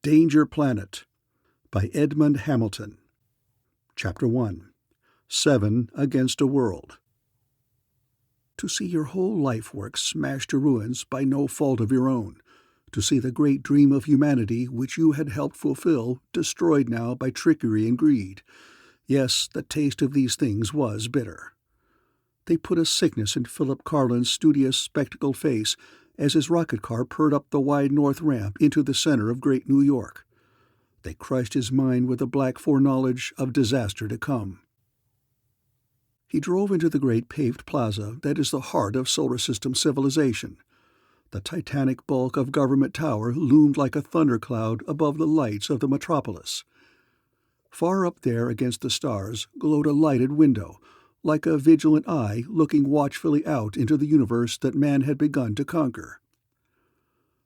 Danger Planet by Edmond Hamilton. Chapter 1. 7 Against a World. To see your whole life work smashed to ruins by no fault of your own, to see the great dream of humanity which you had helped fulfill destroyed now by trickery and greed. Yes, the taste of these things was bitter. They put a sickness in Philip Carlin's studious, spectacled face as his rocket car purred up the wide north ramp into the center of great New York. They crushed his mind with a black foreknowledge of disaster to come. He drove into the great paved plaza that is the heart of solar system civilization. The titanic bulk of Government Tower loomed like a thundercloud above the lights of the metropolis. Far up there against the stars glowed a lighted window, like a vigilant eye looking watchfully out into the universe that man had begun to conquer.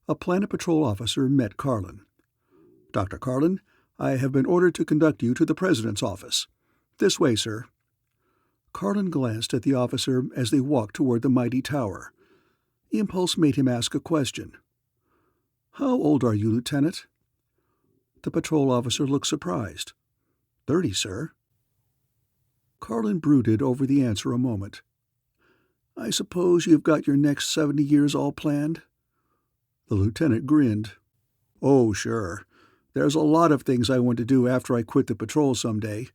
A Planet Patrol officer met Carlin. "Dr. Carlin, I have been ordered to conduct you to the President's office. This way, sir." Carlin glanced at the officer as they walked toward the mighty tower. Impulse made him ask a question. "How old are you, Lieutenant?" The patrol officer looked surprised. 30, sir." Carlin brooded over the answer a moment. "I suppose you've got your next 70 years all planned?" The lieutenant grinned. "Oh, sure. There's a lot of things I want to do after I quit the patrol someday,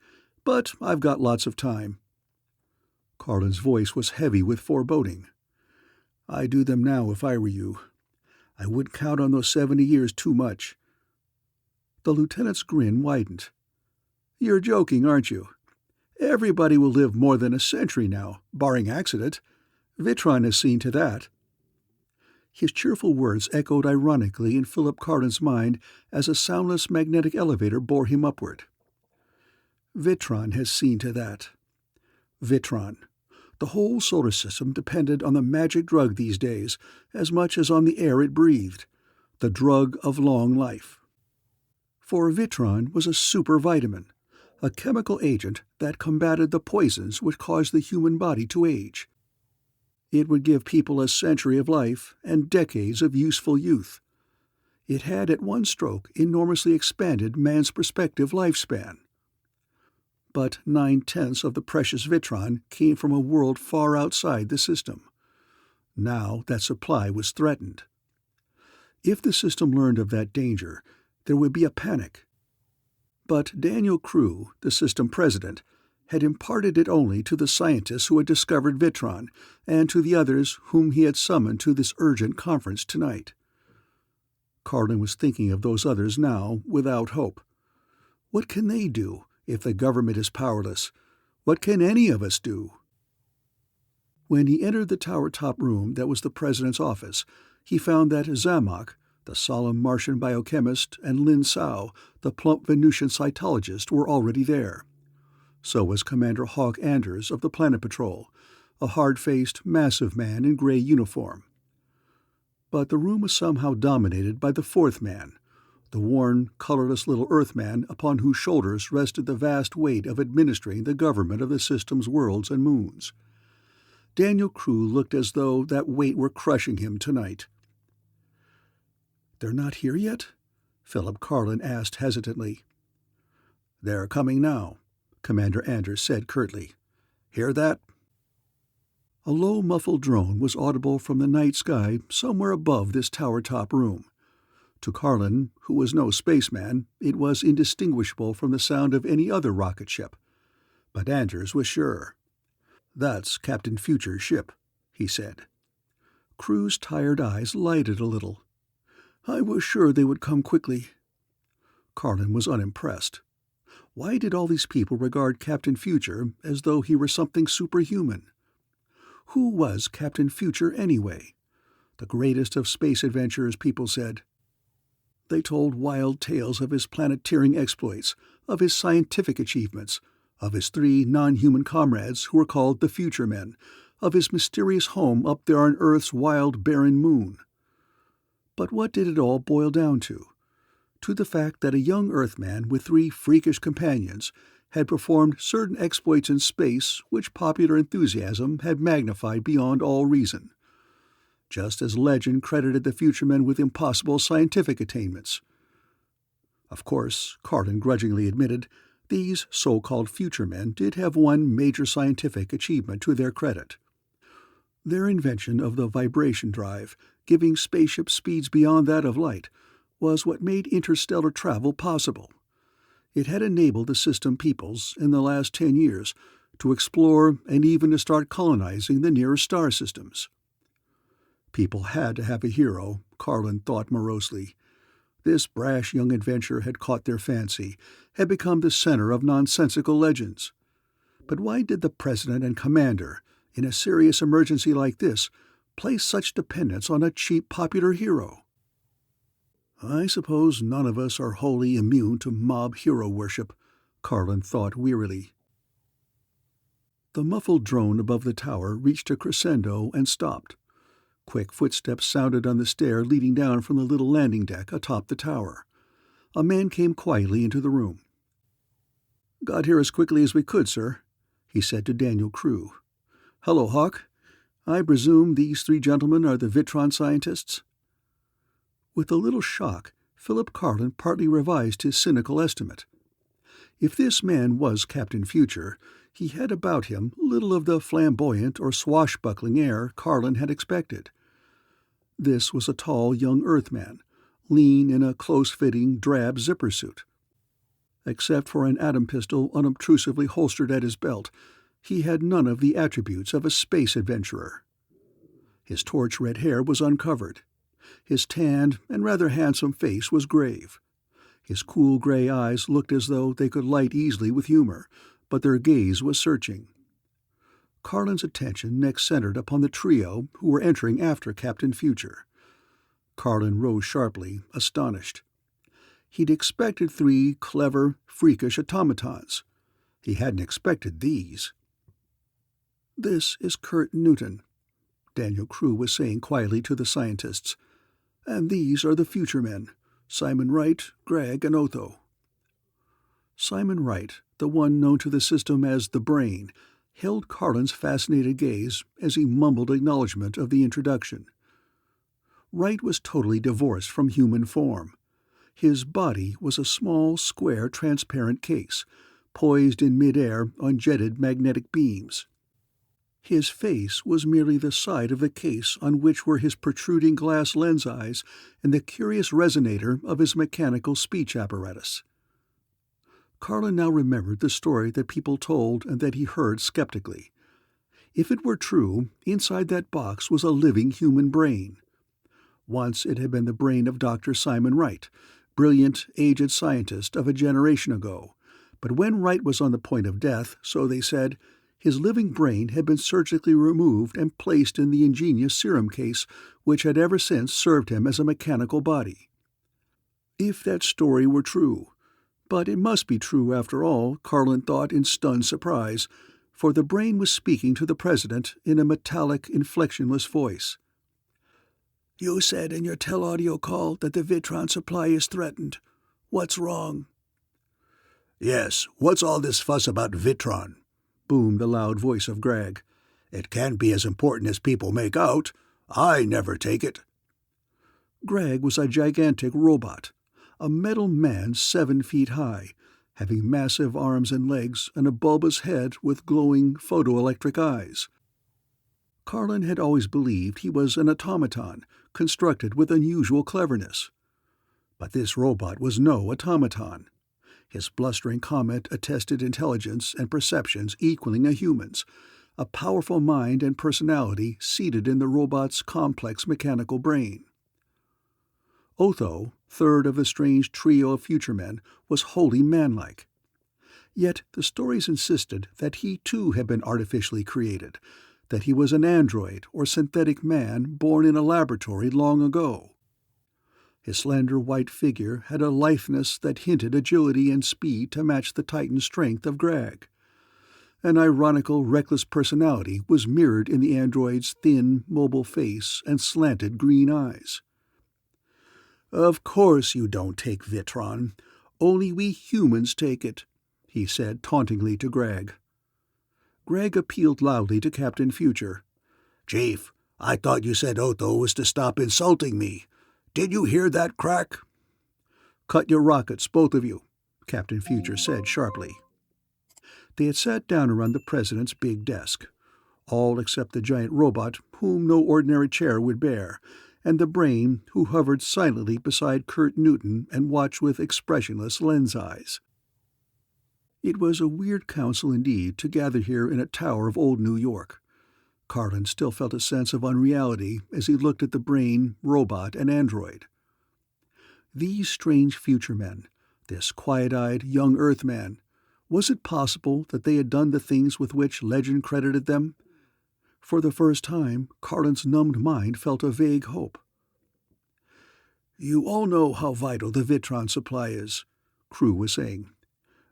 but I've got lots of time." Carlin's voice was heavy with foreboding. "I'd do them now if I were you. I wouldn't count on those 70 years too much." The lieutenant's grin widened. "You're joking, aren't you? Everybody will live more than a century now, barring accident. Vitron has seen to that." His cheerful words echoed ironically in Philip Carlin's mind as a soundless magnetic elevator bore him upward. Vitron has seen to that. Vitron. The whole solar system depended on the magic drug these days as much as on the air it breathed, the drug of long life. For Vitron was a supervitamin, a chemical agent that combated the poisons which caused the human body to age. It would give people a century of life and decades of useful youth. It had at one stroke enormously expanded man's prospective lifespan. But 9/10 of the precious Vitron came from a world far outside the system. Now that supply was threatened. If the system learned of that danger, there would be a panic. But Daniel Crew, the system president, had imparted it only to the scientists who had discovered Vitron and to the others whom he had summoned to this urgent conference tonight. Carlin was thinking of those others now, without hope. What can they do if the government is powerless? What can any of us do? When he entered the tower-top room that was the president's office, he found that Zamock, the solemn Martian biochemist, and Lin Sao, the plump Venusian cytologist, were already there. So was Commander Hawk Anders of the Planet Patrol, a hard-faced, massive man in gray uniform. But the room was somehow dominated by the fourth man, the worn, colorless little Earthman upon whose shoulders rested the vast weight of administering the government of the system's worlds and moons. Daniel Crew looked as though that weight were crushing him tonight. "They're not here yet?" Philip Carlin asked hesitantly. "They're coming now," Commander Anders said curtly. "Hear that?" A low, muffled drone was audible from the night sky somewhere above this tower-top room. To Carlin, who was no spaceman, it was indistinguishable from the sound of any other rocket ship. But Anders was sure. "That's Captain Future's ship," he said. Crew's tired eyes lighted a little. "I was sure they would come quickly." Carlin was unimpressed. Why did all these people regard Captain Future as though he were something superhuman? Who was Captain Future anyway? The greatest of space adventurers, people said. They told wild tales of his planeteering exploits, of his scientific achievements, of his 3 non-human comrades who were called the Future Men, of his mysterious home up there on Earth's wild, barren moon. But what did it all boil down to? To the fact that a young Earthman with 3 freakish companions had performed certain exploits in space which popular enthusiasm had magnified beyond all reason. Just as legend credited the Future Men with impossible scientific attainments. Of course, Carlin grudgingly admitted, these so-called future men did have one major scientific achievement to their credit. Their invention of the vibration drive, giving spaceship speeds beyond that of light, was what made interstellar travel possible. It had enabled the system peoples, in the last 10 years, to explore and even to start colonizing the nearest star systems. People had to have a hero, Carlin thought morosely. This brash young adventurer had caught their fancy, had become the center of nonsensical legends. But why did the president and commander, in a serious emergency like this, place such dependence on a cheap popular hero? I suppose none of us are wholly immune to mob hero worship, Carlin thought wearily. The muffled drone above the tower reached a crescendo and stopped. Quick footsteps sounded on the stair leading down from the little landing deck atop the tower. A man came quietly into the room. "Got here as quickly as we could, sir," he said to Daniel Crew. "Hello, Hawk. I presume these 3 gentlemen are the Vitron scientists?" With a little shock, Philip Carlin partly revised his cynical estimate. If this man was Captain Future, he had about him little of the flamboyant or swashbuckling air Carlin had expected. This was a tall young Earthman, lean in a close-fitting drab zipper suit. Except for an atom pistol unobtrusively holstered at his belt, he had none of the attributes of a space adventurer. His torch-red hair was uncovered. His tanned and rather handsome face was grave. His cool gray eyes looked as though they could light easily with humor, but their gaze was searching. Carlin's attention next centered upon the trio who were entering after Captain Future. Carlin rose sharply, astonished. He'd expected 3 clever, freakish automatons. He hadn't expected these. "This is Kurt Newton," Daniel Crew was saying quietly to the scientists. "And these are the future men, Simon Wright, Greg, and Otho." Simon Wright, the one known to the system as the Brain, held Carlin's fascinated gaze as he mumbled acknowledgment of the introduction. Wright was totally divorced from human form. His body was a small, square, transparent case, poised in mid-air on jetted magnetic beams. His face was merely the side of the case on which were his protruding glass lens eyes and the curious resonator of his mechanical speech apparatus. Carlin now remembered the story that people told and that he heard skeptically. If it were true, inside that box was a living human brain. Once it had been the brain of Dr. Simon Wright, brilliant, aged scientist of a generation ago, but when Wright was on the point of death, so they said, his living brain had been surgically removed and placed in the ingenious serum case which had ever since served him as a mechanical body. If that story were true, but it must be true after all, Carlin thought in stunned surprise, for the brain was speaking to the president in a metallic, inflectionless voice. "You said in your tel-audio call that the Vitron supply is threatened. What's wrong?" "Yes, what's all this fuss about Vitron?" boomed the loud voice of Greg. "It can't be as important as people make out. I never take it." Greg was a gigantic robot, a metal man 7 feet high, having massive arms and legs and a bulbous head with glowing photoelectric eyes. Carlin had always believed he was an automaton, constructed with unusual cleverness. But this robot was no automaton. His blustering comment attested intelligence and perceptions equaling a human's, a powerful mind and personality seated in the robot's complex mechanical brain. Otho, third of the strange trio of future men, was wholly manlike. Yet the stories insisted that he too had been artificially created, that he was an android or synthetic man born in a laboratory long ago. His slender white figure had a litheness that hinted agility and speed to match the Titan strength of Greg. An ironical, reckless personality was mirrored in the android's thin, mobile face and slanted green eyes. "Of course you don't take Vitron. Only we humans take it," he said tauntingly to Greg. Greg appealed loudly to Captain Future. "Chief, I thought you said Otho was to stop insulting me. Did you hear that crack?" Cut your rockets, both of you, Captain Future said sharply. They had sat down around the president's big desk, all except the giant robot whom no ordinary chair would bear, and the brain who hovered silently beside Kurt Newton and watched with expressionless lens eyes. It was a weird council indeed to gather here in a tower of old New York. Carlin still felt a sense of unreality as he looked at the brain, robot, and android. These strange future men, this quiet-eyed young Earthman, was it possible that they had done the things with which legend credited them? For the first time, Carlin's numbed mind felt a vague hope. "You all know how vital the Vitron supply is," Crew was saying.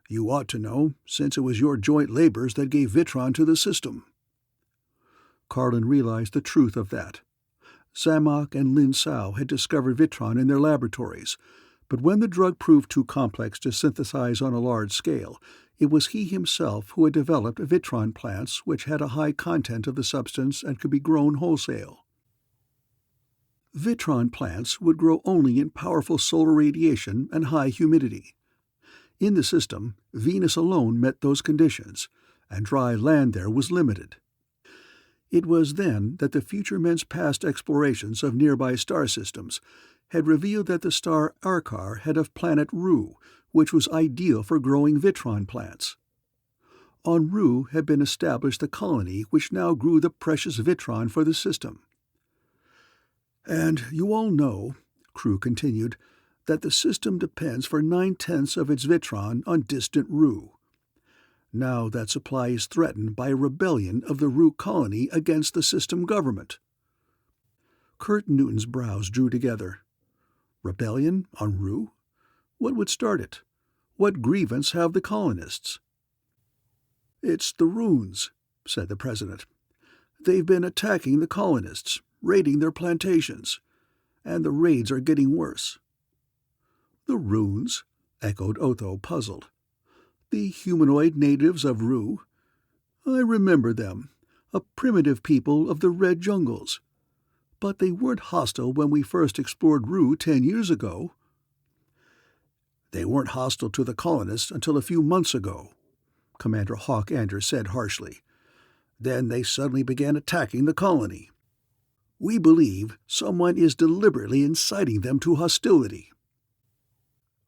"You ought to know, since it was your joint labors that gave Vitron to the system." Carlin realized the truth of that. Zamock and Lin Sao had discovered Vitron in their laboratories, but when the drug proved too complex to synthesize on a large scale, it was he himself who had developed Vitron plants which had a high content of the substance and could be grown wholesale. Vitron plants would grow only in powerful solar radiation and high humidity. In the system, Venus alone met those conditions, and dry land there was limited. It was then that the future men's past explorations of nearby star systems had revealed that the star Arkar had a planet Ru, which was ideal for growing Vitron plants. On Ru had been established the colony which now grew the precious Vitron for the system. "And you all know," Crew continued, "that the system depends for 9/10 of its Vitron on distant Ru. Now that supply is threatened by a rebellion of the Ru colony against the system government." Kurt Newton's brows drew together. Rebellion on Ru? What would start it? What grievance have the colonists? "It's the runes," said the president. "They've been attacking the colonists, raiding their plantations, and the raids are getting worse." "The runes?" echoed Otho, puzzled. "The humanoid natives of Ru? I remember them, a primitive people of the red jungles. But they weren't hostile when we first explored Ru 10 years ago." "They weren't hostile to the colonists until a few months ago," Commander Hawk Anders said harshly. "Then they suddenly began attacking the colony. We believe someone is deliberately inciting them to hostility."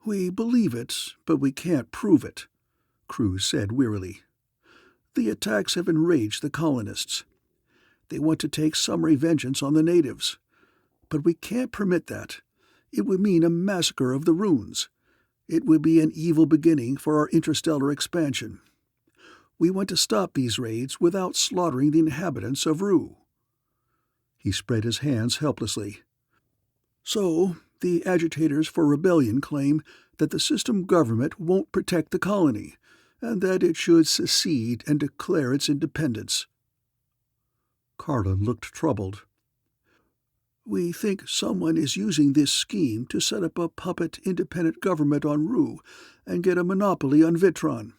"We believe it, but we can't prove it," Crew said wearily. "The attacks have enraged the colonists. They want to take summary vengeance on the natives. But we can't permit that. It would mean a massacre of the runes. It would be an evil beginning for our interstellar expansion. We want to stop these raids without slaughtering the inhabitants of Ru." He spread his hands helplessly. "So, the agitators for rebellion claim that the system government won't protect the colony, and that it should secede and declare its independence." Carlin looked troubled. "We think someone is using this scheme to set up a puppet independent government on Ru and get a monopoly on Vitron.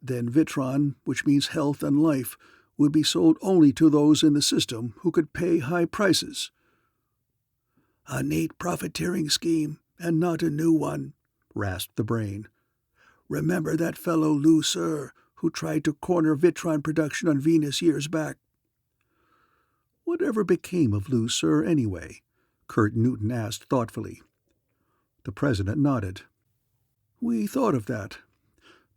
Then Vitron, which means health and life, would be sold only to those in the system who could pay high prices." "A neat profiteering scheme, and not a new one," rasped the brain. "Remember that fellow Lu Sur, who tried to corner Vitron production on Venus years back?" "Whatever became of Lu Sur, anyway?" Kurt Newton asked thoughtfully. The president nodded. "We thought of that.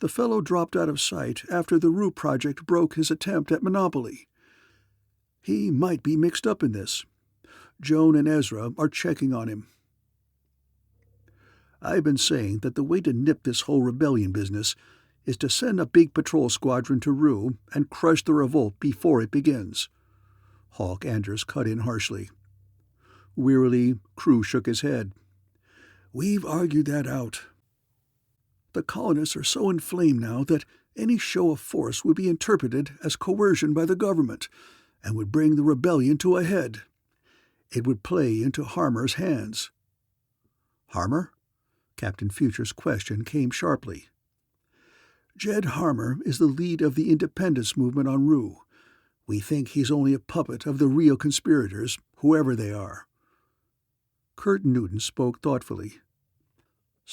The fellow dropped out of sight after the Ru project broke his attempt at monopoly. He might be mixed up in this. Joan and Ezra are checking on him." "I've been saying that the way to nip this whole rebellion business is to send a big patrol squadron to Ru and crush the revolt before it begins." Hawk Anders cut in harshly. Wearily, Crew shook his head. "We've argued that out. The colonists are so inflamed now that any show of force would be interpreted as coercion by the government and would bring the rebellion to a head. It would play into Harmer's hands." "Harmer?" Captain Future's question came sharply. "Jed Harmer is the lead of the independence movement on Ru. We think he's only a puppet of the real conspirators, whoever they are." Kurt Newton spoke thoughtfully.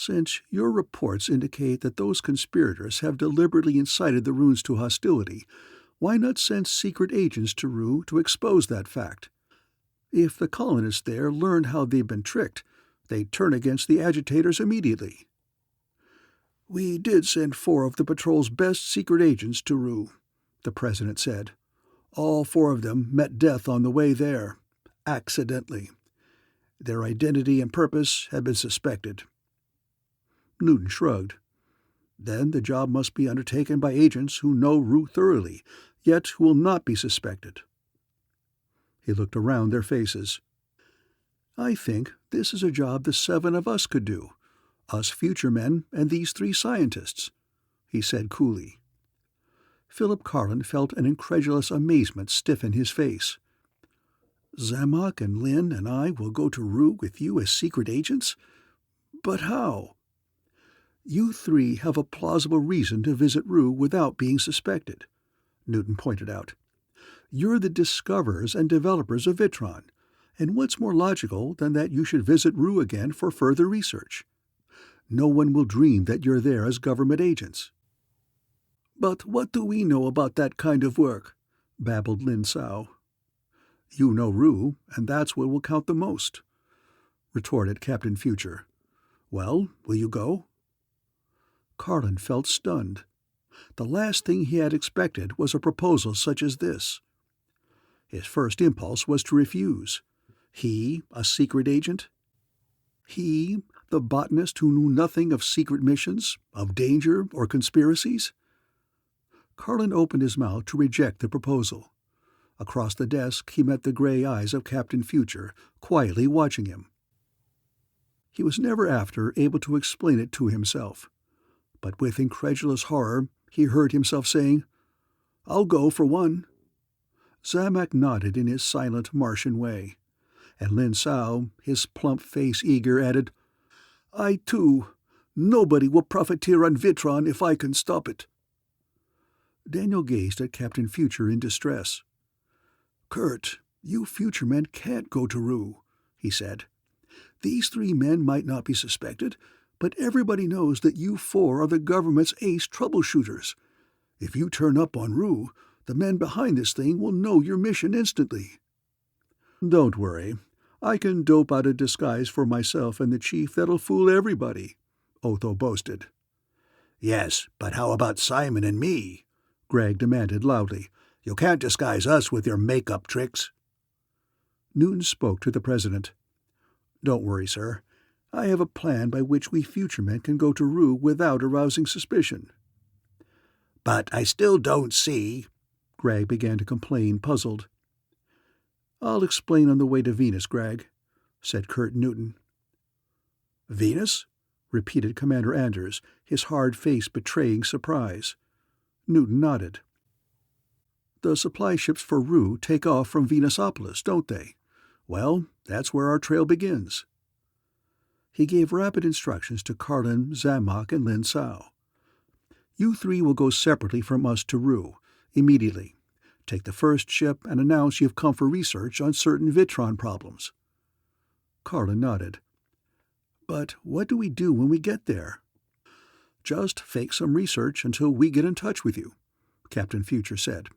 Since your reports indicate that those conspirators have deliberately incited the runes to hostility, why not send secret agents to Rue to expose that fact? If the colonists there learned how they've been tricked, they'd turn against the agitators immediately. We did send 4 of the patrol's best secret agents to Rue, the president said. All 4 of them met death on the way there, accidentally. Their identity and purpose had been suspected. Newton shrugged. Then the job must be undertaken by agents who know Rue thoroughly, yet who will not be suspected. He looked around their faces. I think this is a job the 7 of us could do, us future men and these 3 scientists, he said coolly. Philip Carlin felt an incredulous amazement stiffen his face. Zamock and Lynn and I will go to Rue with you as secret agents? But how? You 3 have a plausible reason to visit Rue without being suspected, Newton pointed out. You're the discoverers and developers of Vitron, and what's more logical than that you should visit Rue again for further research? No one will dream that you're there as government agents. But what do we know about that kind of work? Babbled Lin Sao. You know Rue, and that's what will count the most, retorted Captain Future. Well, will you go? Carlin felt stunned. The last thing he had expected was a proposal such as this. His first impulse was to refuse. He, a secret agent? He, the botanist who knew nothing of secret missions, of danger or conspiracies? Carlin opened his mouth to reject the proposal. Across the desk he met the gray eyes of Captain Future, quietly watching him. He was never after able to explain it to himself. But with incredulous horror he heard himself saying, I'll go for one. Zamock nodded in his silent Martian way, and Lin Sao, his plump face eager, added, I too. Nobody will profiteer on Vitron if I can stop it. Daniel gazed at Captain Future in distress. Kurt, you future men can't go to Rue, he said. These 3 men might not be suspected, but everybody knows that you 4 are the government's ace troubleshooters. If you turn up on Rue, the men behind this thing will know your mission instantly. Don't worry. I can dope out a disguise for myself and the chief that'll fool everybody, Otho boasted. Yes, but how about Simon and me? Greg demanded loudly. You can't disguise us with your make-up tricks. Newton spoke to the president. Don't worry, sir. I have a plan by which we future men can go to Rue without arousing suspicion. But I still don't see... Greg began to complain, puzzled. I'll explain on the way to Venus, Greg, said Kurt Newton. Venus? Repeated Commander Anders, his hard face betraying surprise. Newton nodded. The supply ships for Rue take off from Venusopolis, don't they? Well, that's where our trail begins. He gave rapid instructions to Carlin, Zamock, and Lin Sao. You 3 will go separately from us to Rue, immediately. Take the first ship and announce you've come for research on certain Vitron problems. Carlin nodded. But what do we do when we get there? Just fake some research until we get in touch with you, Captain Future said.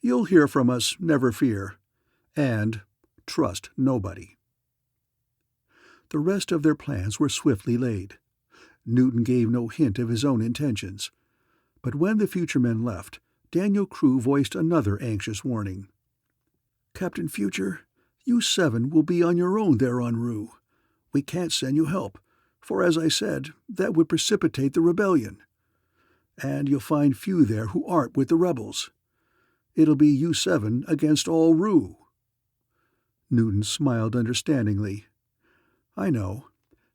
You'll hear from us, never fear. And trust nobody. The rest of their plans were swiftly laid. Newton gave no hint of his own intentions. But when the future men left, Daniel Crew voiced another anxious warning. Captain Future, you 7 will be on your own there on Rue. We can't send you help, for as I said, that would precipitate the rebellion. And you'll find few there who aren't with the rebels. It'll be you 7 against all Rue. Newton smiled understandingly. I know,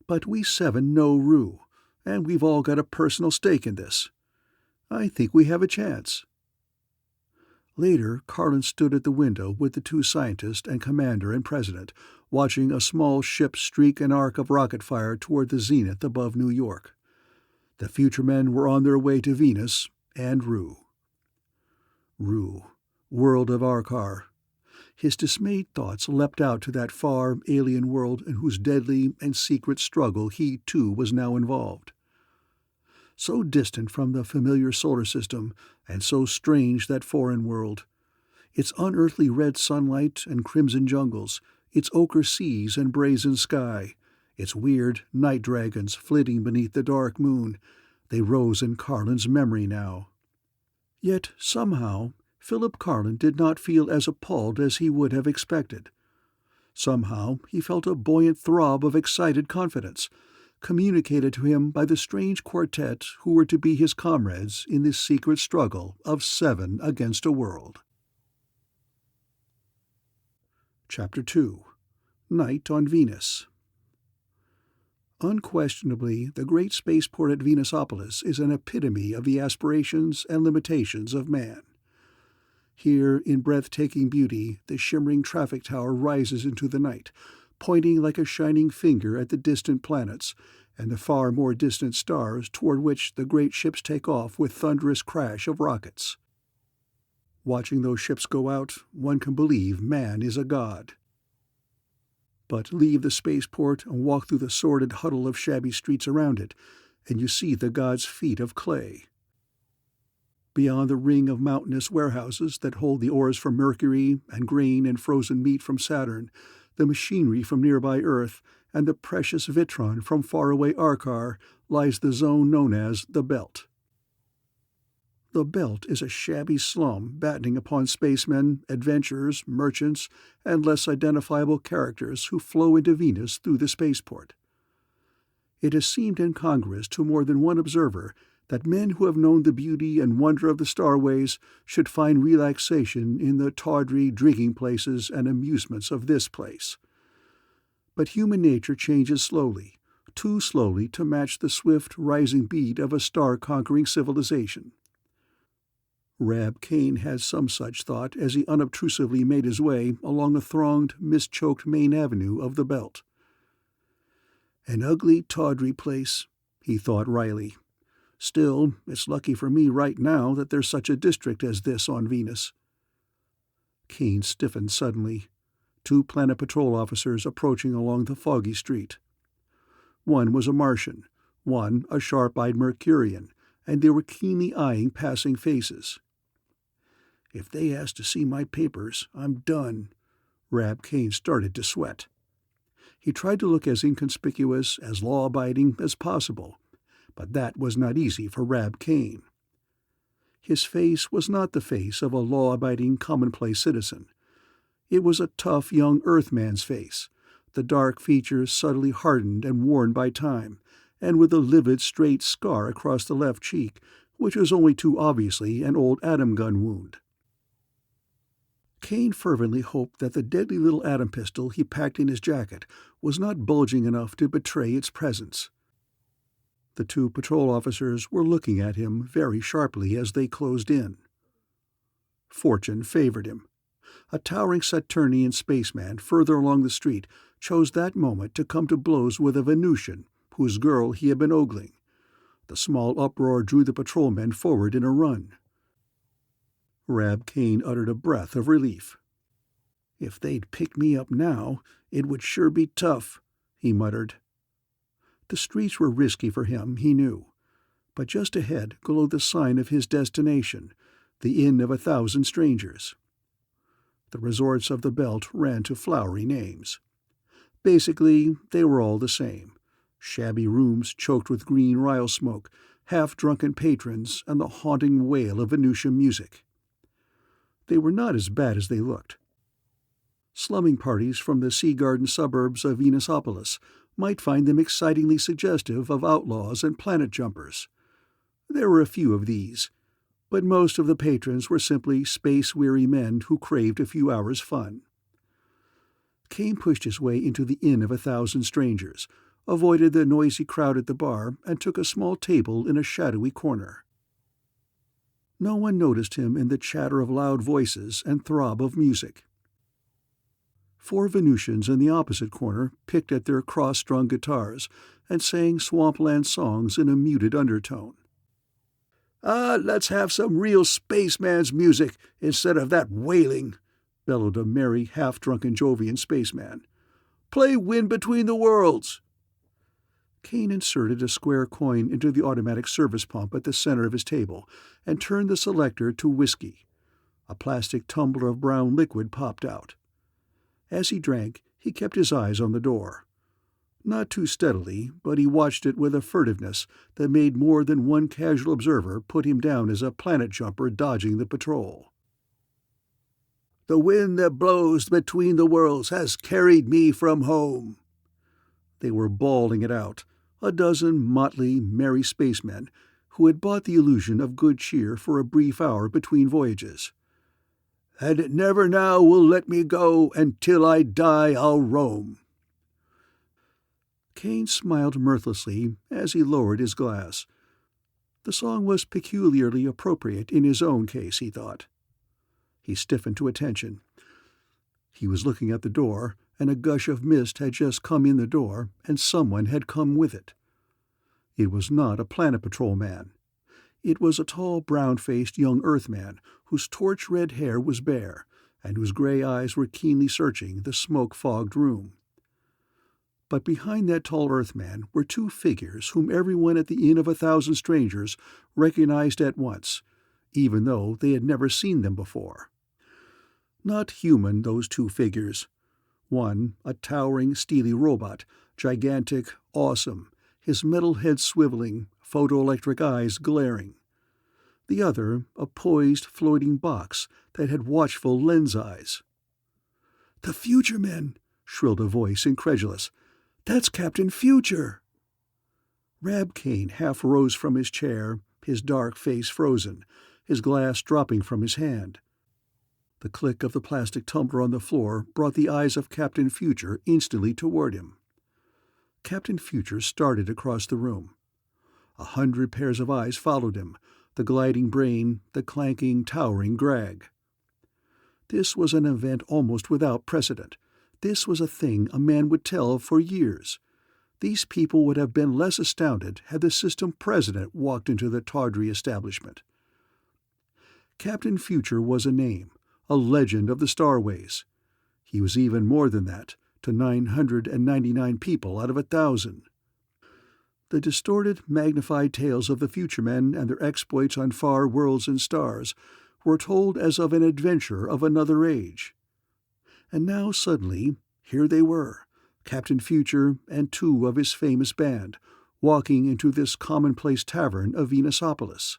but we 7 know Rue, and we've all got a personal stake in this. I think we have a chance. Later, Carlin stood at the window with the 2 scientists and commander and president, watching a small ship streak an arc of rocket fire toward the zenith above New York. The future men were on their way to Venus and Rue. Rue, world of Arkar. His dismayed thoughts leapt out to that far, alien world in whose deadly and secret struggle he, too, was now involved. So distant from the familiar solar system, and so strange that foreign world. Its unearthly red sunlight and crimson jungles, its ochre seas and brazen sky, its weird night dragons flitting beneath the dark moon, they rose in Carlin's memory now. Yet, somehow, Philip Carlin did not feel as appalled as he would have expected. Somehow he felt a buoyant throb of excited confidence, communicated to him by the strange quartet who were to be his comrades in this secret struggle of 7 against a world. Chapter 2. Night on Venus. Unquestionably, the great spaceport at Venusopolis is an epitome of the aspirations and limitations of man. Here, in breathtaking beauty, the shimmering traffic tower rises into the night, pointing like a shining finger at the distant planets and the far more distant stars toward which the great ships take off with thunderous crash of rockets. Watching those ships go out, one can believe man is a god. But leave the spaceport and walk through the sordid huddle of shabby streets around it, and you see the god's feet of clay. Beyond the ring of mountainous warehouses that hold the ores from Mercury and grain and frozen meat from Saturn, the machinery from nearby Earth, and the precious vitron from faraway Arcar, lies the zone known as the Belt. The Belt is a shabby slum battening upon spacemen, adventurers, merchants, and less identifiable characters who flow into Venus through the spaceport. It has seemed incongruous to more than one observer that men who have known the beauty and wonder of the starways should find relaxation in the tawdry drinking places and amusements of this place. But human nature changes slowly, too slowly to match the swift, rising beat of a star-conquering civilization. Rab Kane had some such thought as he unobtrusively made his way along the thronged, mist-choked main avenue of the Belt. An ugly, tawdry place, he thought wryly. Still, it's lucky for me right now that there's such a district as this on Venus. Kane stiffened suddenly. 2 Planet Patrol officers approaching along the foggy street. One was a Martian, one a sharp-eyed Mercurian, and they were keenly eyeing passing faces. If they ask to see my papers, I'm done. Rab Kane started to sweat. He tried to look as inconspicuous, as law-abiding as possible, but that was not easy for Rab Kane. His face was not the face of a law-abiding commonplace citizen. It was a tough young Earthman's face, the dark features subtly hardened and worn by time, and with a livid straight scar across the left cheek, which was only too obviously an old atom gun wound. Kane fervently hoped that the deadly little atom pistol he packed in his jacket was not bulging enough to betray its presence. The 2 patrol officers were looking at him very sharply as they closed in. Fortune favored him. A towering Saturnian spaceman further along the street chose that moment to come to blows with a Venusian, whose girl he had been ogling. The small uproar drew the patrolmen forward in a run. Rab Kane uttered a breath of relief. If they'd pick me up now, it would sure be tough, he muttered. The streets were risky for him, he knew, but just ahead glowed the sign of his destination, the Inn of 1,000 Strangers. The resorts of the Belt ran to flowery names. Basically, they were all the same. Shabby rooms choked with green ryle smoke, half-drunken patrons, and the haunting wail of Venusian music. They were not as bad as they looked. Slumming parties from the sea garden suburbs of Venusopolis might find them excitingly suggestive of outlaws and planet jumpers. There were a few of these, but most of the patrons were simply space-weary men who craved a few hours' fun. Kane pushed his way into the Inn of 1,000 Strangers, avoided the noisy crowd at the bar, and took a small table in a shadowy corner. No one noticed him in the chatter of loud voices and throb of music. 4 Venusians in the opposite corner picked at their cross-strung guitars and sang swampland songs in a muted undertone. Let's have some real spaceman's music instead of that wailing," bellowed a merry, half-drunken Jovian spaceman. "Play Wind Between the Worlds!" Kane inserted a square coin into the automatic service pump at the center of his table and turned the selector to whiskey. A plastic tumbler of brown liquid popped out. As he drank, he kept his eyes on the door. Not too steadily, but he watched it with a furtiveness that made more than one casual observer put him down as a planet jumper dodging the patrol. "The wind that blows between the worlds has carried me from home." They were bawling it out, a dozen motley, merry spacemen who had bought the illusion of good cheer for a brief hour between voyages. "And it never now will let me go, and till I die I'll roam." Kane smiled mirthlessly as he lowered his glass. The song was peculiarly appropriate in his own case, he thought. He stiffened to attention. He was looking at the door, and a gush of mist had just come in the door, and someone had come with it. It was not a Planet Patrol man. It was a tall, brown-faced young Earthman whose torch-red hair was bare, and whose gray eyes were keenly searching the smoke-fogged room. But behind that tall Earthman were two figures whom everyone at the Inn of 1,000 Strangers recognized at once, even though they had never seen them before. Not human, those two figures. One, a towering, steely robot, gigantic, awesome, his metal head swiveling, photoelectric eyes glaring. The other, a poised, floating box that had watchful lens eyes. "The Future Men!" shrilled a voice, incredulous. "That's Captain Future!" Rab Kane half rose from his chair, his dark face frozen, his glass dropping from his hand. The click of the plastic tumbler on the floor brought the eyes of Captain Future instantly toward him. Captain Future started across the room. 100 pairs of eyes followed him, the gliding brain, the clanking, towering Grag. This was an event almost without precedent. This was a thing a man would tell for years. These people would have been less astounded had the system president walked into the tawdry establishment. Captain Future was a name, a legend of the Starways. He was even more than that, to 999 people out of 1,000. The distorted, magnified tales of the Future Men and their exploits on far worlds and stars were told as of an adventure of another age. And now, suddenly, here they were, Captain Future and two of his famous band, walking into this commonplace tavern of Venusopolis.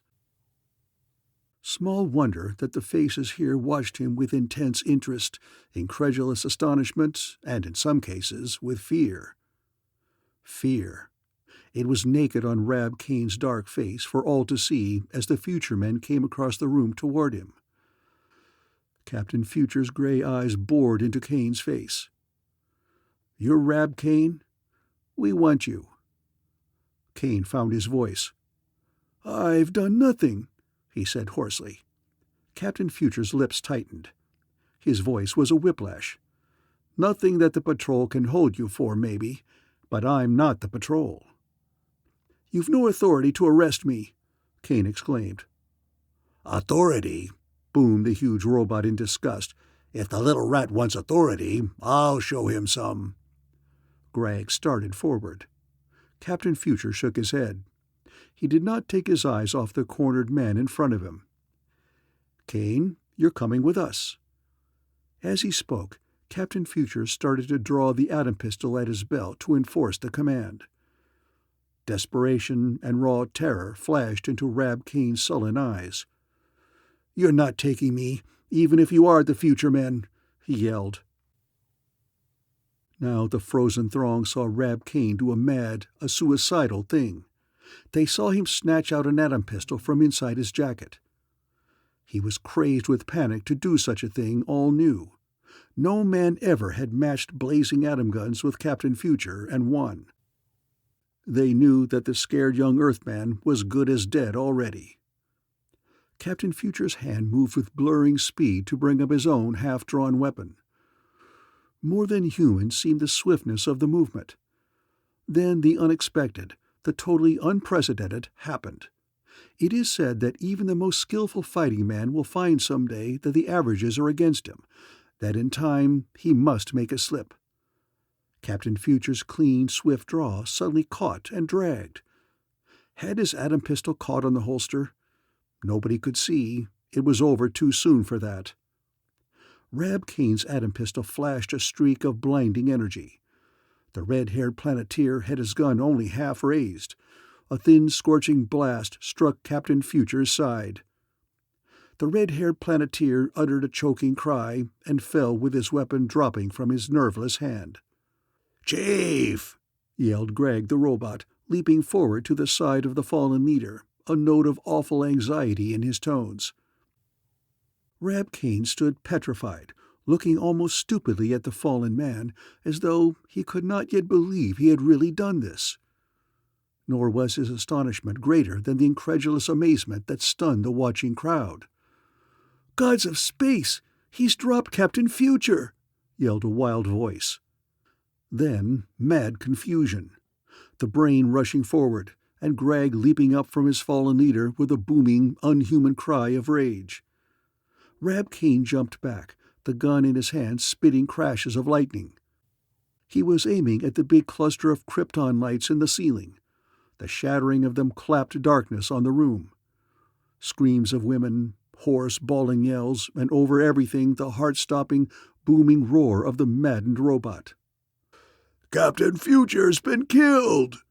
Small wonder that the faces here watched him with intense interest, incredulous astonishment, and in some cases with fear. Fear. It was naked on Rab Kane's dark face for all to see as the Future Men came across the room toward him. Captain Future's gray eyes bored into Kane's face. "You're Rab Kane? We want you." Kane found his voice. "I've done nothing," he said hoarsely. Captain Future's lips tightened. His voice was a whiplash. "Nothing that the patrol can hold you for, maybe, but I'm not the patrol." "You've no authority to arrest me," Kane exclaimed. "Authority?" boomed the huge robot in disgust. "If the little rat wants authority, I'll show him some." Grag started forward. Captain Future shook his head. He did not take his eyes off the cornered man in front of him. "Kane, you're coming with us." As he spoke, Captain Future started to draw the atom pistol at his belt to enforce the command. Desperation and raw terror flashed into Rab Kane's sullen eyes. "You're not taking me, even if you are the Future Men," he yelled. Now the frozen throng saw Rab Kane do a mad, a suicidal thing. They saw him snatch out an atom pistol from inside his jacket. He was crazed with panic to do such a thing, all knew. No man ever had matched blazing atom guns with Captain Future and won. They knew that the scared young Earthman was good as dead already. Captain Future's hand moved with blurring speed to bring up his own half-drawn weapon. More than human seemed the swiftness of the movement. Then the unexpected, the totally unprecedented, happened. It is said that even the most skillful fighting man will find someday that the averages are against him, that in time he must make a slip. Captain Future's clean, swift draw suddenly caught and dragged. Had his atom pistol caught on the holster? Nobody could see. It was over too soon for that. Rab Kane's atom pistol flashed a streak of blinding energy. The red-haired planeteer had his gun only half raised. A thin, scorching blast struck Captain Future's side. The red-haired planeteer uttered a choking cry and fell with his weapon dropping from his nerveless hand. "Chief!" yelled Greg the robot, leaping forward to the side of the fallen leader, a note of awful anxiety in his tones. Rab Kane stood petrified, looking almost stupidly at the fallen man, as though he could not yet believe he had really done this. Nor was his astonishment greater than the incredulous amazement that stunned the watching crowd. "Gods of space! He's dropped Captain Future!" yelled a wild voice. Then mad confusion, the brain rushing forward, and Greg leaping up from his fallen leader with a booming, unhuman cry of rage. Rab Kane jumped back, the gun in his hand spitting crashes of lightning. He was aiming at the big cluster of krypton lights in the ceiling. The shattering of them clapped darkness on the room. Screams of women, hoarse, bawling yells, and over everything the heart-stopping, booming roar of the maddened robot. "Captain Future's been killed!"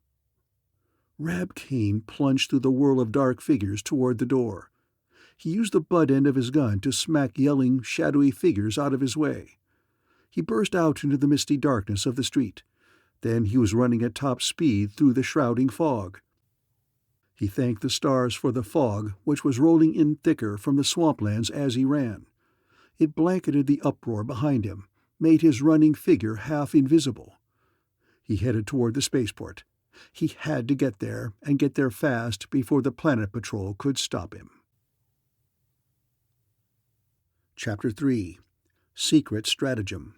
Rab Kane plunged through the whirl of dark figures toward the door. He used the butt end of his gun to smack yelling, shadowy figures out of his way. He burst out into the misty darkness of the street. Then he was running at top speed through the shrouding fog. He thanked the stars for the fog, which was rolling in thicker from the swamplands as he ran. It blanketed the uproar behind him, made his running figure half invisible. He headed toward the spaceport. He had to get there, and get there fast before the Planet Patrol could stop him. Chapter 3. Secret Stratagem.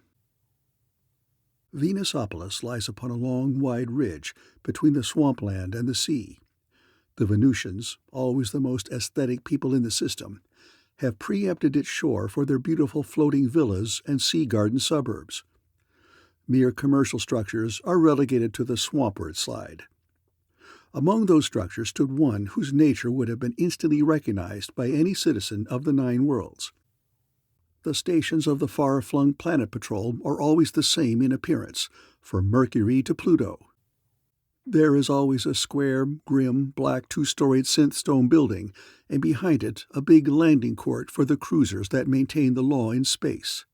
Venusopolis lies upon a long, wide ridge between the swampland and the sea. The Venusians, always the most aesthetic people in the system, have preempted its shore for their beautiful floating villas and sea garden suburbs. Mere commercial structures are relegated to the swampward slide. Among those structures stood one whose nature would have been instantly recognized by any citizen of the 9 worlds. The stations of the far-flung Planet Patrol are always the same in appearance, from Mercury to Pluto. There is always a square, grim, black 2-storied synth-stone building, and behind it a big landing court for the cruisers that maintain the law in space.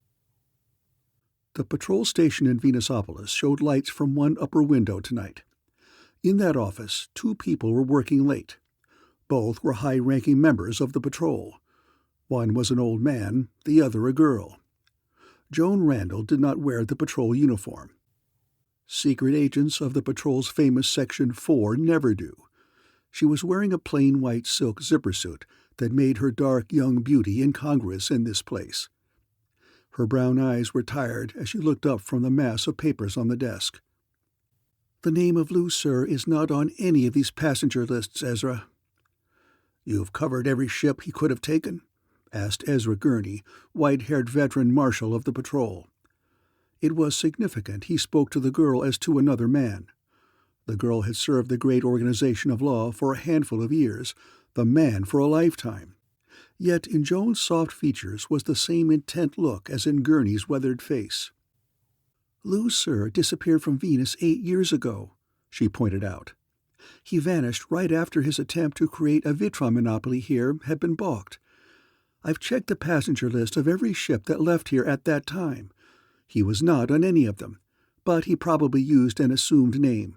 The patrol station in Venusopolis showed lights from one upper window tonight. In that office, 2 people were working late. Both were high-ranking members of the patrol. One was an old man, the other a girl. Joan Randall did not wear the patrol uniform. Secret agents of the patrol's famous Section 4 never do. She was wearing a plain white silk zipper suit that made her dark young beauty incongruous in this place. Her brown eyes were tired as she looked up from the mass of papers on the desk. "The name of Lou Sir is not on any of these passenger lists, Ezra." "You've covered every ship he could have taken?" asked Ezra Gurney, white-haired veteran marshal of the patrol. It was significant he spoke to the girl as to another man. The girl had served the great organization of law for a handful of years, the man for a lifetime. Yet in Joan's soft features was the same intent look as in Gurney's weathered face. "Lou Sir disappeared from Venus 8 years ago," she pointed out. "He vanished right after his attempt to create a Vitron monopoly here had been balked. I've checked the passenger list of every ship that left here at that time. He was not on any of them, but he probably used an assumed name."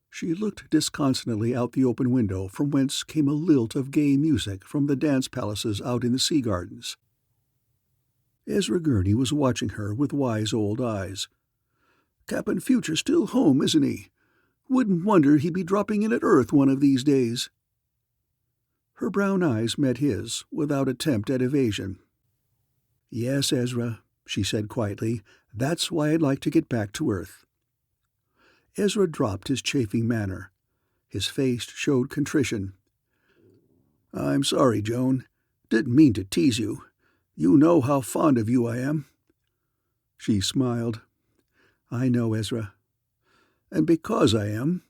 She looked disconsolately out the open window from whence came a lilt of gay music from the dance palaces out in the sea gardens. Ezra Gurney was watching her with wise old eyes. "Captain Future's still home, isn't he? Wouldn't wonder he'd be dropping in at Earth one of these days." Her brown eyes met his, without attempt at evasion. "Yes, Ezra," she said quietly, "that's why I'd like to get back to Earth." Ezra dropped his chafing manner. His face showed contrition. "I'm sorry, Joan. Didn't mean to tease you. You know how fond of you I am." She smiled. "I know, Ezra. And because I am,"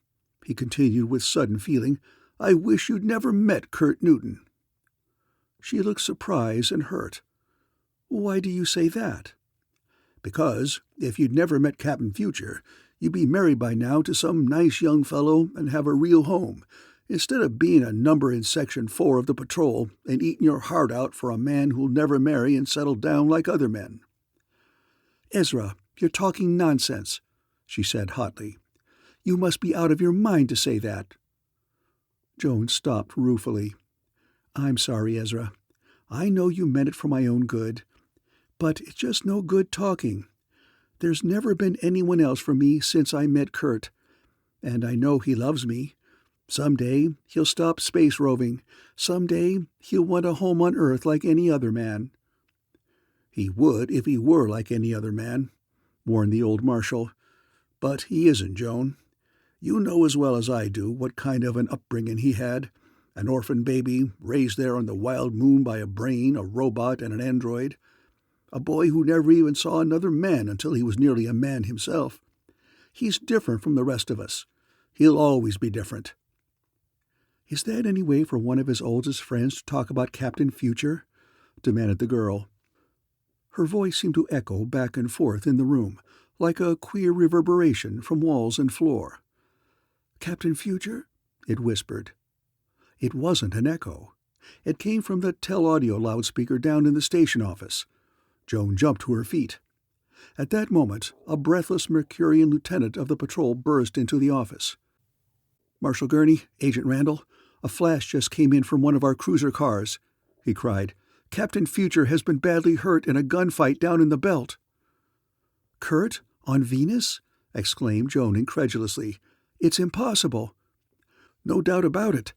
he continued with sudden feeling, "I wish you'd never met Kurt Newton." She looked surprised and hurt. "Why do you say that?" "Because if you'd never met Captain Future, you'd be married by now to some nice young fellow and have a real home, instead of being a number in Section 4 of the patrol and eating your heart out for a man who'll never marry and settle down like other men." "Ezra, you're talking nonsense," she said hotly. "You must be out of your mind to say that." Joan stopped ruefully. "I'm sorry, Ezra. I know you meant it for my own good. But it's just no good talking. There's never been anyone else for me since I met Kurt. And I know he loves me. Someday he'll stop space roving. Someday he'll want a home on Earth like any other man." "He would if he were like any other man," warned the old marshal. "But he isn't, Joan. You know as well as I do what kind of an upbringing he had. An orphan baby, raised there on the wild moon by a brain, a robot, and an android. A boy who never even saw another man until he was nearly a man himself. He's different from the rest of us. He'll always be different." "Is that any way for one of his oldest friends to talk about Captain Future?" demanded the girl. Her voice seemed to echo back and forth in the room, like a queer reverberation from walls and floor. "Captain Future?" it whispered. It wasn't an echo. It came from the tel-audio loudspeaker down in the station office. Joan jumped to her feet. At that moment, a breathless Mercurian lieutenant of the patrol burst into the office. "Marshal Gurney, Agent Randall, a flash just came in from one of our cruiser cars," he cried. "Captain Future has been badly hurt in a gunfight down in the belt." "Kurt? On Venus?" exclaimed Joan incredulously. "It's impossible." "No doubt about it.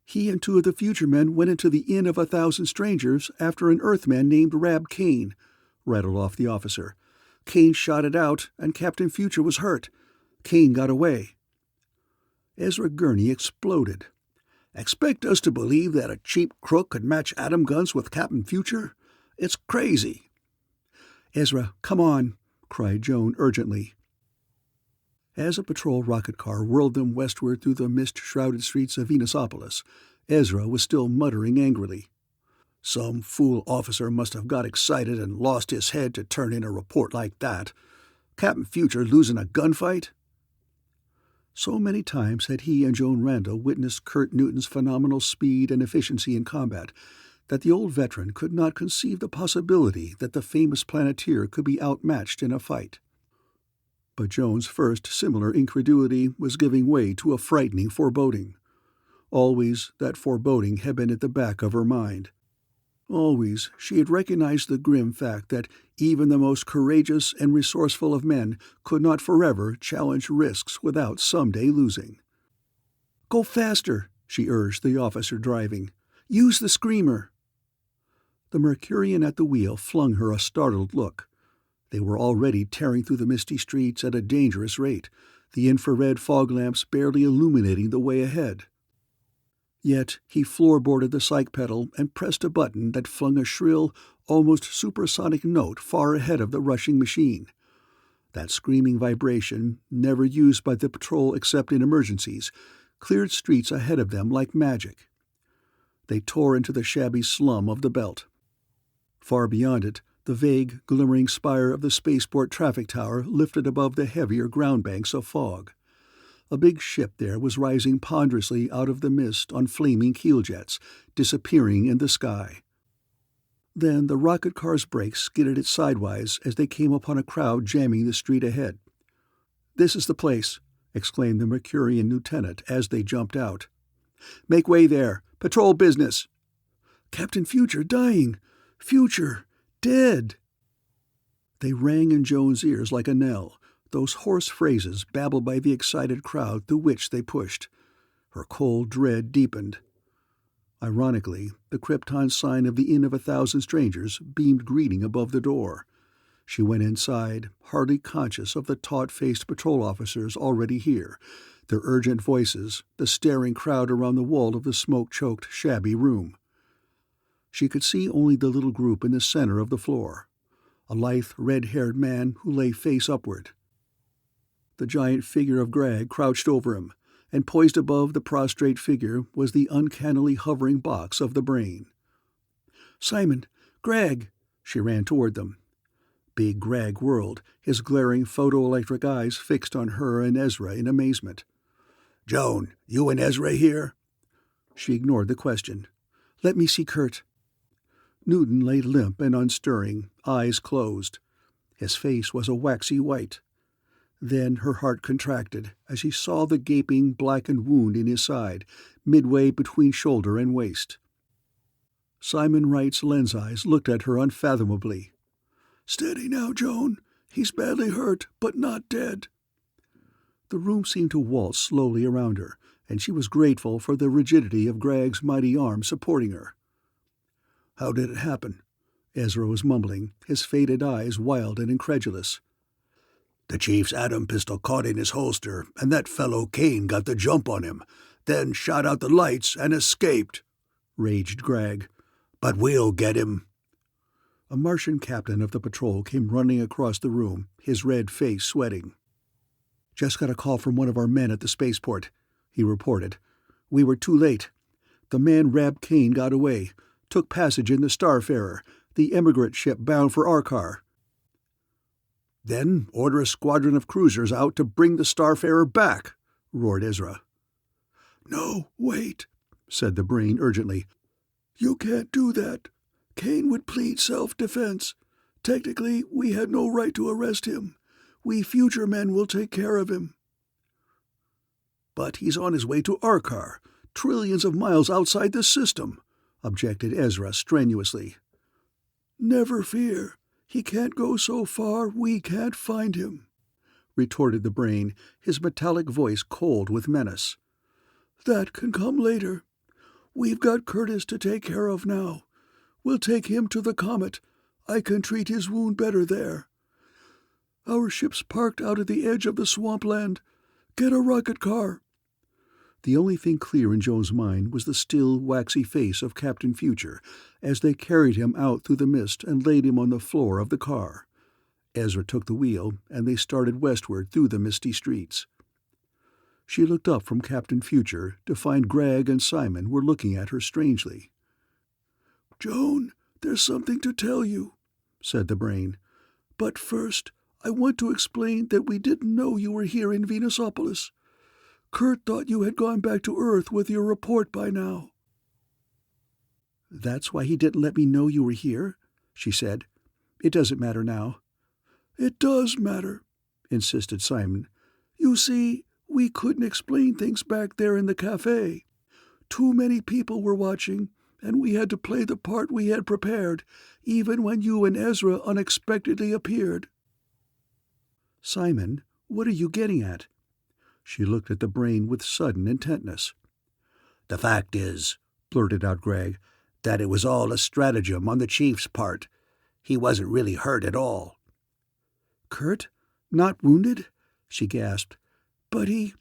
He and two of the Future men went into the Inn of 1,000 Strangers after an Earthman named Rab Kane," rattled off the officer. "Kane shot it out, and Captain Future was hurt. Kane got away." Ezra Gurney exploded. "Expect us to believe that a cheap crook could match atom guns with Captain Future? It's crazy." "Ezra, come on," cried Joan urgently. As a patrol rocket car whirled them westward through the mist-shrouded streets of Venusopolis, Ezra was still muttering angrily. "Some fool officer must have got excited and lost his head to turn in a report like that. Captain Future losing a gunfight?" So many times had he and Joan Randall witnessed Kurt Newton's phenomenal speed and efficiency in combat that the old veteran could not conceive the possibility that the famous planeteer could be outmatched in a fight. But Joan's first similar incredulity was giving way to a frightening foreboding. Always that foreboding had been at the back of her mind. Always she had recognized the grim fact that even the most courageous and resourceful of men could not forever challenge risks without someday losing. "Go faster," she urged the officer driving. "Use the screamer." The Mercurian at the wheel flung her a startled look. They were already tearing through the misty streets at a dangerous rate, the infrared fog lamps barely illuminating the way ahead. Yet he floorboarded the psych pedal and pressed a button that flung a shrill, almost supersonic note far ahead of the rushing machine. That screaming vibration, never used by the patrol except in emergencies, cleared streets ahead of them like magic. They tore into the shabby slum of the belt. Far beyond it, the vague, glimmering spire of the spaceport traffic tower lifted above the heavier ground banks of fog. A big ship there was rising ponderously out of the mist on flaming keeljets, disappearing in the sky. Then the rocket car's brakes skidded it sidewise as they came upon a crowd jamming the street ahead. "This is the place," exclaimed the Mercurian lieutenant as they jumped out. "Make way there! Patrol business!" "Captain Future dying! Future! Dead!" They rang in Joan's ears like a knell, those hoarse phrases babbled by the excited crowd through which they pushed. Her cold dread deepened. Ironically, the Krypton sign of the Inn of 1,000 Strangers beamed greeting above the door. She went inside, hardly conscious of the taut-faced patrol officers already here, their urgent voices, the staring crowd around the wall of the smoke-choked, shabby room. She could see only the little group in the center of the floor, a lithe, red-haired man who lay face upward. The giant figure of Greg crouched over him, and poised above the prostrate figure was the uncannily hovering box of the brain. "Simon! Greg!" She ran toward them. Big Greg whirled, his glaring photoelectric eyes fixed on her and Ezra in amazement. "Joan, you and Ezra here?" She ignored the question. "Let me see Kurt." Newton lay limp and unstirring, eyes closed. His face was a waxy white. Then her heart contracted as she saw the gaping, blackened wound in his side, midway between shoulder and waist. Simon Wright's lens eyes looked at her unfathomably. "Steady now, Joan. He's badly hurt, but not dead." The room seemed to waltz slowly around her, and she was grateful for the rigidity of Greg's mighty arm supporting her. "How did it happen?" Ezra was mumbling, his faded eyes wild and incredulous. "The chief's atom pistol caught in his holster, and that fellow Kane got the jump on him, then shot out the lights and escaped," raged Greg. "But we'll get him." A Martian captain of the patrol came running across the room, his red face sweating. "Just got a call from one of our men at the spaceport," he reported. "We were too late. The man Rab Kane got away, took passage in the Starfarer, the emigrant ship bound for Arcar." "Then order a squadron of cruisers out to bring the Starfarer back," roared Ezra. "No, wait," said the brain urgently. "You can't do that. Kane would plead self-defense. Technically, we had no right to arrest him. We future men will take care of him." "But he's on his way to Arcar, trillions of miles outside the system," objected Ezra strenuously. "Never fear. He can't go so far we can't find him," retorted the brain, his metallic voice cold with menace. "That can come later. We've got Curtis to take care of now. We'll take him to the Comet. I can treat his wound better there. Our ship's parked out at the edge of the swampland. Get a rocket car." The only thing clear in Joan's mind was the still, waxy face of Captain Future as they carried him out through the mist and laid him on the floor of the car. Ezra took the wheel, and they started westward through the misty streets. She looked up from Captain Future to find Greg and Simon were looking at her strangely. "Joan, there's something to tell you," said the brain. "But first, I want to explain that we didn't know you were here in Venusopolis. Kurt thought you had gone back to Earth with your report by now." "That's why he didn't let me know you were here," she said. "It doesn't matter now." "It does matter," insisted Simon. "You see, we couldn't explain things back there in the cafe. Too many people were watching, and we had to play the part we had prepared, even when you and Ezra unexpectedly appeared." "Simon, what are you getting at?" She looked at the brain with sudden intentness. "The fact is," blurted out Greg, "that it was all a stratagem on the chief's part. He wasn't really hurt at all." "Kurt? Not wounded?" she gasped. "But he—"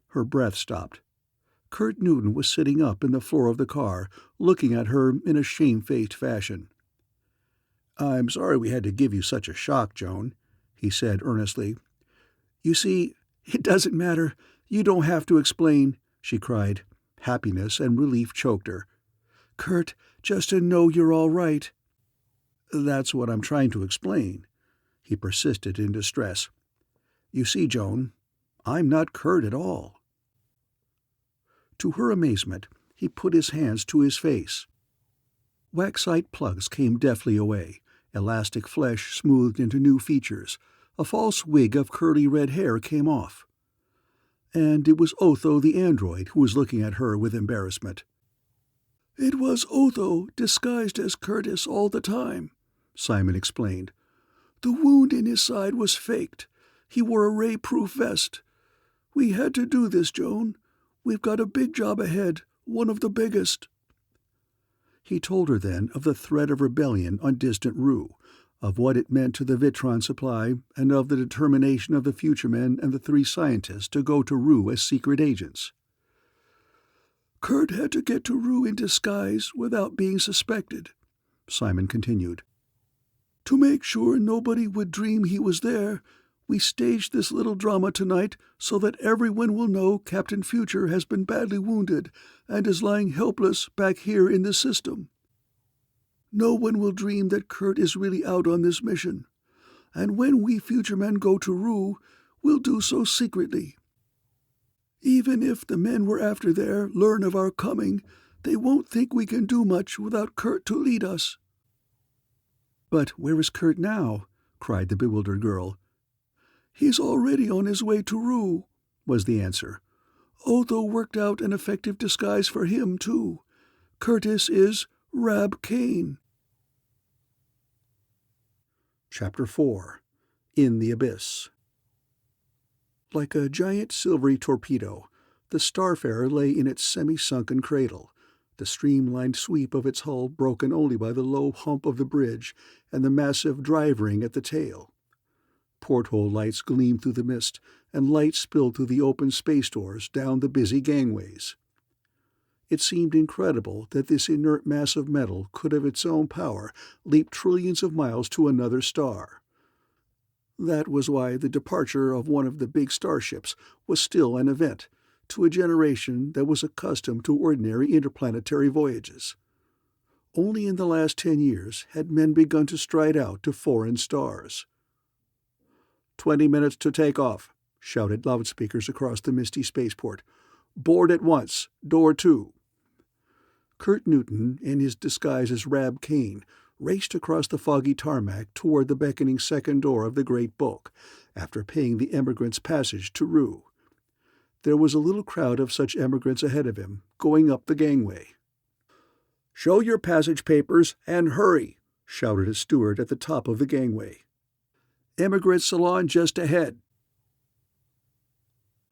Her breath stopped. Kurt Newton was sitting up in the floor of the car, looking at her in a shamefaced fashion. "I'm sorry we had to give you such a shock, Joan," he said earnestly. "You see, it doesn't matter. You don't have to explain," she cried. Happiness and relief choked her. "Kurt, just to know you're all right." "That's what I'm trying to explain," he persisted in distress. "You see, Joan, I'm not Kurt at all." To her amazement, he put his hands to his face. Waxite plugs came deftly away, elastic flesh smoothed into new features, a false wig of curly red hair came off. And it was Otho the android who was looking at her with embarrassment. "It was Otho disguised as Curtis all the time," Simon explained. "The wound in his side was faked. He wore a ray-proof vest. We had to do this, Joan. We've got a big job ahead, one of the biggest." He told her then of the threat of rebellion on distant Rue, of what it meant to the Vitron supply, and of the determination of the future men and the three scientists to go to Rue as secret agents. "Kurt had to get to Rue in disguise without being suspected," Simon continued. "To make sure nobody would dream he was there, we staged this little drama tonight so that everyone will know Captain Future has been badly wounded and is lying helpless back here in the system. No one will dream that Kurt is really out on this mission, and when we future men go to Rue, we'll do so secretly. Even if the men we're after there learn of our coming, they won't think we can do much without Kurt to lead us." "But where is Kurt now?" cried the bewildered girl. "He's already on his way to Rue," was the answer. "Otho worked out an effective disguise for him, too. Curtis is Rab Kane." Chapter 4. In the Abyss. Like a giant silvery torpedo, the Starfarer lay in its semi-sunken cradle, the streamlined sweep of its hull broken only by the low hump of the bridge and the massive drive ring at the tail. Porthole lights gleamed through the mist, and light spilled through the open space doors down the busy gangways. It seemed incredible that this inert mass of metal could of its own power leap trillions of miles to another star. That was why the departure of one of the big starships was still an event to a generation that was accustomed to ordinary interplanetary voyages. Only in the last 10 years had men begun to stride out to foreign stars. 20 minutes to take off," shouted loudspeakers across the misty spaceport. "Board at once. Door 2. Kurt Newton, in his disguise as Rab Kane, raced across the foggy tarmac toward the beckoning second door of the great bulk, after paying the emigrants' passage to Rue. There was a little crowd of such emigrants ahead of him, going up the gangway. "Show your passage papers, and hurry," shouted a steward at the top of the gangway. "Emigrant salon just ahead."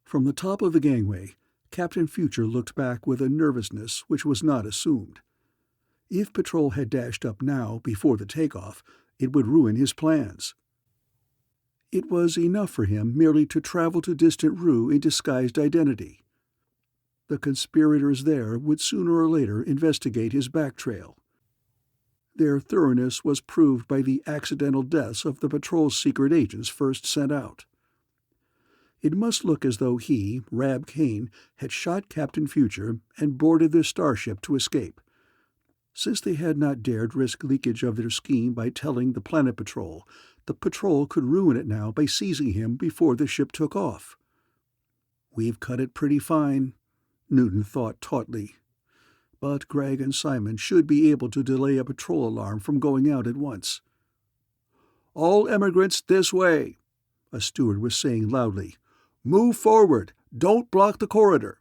From the top of the gangway, Captain Future looked back with a nervousness which was not assumed. If Patrol had dashed up now before the takeoff, it would ruin his plans. It was enough for him merely to travel to distant Rue in disguised identity. The conspirators there would sooner or later investigate his back trail. Their thoroughness was proved by the accidental deaths of the Patrol's secret agents first sent out. It must look as though he, Rab Kane, had shot Captain Future and boarded their starship to escape. Since they had not dared risk leakage of their scheme by telling the Planet Patrol, the Patrol could ruin it now by seizing him before the ship took off. "We've cut it pretty fine," Newton thought tautly. But Gregg and Simon should be able to delay a patrol alarm from going out at once. "All emigrants this way," a steward was saying loudly. "Move forward. Don't block the corridor."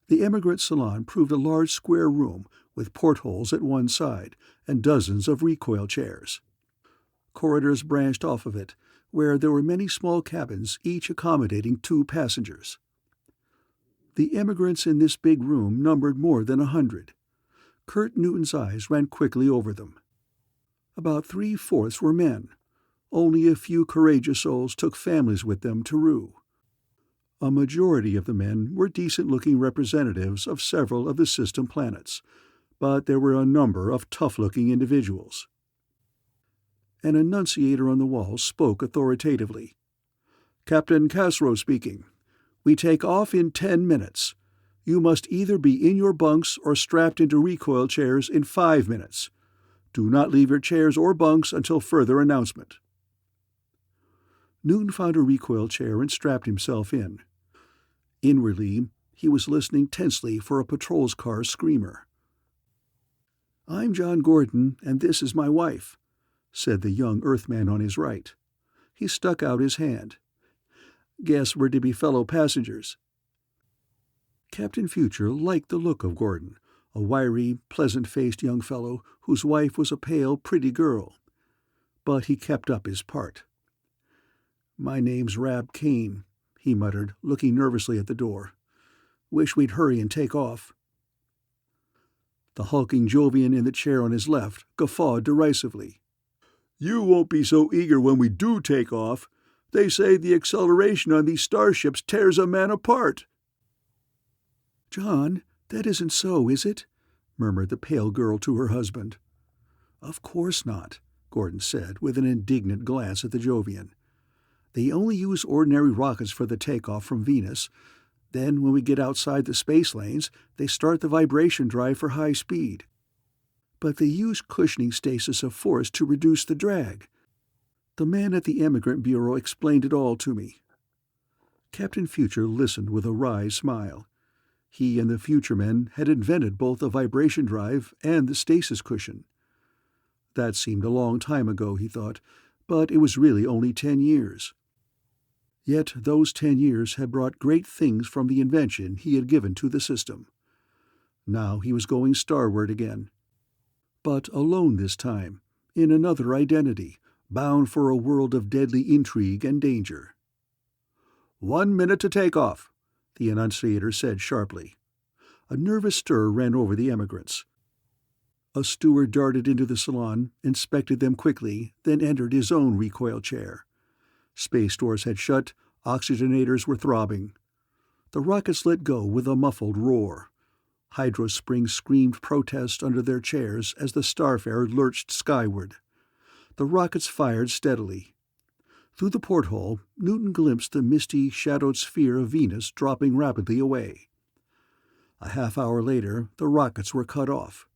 The emigrant salon proved a large square room with portholes at one side and dozens of recoil chairs. Corridors branched off of it, where there were many small cabins, each accommodating 2 passengers. The emigrants in this big room numbered more than 100. Kurt Newton's eyes ran quickly over them. About 3/4 were men. Only a few courageous souls took families with them to Rue. A majority of the men were decent-looking representatives of several of the system planets, but there were a number of tough-looking individuals. An annunciator on the wall spoke authoritatively. "Captain Castro speaking. We take off in 10 minutes. You must either be in your bunks or strapped into recoil chairs in 5 minutes. Do not leave your chairs or bunks until further announcement." Newton found a recoil chair and strapped himself in. Inwardly, he was listening tensely for a patrol's car's screamer. "I'm John Gordon, and this is my wife," said the young Earthman on his right. He stuck out his hand. "Guess we're to be fellow passengers." Captain Future liked the look of Gordon, a wiry, pleasant-faced young fellow whose wife was a pale, pretty girl. But he kept up his part. "My name's Rab Kane," he muttered, looking nervously at the door. "Wish we'd hurry and take off." The hulking Jovian in the chair on his left guffawed derisively. "You won't be so eager when we do take off. They say the acceleration on these starships tears a man apart." "John, "That isn't so, is it?" murmured the pale girl to her husband. "Of course not," Gordon said, with an indignant glance at the Jovian. "They only use ordinary rockets for the takeoff from Venus. Then, when we get outside the space lanes, they start the vibration drive for high speed. But they use cushioning stasis of force to reduce the drag. The man at the Immigrant Bureau explained it all to me." Captain Future listened with a wry smile. He and the Future men had invented both the vibration drive and the stasis cushion. That seemed a long time ago, he thought, but it was really only 10 years. Yet those 10 years had brought great things from the invention he had given to the system. Now he was going starward again. But alone this time, in another identity, bound for a world of deadly intrigue and danger. "1 minute to take off," the annunciator said sharply. A nervous stir ran over the emigrants. A steward darted into the salon, inspected them quickly, then entered his own recoil chair. Space doors had shut, oxygenators were throbbing. The rockets let go with a muffled roar. Hydro Springs screamed protest under their chairs as the Starfarer lurched skyward. The rockets fired steadily. Through the porthole, Newton glimpsed the misty, shadowed sphere of Venus dropping rapidly away. A half-hour later, the rockets were cut off.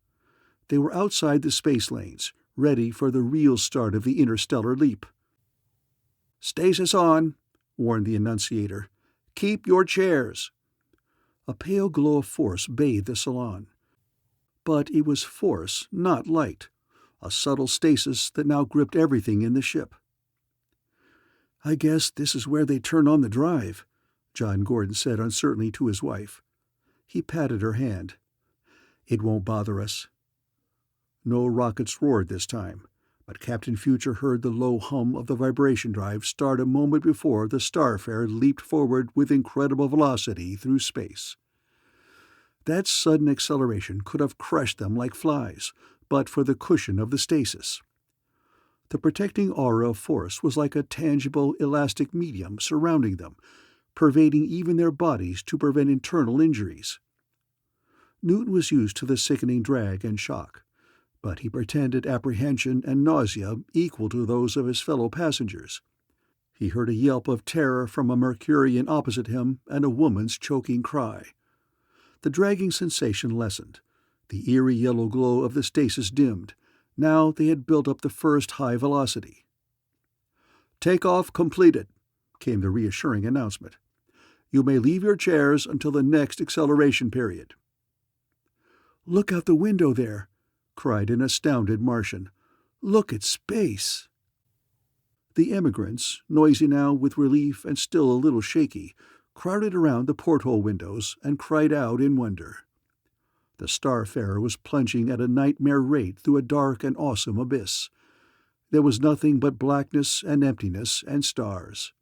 They were outside the space lanes, ready for the real start of the interstellar leap. "Stasis on," warned the annunciator. "Keep your chairs." A pale glow of force bathed the salon. But it was force, not light, a subtle stasis that now gripped everything in the ship. "I guess this is where they turn on the drive," John Gordon said uncertainly to his wife. He patted her hand. "It won't bother us." No rockets roared this time, but Captain Future heard the low hum of the vibration drive start a moment before the Starfarer leaped forward with incredible velocity through space. That sudden acceleration could have crushed them like flies, but for the cushion of the stasis. The protecting aura of force was like a tangible, elastic medium surrounding them, pervading even their bodies to prevent internal injuries. Newton was used to the sickening drag and shock, but he pretended apprehension and nausea equal to those of his fellow passengers. He heard a yelp of terror from a Mercurian opposite him and a woman's choking cry. The dragging sensation lessened. The eerie yellow glow of the stasis dimmed. Now they had built up the first high velocity. "Takeoff completed," came the reassuring announcement. "You may leave your chairs until the next acceleration period." "Look out the window there," cried an astounded Martian. "Look at space." The emigrants, noisy now with relief and still a little shaky, crowded around the porthole windows and cried out in wonder. The Starfarer was plunging at a nightmare rate through a dark and awesome abyss. There was nothing but blackness and emptiness and stars.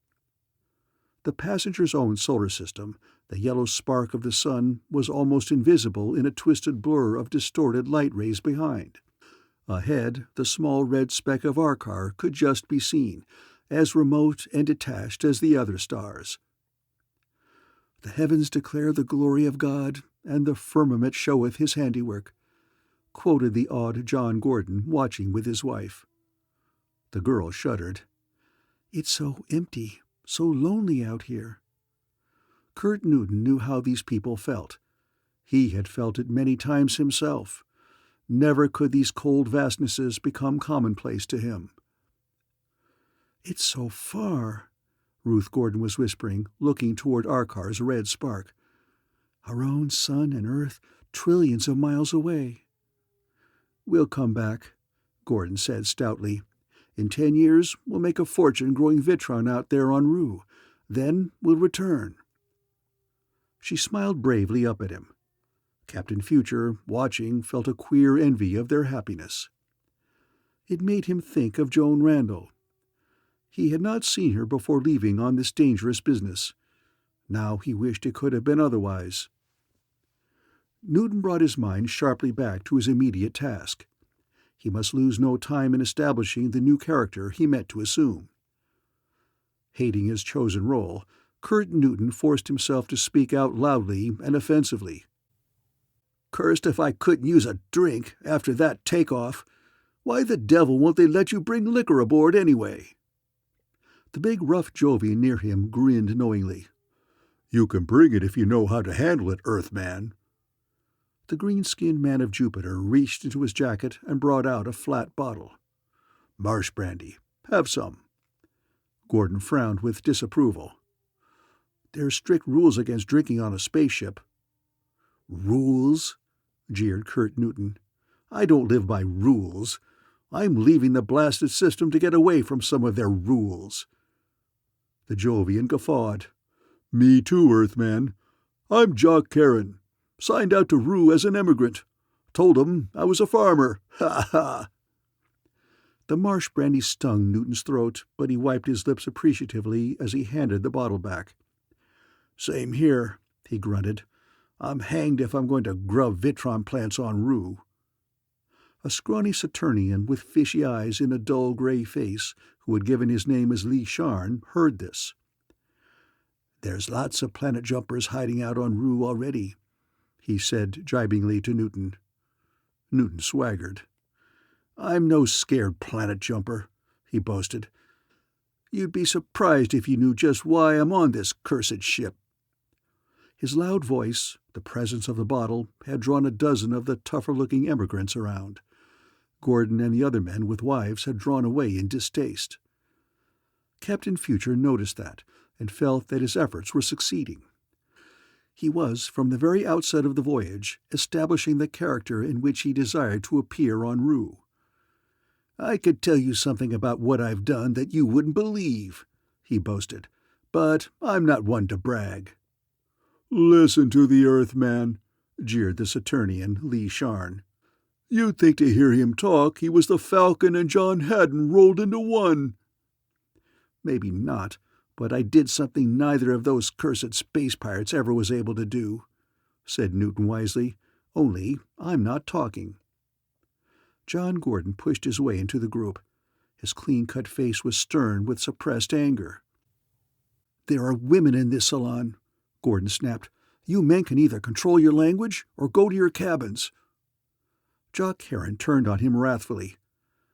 The passenger's own solar system, the yellow spark of the sun, was almost invisible in a twisted blur of distorted light rays behind. Ahead, the small red speck of our car could just be seen, as remote and detached as the other stars. "The heavens declare the glory of God, and the firmament showeth his handiwork," quoted the awed John Gordon, watching with his wife. The girl shuddered. "It's so empty, so lonely out here." Kurt Newton knew how these people felt. He had felt it many times himself. Never could these cold vastnesses become commonplace to him. "It's so far," Ruth Gordon was whispering, looking toward Arkar's red spark. "Our own sun and earth, trillions of miles away." "We'll come back," Gordon said stoutly. "In 10 years we'll make a fortune growing Vitron out there on Rue. Then we'll return." She smiled bravely up at him. Captain Future, watching, felt a queer envy of their happiness. It made him think of Joan Randall. He had not seen her before leaving on this dangerous business. Now he wished it could have been otherwise. Newton brought his mind sharply back to his immediate task. He must lose no time in establishing the new character he meant to assume. Hating his chosen role, Kurt Newton forced himself to speak out loudly and offensively. cursed if I couldn't use a drink after that takeoff. Why the devil won't they let you bring liquor aboard anyway?" The big rough Jovian near him grinned knowingly. "You can bring it if you know how to handle it, Earthman." The green-skinned man of Jupiter reached into his jacket and brought out a flat bottle. "Marsh brandy. Have some." Gordon frowned with disapproval. "There's strict rules against drinking on a spaceship." "Rules?" jeered Kurt Newton. "I don't live by rules. I'm leaving the blasted system to get away from some of their rules." The Jovian guffawed. "Me too, Earthman. I'm Jock Karen. Signed out to Rue as an emigrant. Told 'em I was a farmer. Ha ha!" The marsh brandy stung Newton's throat, but he wiped his lips appreciatively as he handed the bottle back. "Same here," he grunted. "I'm hanged if I'm going to grub Vitron plants on Rue." A scrawny Saturnian with fishy eyes in a dull gray face, who had given his name as Lee Sharn, heard this. "There's lots of planet jumpers hiding out on Rue already," he said gibingly to Newton. Newton swaggered. "I'm no scared planet jumper," he boasted. "You'd be surprised if you knew just why I'm on this cursed ship." His loud voice, the presence of the bottle, had drawn a dozen of the tougher-looking emigrants around. Gordon and the other men with wives had drawn away in distaste. Captain Future noticed that, and felt that his efforts were succeeding. He was, from the very outset of the voyage, establishing the character in which he desired to appear on Rue. "I could tell you something about what I've done that you wouldn't believe," he boasted, "but I'm not one to brag." "Listen to the Earthman," jeered the Saturnian, Lee Sharn. "You'd think to hear him talk he was the Falcon and John Haddon rolled into one." "Maybe not, but I did something neither of those cursed space pirates ever was able to do," said Newton wisely. "Only I'm not talking." John Gordon pushed his way into the group. His clean-cut face was stern with suppressed anger. "There are women in this salon," Gordon snapped. "You men can either control your language or go to your cabins." Jock Heron turned on him wrathfully.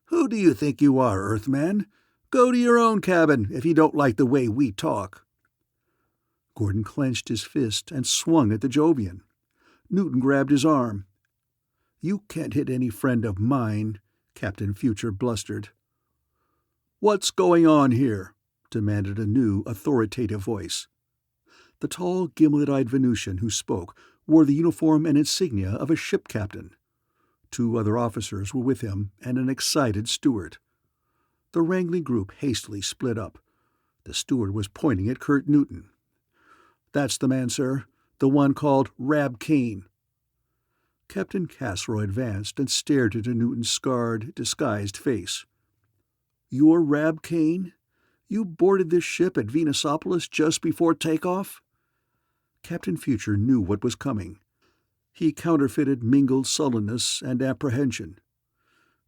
"Who do you think you are, Earthman? Go to your own cabin if you don't like the way we talk." Gordon clenched his fist and swung at the Jovian. Newton grabbed his arm. "You can't hit any friend of mine," Captain Future blustered. "What's going on here?" demanded a new, authoritative voice. The tall, gimlet-eyed Venusian who spoke wore the uniform and insignia of a ship captain. 2 other officers were with him, and an excited steward. The wrangling group hastily split up. The steward was pointing at Kurt Newton. "That's the man, sir. The one called Rab Kane." Captain Casrow advanced and stared into Newton's scarred, disguised face. "You're Rab Kane? You boarded this ship at Venusopolis just before takeoff?" Captain Future knew what was coming. He counterfeited mingled sullenness and apprehension.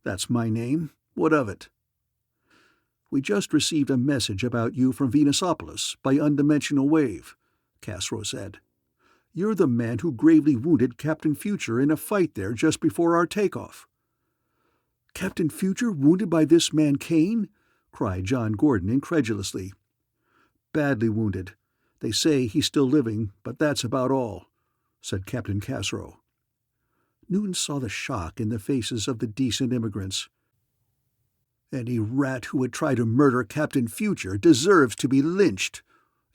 "That's my name. What of it?" "We just received a message about you from Venusopolis by undimensional wave," Casrow said. "You're the man who gravely wounded Captain Future in a fight there just before our takeoff." "Captain Future wounded by this man Kane?" cried John Gordon incredulously. "Badly wounded. They say he's still living, but that's about all," said Captain Casrow. Newton saw the shock in the faces of the decent immigrants. "Any rat who would try to murder Captain Future deserves to be lynched,"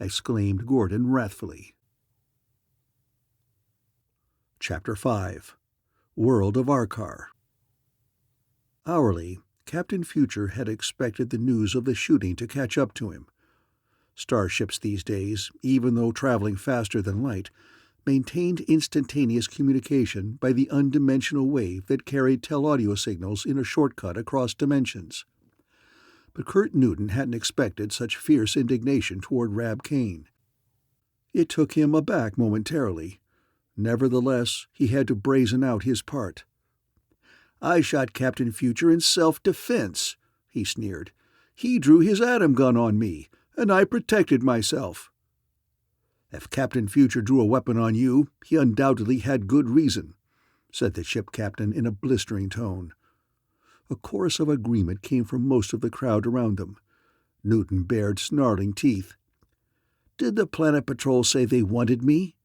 exclaimed Gordon wrathfully. Chapter 5. World of Arkar. Hourly, Captain Future had expected the news of the shooting to catch up to him. Starships these days, even though traveling faster than light, maintained instantaneous communication by the undimensional wave that carried telaudio signals in a shortcut across dimensions. But Kurt Newton hadn't expected such fierce indignation toward Rab Kane. It took him aback momentarily. Nevertheless, he had to brazen out his part. "I shot Captain Future in self-defense," he sneered. "He drew his atom gun on me, and I protected myself." "If Captain Future drew a weapon on you, he undoubtedly had good reason. said the ship captain in a blistering tone. A chorus of agreement came from most of the crowd around them. Newton bared snarling teeth. "Did the Planet Patrol say they wanted me?"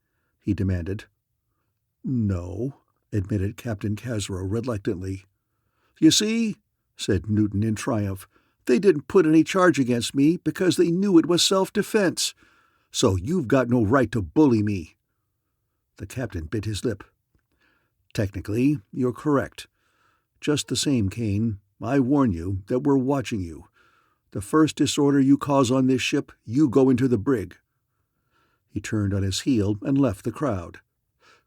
he demanded. "No," admitted Captain Casro reluctantly. "You see," said Newton in triumph, "they didn't put any charge against me because they knew it was self-defense. So you've got no right to bully me." The captain bit his lip. "Technically, you're correct. Just the same, Kane, I warn you that we're watching you. The first disorder you cause on this ship, you go into the brig." He turned on his heel and left the crowd.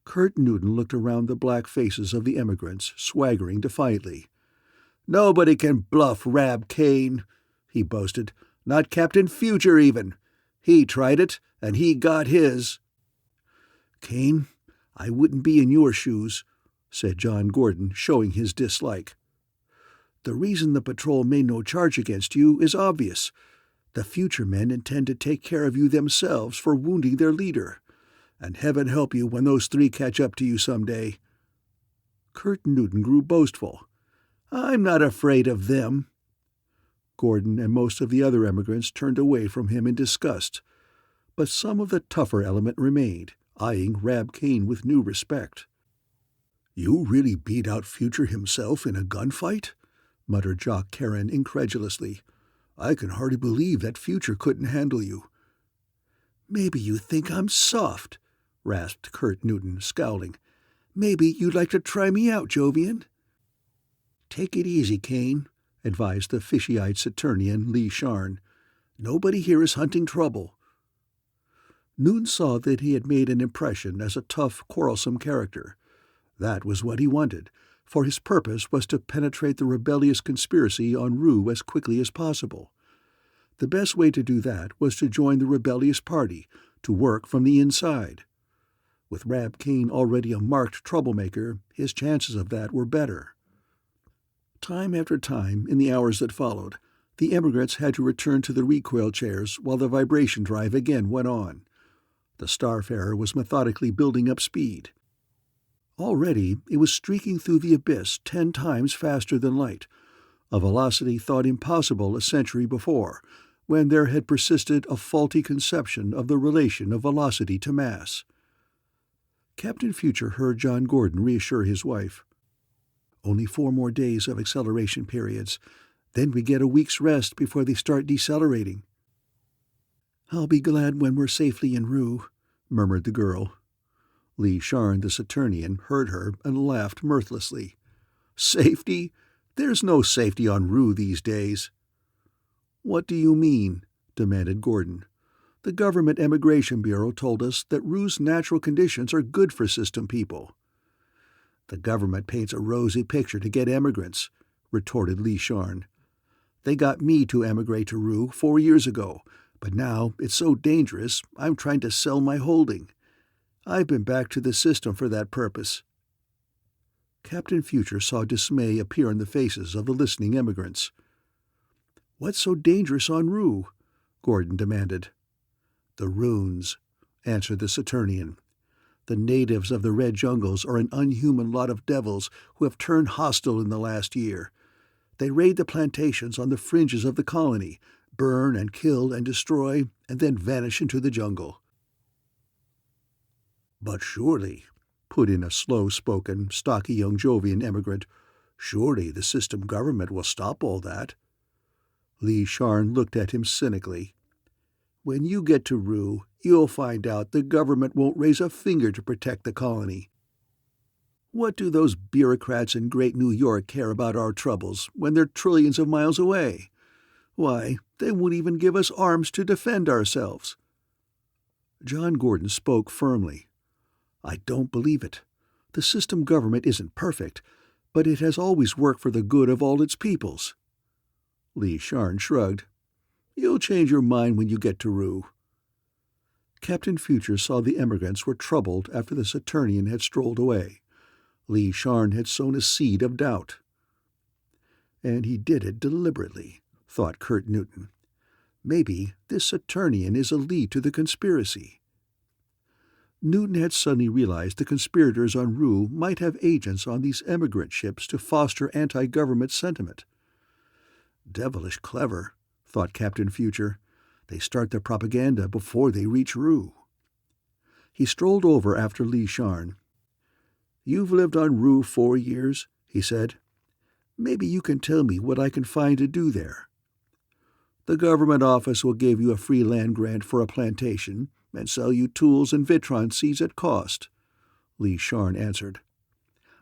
Kurt Newton looked around the black faces of the emigrants, swaggering defiantly. "Nobody can bluff Rab Kane," he boasted. "Not Captain Future, even. He tried it, and he got his." "Kane, I wouldn't be in your shoes," said John Gordon, showing his dislike. "The reason the patrol made no charge against you is obvious. The future men intend to take care of you themselves for wounding their leader. And heaven help you when those three catch up to you some day." Kurt Newton grew boastful. "I'm not afraid of them." Gordon and most of the other emigrants turned away from him in disgust, but some of the tougher element remained, eyeing Rab Kane with new respect. "You really beat out Future himself in a gunfight?" muttered Jock Karen incredulously. "I can hardly believe that Future couldn't handle you." "Maybe you think I'm soft," rasped Kurt Newton, scowling. "Maybe you'd like to try me out, Jovian." "Take it easy, Kane," advised the fishy-eyed Saturnian Lee Sharn. "Nobody here is hunting trouble." Newton saw that he had made an impression as a tough, quarrelsome character. That was what he wanted, for his purpose was to penetrate the rebellious conspiracy on Rue as quickly as possible. The best way to do that was to join the rebellious party, to work from the inside. With Rab Kane already a marked troublemaker, his chances of that were better. Time after time, in the hours that followed, the emigrants had to return to the recoil chairs while the vibration drive again went on. The Starfarer was methodically building up speed. Already it was streaking through the abyss 10 times faster than light, a velocity thought impossible a century before, when there had persisted a faulty conception of the relation of velocity to mass. Captain Future heard John Gordon reassure his wife. "Only 4 more days of acceleration periods. Then we get a week's rest before they start decelerating." "I'll be glad when we're safely en route," murmured the girl. Lee Sharn, the Saturnian, heard her and laughed mirthlessly. "Safety? There's no safety on Rue these days." "What do you mean?" demanded Gordon. "The Government Emigration Bureau told us that Rue's natural conditions are good for system people." "The government paints a rosy picture to get emigrants," retorted Lee Sharn. "They got me to emigrate to Rue 4 years ago, but now it's so dangerous I'm trying to sell my holding. I've been back to the system for that purpose." Captain Future saw dismay appear in the faces of the listening emigrants. "What's so dangerous on Rue?" Gordon demanded. "The runes," answered the Saturnian. "The natives of the Red Jungles are an unhuman lot of devils who have turned hostile in the last year. They raid the plantations on the fringes of the colony, burn and kill and destroy, and then vanish into the jungle." "But surely," put in a slow-spoken, stocky young Jovian emigrant, "surely the system government will stop all that." Lee Sharn looked at him cynically. "When you get to Rue, you'll find out the government won't raise a finger to protect the colony. What do those bureaucrats in Great New York care about our troubles when they're trillions of miles away? Why, they won't even give us arms to defend ourselves." John Gordon spoke firmly. "I don't believe it. The system government isn't perfect, but it has always worked for the good of all its peoples." Lee Sharn shrugged. "You'll change your mind when you get to Rue." Captain Future saw the emigrants were troubled after the Saturnian had strolled away. Lee Sharn had sown a seed of doubt. "And he did it deliberately," thought Kurt Newton. "Maybe this Saturnian is a lead to the conspiracy." Newton had suddenly realized the conspirators on Rue might have agents on these emigrant ships to foster anti-government sentiment. Devilish clever, thought Captain Future. They start their propaganda before they reach Rue. He strolled over after Li Sharn. "You've lived on Rue 4 years," he said. "Maybe you can tell me what I can find to do there." "The government office will give you a free land grant for a plantation and sell you tools and vitron seeds at cost," Li Sharn answered.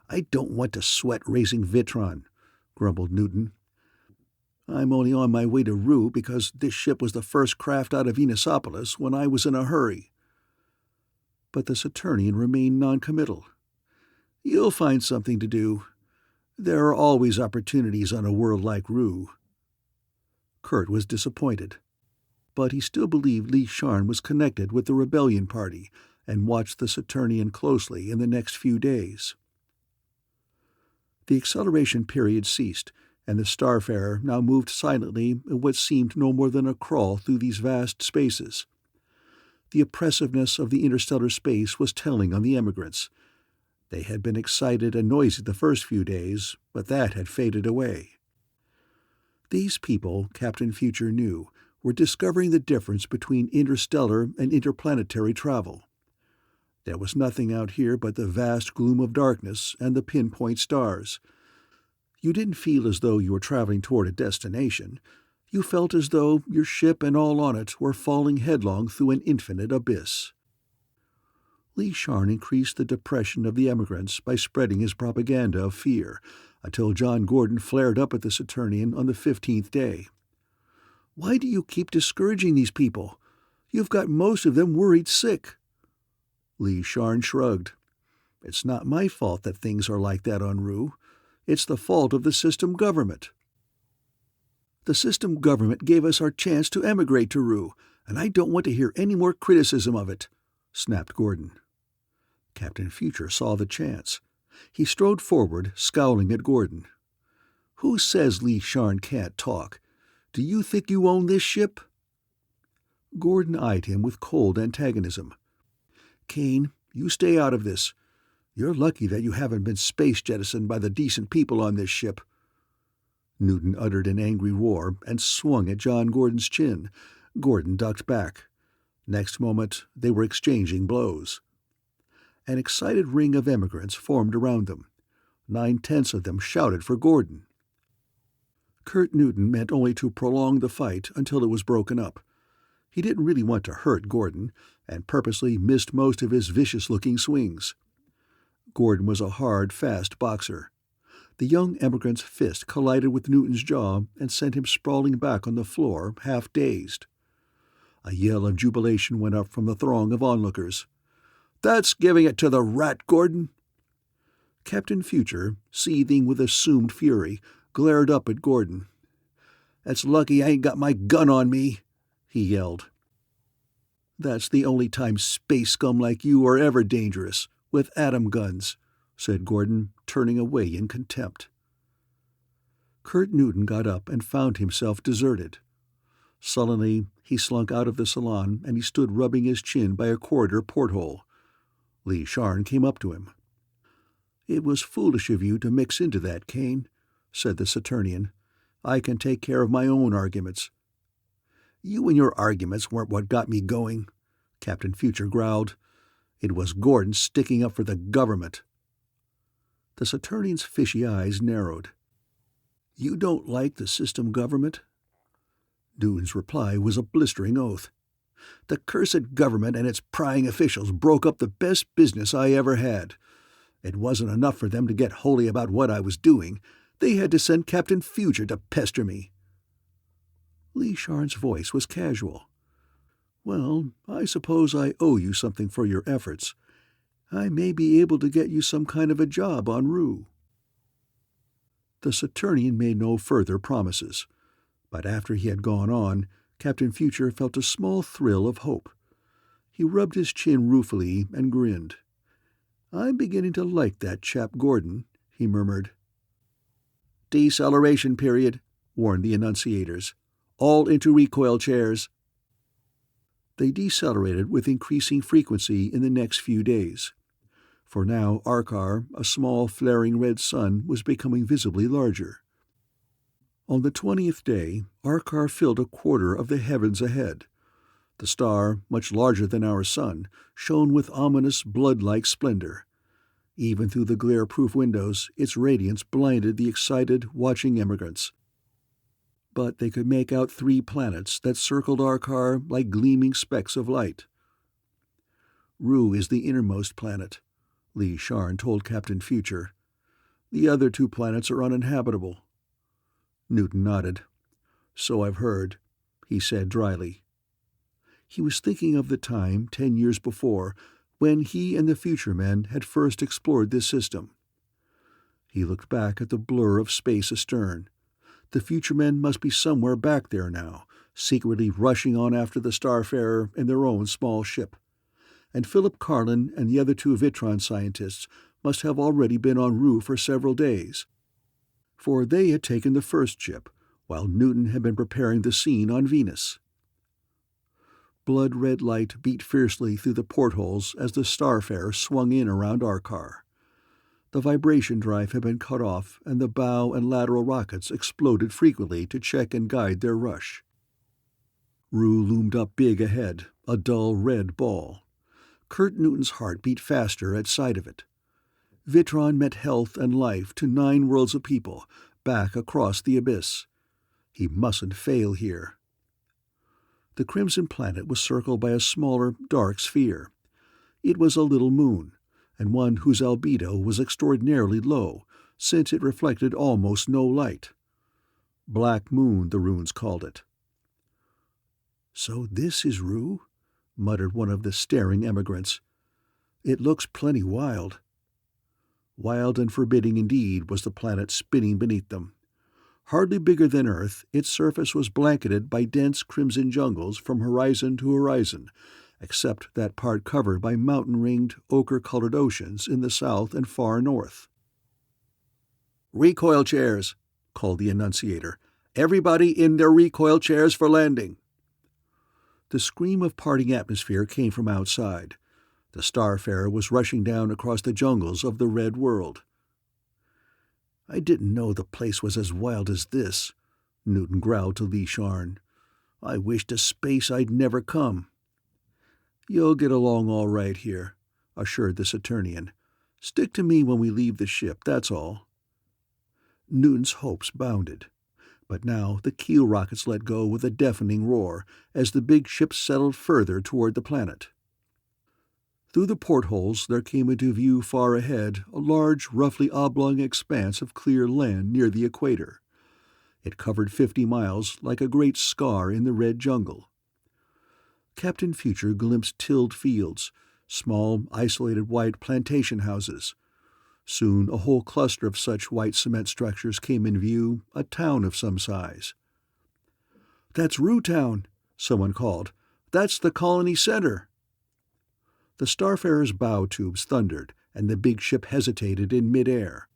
"I don't want to sweat raising vitron," grumbled Newton. "I'm only on my way to Rue because this ship was the first craft out of Venusopolis when I was in a hurry." But the Saturnian remained noncommittal. "You'll find something to do. There are always opportunities on a world like Rue." Kurt was disappointed, but he still believed Li Sharn was connected with the rebellion party and watched the Saturnian closely in the next few days. The acceleration period ceased, and the Starfarer now moved silently in what seemed no more than a crawl through these vast spaces. The oppressiveness of the interstellar space was telling on the emigrants. They had been excited and noisy the first few days, but that had faded away. These people, Captain Future knew, were discovering the difference between interstellar and interplanetary travel. There was nothing out here but the vast gloom of darkness and the pinpoint stars. You didn't feel as though you were traveling toward a destination. You felt as though your ship and all on it were falling headlong through an infinite abyss. Li Sharn increased the depression of the emigrants by spreading his propaganda of fear, until John Gordon flared up at the Saturnian on the 15th day. "Why do you keep discouraging these people? You've got most of them worried sick." Li Sharn shrugged. "It's not my fault that things are like that on Rue. It's the fault of the system government." "The system government gave us our chance to emigrate to Rue, and I don't want to hear any more criticism of it," snapped Gordon. Captain Future saw the chance. He strode forward, scowling at Gordon. "Who says Li Sharn can't talk? Do you think you own this ship?" Gordon eyed him with cold antagonism. "Kane, you stay out of this. You're lucky that you haven't been space jettisoned by the decent people on this ship." Newton uttered an angry roar and swung at John Gordon's chin. Gordon ducked back. Next moment, they were exchanging blows. An excited ring of emigrants formed around them. 9/10 of them shouted for Gordon. Kurt Newton meant only to prolong the fight until it was broken up. He didn't really want to hurt Gordon, and purposely missed most of his vicious-looking swings. Gordon was a hard, fast boxer. The young emigrant's fist collided with Newton's jaw and sent him sprawling back on the floor, half-dazed. A yell of jubilation went up from the throng of onlookers. "That's giving it to the rat, Gordon!" Captain Future, seething with assumed fury, glared up at Gordon. "That's lucky I ain't got my gun on me," he yelled. "That's the only time space scum like you are ever dangerous, with atom guns," said Gordon, turning away in contempt. Kurt Newton got up and found himself deserted. Sullenly, he slunk out of the salon and he stood rubbing his chin by a corridor porthole. Li Sharn came up to him. "It was foolish of you to mix into that, Kane," said the Saturnian. "I can take care of my own arguments." "You and your arguments weren't what got me going," Captain Future growled. "It was Gordon sticking up for the government." The Saturnian's fishy eyes narrowed. "You don't like the system government?" Newton's reply was a blistering oath. "The cursed government and its prying officials broke up the best business I ever had. It wasn't enough for them to get holy about what I was doing. They had to send Captain Future to pester me." Li Sharn's voice was casual. "Well, I suppose I owe you something for your efforts. I may be able to get you some kind of a job on Rue." The Saturnian made no further promises, but after he had gone on, Captain Future felt a small thrill of hope. He rubbed his chin ruefully and grinned. "I'm beginning to like that chap Gordon," he murmured. "Deceleration period," warned the annunciators. "All into recoil chairs." They decelerated with increasing frequency in the next few days. For now Arkar, a small flaring red sun, was becoming visibly larger. On the 20th day, Arkar filled a quarter of the heavens ahead. The star, much larger than our sun, shone with ominous blood-like splendor. Even through the glare-proof windows, its radiance blinded the excited, watching emigrants. But they could make out 3 planets that circled Arkar like gleaming specks of light. Ru is the innermost planet, Lee Sharn told Captain Future. The other 2 planets are uninhabitable. Newton nodded. So I've heard, he said dryly. He was thinking of the time 10 years before when he and the future men had first explored this system. He looked back at the blur of space astern. The future men must be somewhere back there now, secretly rushing on after the Starfarer in their own small ship. And Philip Carlin and the other 2 Vitron scientists must have already been en route for several days. For they had taken the first ship, while Newton had been preparing the scene on Venus. Blood-red light beat fiercely through the portholes as the Starfarer swung in around Arkar. The vibration drive had been cut off, and the bow and lateral rockets exploded frequently to check and guide their rush. Ru loomed up big ahead, a dull red ball. Kurt Newton's heart beat faster at sight of it. Vitron meant health and life to 9 worlds of people, back across the abyss. He mustn't fail here. The crimson planet was circled by a smaller, dark sphere. It was a little moon, and one whose albedo was extraordinarily low, since it reflected almost no light. Black Moon, the runes called it. "So this is Ru?" muttered one of the staring emigrants. "It looks plenty wild." Wild and forbidding indeed was the planet spinning beneath them. Hardly bigger than Earth, its surface was blanketed by dense crimson jungles from horizon to horizon, except that part covered by mountain-ringed, ochre-colored oceans in the south and far north. "Recoil chairs," called the annunciator. "Everybody in their recoil chairs for landing." The scream of parting atmosphere came from outside. The Starfarer was rushing down across the jungles of the Red World. "I didn't know the place was as wild as this," Newton growled to Lee Sharn. "I wish to space I'd never come." "You'll get along all right here," assured the Saturnian. "Stick to me when we leave the ship, that's all." Newton's hopes bounded. But now the keel rockets let go with a deafening roar as the big ship settled further toward the planet. Through the portholes there came into view far ahead a large, roughly oblong expanse of clear land near the equator. It covered 50 miles like a great scar in the red jungle. Captain Future glimpsed tilled fields, small, isolated white plantation houses. Soon a whole cluster of such white cement structures came in view, a town of some size. "That's Ru Town," someone called. "That's the colony center." The Starfarer's bow tubes thundered, and the big ship hesitated in mid-air.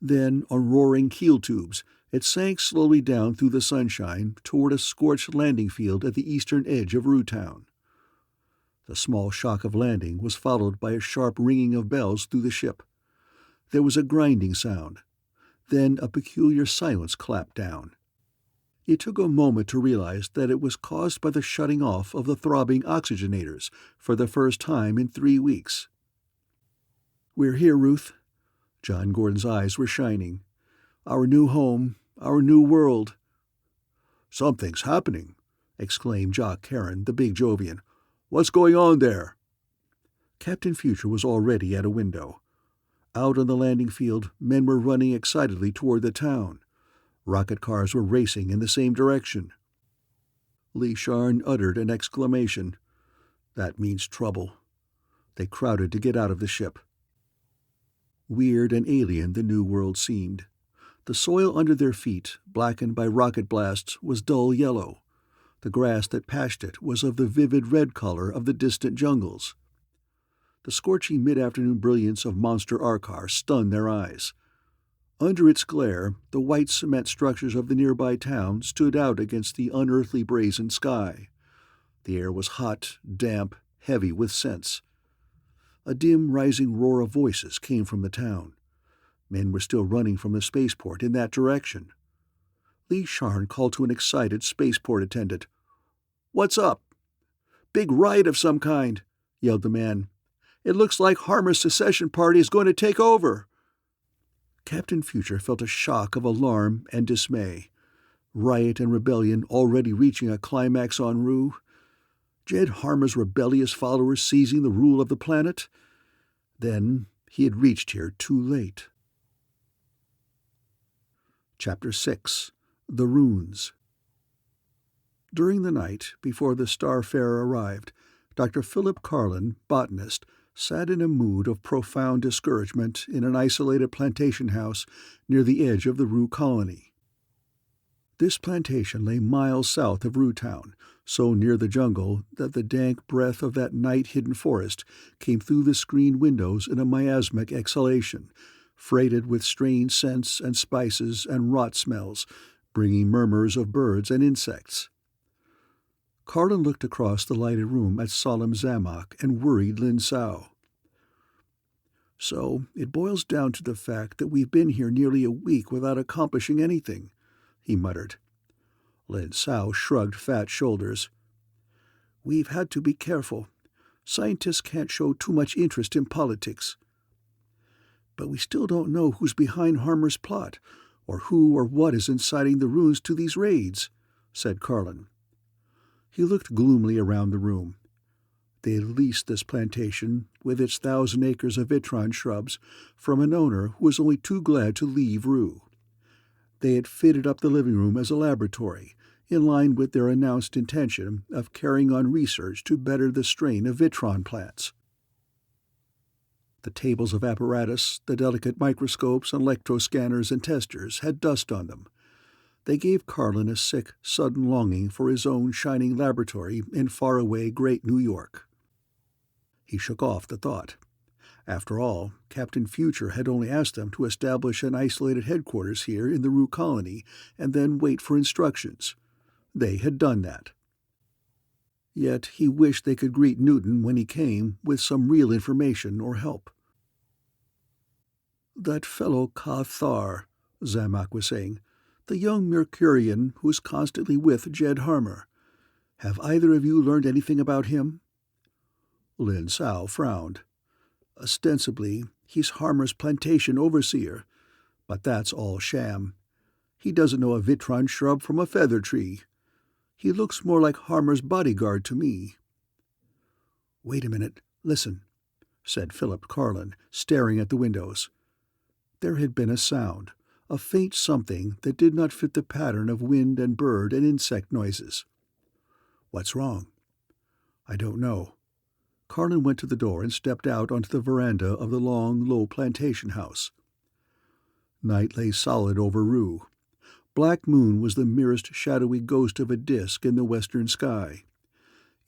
Then, on roaring keel tubes, it sank slowly down through the sunshine toward a scorched landing field at the eastern edge of Ru Town. The small shock of landing was followed by a sharp ringing of bells through the ship. There was a grinding sound. Then a peculiar silence clapped down. It took a moment to realize that it was caused by the shutting off of the throbbing oxygenators for the first time in 3 weeks. "We're here, Ruth." John Gordon's eyes were shining. "Our new home, our new world." "Something's happening," exclaimed Jock Karen, the big Jovian. "What's going on there?" Captain Future was already at a window. Out on the landing field, men were running excitedly toward the town. Rocket cars were racing in the same direction. Lee Sharn uttered an exclamation. "That means trouble." They crowded to get out of the ship. Weird and alien the new world seemed. The soil under their feet, blackened by rocket blasts, was dull yellow. The grass that patched it was of the vivid red color of the distant jungles. The scorching mid-afternoon brilliance of Monster Arkar stunned their eyes. Under its glare, the white cement structures of the nearby town stood out against the unearthly brazen sky. The air was hot, damp, heavy with scents. A dim, rising roar of voices came from the town. Men were still running from the spaceport in that direction. Lee Sharn called to an excited spaceport attendant. "What's up?" "Big riot of some kind," yelled the man. "It looks like Harmer's secession party is going to take over." Captain Future felt a shock of alarm and dismay. Riot and rebellion already reaching a climax en route. Jed Harmer's rebellious followers seizing the rule of the planet? Then he had reached here too late. Chapter 6. The Runes. During the night, before the starfarer arrived, Dr. Philip Carlin, botanist, sat in a mood of profound discouragement in an isolated plantation house near the edge of the Rue colony. This plantation lay miles south of Rue Town, so near the jungle that the dank breath of that night-hidden forest came through the screened windows in a miasmic exhalation, freighted with strange scents and spices and rot smells, bringing murmurs of birds and insects. Carlin looked across the lighted room at solemn Zamock and worried Lin Sao. "So it boils down to the fact that we've been here nearly a week without accomplishing anything," he muttered. Lin Sao shrugged fat shoulders. "We've had to be careful. Scientists can't show too much interest in politics. But we still don't know who's behind Harmer's plot, or who or what is inciting the runes to these raids," said Carlin. He looked gloomily around the room. They had leased this plantation, with its 1,000 acres of vitron shrubs, from an owner who was only too glad to leave Rue. They had fitted up the living room as a laboratory, in line with their announced intention of carrying on research to better the strain of vitron plants. The tables of apparatus, the delicate microscopes and electroscanners and testers had dust on them. They gave Carlin a sick, sudden longing for his own shining laboratory in faraway great New York. He shook off the thought. After all, Captain Future had only asked them to establish an isolated headquarters here in the Rue colony and then wait for instructions. They had done that. Yet he wished they could greet Newton when he came with some real information or help. "That fellow Cathar," Zamock was saying, "the young Mercurian who's constantly with Jed Harmer. Have either of you learned anything about him?" Lin Sao frowned. "Ostensibly, he's Harmer's plantation overseer, but that's all sham. He doesn't know a vitron shrub from a feather tree. He looks more like Harmer's bodyguard to me." "Wait a minute, listen," said Philip Carlin, staring at the windows. There had been a sound, a faint something that did not fit the pattern of wind and bird and insect noises. "What's wrong?" "I don't know." Carlin went to the door and stepped out onto the veranda of the long, low plantation house. Night lay solid over Rue. Black moon was the merest shadowy ghost of a disk in the western sky.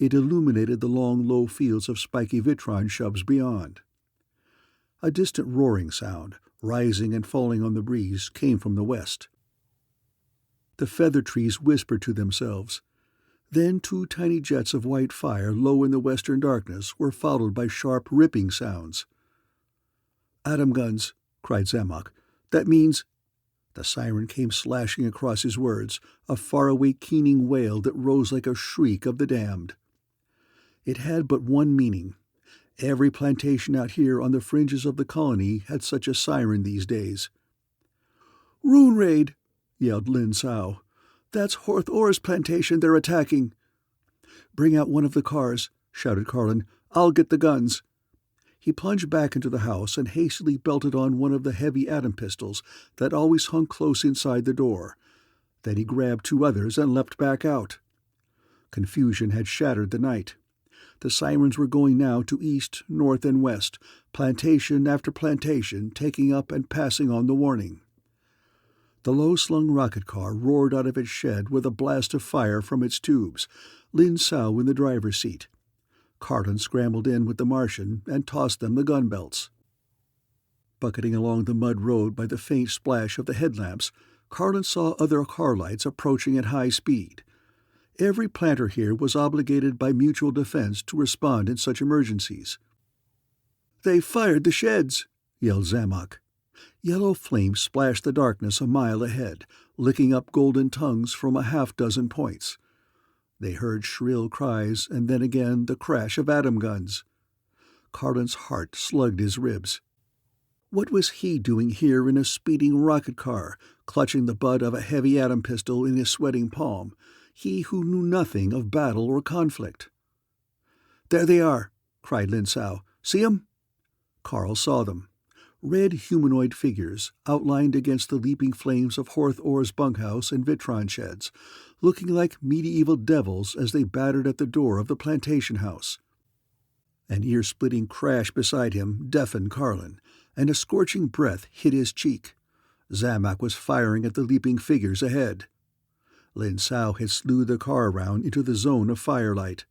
It illuminated the long, low fields of spiky vitron shrubs beyond. A distant roaring sound, rising and falling on the breeze, came from the west. The feather trees whispered to themselves. Then 2 tiny jets of white fire low in the western darkness were followed by sharp, ripping sounds. "Atom guns," cried Zamock. "That means—" The siren came slashing across his words, a faraway keening wail that rose like a shriek of the damned. It had but one meaning. Every plantation out here on the fringes of the colony had such a siren these days. "Rune raid!" yelled Lin Sao. "That's Horth Orr's plantation they're attacking." "Bring out one of the cars," shouted Carlin. "I'll get the guns." He plunged back into the house and hastily belted on one of the heavy atom pistols that always hung close inside the door. Then he grabbed 2 others and leapt back out. Confusion had shattered the night. The sirens were going now to east, north, and west, plantation after plantation taking up and passing on the warning. The low-slung rocket car roared out of its shed with a blast of fire from its tubes, Lin Sao in the driver's seat. Carlin scrambled in with the Martian and tossed them the gun belts. Bucketing along the mud road by the faint splash of the headlamps, Carlin saw other car lights approaching at high speed. Every planter here was obligated by mutual defense to respond in such emergencies. "They fired the sheds!" yelled Zamock. Yellow flames splashed the darkness a mile ahead, licking up golden tongues from a half-dozen points. They heard shrill cries and then again the crash of atom guns. Carlin's heart slugged his ribs. What was he doing here in a speeding rocket car, clutching the butt of a heavy atom pistol in his sweating palm, he who knew nothing of battle or conflict? "There they are!" cried Lin Sao. "See 'em?" Carl saw them. Red humanoid figures, outlined against the leaping flames of Horth Orr's bunkhouse and Vitron sheds, looking like medieval devils as they battered at the door of the plantation house. An ear-splitting crash beside him deafened Carlin, and a scorching breath hit his cheek. Zamock was firing at the leaping figures ahead. Lin Sao had slewed the car around into the zone of firelight.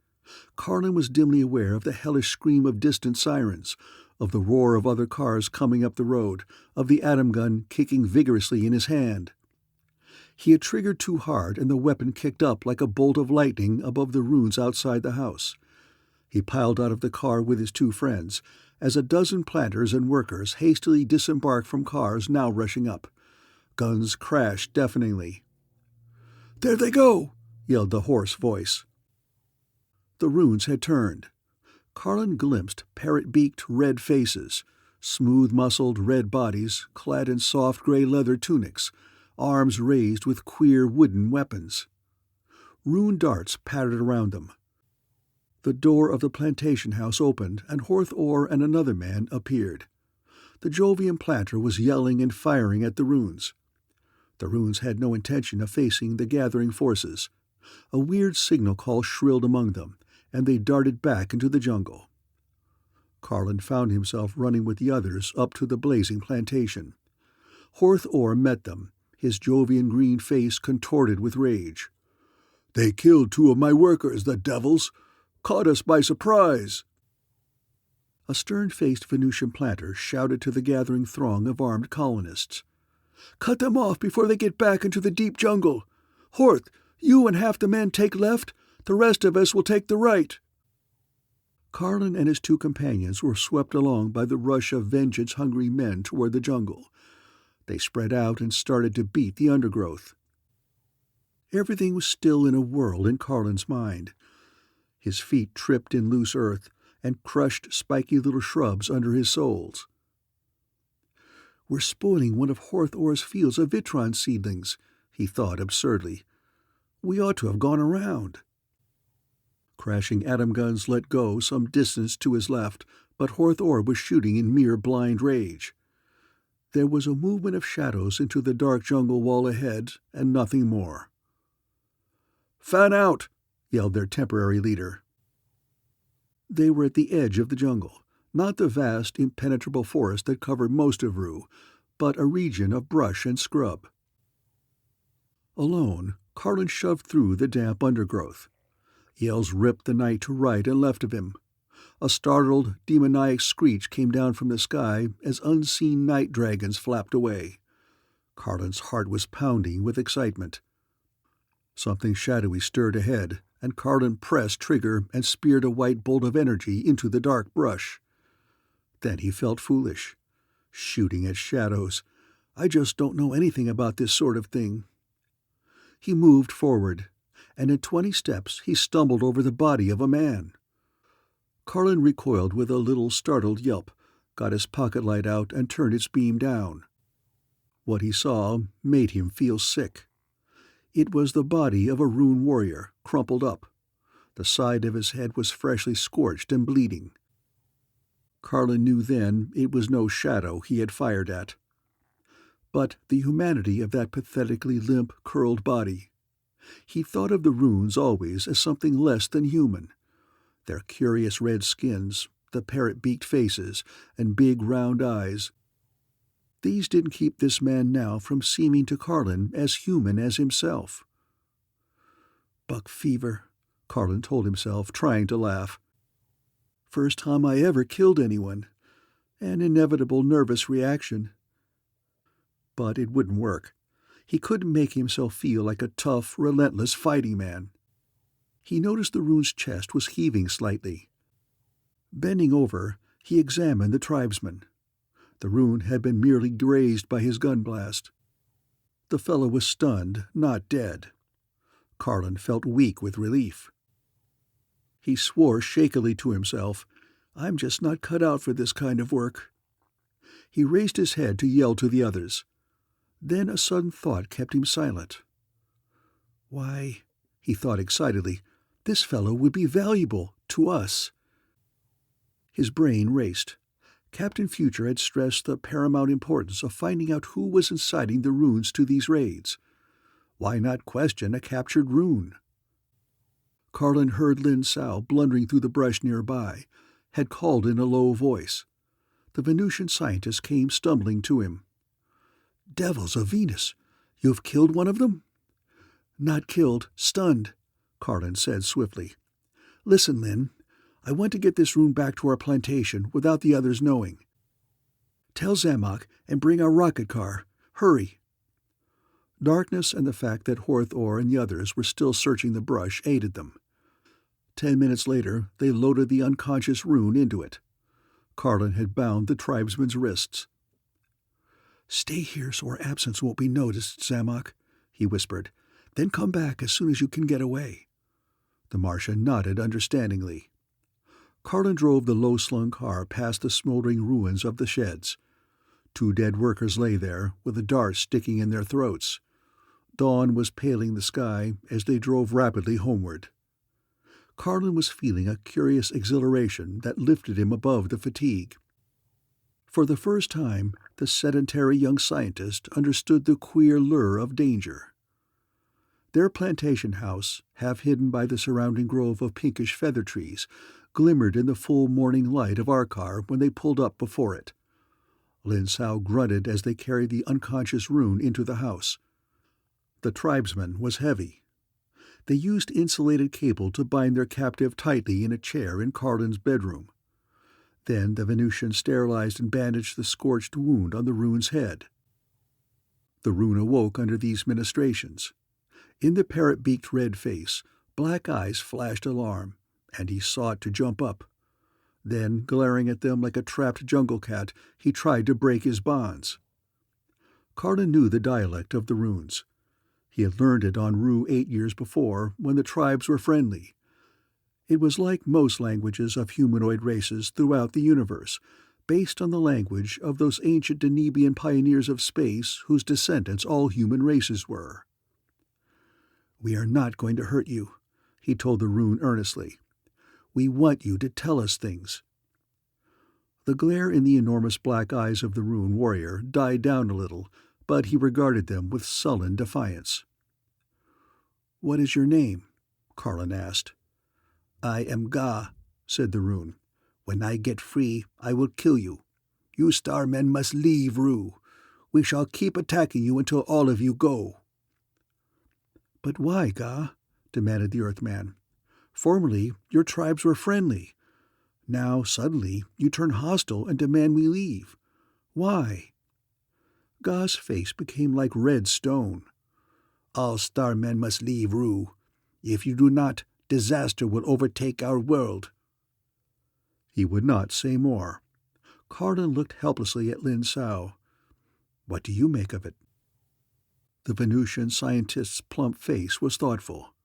Carlin was dimly aware of the hellish scream of distant sirens, of the roar of other cars coming up the road, of the atom gun kicking vigorously in his hand. He had triggered too hard, and the weapon kicked up like a bolt of lightning above the ruins outside the house. He piled out of the car with his two friends, as a dozen planters and workers hastily disembarked from cars now rushing up. Guns crashed deafeningly. "There they go!" yelled the hoarse voice. The runes had turned. Carlin glimpsed parrot-beaked red faces, smooth-muscled red bodies clad in soft gray leather tunics, arms raised with queer wooden weapons. Rune darts pattered around them. The door of the plantation house opened, and Horth Orr and another man appeared. The Jovian planter was yelling and firing at the runes. The runes had no intention of facing the gathering forces. A weird signal call shrilled among them, and they darted back into the jungle. Carlin found himself running with the others up to the blazing plantation. Horth Orr met them, his Jovian green face contorted with rage. "They killed 2 of my workers, the devils! Caught us by surprise!" A stern-faced Venusian planter shouted to the gathering throng of armed colonists. "Cut them off before they get back into the deep jungle! Horth, you and half the men take left. The rest of us will take the right." Carlin and his 2 companions were swept along by the rush of vengeance-hungry men toward the jungle. They spread out and started to beat the undergrowth. Everything was still in a whirl in Carlin's mind. His feet tripped in loose earth and crushed spiky little shrubs under his soles. "We're spoiling one of Horth Orr's fields of Vitron seedlings," he thought absurdly. "We ought to have gone around." Crashing atom guns let go some distance to his left, but Horth Orr was shooting in mere blind rage. There was a movement of shadows into the dark jungle wall ahead, and nothing more. "Fan out!" yelled their temporary leader. They were at the edge of the jungle, not the vast, impenetrable forest that covered most of Rue, but a region of brush and scrub. Alone, Carlin shoved through the damp undergrowth. Yells ripped the night to right and left of him. A startled, demoniac screech came down from the sky as unseen night dragons flapped away. Carlin's heart was pounding with excitement. Something shadowy stirred ahead, and Carlin pressed trigger and speared a white bolt of energy into the dark brush. Then he felt foolish. Shooting at shadows. I just don't know anything about this sort of thing. He moved forward, and in 20 steps he stumbled over the body of a man. Carlin recoiled with a little startled yelp, got his pocket light out and turned its beam down. What he saw made him feel sick. It was the body of a Rune warrior, crumpled up. The side of his head was freshly scorched and bleeding. Carlin knew then it was no shadow he had fired at. But the humanity of that pathetically limp, curled body. He thought of the runes always as something less than human. Their curious red skins, the parrot-beaked faces, and big round eyes. These didn't keep this man now from seeming to Carlin as human as himself. "Buck fever," Carlin told himself, trying to laugh. "First time I ever killed anyone. An inevitable nervous reaction." But it wouldn't work. He couldn't make himself feel like a tough, relentless fighting man. He noticed the rune's chest was heaving slightly. Bending over, he examined the tribesman. The rune had been merely grazed by his gun blast. The fellow was stunned, not dead. Carlin felt weak with relief. He swore shakily to himself, "I'm just not cut out for this kind of work." He raised his head to yell to the others. Then a sudden thought kept him silent. "Why," he thought excitedly, "this fellow would be valuable to us." His brain raced. Captain Future had stressed the paramount importance of finding out who was inciting the runes to these raids. Why not question a captured rune? Carlin heard Lin Sao blundering through the brush nearby, had called in a low voice. The Venusian scientist came stumbling to him. "Devils of Venus! You've killed one of them?" "Not killed, stunned," Carlin said swiftly. "Listen, Lin. I want to get this rune back to our plantation without the others knowing. Tell Zamock and bring our rocket car. Hurry." Darkness and the fact that Horth-Or and the others were still searching the brush aided them. 10 minutes later, they loaded the unconscious rune into it. Carlin had bound the tribesman's wrists. "Stay here so our absence won't be noticed, Zamock," he whispered. "Then come back as soon as you can get away." The Martian nodded understandingly. Carlin drove the low-slung car past the smoldering ruins of the sheds. 2 dead workers lay there, with the darts sticking in their throats. Dawn was paling the sky as they drove rapidly homeward. Carlin was feeling a curious exhilaration that lifted him above the fatigue. For the first time, the sedentary young scientist understood the queer lure of danger. Their plantation house, half hidden by the surrounding grove of pinkish feather trees, glimmered in the full morning light of our car when they pulled up before it. Lin Sao grunted as they carried the unconscious rune into the house. The tribesman was heavy. They used insulated cable to bind their captive tightly in a chair in Carlin's bedroom. Then the Venusian sterilized and bandaged the scorched wound on the rune's head. The rune awoke under these ministrations. In the parrot-beaked red face, black eyes flashed alarm, and he sought to jump up. Then, glaring at them like a trapped jungle cat, he tried to break his bonds. Carlin knew the dialect of the runes. He had learned it on Rue 8 years before, when the tribes were friendly. It was like most languages of humanoid races throughout the universe, based on the language of those ancient Danubian pioneers of space whose descendants all human races were. "We are not going to hurt you," he told the rune earnestly. "We want you to tell us things." The glare in the enormous black eyes of the rune warrior died down a little, but he regarded them with sullen defiance. "What is your name?" Carlin asked. "I am Ga," said the rune. "When I get free, I will kill you. You starmen must leave Rue. We shall keep attacking you until all of you go." "But why, Ga?" demanded the Earthman. "Formerly, your tribes were friendly. Now, suddenly, you turn hostile and demand we leave. Why?" Ga's face became like red stone. "All starmen must leave Rue. If you do not, disaster will overtake our world." He would not say more. Carlin looked helplessly at Lin Sao. "What do you make of it?" The Venusian scientist's plump face was thoughtful.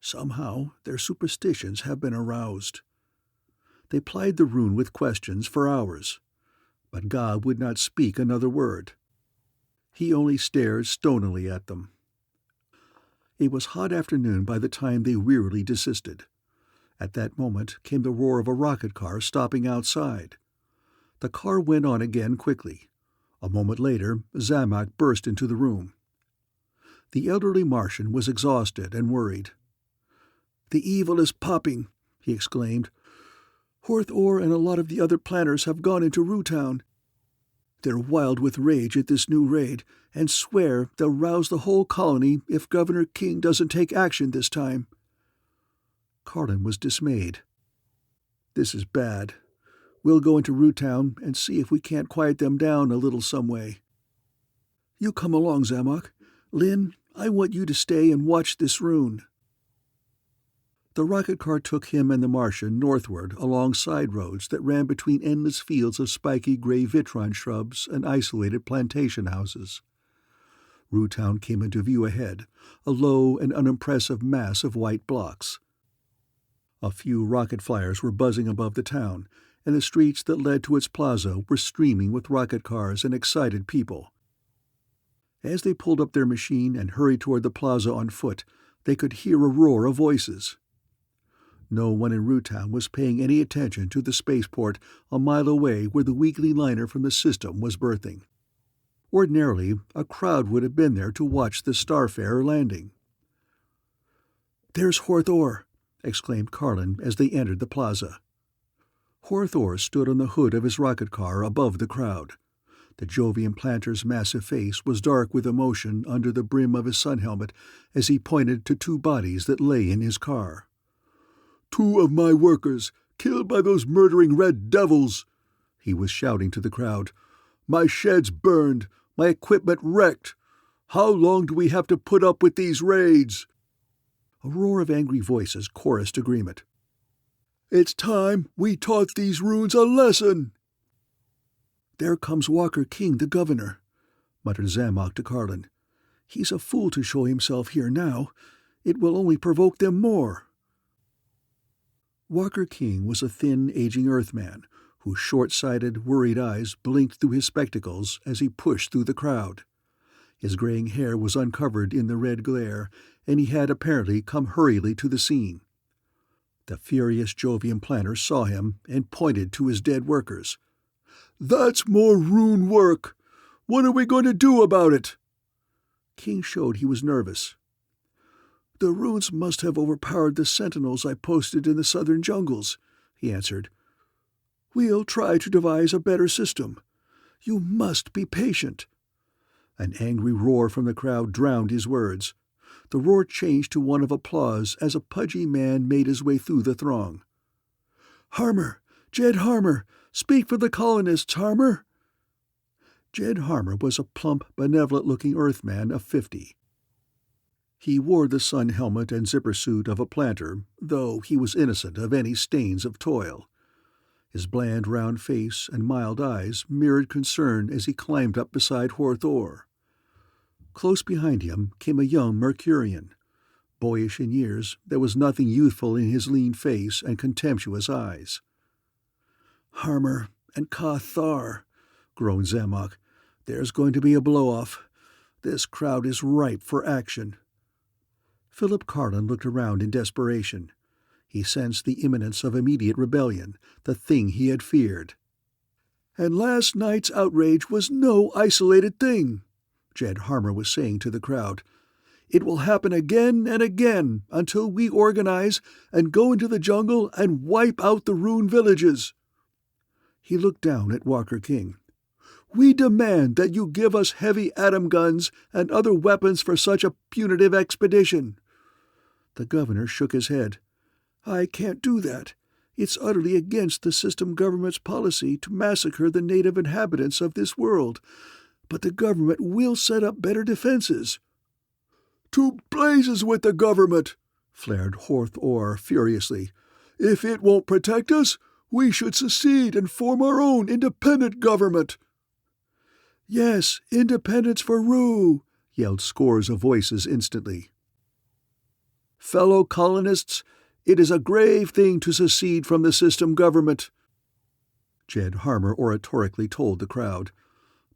"Somehow their superstitions have been aroused." They plied the rune with questions for hours, but Ga would not speak another word. He only stared stonily at them. It was hot afternoon by the time they wearily desisted. At that moment came the roar of a rocket car stopping outside. The car went on again quickly. A moment later, Zamock burst into the room. The elderly Martian was exhausted and worried. "The evil is popping," he exclaimed. "Horth-Or and a lot of the other planners have gone into Rutown. They're wild with rage at this new raid and swear they'll rouse the whole colony if Governor King doesn't take action this time." Carlin was dismayed. "This is bad. We'll go into Rutown and see if we can't quiet them down a little some way." "You come along, Zamock. Lin, I want you to stay and watch this rune." The rocket car took him and the Martian northward along side roads that ran between endless fields of spiky gray vitron shrubs and isolated plantation houses. Rutown came into view ahead, a low and unimpressive mass of white blocks. A few rocket flyers were buzzing above the town, and the streets that led to its plaza were streaming with rocket cars and excited people. As they pulled up their machine and hurried toward the plaza on foot, they could hear a roar of voices. No one in Rutown was paying any attention to the spaceport a mile away where the weekly liner from the system was berthing. Ordinarily, a crowd would have been there to watch the Starfarer landing. "There's Horth-Orr," exclaimed Carlin as they entered the plaza. Horth-Orr stood on the hood of his rocket car above the crowd. The Jovian planter's massive face was dark with emotion under the brim of his sun helmet as he pointed to two bodies that lay in his car. "2 of my workers, killed by those murdering red devils!" he was shouting to the crowd. "My shed's burned, my equipment wrecked. How long do we have to put up with these raids?" A roar of angry voices chorused agreement. "It's time we taught these runes a lesson!" "There comes Walker King, the governor," muttered Zamock to Carlin. "He's a fool to show himself here now. It will only provoke them more." Walker King was a thin, aging Earthman, whose short-sighted, worried eyes blinked through his spectacles as he pushed through the crowd. His graying hair was uncovered in the red glare, and he had apparently come hurriedly to the scene. The furious Jovian planter saw him and pointed to his dead workers. "That's more rune work! What are we going to do about it?" King showed he was nervous. "The runes must have overpowered the sentinels I posted in the southern jungles," he answered. "We'll try to devise a better system. You must be patient." An angry roar from the crowd drowned his words. The roar changed to one of applause as a pudgy man made his way through the throng. "Harmer! Jed Harmer! Speak for the colonists, Harmer!" Jed Harmer was a plump, benevolent-looking Earthman of 50. He wore the sun helmet and zipper suit of a planter, though he was innocent of any stains of toil. His bland, round face and mild eyes mirrored concern as he climbed up beside Horth-Orr. Close behind him came a young Mercurian. Boyish in years, there was nothing youthful in his lean face and contemptuous eyes. "Harmer and Ka-Thar," groaned Zamock. "There's going to be a blow-off. This crowd is ripe for action." Philip Carlin looked around in desperation. He sensed the imminence of immediate rebellion, the thing he had feared. "And last night's outrage was no isolated thing," Jed Harmer was saying to the crowd. "It will happen again and again until we organize and go into the jungle and wipe out the rune villages." He looked down at Walker King. "We demand that you give us heavy atom guns and other weapons for such a punitive expedition." The governor shook his head. "I can't do that. It's utterly against the system government's policy to massacre the native inhabitants of this world. But the government will set up better defenses." "To blazes with the government!" flared Horth-Orr furiously. "If it won't protect us, we should secede and form our own independent government." "Yes, independence for Rue!" yelled scores of voices instantly. "Fellow colonists, it is a grave thing to secede from the system government," Jed Harmer oratorically told the crowd.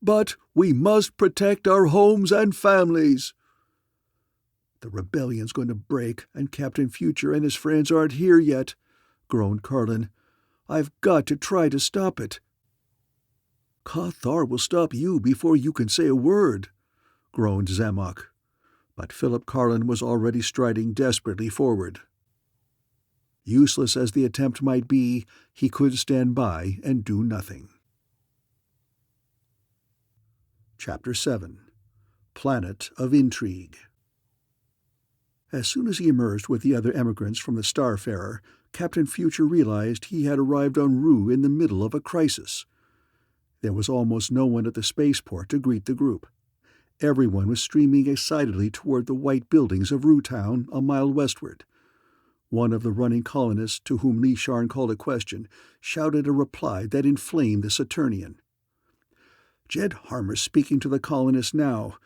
"But we must protect our homes and families." "The rebellion's going to break, and Captain Future and his friends aren't here yet," groaned Carlin. "I've got to try to stop it." "Ka-Thar will stop you before you can say a word," groaned Zamock. But Philip Carlin was already striding desperately forward. Useless as the attempt might be, he could stand by and do nothing. Chapter 7. Planet of Intrigue. As soon as he emerged with the other emigrants from the Starfarer, Captain Future realized he had arrived on Rue in the middle of a crisis. There was almost no one at the spaceport to greet the group. Everyone was streaming excitedly toward the white buildings of Rutown a mile westward. One of the running colonists, to whom Lee Sharn called a question, shouted a reply that inflamed the Saturnian. "Jed Harmer's speaking to the colonists now.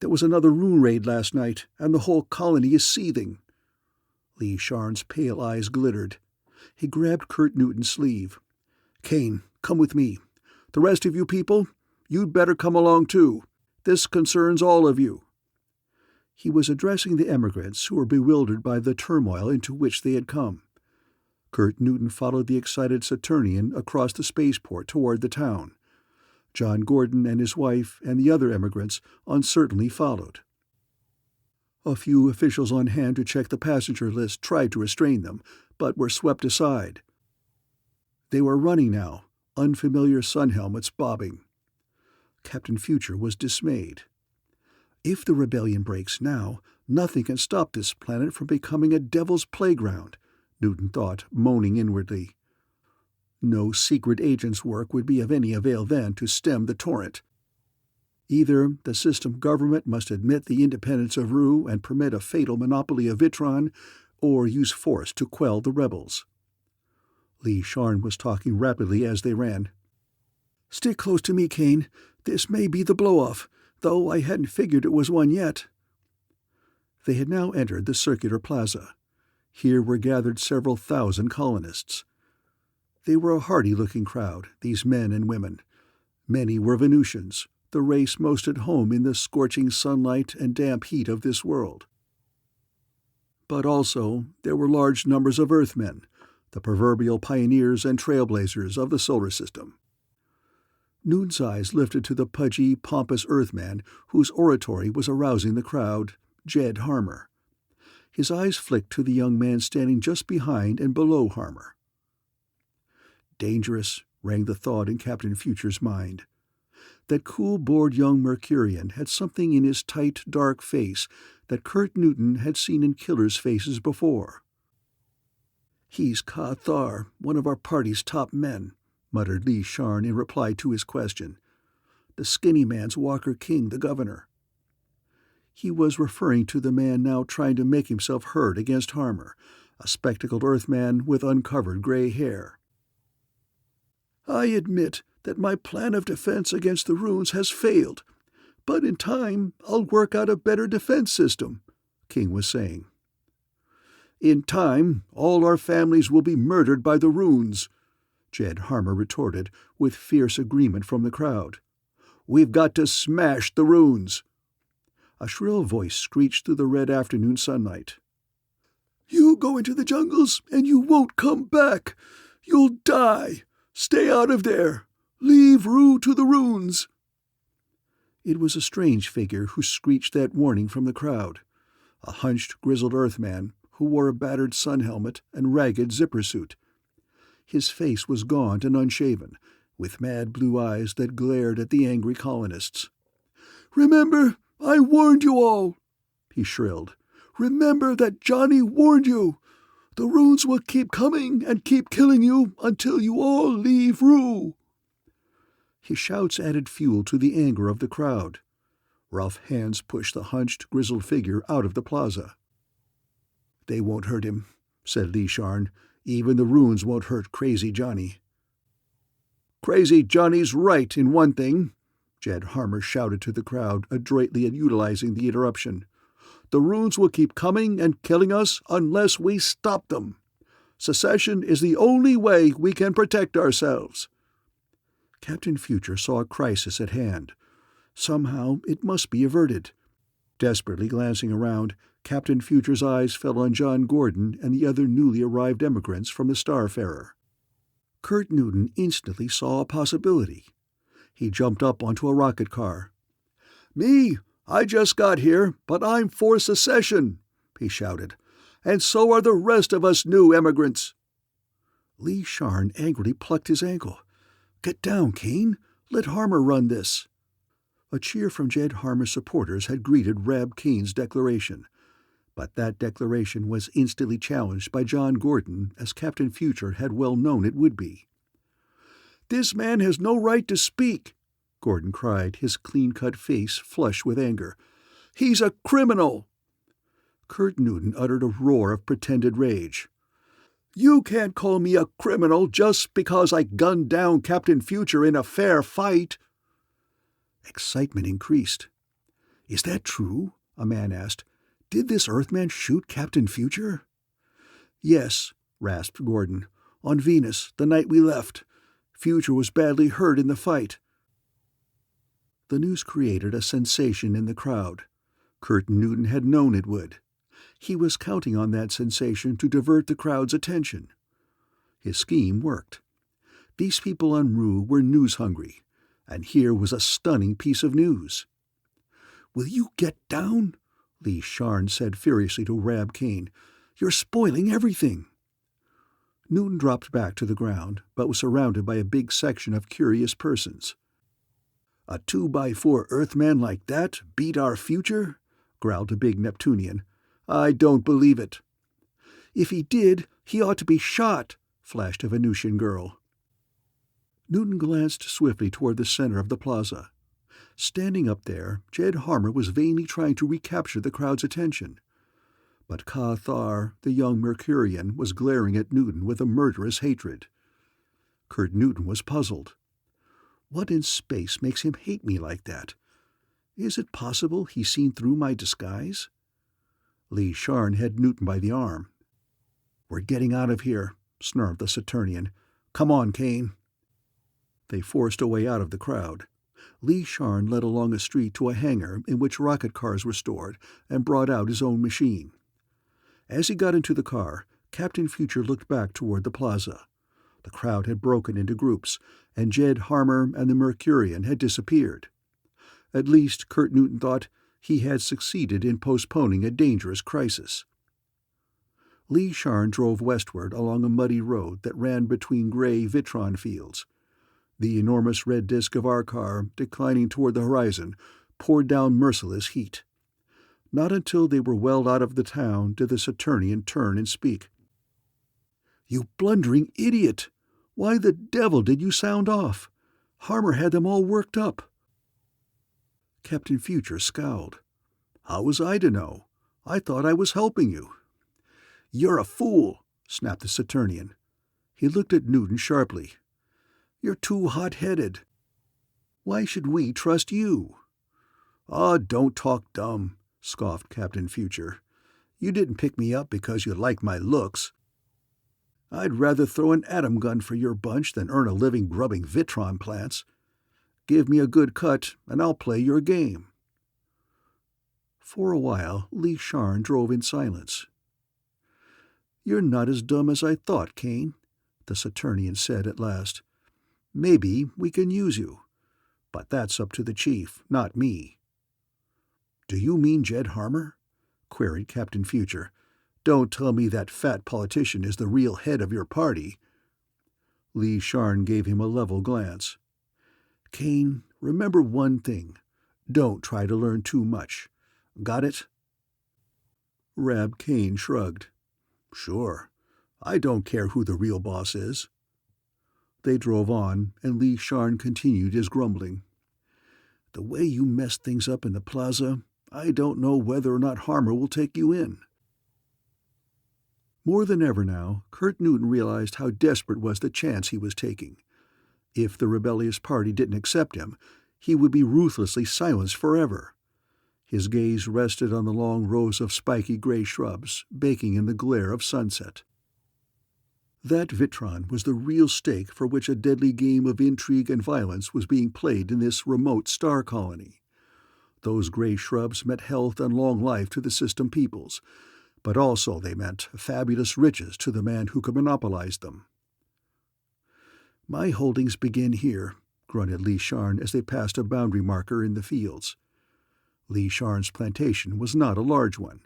There was another rune raid last night, and the whole colony is seething." Lee Sharn's pale eyes glittered. He grabbed Kurt Newton's sleeve. "Kane, come with me. The rest of you people, you'd better come along too. This concerns all of you." He was addressing the emigrants who were bewildered by the turmoil into which they had come. Kurt Newton followed the excited Saturnian across the spaceport toward the town. John Gordon and his wife and the other emigrants uncertainly followed. A few officials on hand to check the passenger list tried to restrain them, but were swept aside. They were running now, unfamiliar sun helmets bobbing. Captain Future was dismayed. If the rebellion breaks now, nothing can stop this planet from becoming a devil's playground, Newton thought, moaning inwardly. No secret agent's work would be of any avail then to stem the torrent. Either the system government must admit the independence of Ru and permit a fatal monopoly of Vitron, or use force to quell the rebels. Lee Sharn was talking rapidly as they ran. "Stick close to me, Kane. This may be the blow-off, though I hadn't figured it was one yet." They had now entered the circular plaza. Here were gathered several thousand colonists. They were a hardy-looking crowd, these men and women. Many were Venusians, the race most at home in the scorching sunlight and damp heat of this world. But also there were large numbers of Earthmen, the proverbial pioneers and trailblazers of the solar system. Newton's eyes lifted to the pudgy, pompous Earthman whose oratory was arousing the crowd, Jed Harmer. His eyes flicked to the young man standing just behind and below Harmer. Dangerous, rang the thought in Captain Future's mind. That cool, bored young Mercurian had something in his tight, dark face that Kurt Newton had seen in killers' faces before. "He's Ka Thar, one of our party's top men," muttered Lee Sharn in reply to his question. "The skinny man's Walker King, the governor." He was referring to the man now trying to make himself heard against Harmer, a spectacled Earthman with uncovered gray hair. "I admit that my plan of defense against the runes has failed, but in time I'll work out a better defense system," King was saying. "In time, all our families will be murdered by the runes," Jed Harmer retorted, with fierce agreement from the crowd. "We've got to smash the runes." A shrill voice screeched through the red afternoon sunlight. "You go into the jungles and you won't come back. You'll die. Stay out of there. Leave Ru to the runes." It was a strange figure who screeched that warning from the crowd. A hunched, grizzled Earthman who wore a battered sun helmet and ragged zipper suit. His face was gaunt and unshaven, with mad blue eyes that glared at the angry colonists. "Remember, I warned you all," he shrilled. "Remember that Johnny warned you. The runes will keep coming and keep killing you until you all leave Ru." His shouts added fuel to the anger of the crowd. Rough hands pushed the hunched, grizzled figure out of the plaza. "They won't hurt him," said Lee Sharn. "Even the runes won't hurt Crazy Johnny." "Crazy Johnny's right in one thing," Jed Harmer shouted to the crowd, adroitly utilizing the interruption. "The runes will keep coming and killing us unless we stop them. Secession is the only way we can protect ourselves." Captain Future saw a crisis at hand. Somehow it must be averted. Desperately glancing around, Captain Future's eyes fell on John Gordon and the other newly arrived emigrants from the Starfarer. Kurt Newton instantly saw a possibility. He jumped up onto a rocket car. "Me, I just got here, but I'm for secession," he shouted. "And so are the rest of us new emigrants." Lee Sharn angrily plucked his ankle. "Get down, Kane. Let Harmer run this." A cheer from Jed Harmer's supporters had greeted Rab Kane's declaration. But that declaration was instantly challenged by John Gordon, as Captain Future had well known it would be. "This man has no right to speak," Gordon cried, his clean-cut face flush with anger. "He's a criminal." Kurt Newton uttered a roar of pretended rage. "You can't call me a criminal just because I gunned down Captain Future in a fair fight." Excitement increased. "Is that true?" a man asked. "Did this Earthman shoot Captain Future?" "Yes," rasped Gordon. "On Venus, the night we left. Future was badly hurt in the fight." The news created a sensation in the crowd. Kurt Newton had known it would. He was counting on that sensation to divert the crowd's attention. His scheme worked. These people on Rue were news-hungry, and here was a stunning piece of news. "Will you get down?" Lee Sharn said furiously to Rab Kane. "You're spoiling everything." Newton dropped back to the ground, but was surrounded by a big section of curious persons. "A 2x4 Earthman like that beat our Future?" growled a big Neptunian. "I don't believe it." "If he did, he ought to be shot," flashed a Venusian girl. Newton glanced swiftly toward the center of the plaza. Standing up there, Jed Harmer was vainly trying to recapture the crowd's attention. But Ka Thar, the young Mercurian, was glaring at Newton with a murderous hatred. Kurt Newton was puzzled. What in space makes him hate me like that? Is it possible he's seen through my disguise? Lee Sharn had Newton by the arm. "We're getting out of here," snarled the Saturnian. "Come on, Kane." They forced a way out of the crowd. Lee Sharn led along a street to a hangar in which rocket cars were stored and brought out his own machine. As he got into the car, Captain Future looked back toward the plaza. The crowd had broken into groups, and Jed Harmer and the Mercurian had disappeared. At least, Kurt Newton thought, he had succeeded in postponing a dangerous crisis. Lee Sharn drove westward along a muddy road that ran between gray Vitron fields. The enormous red disk of our car, declining toward the horizon, poured down merciless heat. Not until they were well out of the town did the Saturnian turn and speak. "You blundering idiot! Why the devil did you sound off? Harmer had them all worked up." Captain Future scowled. "How was I to know? I thought I was helping you." "You're a fool," snapped the Saturnian. He looked at Newton sharply. "You're too hot-headed. Why should we trust you?" "Oh, don't talk dumb," scoffed Captain Future. "You didn't pick me up because you like my looks. I'd rather throw an atom gun for your bunch than earn a living grubbing Vitron plants. Give me a good cut, and I'll play your game." For a while, Lee Sharn drove in silence. "You're not as dumb as I thought, Kane," the Saturnian said at last. "Maybe we can use you. But that's up to the chief, not me." "Do you mean Jed Harmer?" queried Captain Future. "Don't tell me that fat politician is the real head of your party." Lee Sharn gave him a level glance. "Kane, remember one thing. Don't try to learn too much. Got it?" Rab Kane shrugged. "Sure. I don't care who the real boss is." They drove on, and Lee Sharn continued his grumbling. "The way you messed things up in the plaza, I don't know whether or not Harmer will take you in." More than ever now, Kurt Newton realized how desperate was the chance he was taking. If the rebellious party didn't accept him, he would be ruthlessly silenced forever. His gaze rested on the long rows of spiky gray shrubs, baking in the glare of sunset. That Vitron was the real stake for which a deadly game of intrigue and violence was being played in this remote star colony. Those gray shrubs meant health and long life to the system peoples, but also they meant fabulous riches to the man who could monopolize them. "My holdings begin here," grunted Lee Sharn as they passed a boundary marker in the fields. Lee Sharn's plantation was not a large one.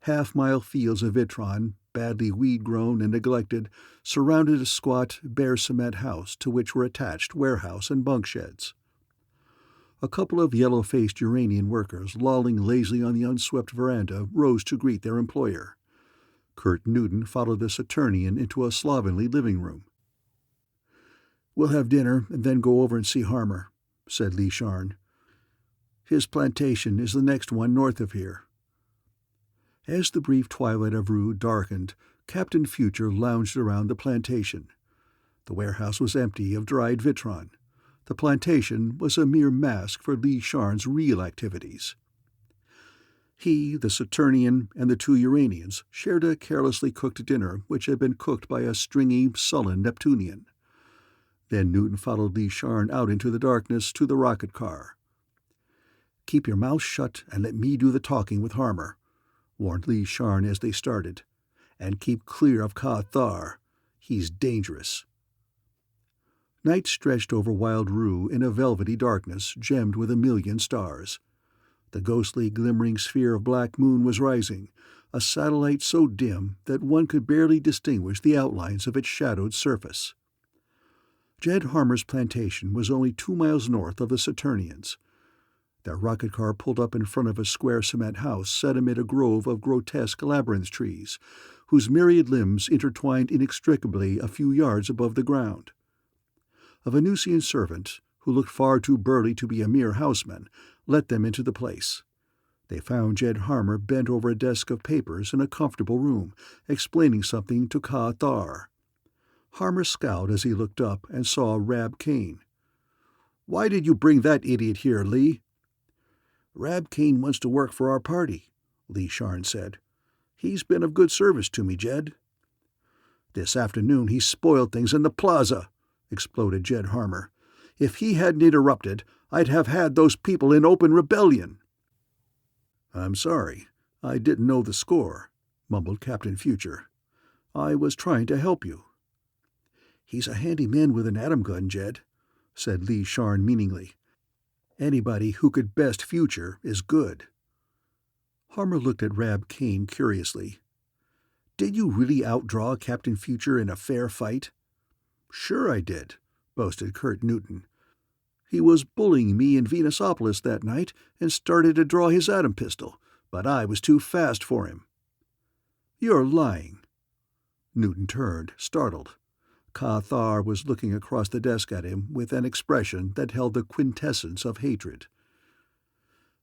Half-mile fields of Vitron, badly weed-grown and neglected, surrounded a squat, bare cement house to which were attached warehouse and bunk sheds. A couple of yellow-faced Uranian workers lolling lazily on the unswept veranda rose to greet their employer. Kurt Newton followed the Saturnian into a slovenly living room. "We'll have dinner and then go over and see Harmer," said Lee Sharn. "His plantation is the next one north of here." As the brief twilight of Rue darkened, Captain Future lounged around the plantation. The warehouse was empty of dried vitron. The plantation was a mere mask for Lee Sharn's real activities. He, the Saturnian, and the two Uranians shared a carelessly cooked dinner which had been cooked by a stringy, sullen Neptunian. Then Newton followed Lee Sharn out into the darkness to the rocket car. "Keep your mouth shut and let me do the talking with Harmer," warned Lee Sharn as they started. "And keep clear of Ka Thar. He's dangerous." Night stretched over Wild Rue in a velvety darkness gemmed with a million stars. The ghostly, glimmering sphere of black moon was rising, a satellite so dim that one could barely distinguish the outlines of its shadowed surface. Jed Harmer's plantation was only 2 miles north of the Saturnians. Their rocket car pulled up in front of a square cement house set amid a grove of grotesque labyrinth trees, whose myriad limbs intertwined inextricably a few yards above the ground. A Venusian servant, who looked far too burly to be a mere houseman, let them into the place. They found Jed Harmer bent over a desk of papers in a comfortable room, explaining something to Ka Thar. Harmer scowled as he looked up and saw Rab Kane. "Why did you bring that idiot here, Lee?" "Rab Kane wants to work for our party," Lee Sharn said. "He's been of good service to me, Jed." "This afternoon he spoiled things in the plaza," exploded Jed Harmer. "If he hadn't interrupted, I'd have had those people in open rebellion." "I'm sorry. I didn't know the score," mumbled Captain Future. "I was trying to help you." "He's a handy man with an atom gun, Jed," said Lee Sharn meaningly. "Anybody who could best Future is good." Harmer looked at Rab Kane curiously. "Did you really outdraw Captain Future in a fair fight?" "Sure I did," boasted Kurt Newton. "He was bullying me in Venusopolis that night and started to draw his atom pistol, but I was too fast for him." "You're lying." Newton turned, startled. Ka Thar was looking across the desk at him with an expression that held the quintessence of hatred.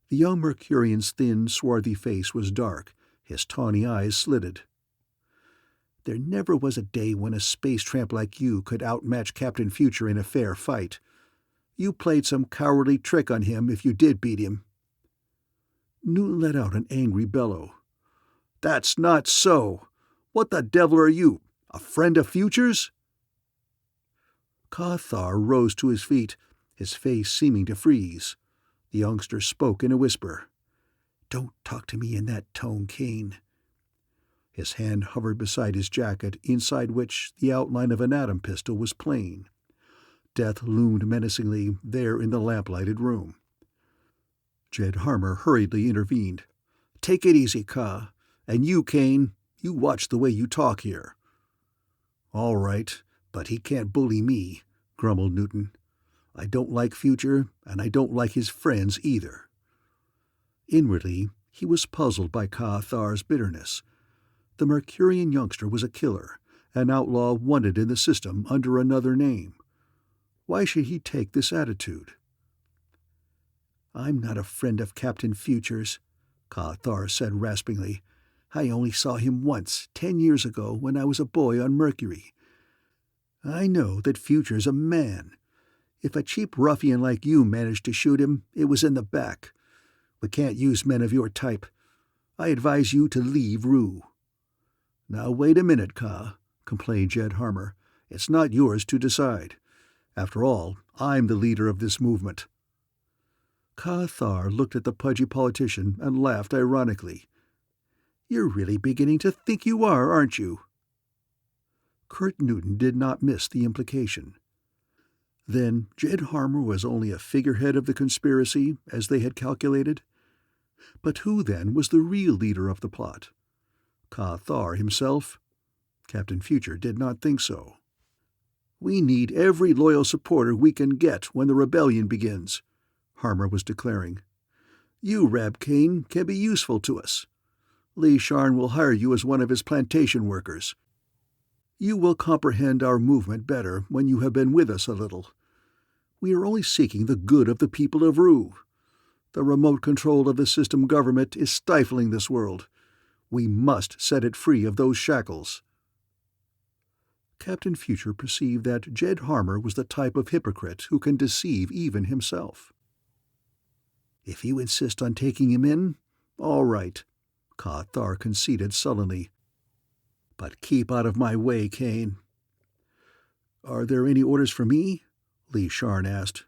The young Mercurian's thin, swarthy face was dark, his tawny eyes slitted. "There never was a day when a space tramp like you could outmatch Captain Future in a fair fight. You played some cowardly trick on him if you did beat him." Newton let out an angry bellow. "That's not so! What the devil are you, a friend of Future's?" Ka Thar rose to his feet, his face seeming to freeze. The youngster spoke in a whisper. "Don't talk to me in that tone, Kane." His hand hovered beside his jacket, inside which the outline of an atom pistol was plain. Death loomed menacingly there in the lamp-lighted room. Jed Harmer hurriedly intervened. "Take it easy, Ka. And you, Kane, you watch the way you talk here." "All right, but he can't bully me," grumbled Newton. "I don't like Future, and I don't like his friends either." Inwardly, he was puzzled by Ka Thar's bitterness. The Mercurian youngster was a killer, an outlaw wanted in the system under another name. Why should he take this attitude? "I'm not a friend of Captain Future's," Ka Thar said raspingly. "I only saw him once, 10 years ago, when I was a boy on Mercury. I know that Future's a man. If a cheap ruffian like you managed to shoot him, it was in the back. We can't use men of your type. I advise you to leave Rue." "Now wait a minute, Ka," complained Jed Harmer. "It's not yours to decide. After all, I'm the leader of this movement." Ka Thar looked at the pudgy politician and laughed ironically. "You're really beginning to think you are, aren't you?" Kurt Newton did not miss the implication. Then Jed Harmer was only a figurehead of the conspiracy, as they had calculated? But who, then, was the real leader of the plot? Ka Thar himself? Captain Future did not think so. "We need every loyal supporter we can get when the rebellion begins," Harmer was declaring. "You, Rab Kane, can be useful to us. Lee Sharn will hire you as one of his plantation workers. You will comprehend our movement better when you have been with us a little. We are only seeking the good of the people of Rue. The remote control of the system government is stifling this world. We must set it free of those shackles." Captain Future perceived that Jed Harmer was the type of hypocrite who can deceive even himself. "If you insist on taking him in, all right," Ka-Thar conceded sullenly. "But keep out of my way, Kane." "Are there any orders for me?" Li Sharn asked.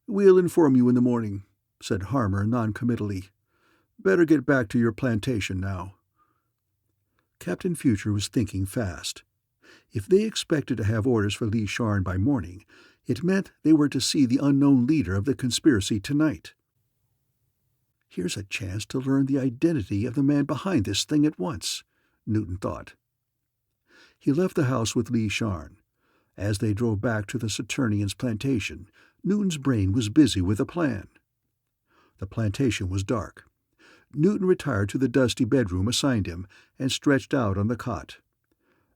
"We'll inform you in the morning," said Harmer noncommittally. "Better get back to your plantation now." Captain Future was thinking fast. If they expected to have orders for Li Sharn by morning, it meant they were to see the unknown leader of the conspiracy tonight. "Here's a chance to learn the identity of the man behind this thing at once," Newton thought. He left the house with Li Sharn. As they drove back to the Saturnians' plantation, Newton's brain was busy with a plan. The plantation was dark. Newton retired to the dusty bedroom assigned him and stretched out on the cot.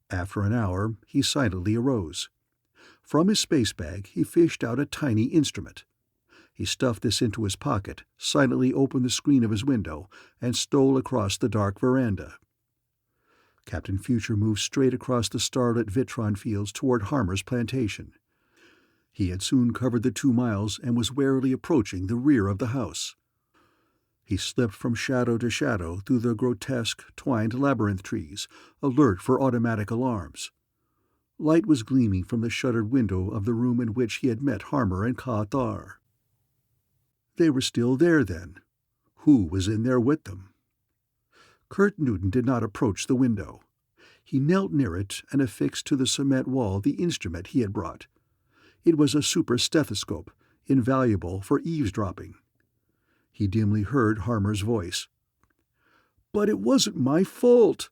After an hour, he silently arose. From his space bag, he fished out a tiny instrument. He stuffed this into his pocket, silently opened the screen of his window, and stole across the dark veranda. Captain Future moved straight across the starlit Vitron fields toward Harmer's plantation. He had soon covered the 2 miles and was warily approaching the rear of the house. He slipped from shadow to shadow through the grotesque, twined labyrinth trees, alert for automatic alarms. Light was gleaming from the shuttered window of the room in which he had met Harmer and Ka-Thar. They were still there, then. Who was in there with them? Kurt Newton did not approach the window. He knelt near it and affixed to the cement wall the instrument he had brought. It was a super stethoscope, invaluable for eavesdropping. He dimly heard Harmer's voice. "But it wasn't my fault."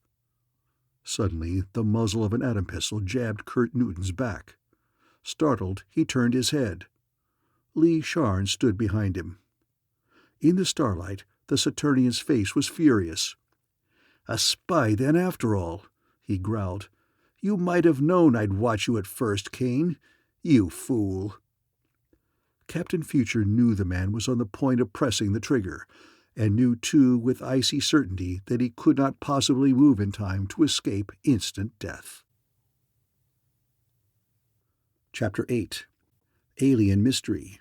Suddenly, the muzzle of an atom pistol jabbed Kurt Newton's back. Startled, he turned his head. Li Sharn stood behind him. In the starlight, the Saturnian's face was furious. "A spy, then, after all," he growled. "You might have known I'd watch you at first, Kane. You fool." Captain Future knew the man was on the point of pressing the trigger, and knew too with icy certainty that he could not possibly move in time to escape instant death. Chapter 8. Alien Mystery.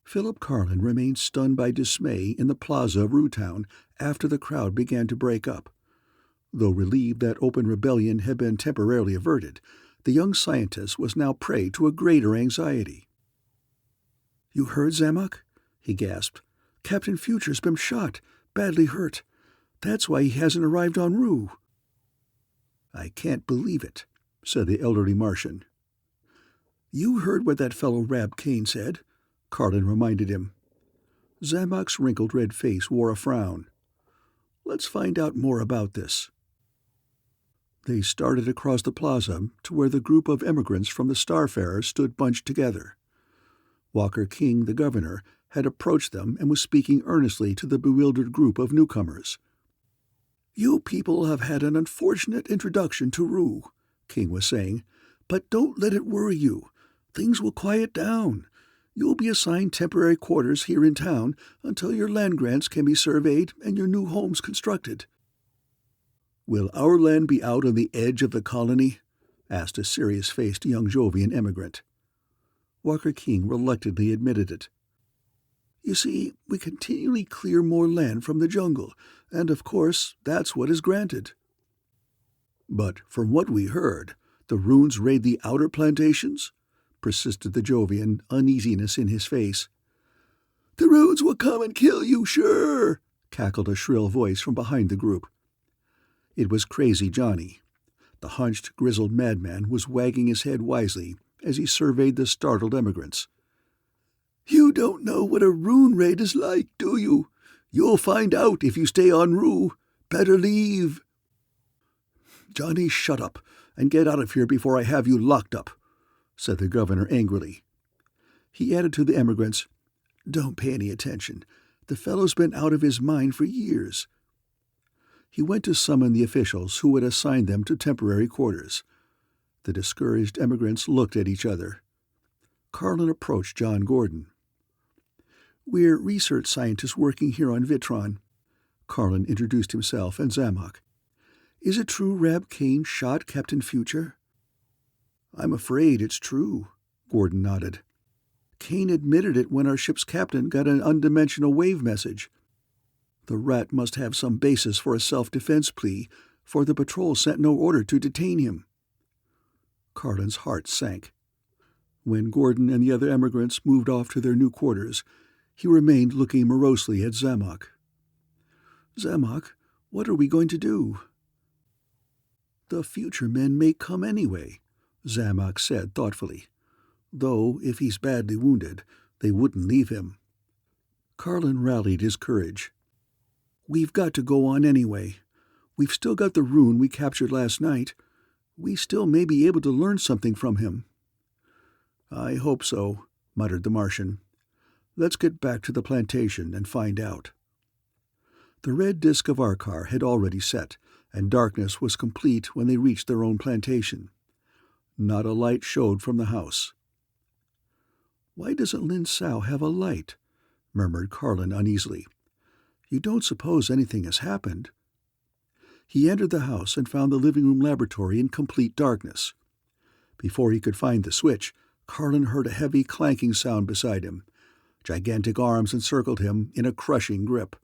Philip Carlin remained stunned by dismay in the plaza of Rutown after the crowd began to break up. Though relieved that open rebellion had been temporarily averted, the young scientist was now prey to a greater anxiety. "You heard, Zamock?" he gasped. "Captain Future's been shot, badly hurt. That's why he hasn't arrived en route." "I can't believe it," said the elderly Martian. "You heard what that fellow Rab Kane said," Carlin reminded him. Zamock's wrinkled red face wore a frown. "Let's find out more about this." They started across the plaza to where the group of immigrants from the Starfarer stood bunched together. Walker King, the governor, had approached them and was speaking earnestly to the bewildered group of newcomers. "You people have had an unfortunate introduction to Rue," King was saying, "but don't let it worry you. Things will quiet down. You'll be assigned temporary quarters here in town until your land grants can be surveyed and your new homes constructed." "Will our land be out on the edge of the colony?" asked a serious-faced young Jovian immigrant. Walker King reluctantly admitted it. "You see, we continually clear more land from the jungle, and of course that's what is granted." "But from what we heard, the Runes raid the outer plantations?" persisted the Jovian, uneasiness in his face. "The Runes will come and kill you, sure!" cackled a shrill voice from behind the group. It was Crazy Johnny. The hunched, grizzled madman was wagging his head wisely as he surveyed the startled immigrants. "You don't know what a Rune raid is like, do you? You'll find out if you stay en route. Better leave." "Johnny, shut up, and get out of here before I have you locked up," said the governor angrily. He added to the immigrants, "Don't pay any attention. The fellow's been out of his mind for years." He went to summon the officials who would assign them to temporary quarters. The discouraged immigrants looked at each other. Carlin approached John Gordon. "We're research scientists working here on Vitron. Carlin introduced himself and Zamock. "Is it true Rab Kane shot Captain Future?" "I'm afraid it's true," Gordon nodded. "Kane admitted it when our ship's captain got an undimensional wave message. The rat must have some basis for a self-defense plea, for the patrol sent no order to detain him." Carlin's heart sank. When Gordon and the other emigrants moved off to their new quarters, he remained looking morosely at Zamock. "Zamock, what are we going to do?" "The future men may come anyway," Zamock said thoughtfully. "Though, if he's badly wounded, they wouldn't leave him." Carlin rallied his courage. "We've got to go on anyway. We've still got the rune we captured last night. We still may be able to learn something from him." "I hope so," muttered the Martian. "Let's get back to the plantation and find out." The red disk of our car had already set, and darkness was complete when they reached their own plantation. Not a light showed from the house. "Why doesn't Lin Sao have a light?" murmured Carlin uneasily. "You don't suppose anything has happened?" He entered the house and found the living-room laboratory in complete darkness. Before he could find the switch, Carlin heard a heavy clanking sound beside him. Gigantic arms encircled him in a crushing grip.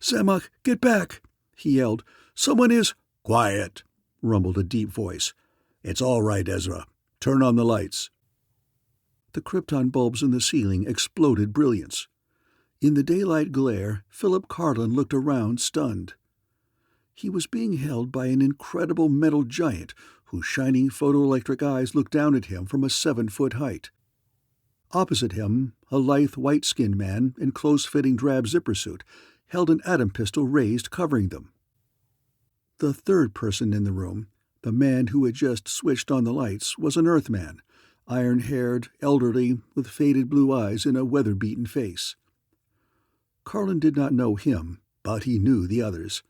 "Zamock, get back!" he yelled. "Someone is—" "Quiet!" rumbled a deep voice. "It's all right, Ezra. Turn on the lights." The krypton bulbs in the ceiling exploded brilliance. In the daylight glare, Philip Carlin looked around, stunned. He was being held by an incredible metal giant whose shining photoelectric eyes looked down at him from a 7-foot height. Opposite him, a lithe, white-skinned man in close-fitting drab zipper suit held an atom pistol raised, covering them. The third person in the room, the man who had just switched on the lights, was an Earthman, iron-haired, elderly, with faded blue eyes and a weather-beaten face. Carlin did not know him, but he knew the others.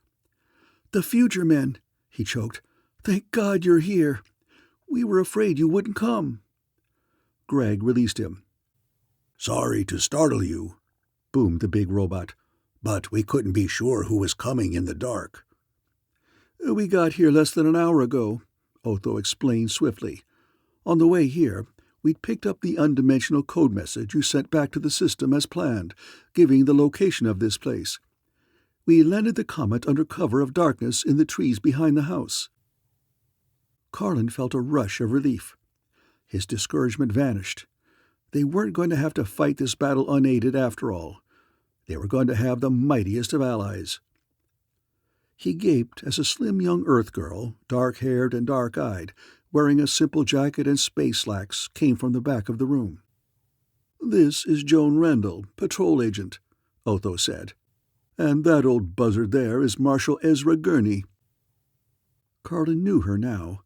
"The future men," he choked. "Thank God you're here. We were afraid you wouldn't come." Greg released him. "Sorry to startle you," boomed the big robot, "but we couldn't be sure who was coming in the dark." "We got here less than an hour ago," Otho explained swiftly. "On the way here, we'd picked up the undimensional code message you sent back to the system as planned, giving the location of this place. We landed the comet under cover of darkness in the trees behind the house." Carlin felt a rush of relief. His discouragement vanished. They weren't going to have to fight this battle unaided after all. They were going to have the mightiest of allies. He gaped as a slim young Earth girl, dark-haired and dark-eyed, wearing a simple jacket and space slacks, came from the back of the room. "This is Joan Randall, patrol agent," Otho said. "And that old buzzard there is Marshal Ezra Gurney." Carlin knew her now.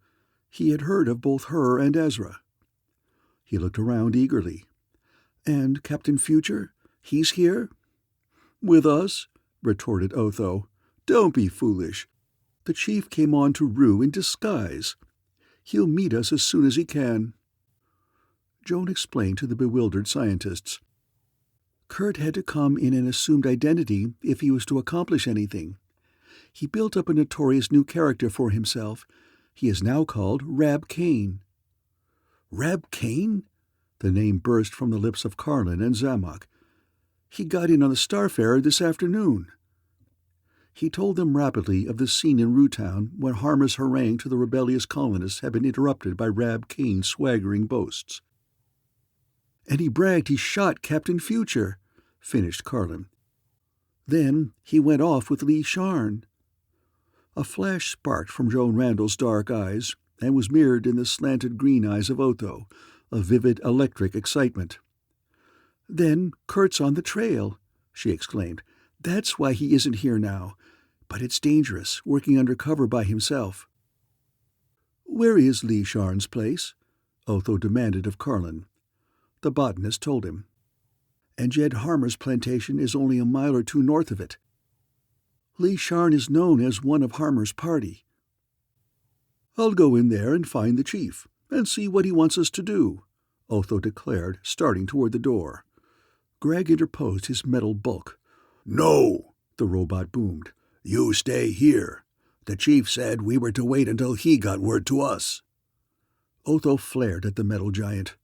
He had heard of both her and Ezra. He looked around eagerly. "And Captain Future? He's here?" "With us?" retorted Otho. "Don't be foolish. The chief came on to Rue in disguise. He'll meet us as soon as he can." Joan explained to the bewildered scientists. "Kurt had to come in an assumed identity if he was to accomplish anything. He built up a notorious new character for himself. He is now called Rab Kane." "Rab Kane?" The name burst from the lips of Carlin and Zamock. "He got in on the Starfarer this afternoon." He told them rapidly of the scene in Rutown when Harmer's harangue to the rebellious colonists had been interrupted by Rab Kane's swaggering boasts. "And he bragged he shot Captain Future," finished Carlin. "Then he went off with Lee Sharn." A flash sparked from Joan Randall's dark eyes and was mirrored in the slanted green eyes of Otho, a vivid electric excitement. "Then Kurt's on the trail," she exclaimed. "That's why he isn't here now. But it's dangerous, working under cover by himself." "Where is Lee Sharn's place?" Otho demanded of Carlin. The botanist told him. "And Jed Harmer's plantation is only a mile or two north of it. Lee Sharn is known as one of Harmer's party." "I'll go in there and find the chief, and see what he wants us to do," Otho declared, starting toward the door. Greg interposed his metal bulk. "No!" the robot boomed. "You stay here. The chief said we were to wait until he got word to us." Otho flared at the metal giant.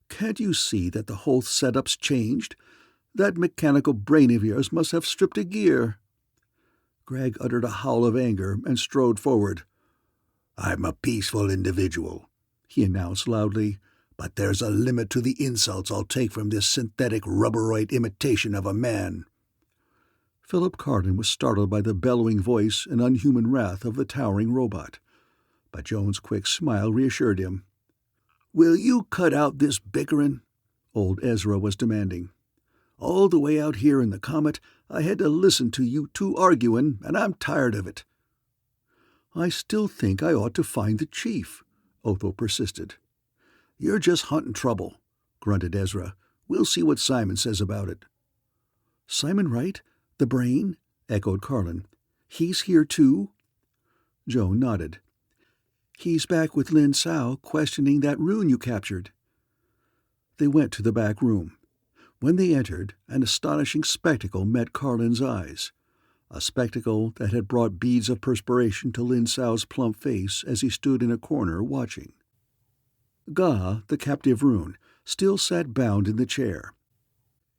"Can't you see that the whole setup's changed? That mechanical brain of yours must have stripped a gear." Greg uttered a howl of anger and strode forward. "I'm a peaceful individual," he announced loudly, "but there's a limit to the insults I'll take from this synthetic rubberoid imitation of a man." Philip Carden was startled by the bellowing voice and unhuman wrath of the towering robot, but Joan's quick smile reassured him. "Will you cut out this bickering?" old Ezra was demanding. "All the way out here in the Comet, I had to listen to you two arguing, and I'm tired of it." "I still think I ought to find the chief," Otho persisted. "You're just hunting trouble," grunted Ezra. "We'll see what Simon says about it." "Simon Wright? The brain?" echoed Carlin. "He's here too?" Joan nodded. "He's back with Lin Sao questioning that rune you captured." They went to the back room. When they entered, an astonishing spectacle met Carlin's eyes, a spectacle that had brought beads of perspiration to Lin Sao's plump face as he stood in a corner watching. Ga, the captive rune, still sat bound in the chair.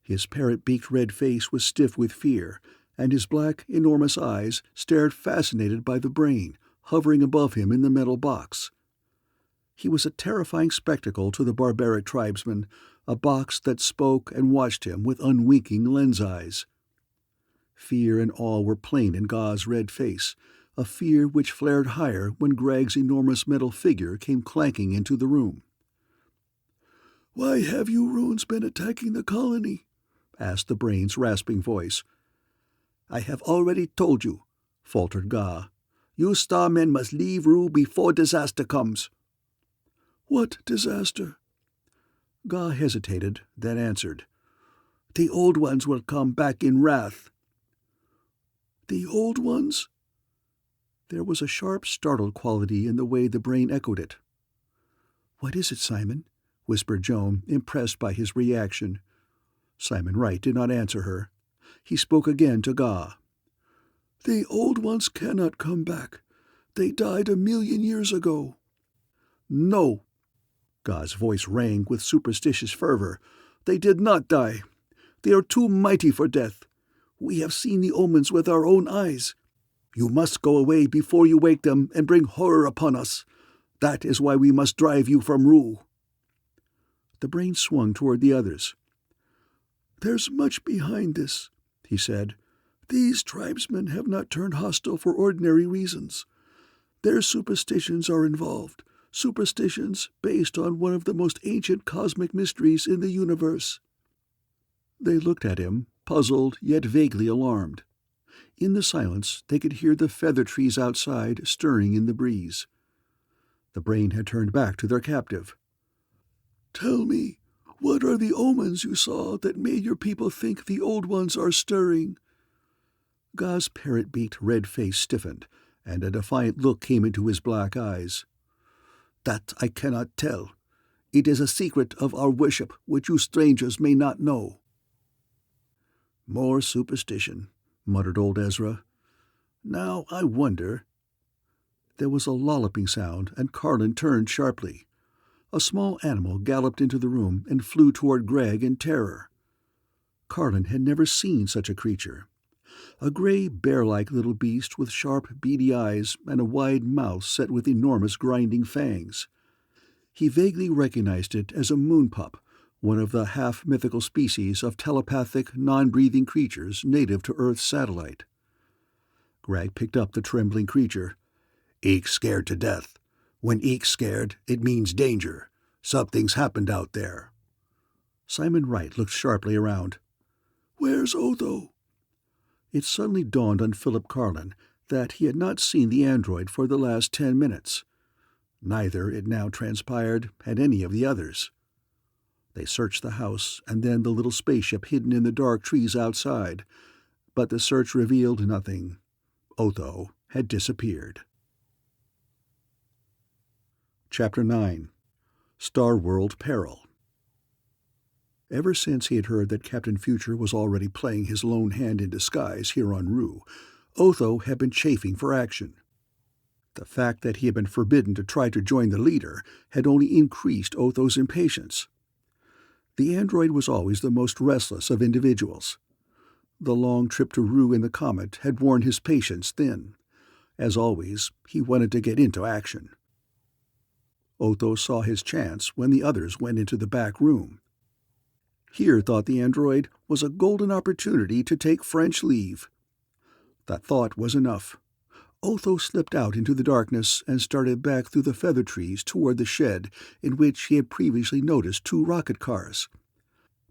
His parrot-beaked red face was stiff with fear, and his black, enormous eyes stared fascinated by the brain, hovering above him in the metal box. He was a terrifying spectacle to the barbaric tribesmen, a box that spoke and watched him with unwinking lens eyes. Fear and awe were plain in Ga's red face, a fear which flared higher when Greg's enormous metal figure came clanking into the room. "Why have you runes been attacking the colony?" asked the brain's rasping voice. "I have already told you," faltered Ga. "You starmen must leave Ru before disaster comes." "What disaster?" Ga hesitated, then answered. "The Old Ones will come back in wrath." "The Old Ones?" There was a sharp, startled quality in the way the brain echoed it. "What is it, Simon?" whispered Joan, impressed by his reaction. Simon Wright did not answer her. He spoke again to Ga. "The Old Ones cannot come back. They died 1,000,000 years ago." "No!" Ga's voice rang with superstitious fervor. "They did not die. They are too mighty for death. We have seen the omens with our own eyes. You must go away before you wake them and bring horror upon us. That is why we must drive you from Ru." The brain swung toward the others. "There's much behind this," he said. "These tribesmen have not turned hostile for ordinary reasons. Their superstitions are involved, superstitions based on one of the most ancient cosmic mysteries in the universe." They looked at him, puzzled yet vaguely alarmed. In the silence they could hear the feather trees outside stirring in the breeze. The brain had turned back to their captive. "Tell me, what are the omens you saw that made your people think the Old Ones are stirring?" Ga's parrot-beaked red face stiffened, and a defiant look came into his black eyes. "That I cannot tell. It is a secret of our worship which you strangers may not know." "More superstition," muttered old Ezra. "Now I wonder—" There was a lolloping sound, and Carlin turned sharply. A small animal galloped into the room and flew toward Greg in terror. Carlin had never seen such a creature. A gray, bear-like little beast with sharp, beady eyes and a wide mouth set with enormous grinding fangs. He vaguely recognized it as a moonpup, one of the half-mythical species of telepathic, non-breathing creatures native to Earth's satellite. Greg picked up the trembling creature. "Eek's scared to death. When Eek's scared, it means danger. Something's happened out there." Simon Wright looked sharply around. "Where's Otho?" It suddenly dawned on Philip Carlin that he had not seen the android for the last 10 minutes. Neither, it now transpired, had any of the others. They searched the house and then the little spaceship hidden in the dark trees outside, but the search revealed nothing. Otho had disappeared. Chapter 9. Star World Peril. Ever since he had heard that Captain Future was already playing his lone hand in disguise here on Rue, Otho had been chafing for action. The fact that he had been forbidden to try to join the leader had only increased Otho's impatience. The android was always the most restless of individuals. The long trip to Rue in the Comet had worn his patience thin. As always, he wanted to get into action. Otho saw his chance when the others went into the back room. Here, thought the android, was a golden opportunity to take French leave. That thought was enough. Otho slipped out into the darkness and started back through the feather trees toward the shed in which he had previously noticed 2 rocket cars.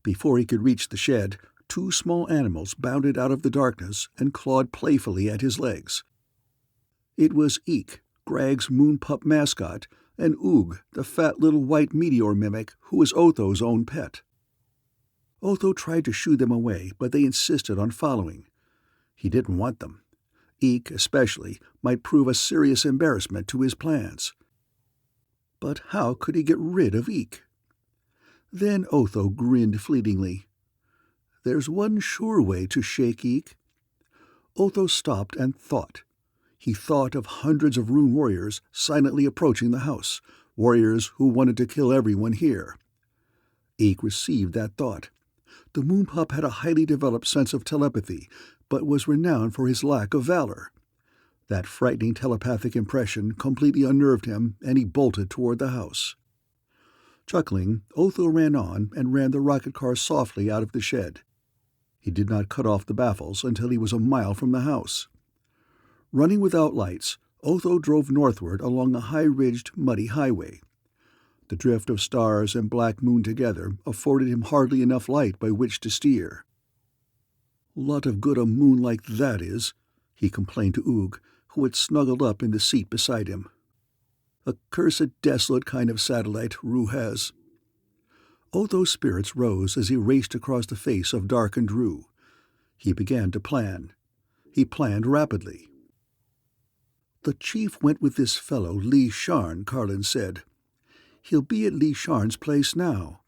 Before he could reach the shed, 2 small animals bounded out of the darkness and clawed playfully at his legs. It was Eek, Grag's moon pup mascot, and Oog, the fat little white meteor mimic who was Otho's own pet. Otho tried to shoo them away, but they insisted on following. He didn't want them. Eek, especially, might prove a serious embarrassment to his plans. But how could he get rid of Eek? Then Otho grinned fleetingly. There's one sure way to shake Eek. Otho stopped and thought. He thought of hundreds of rune warriors silently approaching the house, warriors who wanted to kill everyone here. Eek received that thought. The moon pup had a highly developed sense of telepathy, but was renowned for his lack of valor. That frightening telepathic impression completely unnerved him, and he bolted toward the house. Chuckling, Otho ran on and ran the rocket car softly out of the shed. He did not cut off the baffles until he was a mile from the house. Running without lights, Otho drove northward along a high-ridged, muddy highway. The drift of stars and black moon together afforded him hardly enough light by which to steer. "Lot of good a moon like that is," he complained to Oog, who had snuggled up in the seat beside him. "A cursed desolate kind of satellite Rue has." Otho's spirits rose as he raced across the face of darkened Rue. He began to plan. He planned rapidly. "The chief went with this fellow Li Sharn," Carlin said. "He'll be at Li Sharn's place now.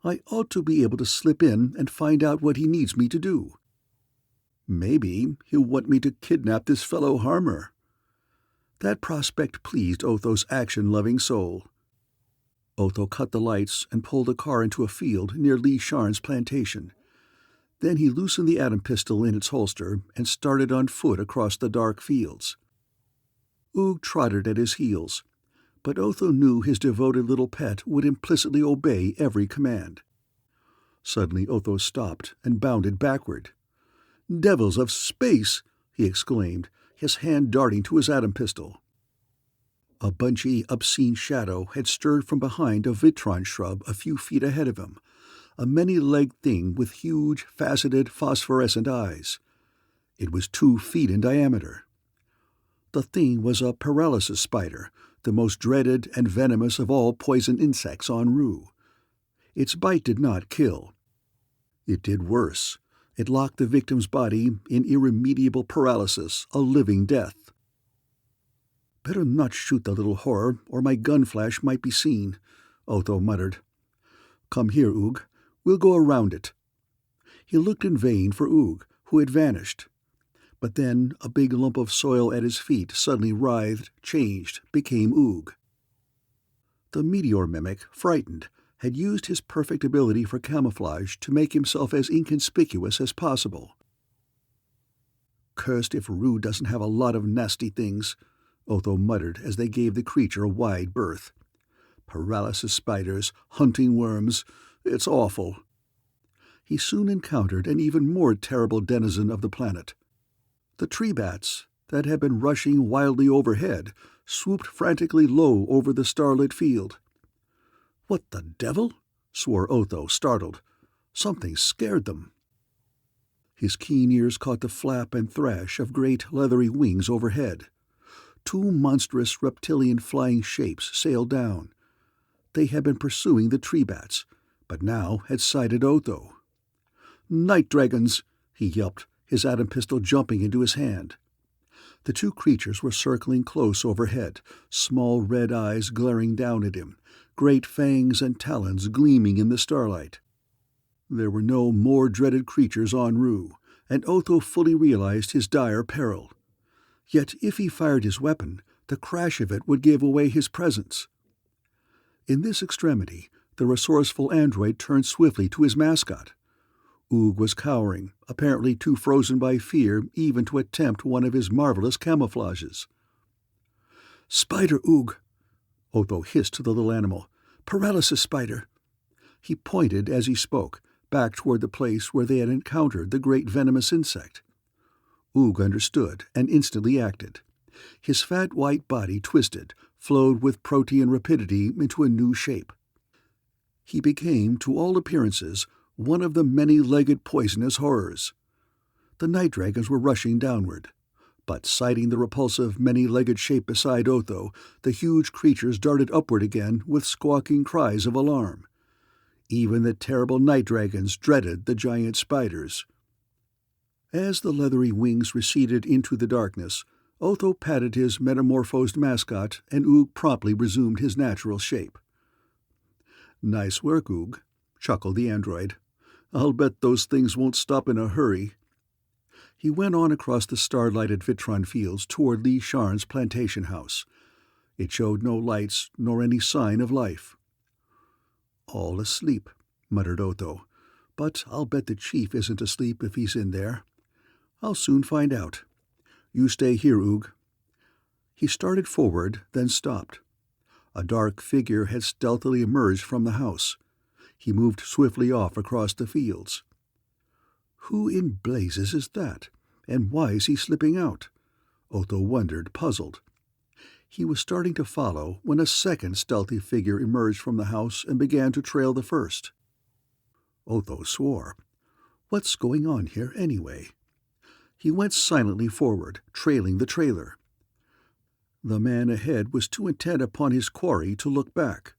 I ought to be able to slip in and find out what he needs me to do. Maybe he'll want me to kidnap this fellow Harmer." That prospect pleased Otho's action-loving soul. Otho cut the lights and pulled the car into a field near Li Sharn's plantation. Then he loosened the atom pistol in its holster and started on foot across the dark fields. Oog trotted at his heels, but Otho knew his devoted little pet would implicitly obey every command. Suddenly Otho stopped and bounded backward. "Devils of space!" he exclaimed, his hand darting to his atom pistol. A bunchy, obscene shadow had stirred from behind a vitron shrub a few feet ahead of him, a many-legged thing with huge, faceted, phosphorescent eyes. It was 2 feet in diameter. The thing was a paralysis spider, the most dreaded and venomous of all poison insects on Rue. Its bite did not kill. It did worse. It locked the victim's body in irremediable paralysis, a living death. "Better not shoot the little horror, or my gun flash might be seen," Otho muttered. "Come here, Oog. We'll go around it." He looked in vain for Oog, who had vanished. But then a big lump of soil at his feet suddenly writhed, changed, became Oog. The meteor mimic, frightened, had used his perfect ability for camouflage to make himself as inconspicuous as possible. "Cursed if Rue doesn't have a lot of nasty things," Otho muttered as they gave the creature a wide berth. "Paralysis spiders, hunting worms, it's awful." He soon encountered an even more terrible denizen of the planet. The tree bats, that had been rushing wildly overhead, swooped frantically low over the starlit field. "What the devil?" swore Otho, startled. Something scared them. His keen ears caught the flap and thrash of great leathery wings overhead. 2 monstrous reptilian flying shapes sailed down. They had been pursuing the tree bats, but now had sighted Otho. "Night dragons!" he yelped, his atom pistol jumping into his hand. The 2 creatures were circling close overhead, small red eyes glaring down at him, great fangs and talons gleaming in the starlight. There were no more dreaded creatures en route, and Otho fully realized his dire peril. Yet if he fired his weapon, the crash of it would give away his presence. In this extremity, the resourceful android turned swiftly to his mascot. Oog was cowering, apparently too frozen by fear even to attempt one of his marvelous camouflages. "Spider, Oog!" Otho hissed to the little animal. "Paralysis spider!" He pointed as he spoke, back toward the place where they had encountered the great venomous insect. Oog understood and instantly acted. His fat white body twisted, flowed with protean rapidity into a new shape. He became, to all appearances, one of the many-legged poisonous horrors. The night dragons were rushing downward, but sighting the repulsive many-legged shape beside Otho, the huge creatures darted upward again with squawking cries of alarm. Even the terrible night dragons dreaded the giant spiders. As the leathery wings receded into the darkness, Otho patted his metamorphosed mascot, and Oog promptly resumed his natural shape. "Nice work, Oog," chuckled the android. "I'll bet those things won't stop in a hurry." He went on across the star-lighted Vitron fields toward Li Sharn's plantation house. It showed no lights nor any sign of life. "All asleep," muttered Otho. "But I'll bet the chief isn't asleep if he's in there. I'll soon find out. You stay here, Oog." He started forward, then stopped. A dark figure had stealthily emerged from the house. He moved swiftly off across the fields. Who in blazes is that, and why is he slipping out? Otho wondered, puzzled. He was starting to follow when a second stealthy figure emerged from the house and began to trail the first. Otho swore. What's going on here anyway? He went silently forward, trailing the trailer. The man ahead was too intent upon his quarry to look back.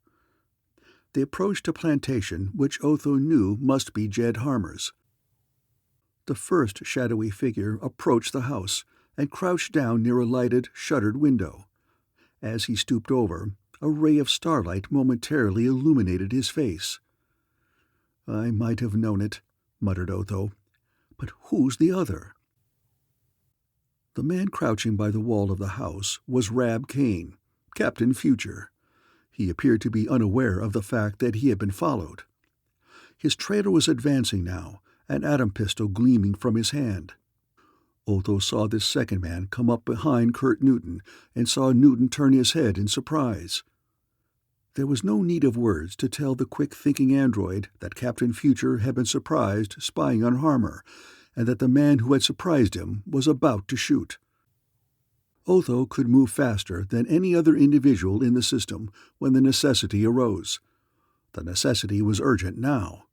They approached a plantation which Otho knew must be Jed Harmer's. The first shadowy figure approached the house and crouched down near a lighted, shuttered window. As he stooped over, a ray of starlight momentarily illuminated his face. "I might have known it," muttered Otho. "But who's the other?" The man crouching by the wall of the house was Rab Kane, Captain Future. He appeared to be unaware of the fact that he had been followed. His trailer was advancing now, an atom pistol gleaming from his hand. Otho saw this second man come up behind Kurt Newton and saw Newton turn his head in surprise. There was no need of words to tell the quick-thinking android that Captain Future had been surprised spying on Harmer, and that the man who had surprised him was about to shoot. Otho could move faster than any other individual in the system when the necessity arose. The necessity was urgent now.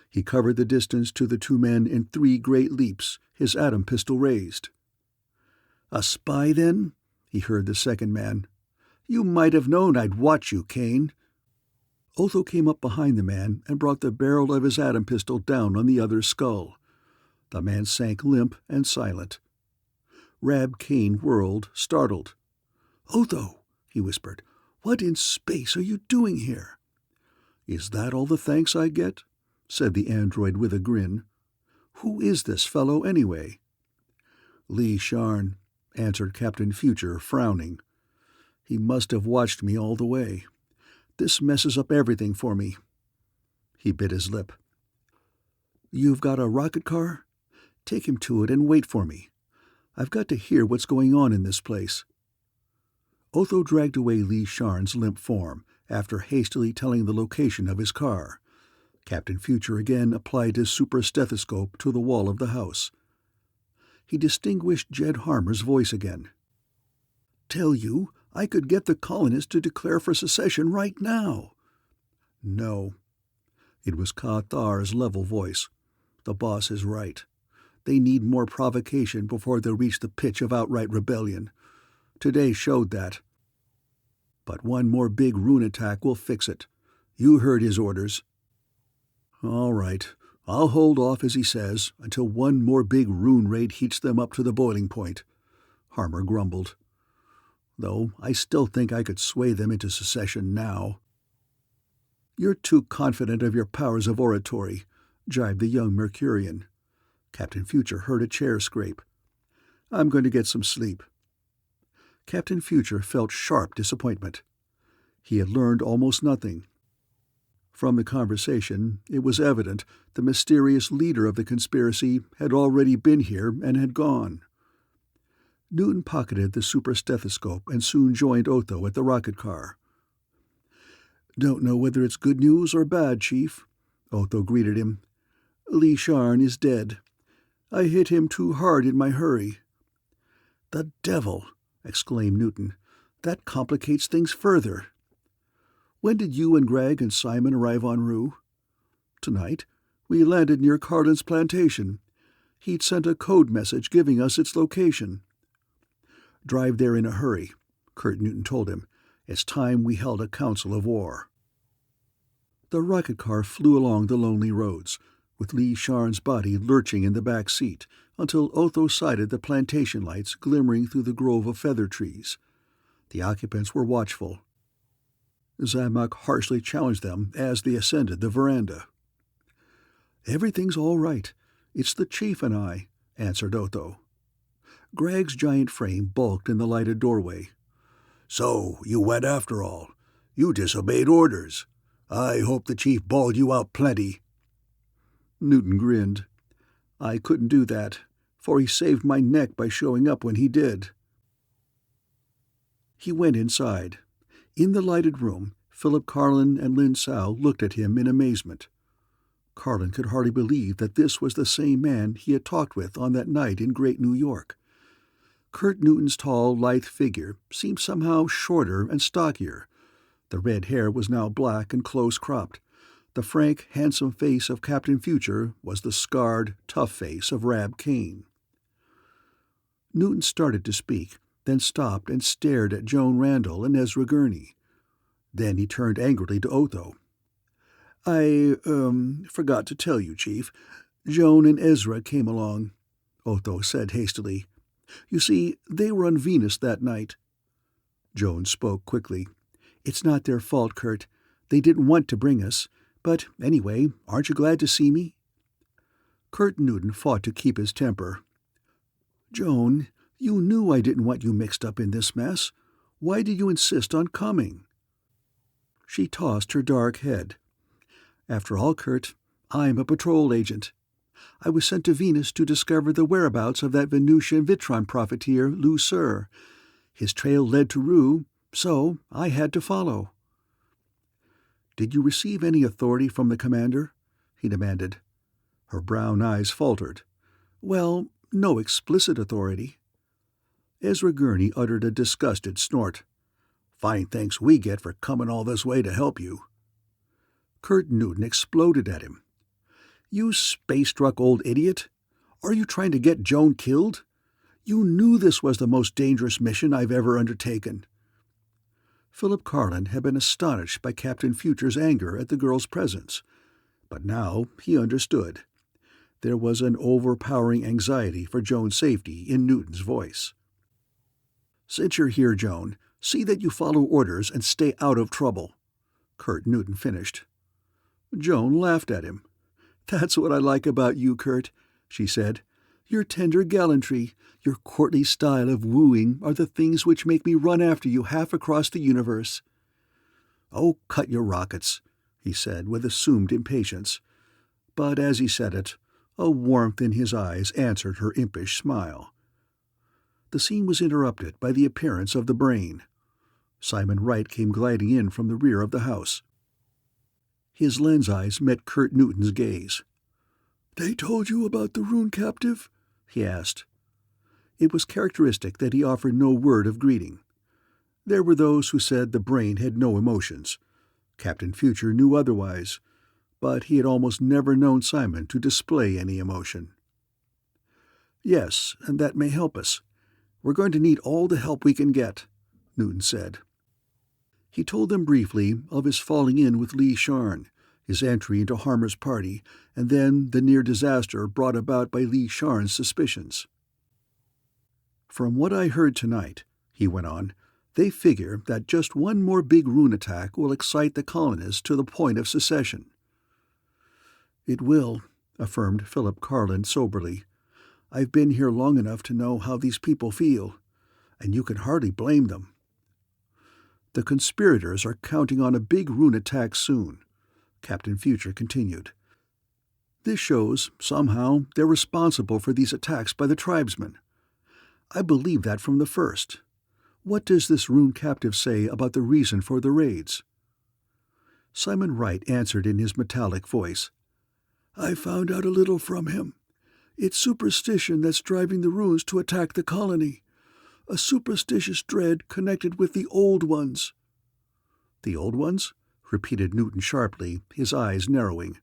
He covered the distance to the two men in 3 great leaps, his atom pistol raised. "A spy, then?" he heard the second man. "You might have known I'd watch you, Kane." Otho came up behind the man and brought the barrel of his atom pistol down on the other's skull. The man sank limp and silent. Rab Kane whirled, startled. "Otho," he whispered, "what in space are you doing here?" "Is that all the thanks I get?" said the android with a grin. "Who is this fellow, anyway?" "Li Sharn," answered Captain Future, frowning. "He must have watched me all the way. This messes up everything for me." He bit his lip. "You've got a rocket car? Take him to it and wait for me. I've got to hear what's going on in this place." Otho dragged away Li Sharn's limp form, after hastily telling the location of his car. Captain Future again applied his super stethoscope to the wall of the house. He distinguished Jed Harmer's voice again. "Tell you, I could get the colonists to declare for secession right now." "No." It was Ka Thar's level voice. "The boss is right. They need more provocation before they'll reach the pitch of outright rebellion. Today showed that. But one more big rune attack will fix it. You heard his orders." "All right. I'll hold off, as he says, until one more big rune raid heats them up to the boiling point," Harmer grumbled. "Though I still think I could sway them into secession now." "You're too confident of your powers of oratory. jibed the young Mercurian. Captain Future heard a chair scrape. "I'm going to get some sleep." Captain Future felt sharp disappointment. He had learned almost nothing. From the conversation, it was evident the mysterious leader of the conspiracy had already been here and had gone. Newton pocketed the super stethoscope and soon joined Otho at the rocket car. "Don't know whether it's good news or bad, Chief," Otho greeted him. "Lee Sharn is dead. I hit him too hard in my hurry." "The devil!" exclaimed Newton. "That complicates things further. When did you and Greg and Simon arrive en route?" "Tonight. We landed near Carlin's plantation. He'd sent a code message giving us its location." "Drive there in a hurry," Kurt Newton told him. "It's time we held a council of war." The rocket car flew along the lonely roads, with Lee Sharn's body lurching in the back seat, until Otho sighted the plantation lights glimmering through the grove of feather trees. The occupants were watchful. Zamak harshly challenged them as they ascended the veranda. "Everything's all right. It's the Chief and I," answered Otho. Greg's giant frame bulked in the lighted doorway. "So you went after all. You disobeyed orders. I hope the Chief bawled you out plenty." Newton grinned. "I couldn't do that, for he saved my neck by showing up when he did." He went inside. In the lighted room, Philip Carlin and Lin Sao looked at him in amazement. Carlin could hardly believe that this was the same man he had talked with on that night in Great New York. Kurt Newton's tall, lithe figure seemed somehow shorter and stockier. The red hair was now black and close-cropped. The frank, handsome face of Captain Future was the scarred, tough face of Rab Kane. Newton started to speak, then stopped and stared at Joan Randall and Ezra Gurney. Then he turned angrily to Otho. "I forgot to tell you, Chief. Joan and Ezra came along," Otho said hastily. "You see, they were on Venus that night." Joan spoke quickly. "It's not their fault, Kurt. They didn't want to bring us. But anyway, aren't you glad to see me?" Kurt Newton fought to keep his temper. "Joan, you knew I didn't want you mixed up in this mess. Why did you insist on coming?" She tossed her dark head. "After all, Kurt, I'm a patrol agent. I was sent to Venus to discover the whereabouts of that Venusian Vitron profiteer, Lucre. His trail led to Rue, so I had to follow." "Did you receive any authority from the commander?" he demanded. Her brown eyes faltered. "Well, no explicit authority." Ezra Gurney uttered a disgusted snort. "Fine thanks we get for coming all this way to help you." Kurt Newton exploded at him. "You space-struck old idiot! Are you trying to get Joan killed? You knew this was the most dangerous mission I've ever undertaken." Philip Carlin had been astonished by Captain Future's anger at the girl's presence, but now he understood. There was an overpowering anxiety for Joan's safety in Newton's voice. "Since you're here, Joan, see that you follow orders and stay out of trouble," Kurt Newton finished. Joan laughed at him. "That's what I like about you, Kurt," she said. "Your tender gallantry, your courtly style of wooing are the things which make me run after you half across the universe." "Oh, cut your rockets," he said with assumed impatience. But as he said it, a warmth in his eyes answered her impish smile. The scene was interrupted by the appearance of the Brain. Simon Wright came gliding in from the rear of the house. His lens eyes met Kurt Newton's gaze. "They told you about the Rune captive?" he asked. It was characteristic that he offered no word of greeting. There were those who said the Brain had no emotions. Captain Future knew otherwise, but he had almost never known Simon to display any emotion. "Yes, and that may help us. We're going to need all the help we can get," Newton said. He told them briefly of his falling in with Lee Sharn, his entry into Harmer's party, and then the near disaster brought about by Lee Sharn's suspicions. "From what I heard tonight," he went on, "they figure that just one more big Rune attack will excite the colonists to the point of secession." "It will, affirmed Philip Carlin soberly. "I've been here long enough to know how these people feel, and you can hardly blame them. The conspirators are counting on a big rune attack soon," Captain Future continued. "This shows, somehow, they're responsible for these attacks by the tribesmen. I believe that from the first. What does this rune captive say about the reason for the raids?" Simon Wright answered in his metallic voice. "I found out a little from him. It's superstition that's driving the runes to attack the colony. A superstitious dread connected with the Old Ones." "The Old Ones?" repeated Newton sharply, his eyes narrowing.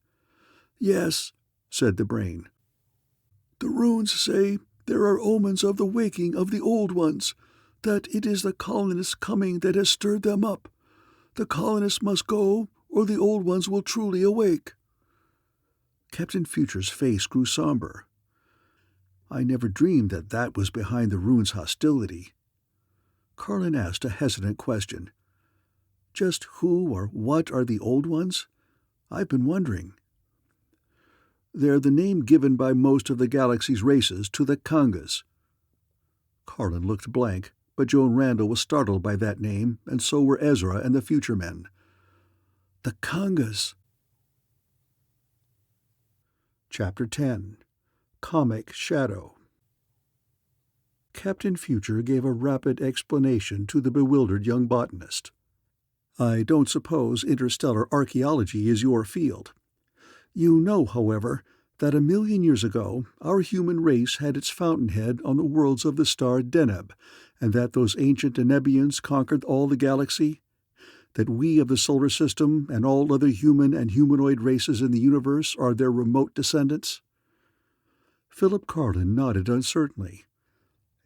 "Yes," said the brain. "The runes say there are omens of the waking of the Old Ones, that it is the colonists' coming that has stirred them up. The colonists must go, or the Old Ones will truly awake." Captain Future's face grew somber. "I never dreamed that that was behind the rune's hostility." Carlin asked a hesitant question. "Just who or what are the Old Ones? I've been wondering." "They're the name given by most of the galaxy's races to the Kangas." Carlin looked blank, but Joan Randall was startled by that name, and so were Ezra and the Future Men. "The Kangas." Chapter 10. Comic Shadow. Captain Future gave a rapid explanation to the bewildered young botanist. "I don't suppose interstellar archaeology is your field. You know, however, that 1,000,000 years ago our human race had its fountainhead on the worlds of the star Deneb, and that those ancient Denebians conquered all the galaxy? That we of the solar system and all other human and humanoid races in the universe are their remote descendants?" Philip Carlin nodded uncertainly.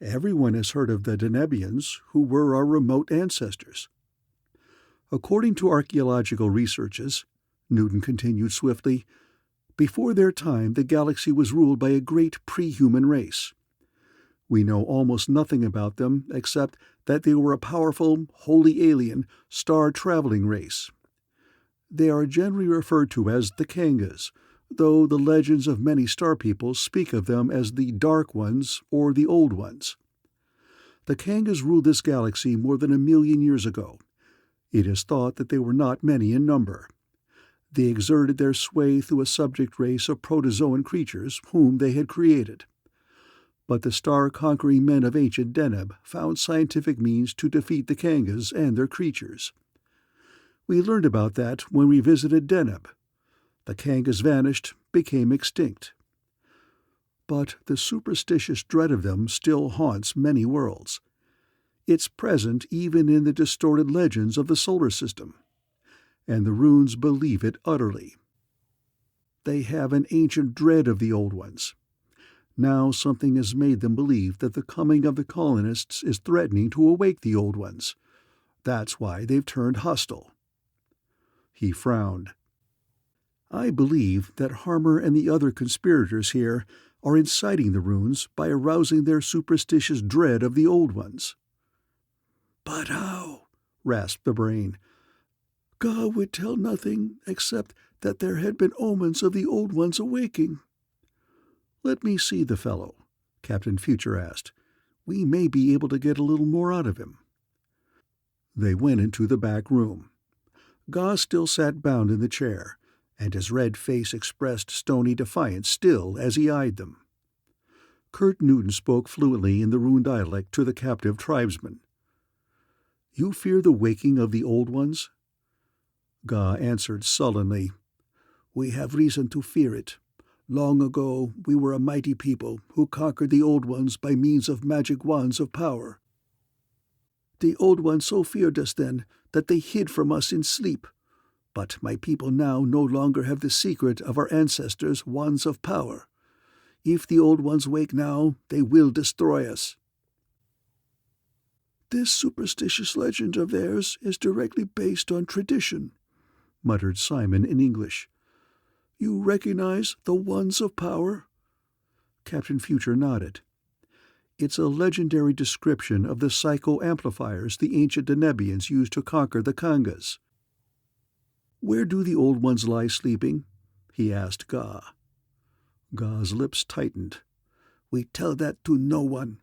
"Everyone has heard of the Denebians, who were our remote ancestors." "According to archaeological researches," Newton continued swiftly, "before their time the galaxy was ruled by a great pre-human race. We know almost nothing about them except that they were a powerful, wholly alien, star-traveling race. They are generally referred to as the Kangas, though the legends of many star peoples speak of them as the Dark Ones or the Old Ones. The Kangas ruled this galaxy more than 1,000,000 years ago. It is thought that they were not many in number. They exerted their sway through a subject race of protozoan creatures whom they had created. But the star-conquering men of ancient Deneb found scientific means to defeat the Kangas and their creatures. We learned about that when we visited Deneb. The Kangas vanished, became extinct. But the superstitious dread of them still haunts many worlds. It's present even in the distorted legends of the solar system, and the runes believe it utterly. They have an ancient dread of the Old Ones. Now something has made them believe that the coming of the colonists is threatening to awake the Old Ones. That's why they've turned hostile." He frowned. "I believe that Harmer and the other conspirators here are inciting the runes by arousing their superstitious dread of the Old Ones." "But how?" rasped the brain. "God would tell nothing except that there had been omens of the Old Ones awaking." "Let me see the fellow," Captain Future asked. "We may be able to get a little more out of him." They went into the back room. Goss still sat bound in the chair, and his red face expressed stony defiance still as he eyed them. Kurt Newton spoke fluently in the rune dialect to the captive tribesman. "You fear the waking of the Old Ones?" Ga answered sullenly, "We have reason to fear it. Long ago we were a mighty people who conquered the Old Ones by means of magic wands of power. The Old Ones so feared us then that they hid from us in sleep. But my people now no longer have the secret of our ancestors' wands of power. If the Old Ones wake now, they will destroy us." "This superstitious legend of theirs is directly based on tradition," muttered Simon in English. "You recognize the Wands of Power?" Captain Future nodded. "It's a legendary description of the psycho-amplifiers the ancient Denebians used to conquer the Kangas." "Where do the Old Ones lie sleeping?" he asked Ga. Gau's lips tightened. We tell that to no one.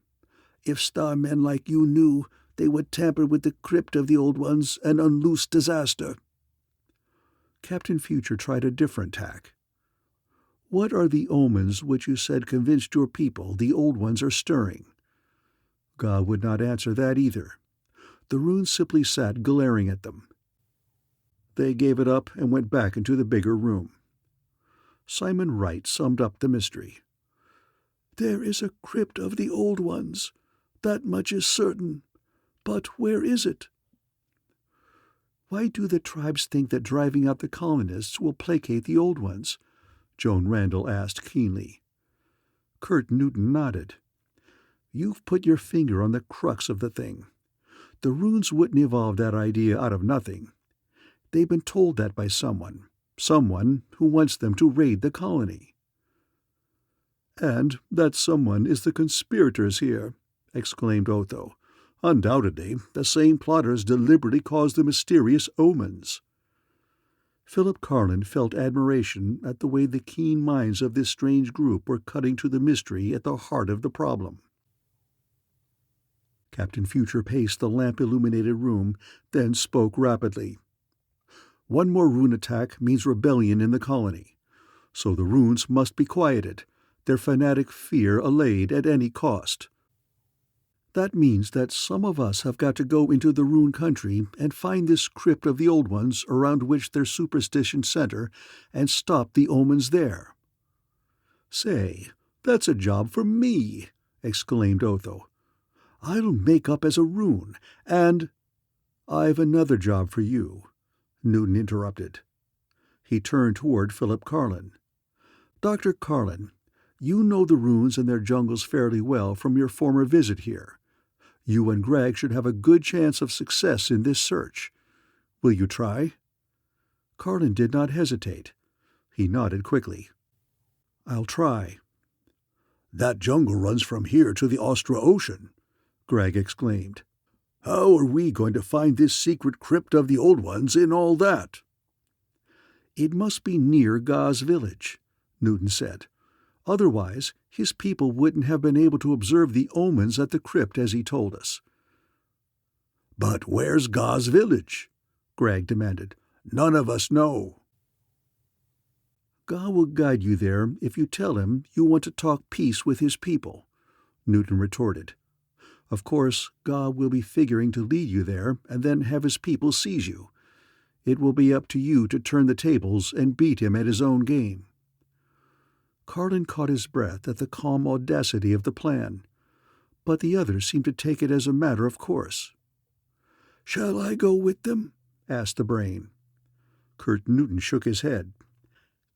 If starmen like you knew, they would tamper with the crypt of the Old Ones and unloose disaster. Captain Future tried a different tack. What are the omens which you said convinced your people the Old Ones are stirring? Gau would not answer that either. The runes simply sat glaring at them. They gave it up and went back into the bigger room. Simon Wright summed up the mystery. There is a crypt of the Old Ones. That much is certain. But where is it? Why do the tribes think that driving out the colonists will placate the Old Ones? Joan Randall asked keenly. Kurt Newton nodded. You've put your finger on the crux of the thing. The runes wouldn't evolve that idea out of nothing. They've been told that by someone who wants them to raid the colony. And that someone is the conspirators here, exclaimed Otho. Undoubtedly, the same plotters deliberately caused the mysterious omens. Philip Carlin felt admiration at the way the keen minds of this strange group were cutting to the mystery at the heart of the problem. Captain Future paced the lamp-illuminated room, then spoke rapidly. One more rune attack means rebellion in the colony. So the runes must be quieted, their fanatic fear allayed at any cost. That means that some of us have got to go into the rune country and find this crypt of the Old Ones around which their superstitions center and stop the omens there. Say, that's a job for me, exclaimed Otho. I'll make up as a rune, and— I've another job for you, Newton interrupted. He turned toward Philip Carlin. Dr. Carlin, you know the runes and their jungles fairly well from your former visit here. You and Greg should have a good chance of success in this search. Will you try? Carlin did not hesitate. He nodded quickly. I'll try. That jungle runs from here to the Austral Ocean, Greg exclaimed. How are we going to find this secret crypt of the Old Ones in all that? It must be near Gau's village, Newton said. Otherwise, his people wouldn't have been able to observe the omens at the crypt as he told us. But where's Gau's village? Greg demanded. None of us know. Gau will guide you there if you tell him you want to talk peace with his people, Newton retorted. Of course, Gau will be figuring to lead you there and then have his people seize you. It will be up to you to turn the tables and beat him at his own game. Carlin caught his breath at the calm audacity of the plan, but the others seemed to take it as a matter of course. Shall I go with them? Asked the brain. Kurt Newton shook his head.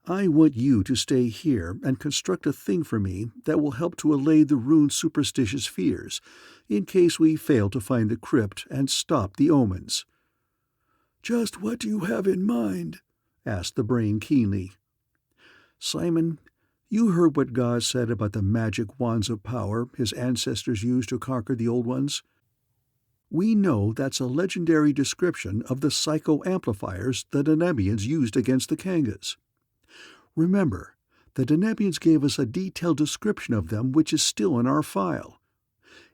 I want you to stay here and construct a thing for me that will help to allay the rune's superstitious fears, in case we fail to find the crypt and stop the omens. Just what do you have in mind? Asked the brain keenly. Simon, you heard what God said about the magic wands of power his ancestors used to conquer the Old Ones? We know that's a legendary description of the psycho-amplifiers the Denebians used against the Kangas. Remember, the Denebians gave us a detailed description of them which is still in our file.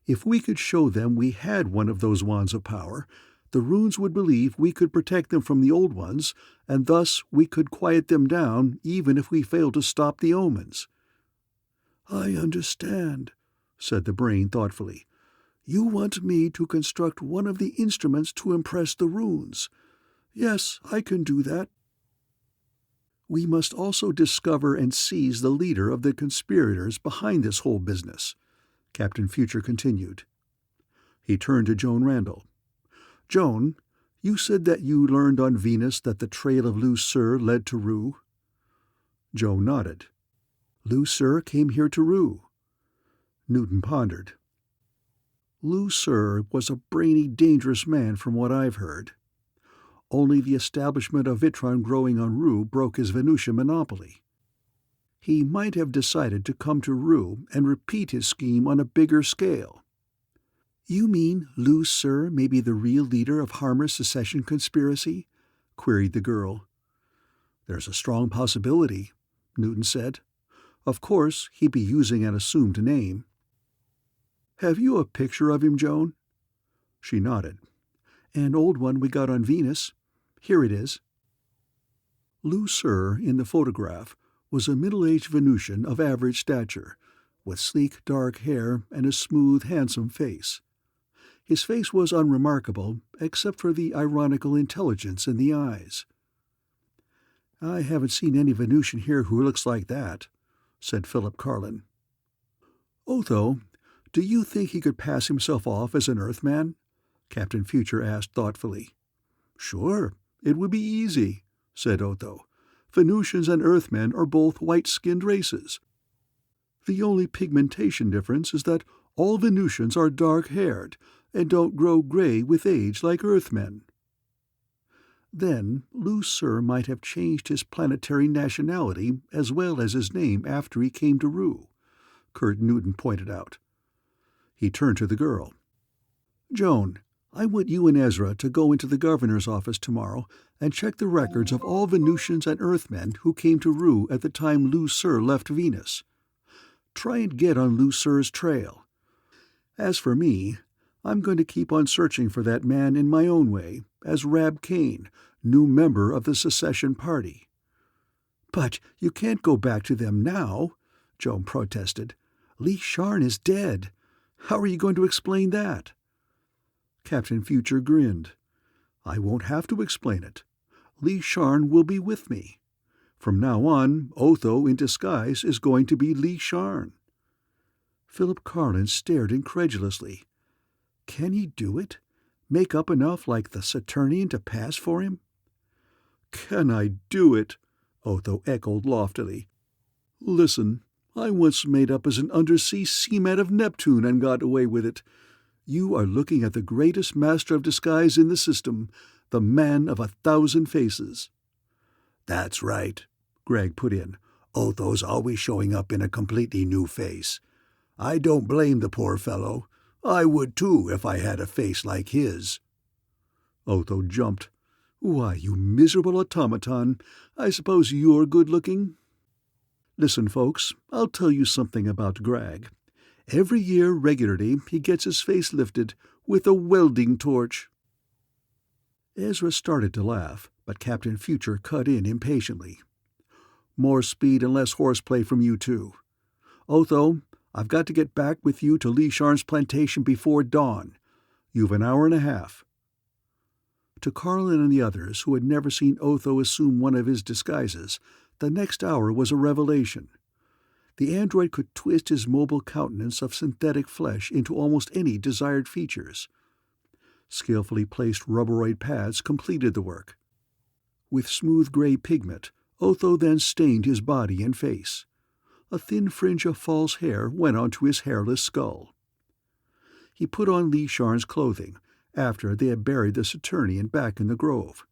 If we could show them we had one of those wands of power, the runes would believe we could protect them from the Old Ones, and thus we could quiet them down even if we failed to stop the omens. I understand, said the brain thoughtfully. You want me to construct one of the instruments to impress the runes. Yes, I can do that. We must also discover and seize the leader of the conspirators behind this whole business, Captain Future continued. He turned to Joan Randall. Joan, you said that you learned on Venus that the trail of Lu Sur led to Ru? Joan nodded. Lu Sur came here to Ru. Newton pondered. Lu Sur was a brainy, dangerous man from what I've heard. Only the establishment of Vitron growing on Ru broke his Venusian monopoly. He might have decided to come to Ru and repeat his scheme on a bigger scale. You mean Lu Sur may be the real leader of Harmer's secession conspiracy? Queried the girl. There's a strong possibility, Newton said. Of course, he'd be using an assumed name. "Have you a picture of him, Joan?" She nodded. "An old one we got on Venus. Here it is." Lucre, in the photograph, was a middle-aged Venusian of average stature, with sleek dark hair and a smooth, handsome face. His face was unremarkable, except for the ironical intelligence in the eyes. "I haven't seen any Venusian here who looks like that," said Philip Carlin. "Otho, do you think he could pass himself off as an Earthman?" Captain Future asked thoughtfully. "Sure, it would be easy," said Otho. "Venusians and Earthmen are both white-skinned races. The only pigmentation difference is that all Venusians are dark-haired and don't grow gray with age like Earthmen." Then Lucre might have changed his planetary nationality as well as his name after he came to Rue, Kurt Newton pointed out. He turned to the girl. "Joan, I want you and Ezra to go into the governor's office tomorrow and check the records of all Venusians and Earthmen who came to Rue at the time Lucre left Venus. Try and get on Lucre's trail. As for me, I'm going to keep on searching for that man in my own way, as Rab Kane, new member of the secession party." "But you can't go back to them now," Joan protested. "Lee Sharn is dead. How are you going to explain that?" Captain Future grinned. "I won't have to explain it. Lee Sharn will be with me. From now on, Otho in disguise is going to be Lee Sharn." Philip Carlin stared incredulously. Can he do it? Make up enough like the Saturnian to pass for him? "Can I do it?" Otho echoed loftily. "Listen, I once made up as an undersea seaman of Neptune and got away with it. You are looking at the greatest master of disguise in the system, the man of 1,000 faces." "That's right," Greg put in. "Otho's always showing up in a completely new face. I don't blame the poor fellow. I would too if I had a face like his." Otho jumped. "Why, you miserable automaton, I suppose you're good-looking?" "Listen, folks, I'll tell you something about Greg. Every year regularly he gets his face lifted with a welding torch." Ezra started to laugh, but Captain Future cut in impatiently. "More speed and less horseplay from you two. Otho, I've got to get back with you to Lee Sharn's plantation before dawn. You've an hour and a half." To Carlin and the others, who had never seen Otho assume one of his disguises, the next hour was a revelation. The android could twist his mobile countenance of synthetic flesh into almost any desired features. Skillfully placed rubberoid pads completed the work. With smooth gray pigment, Otho then stained his body and face. A thin fringe of false hair went onto his hairless skull. He put on Lee Sharn's clothing, after they had buried the Saturnian back in the grove.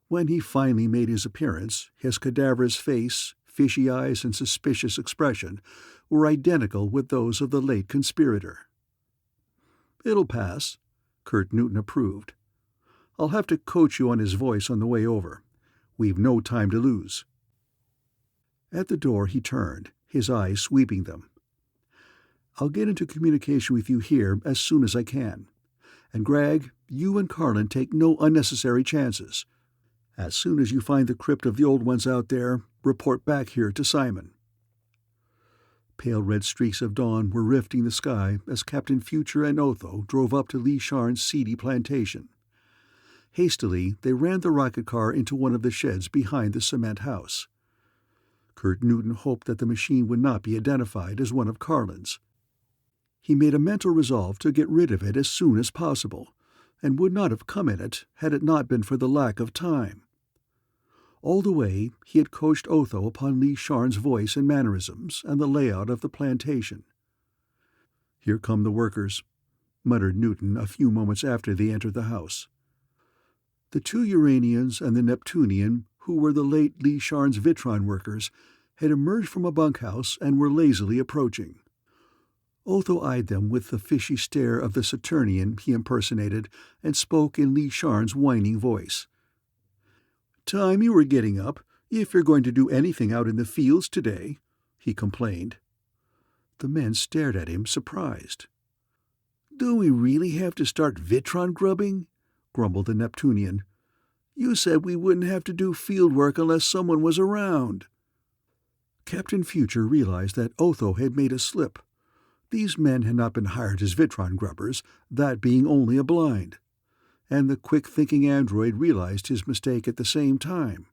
When he finally made his appearance, his cadaverous face, fishy eyes, and suspicious expression were identical with those of the late conspirator. "It'll pass," Kurt Newton approved. "I'll have to coach you on his voice on the way over. We've no time to lose." At the door he turned, his eyes sweeping them. "I'll get into communication with you here as soon as I can. And Greg, you and Carlin take no unnecessary chances. As soon as you find the crypt of the old ones out there, report back here to Simon." Pale red streaks of dawn were rifting the sky as Captain Future and Otho drove up to Lee Sharn's seedy plantation. Hastily, they ran the rocket car into one of the sheds behind the cement house. Kurt Newton hoped that the machine would not be identified as one of Carlin's. He made a mental resolve to get rid of it as soon as possible, and would not have come in it had it not been for the lack of time. All the way he had coached Otho upon Lee Sharn's voice and mannerisms and the layout of the plantation. "Here come the workers," muttered Newton a few moments after they entered the house. The two Uranians and the Neptunian, who were the late Lee Sharn's Vitron workers, had emerged from a bunkhouse and were lazily approaching. Otho eyed them with the fishy stare of the Saturnian he impersonated and spoke in Lee Sharn's whining voice. "Time you were getting up, if you're going to do anything out in the fields today," he complained. The men stared at him, surprised. "Do we really have to start Vitron grubbing?" grumbled the Neptunian. "You said we wouldn't have to do field work unless someone was around." Captain Future realized that Otho had made a slip. These men had not been hired as Vitron grubbers, that being only a blind. And the quick-thinking android realized his mistake at the same time.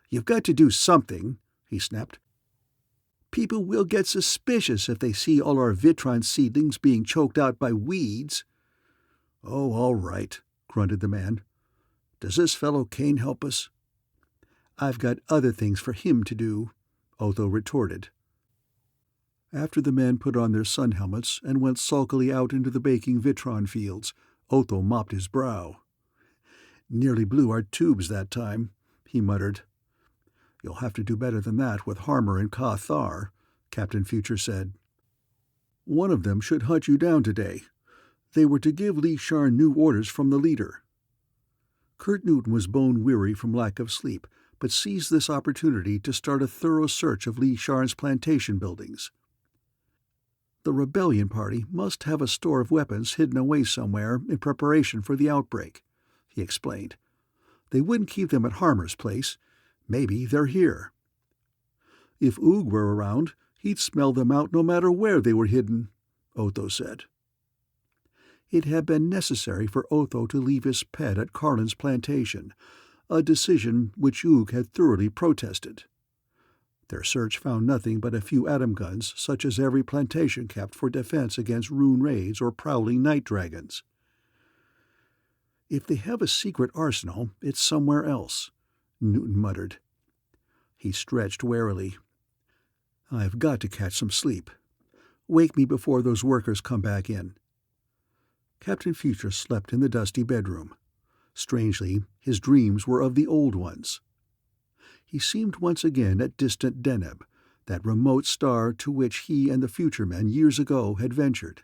"You've got to do something," he snapped. "People will get suspicious if they see all our Vitron seedlings being choked out by weeds." "Oh, all right," grunted the man. "Does this fellow Kane help us?" "I've got other things for him to do," Otho retorted. After the men put on their sun helmets and went sulkily out into the baking Vitron fields, Otho mopped his brow. "Nearly blew our tubes that time," he muttered. "You'll have to do better than that with Harmer and Ka Thar," Captain Future said. "One of them should hunt you down today. They were to give Lee Sharn new orders from the leader." Kurt Newton was bone-weary from lack of sleep, but seized this opportunity to start a thorough search of Lee Sharn's plantation buildings. "The rebellion party must have a store of weapons hidden away somewhere in preparation for the outbreak," he explained. "They wouldn't keep them at Harmer's place. Maybe they're here." "If Oog were around, he'd smell them out no matter where they were hidden," Otho said. It had been necessary for Otho to leave his pet at Carlin's plantation, a decision which Oog had thoroughly protested. Their search found nothing but a few atom guns such as every plantation kept for defense against rune raids or prowling night dragons. "If they have a secret arsenal, it's somewhere else," Newton muttered. He stretched warily. "I've got to catch some sleep. Wake me before those workers come back in." Captain Future slept in the dusty bedroom. Strangely, his dreams were of the old ones. He seemed once again at distant Deneb, that remote star to which he and the future men years ago had ventured.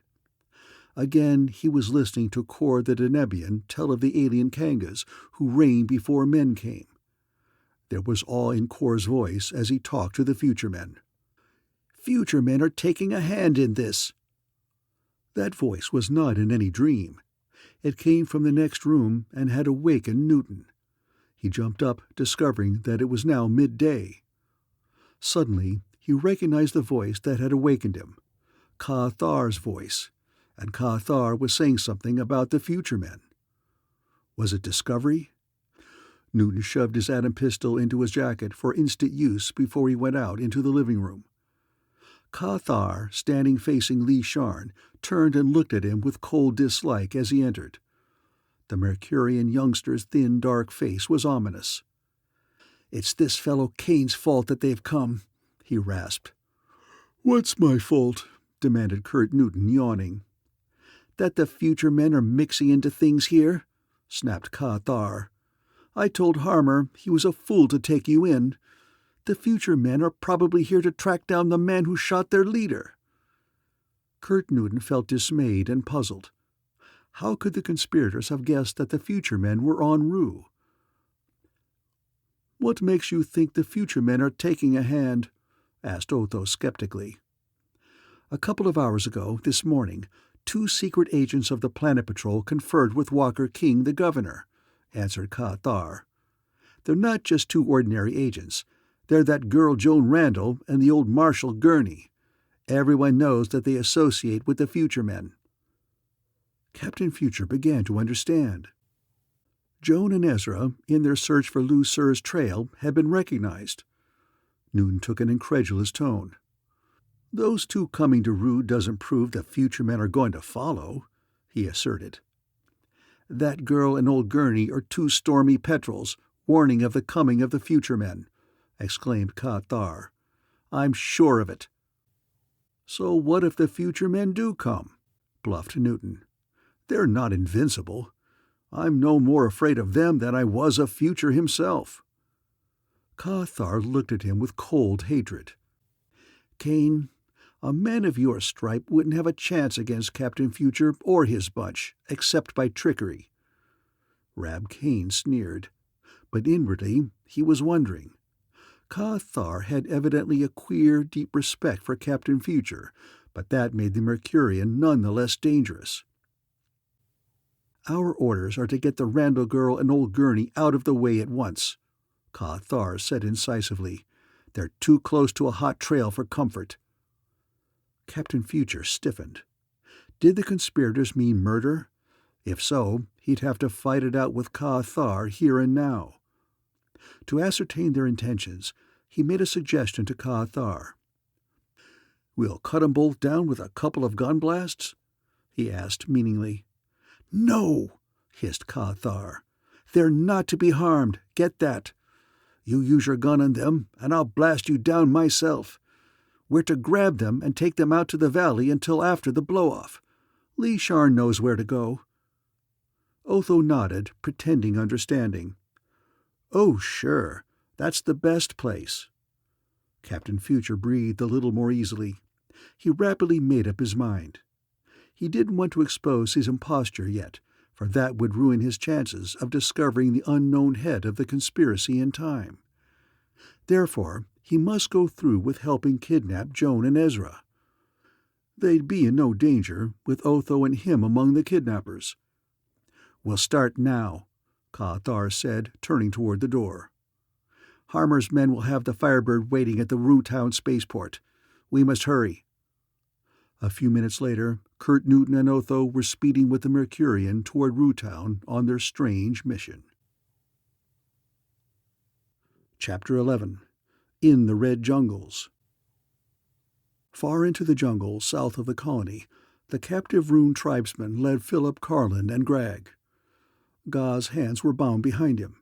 Again he was listening to Kor the Denebian tell of the alien Kangas who reigned before men came. There was awe in Kor's voice as he talked to the future men. "Future men are taking a hand in this." That voice was not in any dream. It came from the next room and had awakened Newton. He jumped up, discovering that it was now midday. Suddenly he recognized the voice that had awakened him, Ka Thar's voice, and Ka Thar was saying something about the future men. Was it discovery? Newton shoved his atom pistol into his jacket for instant use before he went out into the living room. Ka Thar, standing facing Lee Sharn, turned and looked at him with cold dislike as he entered. The Mercurian youngster's thin, dark face was ominous. "It's this fellow Kane's fault that they've come," he rasped. "What's my fault?" demanded Kurt Newton, yawning. "That the future men are mixing into things here," snapped Ka Thar. "I told Harmer he was a fool to take you in. The future men are probably here to track down the man who shot their leader." Kurt Newton felt dismayed and puzzled. How could the conspirators have guessed that the future men were en route? "What makes you think the future men are taking a hand?" asked Otho skeptically. "A couple of hours ago, this morning, 2 secret agents of the Planet Patrol conferred with Walker King, the governor," answered Ka Thar. "They're not just 2 ordinary agents. They're that girl Joan Randall and the old Marshal Gurney. Everyone knows that they associate with the future men." Captain Future began to understand. Joan and Ezra, in their search for Lu Sur's trail, had been recognized. Newton took an incredulous tone. "Those 2 coming to Rue doesn't prove the future men are going to follow," he asserted. "That girl and old Gurney are 2 stormy petrels, warning of the coming of the future men," exclaimed Ka Thar. "I'm sure of it." "So what if the future men do come?" bluffed Newton. "They're not invincible. I'm no more afraid of them than I was of Future himself." Ka Thar looked at him with cold hatred. "Kane, a man of your stripe wouldn't have a chance against Captain Future or his bunch, except by trickery." Rab Kane sneered, but inwardly he was wondering. Ka-Thar had evidently a queer, deep respect for Captain Future, but that made the Mercurian none the less dangerous. "Our orders are to get the Randall girl and old Gurney out of the way at once," Ka-Thar said incisively. "They're too close to a hot trail for comfort." Captain Future stiffened. Did the conspirators mean murder? If so, he'd have to fight it out with Ka-Thar here and now. To ascertain their intentions, he made a suggestion to Ka-Thar. "We'll cut 'em both down with a couple of gun blasts?" he asked meaningly. "No," hissed Ka-Thar. "They're not to be harmed, get that. You use your gun on them, and I'll blast you down myself. We're to grab them and take them out to the valley until after the blow-off. Lee Sharn knows where to go." Otho nodded, pretending understanding. "Oh, sure, that's the best place." Captain Future breathed a little more easily. He rapidly made up his mind. He didn't want to expose his imposture yet, for that would ruin his chances of discovering the unknown head of the conspiracy in time. Therefore, he must go through with helping kidnap Joan and Ezra. They'd be in no danger, with Otho and him among the kidnappers. "We'll start now," Ka-Thar said, turning toward the door. "Harmer's men will have the Firebird waiting at the Rutown spaceport. We must hurry." A few minutes later, Kurt Newton and Otho were speeding with the Mercurian toward Rutown on their strange mission. Chapter 11. In the Red Jungles. Far into the jungle south of the colony, the captive Rune tribesmen led Philip, Carlin, and Greg. Gah's hands were bound behind him,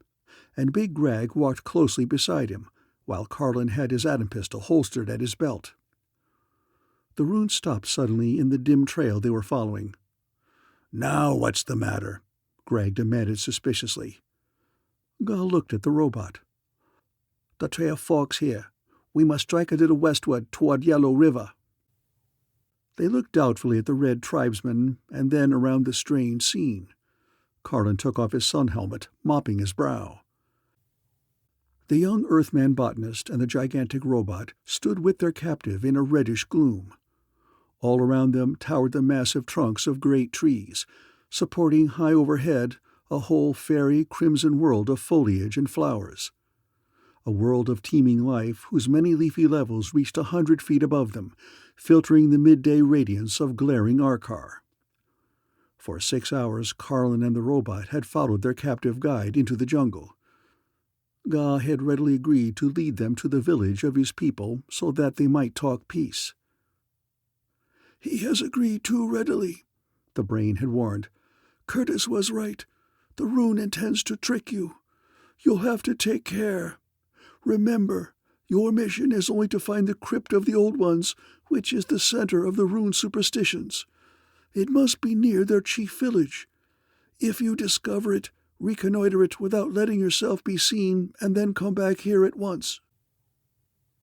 and Big Greg walked closely beside him, while Carlin had his atom pistol holstered at his belt. The Rune stopped suddenly in the dim trail they were following. "Now what's the matter?" Greg demanded suspiciously. Gah looked at the robot. "The trail forks here. We must strike a little westward toward Yellow River." They looked doubtfully at the red tribesmen and then around the strange scene. Carlin took off his sun helmet, mopping his brow. The young Earthman botanist and the gigantic robot stood with their captive in a reddish gloom. All around them towered the massive trunks of great trees, supporting high overhead a whole fairy crimson world of foliage and flowers. A world of teeming life whose many leafy levels reached 100 feet above them, filtering the midday radiance of glaring Arkar. For 6 hours Carlin and the robot had followed their captive guide into the jungle. Gah had readily agreed to lead them to the village of his people so that they might talk peace. "He has agreed too readily," the brain had warned. "Curtis was right. The Rune intends to trick you. You'll have to take care. Remember, your mission is only to find the crypt of the Old Ones, which is the center of the Rune superstitions. It must be near their chief village. If you discover it, reconnoiter it without letting yourself be seen, and then come back here at once."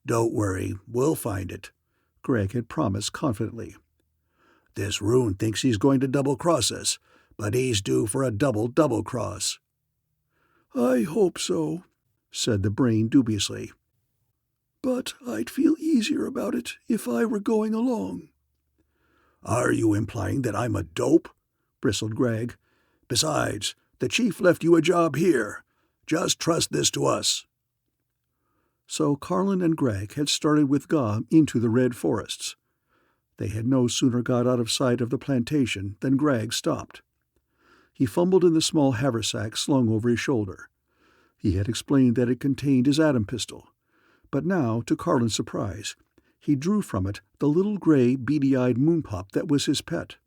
"Don't worry, we'll find it," Greg had promised confidently. "This Rune thinks he's going to double-cross us, but he's due for a double-cross." "I hope so," said the brain dubiously. "But I'd feel easier about it if I were going along." "Are you implying that I'm a dope?" bristled Greg. "Besides, the chief left you a job here. Just trust this to us." So Carlin and Greg had started with Gah into the red forests. They had no sooner got out of sight of the plantation than Greg stopped. He fumbled in the small haversack slung over his shoulder. He had explained that it contained his atom pistol, but now, to Carlin's surprise, he drew from it the little gray, beady-eyed moonpup that was his pet.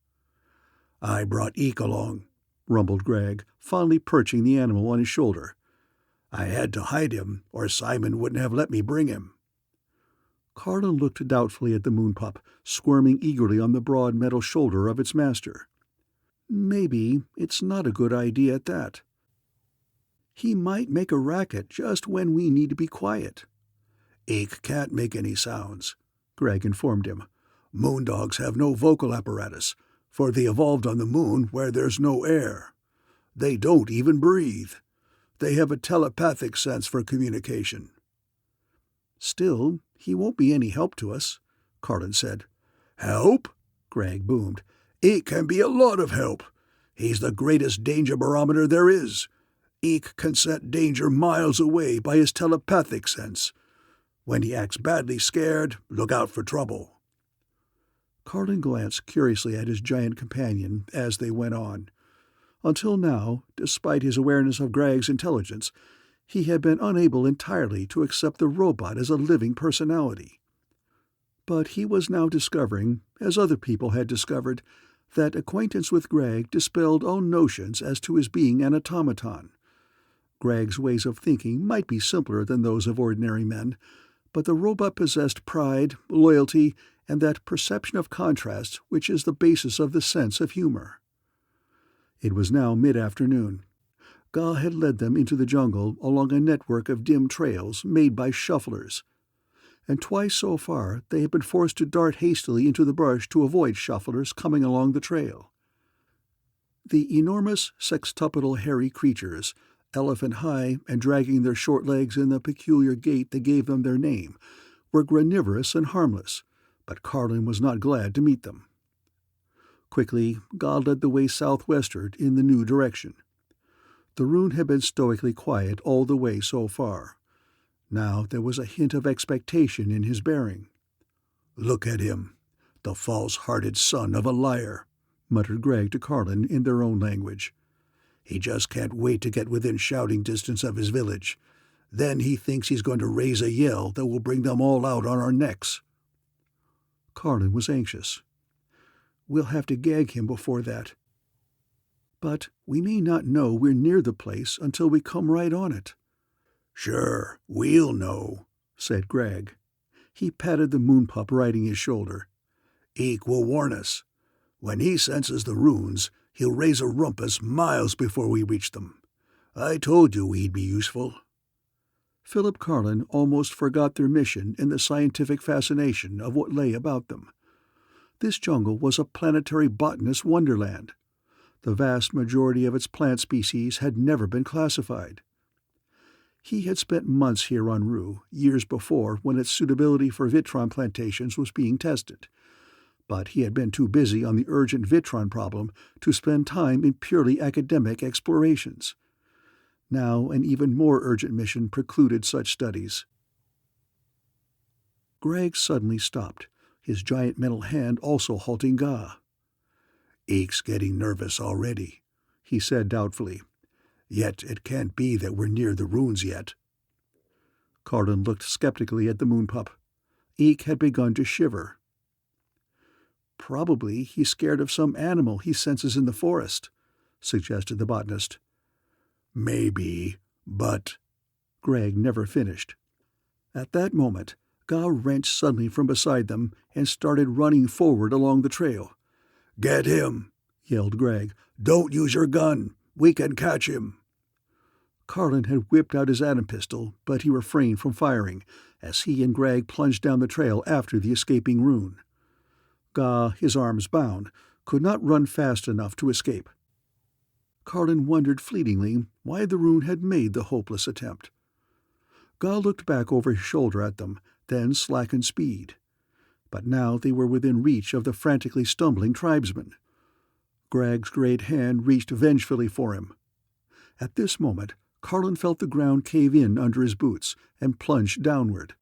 "I brought Eek along," rumbled Greg, fondly perching the animal on his shoulder. "I had to hide him, or Simon wouldn't have let me bring him." Carlin looked doubtfully at the moonpup, squirming eagerly on the broad metal shoulder of its master. "Maybe it's not a good idea at that. He might make a racket just when we need to be quiet." "Eek can't make any sounds," Greg informed him. "Moondogs have no vocal apparatus, for they evolved on the moon where there's no air. They don't even breathe. They have a telepathic sense for communication." "Still, he won't be any help to us," Carlin said. "Help?" Gregg boomed. "Eek can be a lot of help. He's the greatest danger barometer there is. Eek can scent danger miles away by his telepathic sense. When he acts badly scared, look out for trouble." Carlin glanced curiously at his giant companion as they went on. Until now, despite his awareness of Gregg's intelligence, he had been unable entirely to accept the robot as a living personality. But he was now discovering, as other people had discovered, that acquaintance with Gregg dispelled all notions as to his being an automaton. Gregg's ways of thinking might be simpler than those of ordinary men, but the robot possessed pride, loyalty, and that perception of contrast which is the basis of the sense of humor. It was now mid-afternoon. Ga had led them into the jungle along a network of dim trails made by shufflers, and twice so far they had been forced to dart hastily into the brush to avoid shufflers coming along the trail. The enormous sextuple hairy creatures, elephant-high and dragging their short legs in the peculiar gait that gave them their name, were granivorous and harmless, but Carlin was not glad to meet them. Quickly, Ga led the way southwestward in the new direction. The rune had been stoically quiet all the way so far. Now there was a hint of expectation in his bearing. "Look at him, the false-hearted son of a liar," muttered Gregg to Carlin in their own language. "He just can't wait to get within shouting distance of his village. Then he thinks he's going to raise a yell that will bring them all out on our necks." Carlin was anxious. "We'll have to gag him before that. But we may not know we're near the place until we come right on it." "Sure, we'll know," said Gregg. He patted the moon pup riding his shoulder. "Eek will warn us. When he senses the runes, he'll raise a rumpus miles before we reach them. I told you he'd be useful." Philip Carlin almost forgot their mission in the scientific fascination of what lay about them. This jungle was a planetary botanist's wonderland. The vast majority of its plant species had never been classified. He had spent months here on Rue, years before, when its suitability for vitron plantations was being tested. But he had been too busy on the urgent vitron problem to spend time in purely academic explorations. Now an even more urgent mission precluded such studies. Gregg suddenly stopped, his giant metal hand also halting Ga. "Eek's getting nervous already," he said doubtfully. "Yet it can't be that we're near the runes yet." Carlin looked skeptically at the moon pup. Eek had begun to shiver. "Probably he's scared of some animal he senses in the forest," suggested the botanist. "Maybe, but—" Gregg never finished. At that moment, Ga wrenched suddenly from beside them and started running forward along the trail. "Get him!" yelled Gregg. "Don't use your gun. We can catch him." Carlin had whipped out his atom pistol, but he refrained from firing as he and Gregg plunged down the trail after the escaping rune. Ga, his arms bound, could not run fast enough to escape. Carlin wondered fleetingly why the rune had made the hopeless attempt. Ga looked back over his shoulder at them, then slackened speed. But now they were within reach of the frantically stumbling tribesmen. Gregg's great hand reached vengefully for him. At this moment, Carlin felt the ground cave in under his boots and plunged downward.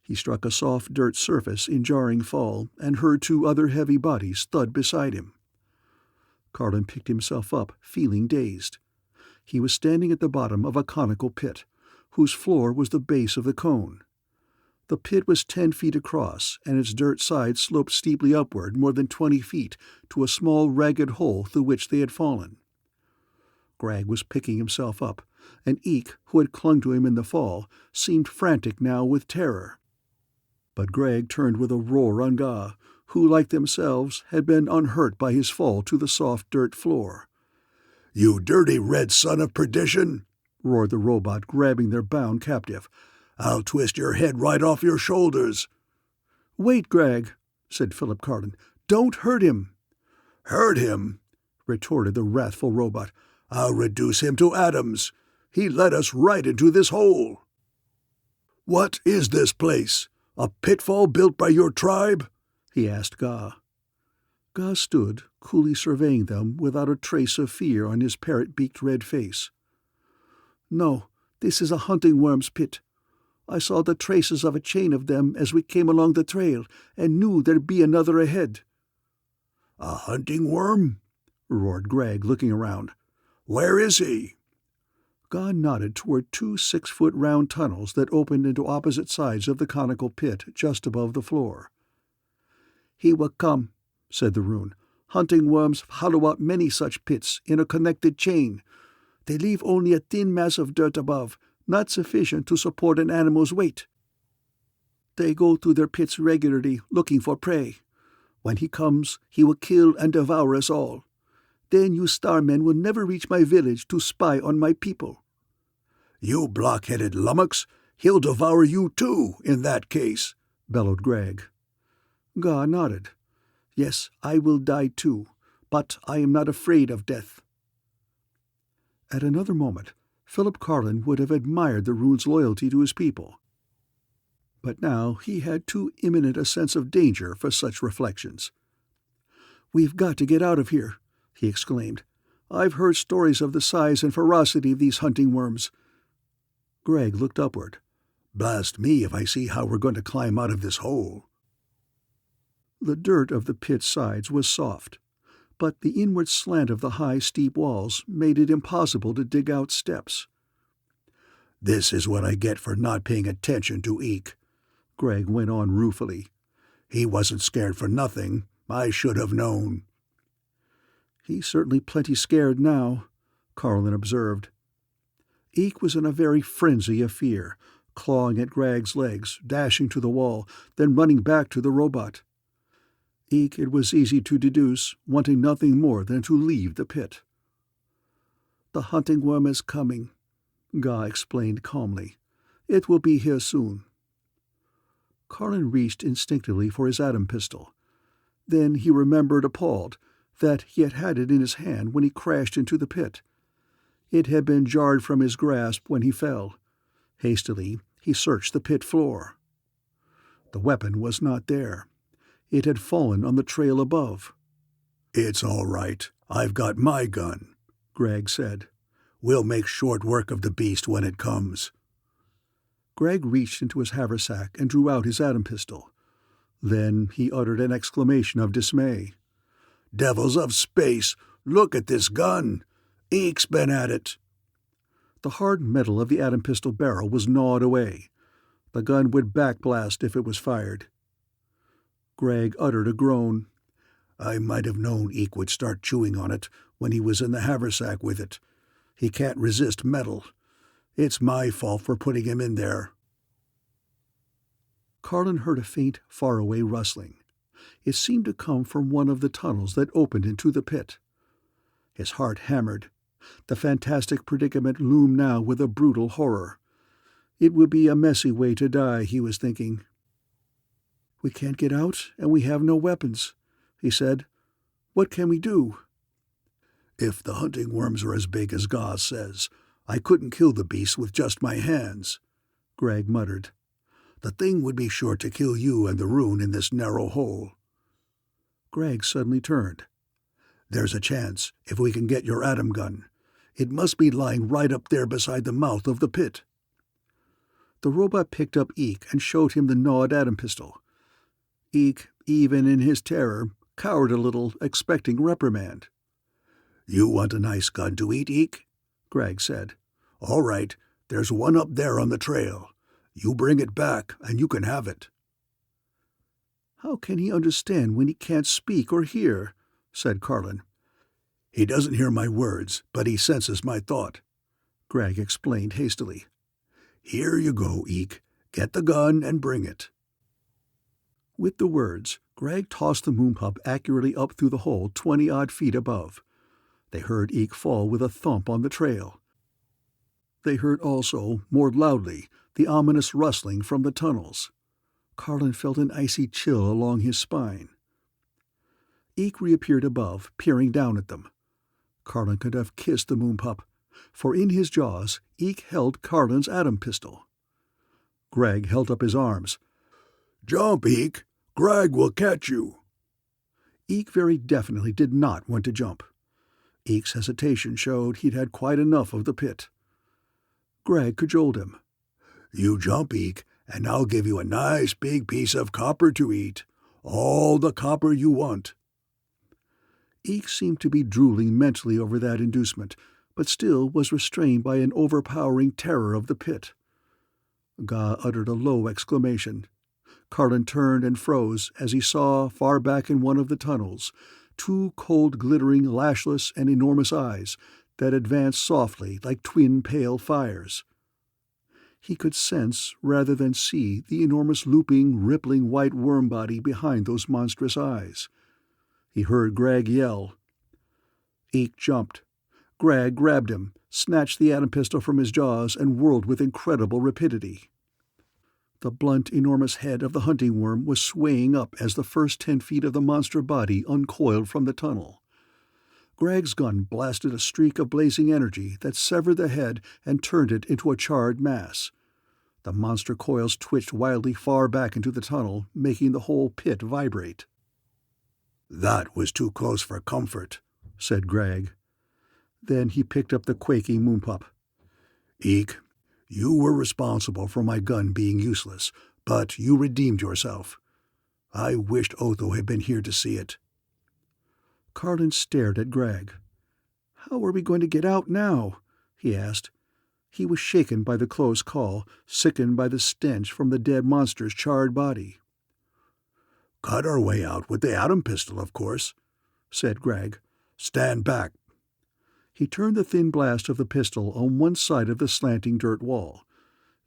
He struck a soft dirt surface in jarring fall and heard two other heavy bodies thud beside him. Carlin picked himself up, feeling dazed. He was standing at the bottom of a conical pit, whose floor was the base of the cone. The pit was 10 feet across, and its dirt sides sloped steeply upward more than 20 feet to a small ragged hole through which they had fallen. Gregg was picking himself up, and Eek, who had clung to him in the fall, seemed frantic now with terror. But Gregg turned with a roar on Ga, who, like themselves, had been unhurt by his fall to the soft dirt floor. "You dirty red son of perdition!" roared the robot, grabbing their bound captive. "I'll twist your head right off your shoulders." "Wait, Gregg," said Philip Carlin. "Don't hurt him." "Hurt him?" retorted the wrathful robot. "I'll reduce him to atoms. He led us right into this hole." "What is this place? A pitfall built by your tribe?" he asked Ga. Ga stood, coolly surveying them without a trace of fear on his parrot-beaked red face. "No, this is a hunting worm's pit. I saw the traces of a chain of them as we came along the trail, and knew there'd be another ahead." "A hunting worm?" roared Greg, looking around. "Where is he?" Ga nodded toward 2 6-foot round tunnels that opened into opposite sides of the conical pit just above the floor. "He will come," said the rune. "Hunting worms hollow out many such pits in a connected chain. They leave only a thin mass of dirt above, not sufficient to support an animal's weight. They go through their pits regularly, looking for prey. When he comes, he will kill and devour us all. Then you starmen will never reach my village to spy on my people." "You block-headed lummox! He'll devour you too, in that case," bellowed Greg. Ga nodded. "Yes, I will die too, but I am not afraid of death." At another moment, Philip Carlin would have admired the rune's loyalty to his people. But now he had too imminent a sense of danger for such reflections. "We've got to get out of here," he exclaimed. "I've heard stories of the size and ferocity of these hunting worms." Greg looked upward. "Blast me if I see how we're going to climb out of this hole." The dirt of the pit's sides was soft, but the inward slant of the high, steep walls made it impossible to dig out steps. "This is what I get for not paying attention to Eek," Greg went on ruefully. "He wasn't scared for nothing. I should have known." "He's certainly plenty scared now," Carlin observed. Eek was in a very frenzy of fear, clawing at Greg's legs, dashing to the wall, then running back to the robot. Eek, it was easy to deduce, wanting nothing more than to leave the pit. "The hunting worm is coming," Ga explained calmly. "It will be here soon." Carlin reached instinctively for his atom pistol. Then he remembered, appalled, that he had had it in his hand when he crashed into the pit. It had been jarred from his grasp when he fell. Hastily, he searched the pit floor. The weapon was not there. It had fallen on the trail above. "It's all right. I've got my gun," Greg said. "We'll make short work of the beast when it comes." Greg reached into his haversack and drew out his atom pistol. Then he uttered an exclamation of dismay. "Devils of space! Look at this gun! Eek's been at it!" The hard metal of the atom pistol barrel was gnawed away. The gun would backblast if it was fired. Greg uttered a groan. "I might have known Eek would start chewing on it when he was in the haversack with it. He can't resist metal. It's my fault for putting him in there." Carlin heard a faint, faraway rustling. It seemed to come from one of the tunnels that opened into the pit. His heart hammered. The fantastic predicament loomed now with a brutal horror. It would be a messy way to die, he was thinking. "We can't get out, and we have no weapons," he said. "What can we do?" "If the hunting worms are as big as Gauze says, I couldn't kill the beast with just my hands," Greg muttered. "The thing would be sure to kill you and the rune in this narrow hole." Greg suddenly turned. "There's a chance, if we can get your atom gun. It must be lying right up there beside the mouth of the pit." The robot picked up Eek and showed him the gnawed atom pistol. Eek, even in his terror, cowered a little, expecting reprimand. "You want a nice gun to eat, Eek?" Greg said. "All right, there's one up there on the trail. You bring it back, and you can have it." "How can he understand when he can't speak or hear?" said Carlin. "He doesn't hear my words, but he senses my thought," Greg explained hastily. "Here you go, Eek. Get the gun and bring it." With the words, Greg tossed the moon pup accurately up through the hole 20-odd feet above. They heard Eek fall with a thump on the trail. They heard also, more loudly, the ominous rustling from the tunnels. Carlin felt an icy chill along his spine. Eek reappeared above, peering down at them. Carlin could have kissed the moon pup, for in his jaws Eek held Carlin's atom pistol. Greg held up his arms. "Jump, Eek! Greg will catch you!" Eek very definitely did not want to jump. Eek's hesitation showed he'd had quite enough of the pit. Greg cajoled him. "You jump, Eek, and I'll give you a nice big piece of copper to eat. All the copper you want." Eek seemed to be drooling mentally over that inducement, but still was restrained by an overpowering terror of the pit. Ga uttered a low exclamation. Carlin turned and froze as he saw, far back in one of the tunnels, two cold, glittering, lashless, and enormous eyes that advanced softly like twin pale fires. He could sense, rather than see, the enormous looping, rippling white worm body behind those monstrous eyes. He heard Greg yell. Eek jumped. Greg grabbed him, snatched the atom pistol from his jaws, and whirled with incredible rapidity. The blunt, enormous head of the hunting worm was swaying up as the first 10 feet of the monster body uncoiled from the tunnel. Greg's gun blasted a streak of blazing energy that severed the head and turned it into a charred mass. The monster coils twitched wildly far back into the tunnel, making the whole pit vibrate. "That was too close for comfort," said Greg. Then he picked up the quaking moonpup. "Eek, you were responsible for my gun being useless, but you redeemed yourself. I wished Otho had been here to see it." Carlin stared at Greg. "How are we going to get out now?" he asked. He was shaken by the close call, sickened by the stench from the dead monster's charred body. "Cut our way out with the atom pistol, of course," said Greg. "Stand back." He turned the thin blast of the pistol on one side of the slanting dirt wall.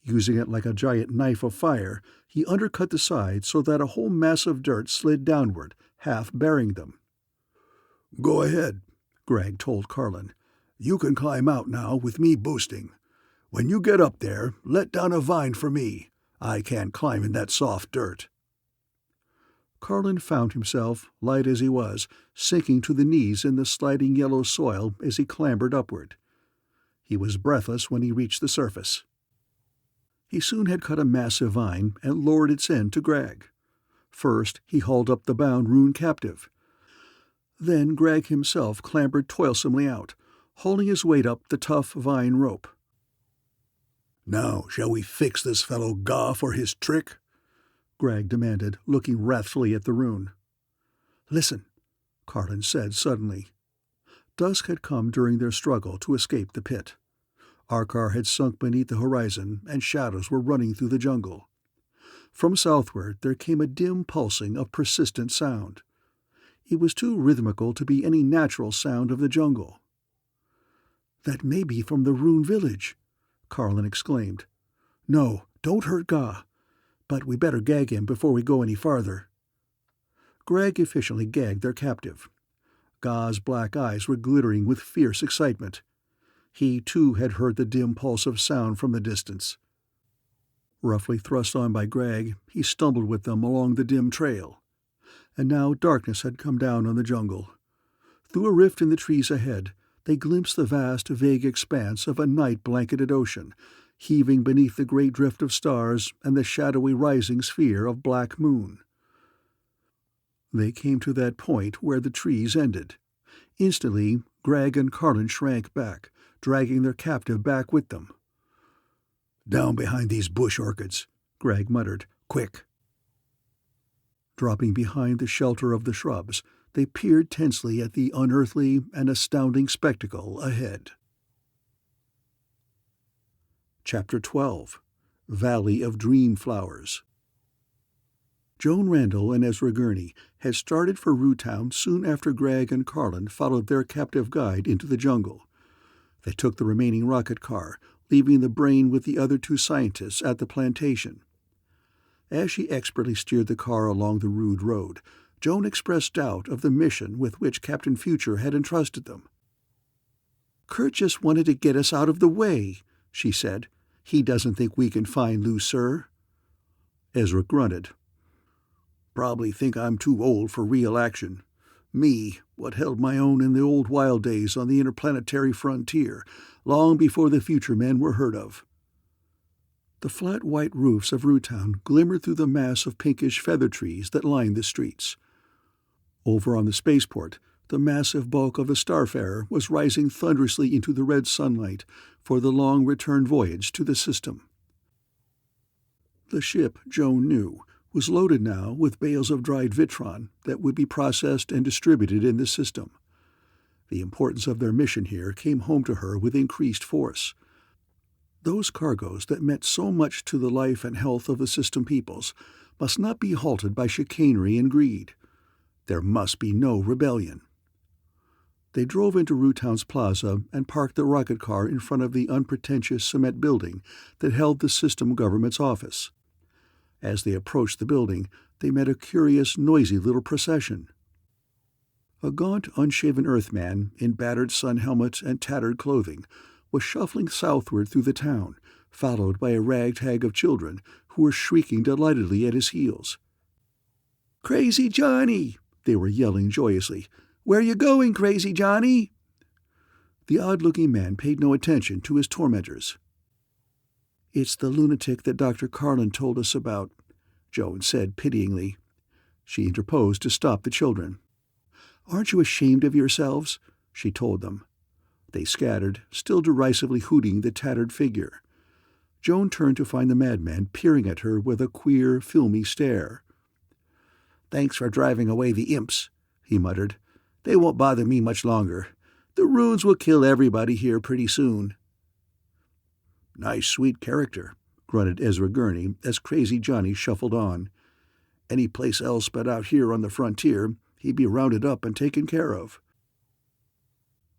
Using it like a giant knife of fire, he undercut the side so that a whole mass of dirt slid downward, half burying them. "Go ahead," Greg told Carlin. "You can climb out now with me boosting. When you get up there, let down a vine for me. I can't climb in that soft dirt." Carlin found himself, light as he was, sinking to the knees in the sliding yellow soil as he clambered upward. He was breathless when he reached the surface. He soon had cut a massive vine and lowered its end to Greg. First, he hauled up the bound Rune captive. Then Greg himself clambered toilsomely out, hauling his weight up the tough vine rope. "Now, shall we fix this fellow Ga for his trick?" Greg demanded, looking wrathfully at the rune. "Listen," Carlin said suddenly. Dusk had come during their struggle to escape the pit. Arkar had sunk beneath the horizon, and shadows were running through the jungle. From southward there came a dim pulsing of persistent sound. It was too rhythmical to be any natural sound of the jungle. "That may be from the Rune village," Carlin exclaimed. "No, don't hurt Ga. But we better gag him before we go any farther." Greg efficiently gagged their captive. Ga's black eyes were glittering with fierce excitement. He, too, had heard the dim pulse of sound from the distance. Roughly thrust on by Greg, he stumbled with them along the dim trail. And now darkness had come down on the jungle. Through a rift in the trees ahead, they glimpsed the vast, vague expanse of a night-blanketed ocean, heaving beneath the great drift of stars and the shadowy rising sphere of black moon. They came to that point where the trees ended. Instantly, Greg and Carlin shrank back, dragging their captive back with them. "Down behind these bush orchids," Greg muttered. "Quick!" Dropping behind the shelter of the shrubs, they peered tensely at the unearthly and astounding spectacle ahead. Chapter 12. Valley of Dream Flowers. Joan Randall and Ezra Gurney had started for Rootown soon after Greg and Carlin followed their captive guide into the jungle. They took the remaining rocket car, leaving the brain with the other two scientists at the plantation. As she expertly steered the car along the rude road, Joan expressed doubt of the mission with which Captain Future had entrusted them. "Kurt just wanted to get us out of the way," she said. "He doesn't think we can find Lucre." Ezra grunted. "Probably think I'm too old for real action. Me, what held my own in the old wild days on the interplanetary frontier, long before the future men were heard of." The flat white roofs of Rutown glimmered through the mass of pinkish feather trees that lined the streets. Over on the spaceport, the massive bulk of the Starfarer was rising thunderously into the red sunlight for the long return voyage to the system. The ship, Joan knew, was loaded now with bales of dried vitron that would be processed and distributed in the system. The importance of their mission here came home to her with increased force. Those cargoes that meant so much to the life and health of the system peoples must not be halted by chicanery and greed. There must be no rebellion. They drove into Rutown's plaza and parked the rocket car in front of the unpretentious cement building that held the system government's office. As they approached the building, they met a curious, noisy little procession. A gaunt, unshaven Earthman in battered sun helmet and tattered clothing was shuffling southward through the town, followed by a ragtag of children who were shrieking delightedly at his heels. "Crazy Johnny!" they were yelling joyously. "Where you going, Crazy Johnny?" The odd-looking man paid no attention to his tormentors. "It's the lunatic that Dr. Carlin told us about," Joan said pityingly. She interposed to stop the children. "Aren't you ashamed of yourselves?" she told them. They scattered, still derisively hooting the tattered figure. Joan turned to find the madman peering at her with a queer, filmy stare. "Thanks for driving away the imps," he muttered. "They won't bother me much longer. The runes will kill everybody here pretty soon." "Nice, sweet character," grunted Ezra Gurney as Crazy Johnny shuffled on. "Any place else but out here on the frontier, he'd be rounded up and taken care of."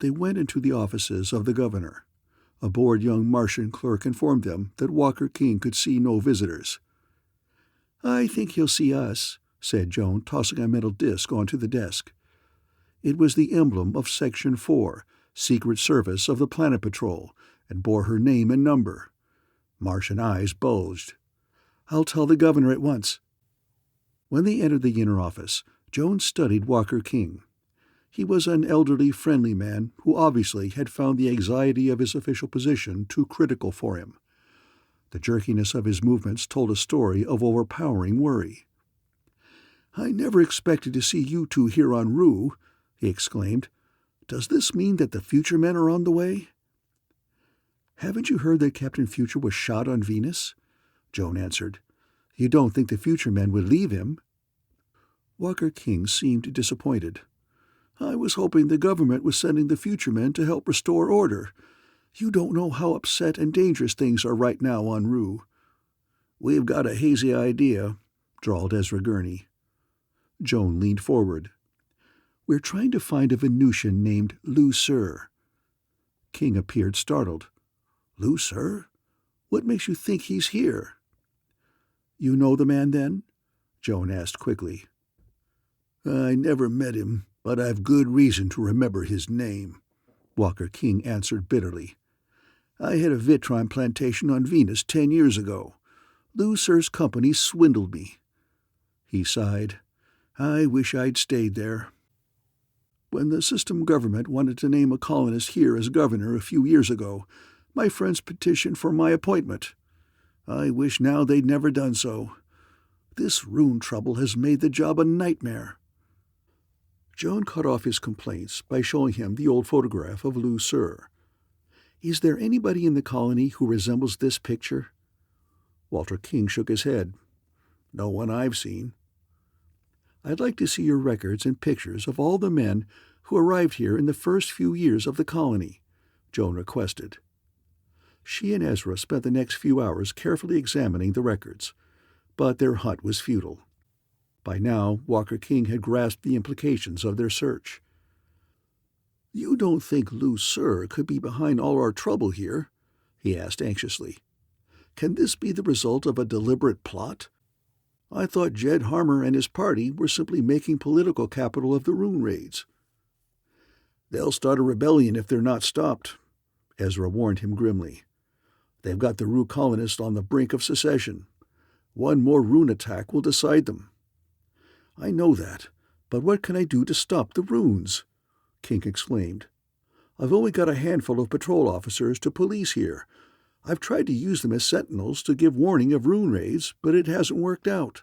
They went into the offices of the governor. A bored young Martian clerk informed them that Walker King could see no visitors. "I think he'll see us," said Joan, tossing a metal disc onto the desk. It was the emblem of Section 4, Secret Service of the Planet Patrol, and bore her name and number. Martian eyes bulged. "I'll tell the governor at once." When they entered the inner office, Joan studied Walker King. He was an elderly, friendly man who obviously had found the anxiety of his official position too critical for him. The jerkiness of his movements told a story of overpowering worry. "I never expected to see you two here on Rue," he exclaimed. "Does this mean that the Future Men are on the way?" "Haven't you heard that Captain Future was shot on Venus?" Joan answered. "You don't think the Future Men would leave him?" Walker King seemed disappointed. "I was hoping the government was sending the Future Men to help restore order. You don't know how upset and dangerous things are right now on Rue." "We've got a hazy idea," drawled Ezra Gurney. Joan leaned forward. "We're trying to find a Venusian named Lucre." King appeared startled. "Lucre? What makes you think he's here?" "You know the man, then?" Joan asked quickly. "I never met him, but I've good reason to remember his name," Walker King answered bitterly. "I had a vitron plantation on Venus 10 years ago. Lucre's company swindled me." He sighed. "I wish I'd stayed there." "When the system government wanted to name a colonist here as governor a few years ago, my friends petitioned for my appointment. I wish now they'd never done so. This rune trouble has made the job a nightmare." Joan cut off his complaints by showing him the old photograph of Lucre. "Is there anybody in the colony who resembles this picture?" Walter King shook his head. "No one I've seen." "I'd like to see your records and pictures of all the men who arrived here in the first few years of the colony," Joan requested. She and Ezra spent the next few hours carefully examining the records, but their hunt was futile. By now, Walker King had grasped the implications of their search. "You don't think Lucre could be behind all our trouble here?" he asked anxiously. "Can this be the result of a deliberate plot? I thought Jed Harmer and his party were simply making political capital of the rune raids." "They'll start a rebellion if they're not stopped," Ezra warned him grimly. "They've got the Rue colonists on the brink of secession. One more rune attack will decide them." "I know that, but what can I do to stop the runes?" King exclaimed. "I've only got a handful of patrol officers to police here. I've tried to use them as sentinels to give warning of rune raids, but it hasn't worked out."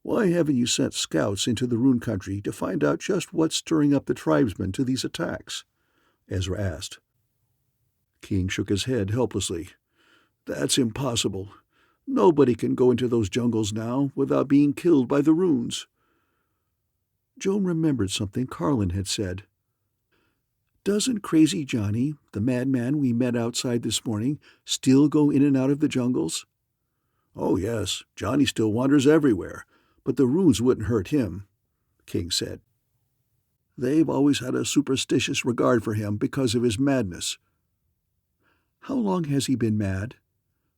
"Why haven't you sent scouts into the rune country to find out just what's stirring up the tribesmen to these attacks?" Ezra asked. King shook his head helplessly. "That's impossible. Nobody can go into those jungles now without being killed by the runes." Joan remembered something Carlin had said. "Doesn't Crazy Johnny, the madman we met outside this morning, still go in and out of the jungles?" "Oh, yes, Johnny still wanders everywhere, but the runes wouldn't hurt him," King said. "They've always had a superstitious regard for him because of his madness." "How long has he been mad?"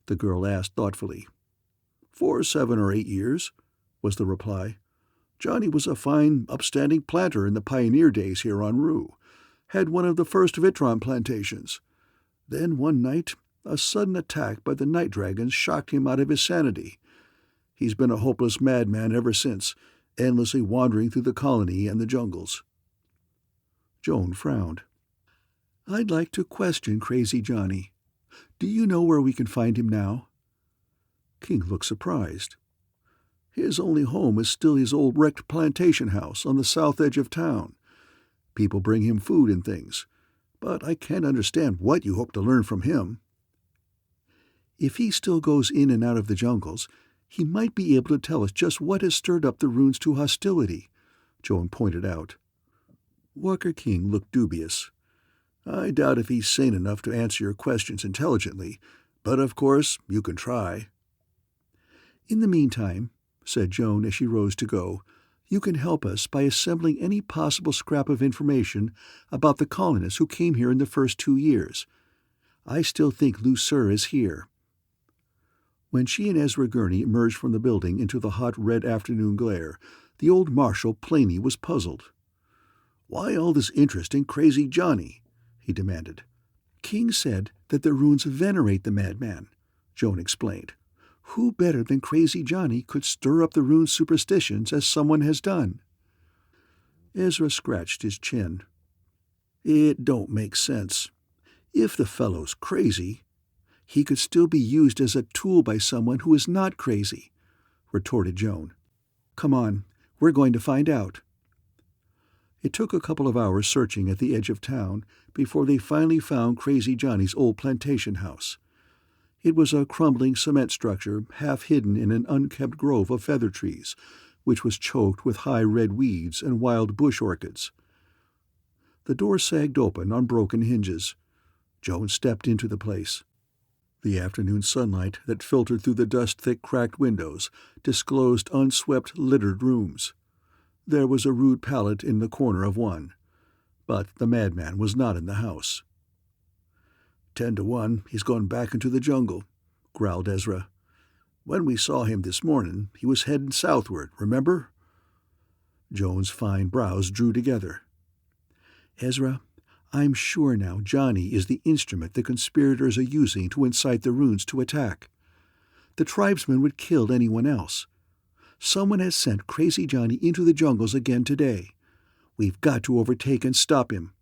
the girl asked thoughtfully. "For 7 or 8 years," was the reply. "Johnny was a fine, upstanding planter in the pioneer days here on Rue. Had one of the first Vitron plantations. Then one night, a sudden attack by the night dragons shocked him out of his sanity. He's been a hopeless madman ever since, endlessly wandering through the colony and the jungles." Joan frowned. "I'd like to question Crazy Johnny. Do you know where we can find him now?" King looked surprised. "His only home is still his old wrecked plantation house on the south edge of town. People bring him food and things, but I can't understand what you hope to learn from him." "If he still goes in and out of the jungles, he might be able to tell us just what has stirred up the runes to hostility," Joan pointed out. Walker King looked dubious. "I doubt if he's sane enough to answer your questions intelligently, but of course you can try." "In the meantime," said Joan as she rose to go, "you can help us by assembling any possible scrap of information about the colonists who came here in the first 2 years. I still think Lucre is here." When she and Ezra Gurney emerged from the building into the hot red afternoon glare, the old marshal plainly was puzzled. "Why all this interest in Crazy Johnny?" he demanded. "King said that the runes venerate the madman," Joan explained. "Who better than Crazy Johnny could stir up the rune superstitions as someone has done?" Ezra scratched his chin. "It don't make sense. If the fellow's crazy, he could still be used as a tool by someone who is not crazy," retorted Joan. "Come on, we're going to find out." It took a couple of hours searching at the edge of town before they finally found Crazy Johnny's old plantation house. It was a crumbling cement structure half hidden in an unkempt grove of feather trees, which was choked with high red weeds and wild bush orchids. The door sagged open on broken hinges. Joan stepped into the place. The afternoon sunlight that filtered through the dust-thick cracked windows disclosed unswept, littered rooms. There was a rude pallet in the corner of one, but the madman was not in the house. 10 to 1, he's gone back into the jungle," growled Ezra. "When we saw him this morning, he was heading southward, remember?" Joan's fine brows drew together. "Ezra, I'm sure now Johnny is the instrument the conspirators are using to incite the runes to attack. The tribesmen would kill anyone else. Someone has sent Crazy Johnny into the jungles again today. We've got to overtake and stop him."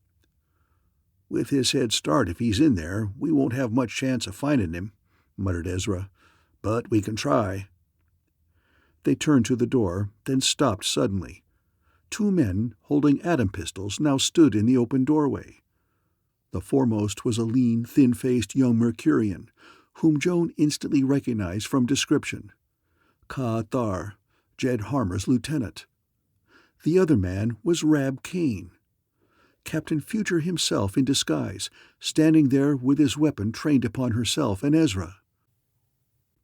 "With his head start, if he's in there, we won't have much chance of finding him," muttered Ezra. "But we can try." They turned to the door, then stopped suddenly. 2 men, holding atom pistols, now stood in the open doorway. The foremost was a lean, thin-faced young Mercurian, whom Joan instantly recognized from description. Ka Thar, Jed Harmer's lieutenant. The other man was Rab Kane, Captain Future himself in disguise, standing there with his weapon trained upon herself and Ezra.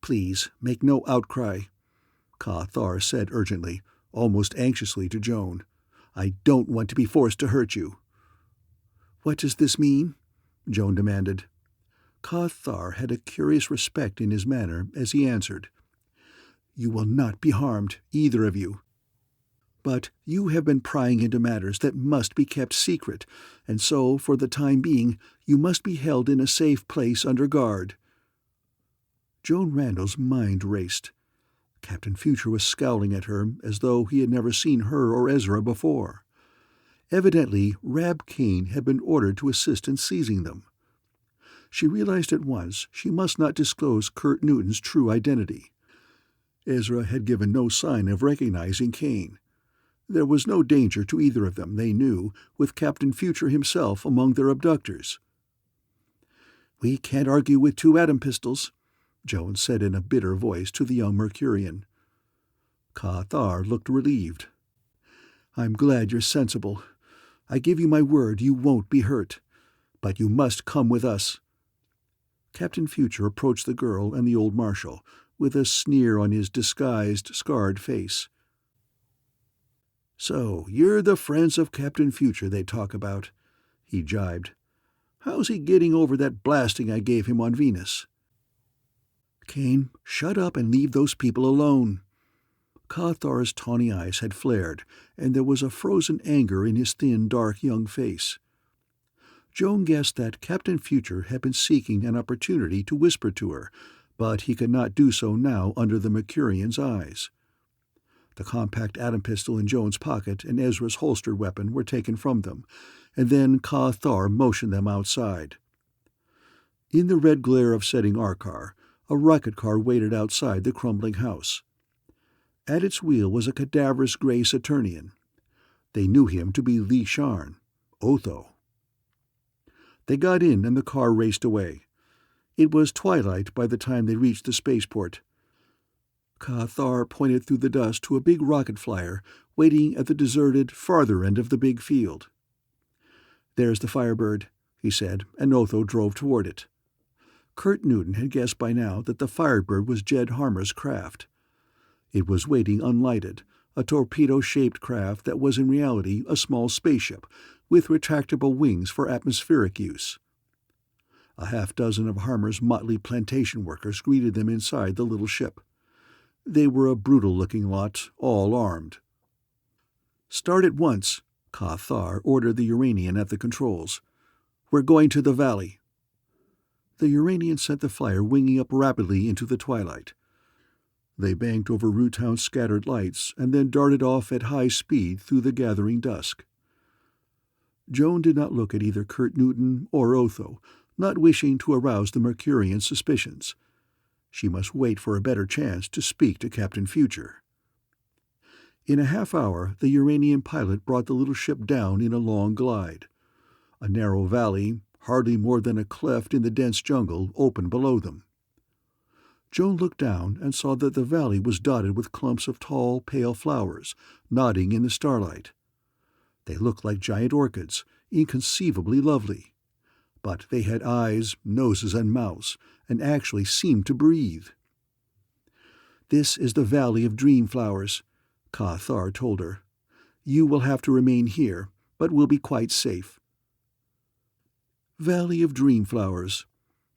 "Please, make no outcry," Ka Thar said urgently, almost anxiously to Joan. "I don't want to be forced to hurt you." "What does this mean?" Joan demanded. Ka Thar had a curious respect in his manner as he answered. "You will not be harmed, either of you. But you have been prying into matters that must be kept secret, and so, for the time being, you must be held in a safe place under guard." Joan Randall's mind raced. Captain Future was scowling at her as though he had never seen her or Ezra before. Evidently, Rab Kane had been ordered to assist in seizing them. She realized at once she must not disclose Kurt Newton's true identity. Ezra had given no sign of recognizing Kane. There was no danger to either of them, they knew, with Captain Future himself among their abductors. "We can't argue with two atom pistols," Jones said in a bitter voice to the young Mercurian. Ka-Thar looked relieved. "I'm glad you're sensible. I give you my word you won't be hurt. But you must come with us." Captain Future approached the girl and the old marshal, with a sneer on his disguised, scarred face. "So, you're the friends of Captain Future they talk about," he jibed. "How's he getting over that blasting I gave him on Venus?" "Kane, shut up and leave those people alone." Ka-Thar's tawny eyes had flared, and there was a frozen anger in his thin, dark young face. Joan guessed that Captain Future had been seeking an opportunity to whisper to her, but he could not do so now under the Mercurian's eyes. The compact atom pistol in Joan's pocket and Ezra's holstered weapon were taken from them, and then Ka-Thar motioned them outside. In the red glare of setting car, a rocket car waited outside the crumbling house. At its wheel was a cadaverous gray Saturnian. They knew him to be Li Sharn, Otho. They got in and the car raced away. It was twilight by the time they reached the spaceport. Ka-Thar pointed through the dust to a big rocket flyer waiting at the deserted, farther end of the big field. "There's the Firebird," he said, and Otho drove toward it. Kurt Newton had guessed by now that the Firebird was Jed Harmer's craft. It was waiting unlighted, a torpedo-shaped craft that was in reality a small spaceship with retractable wings for atmospheric use. A half-dozen of Harmer's motley plantation workers greeted them inside the little ship. They were a brutal-looking lot, all armed. "Start at once," Ka-Thar ordered the Uranian at the controls. "We're going to the valley." The Uranian sent the flyer winging up rapidly into the twilight. They banked over Rootown's scattered lights and then darted off at high speed through the gathering dusk. Joan did not look at either Kurt Newton or Otho, not wishing to arouse the Mercurian's suspicions. She must wait for a better chance to speak to Captain Future. In a half hour, the Uranian pilot brought the little ship down in a long glide. A narrow valley, hardly more than a cleft in the dense jungle, opened below them. Joan looked down and saw that the valley was dotted with clumps of tall, pale flowers, nodding in the starlight. They looked like giant orchids, inconceivably lovely. But they had eyes, noses, and mouths, and actually seemed to breathe. "This is the Valley of Dream Flowers," Ka-Thar told her. "You will have to remain here, but will be quite safe." Valley of Dream Flowers.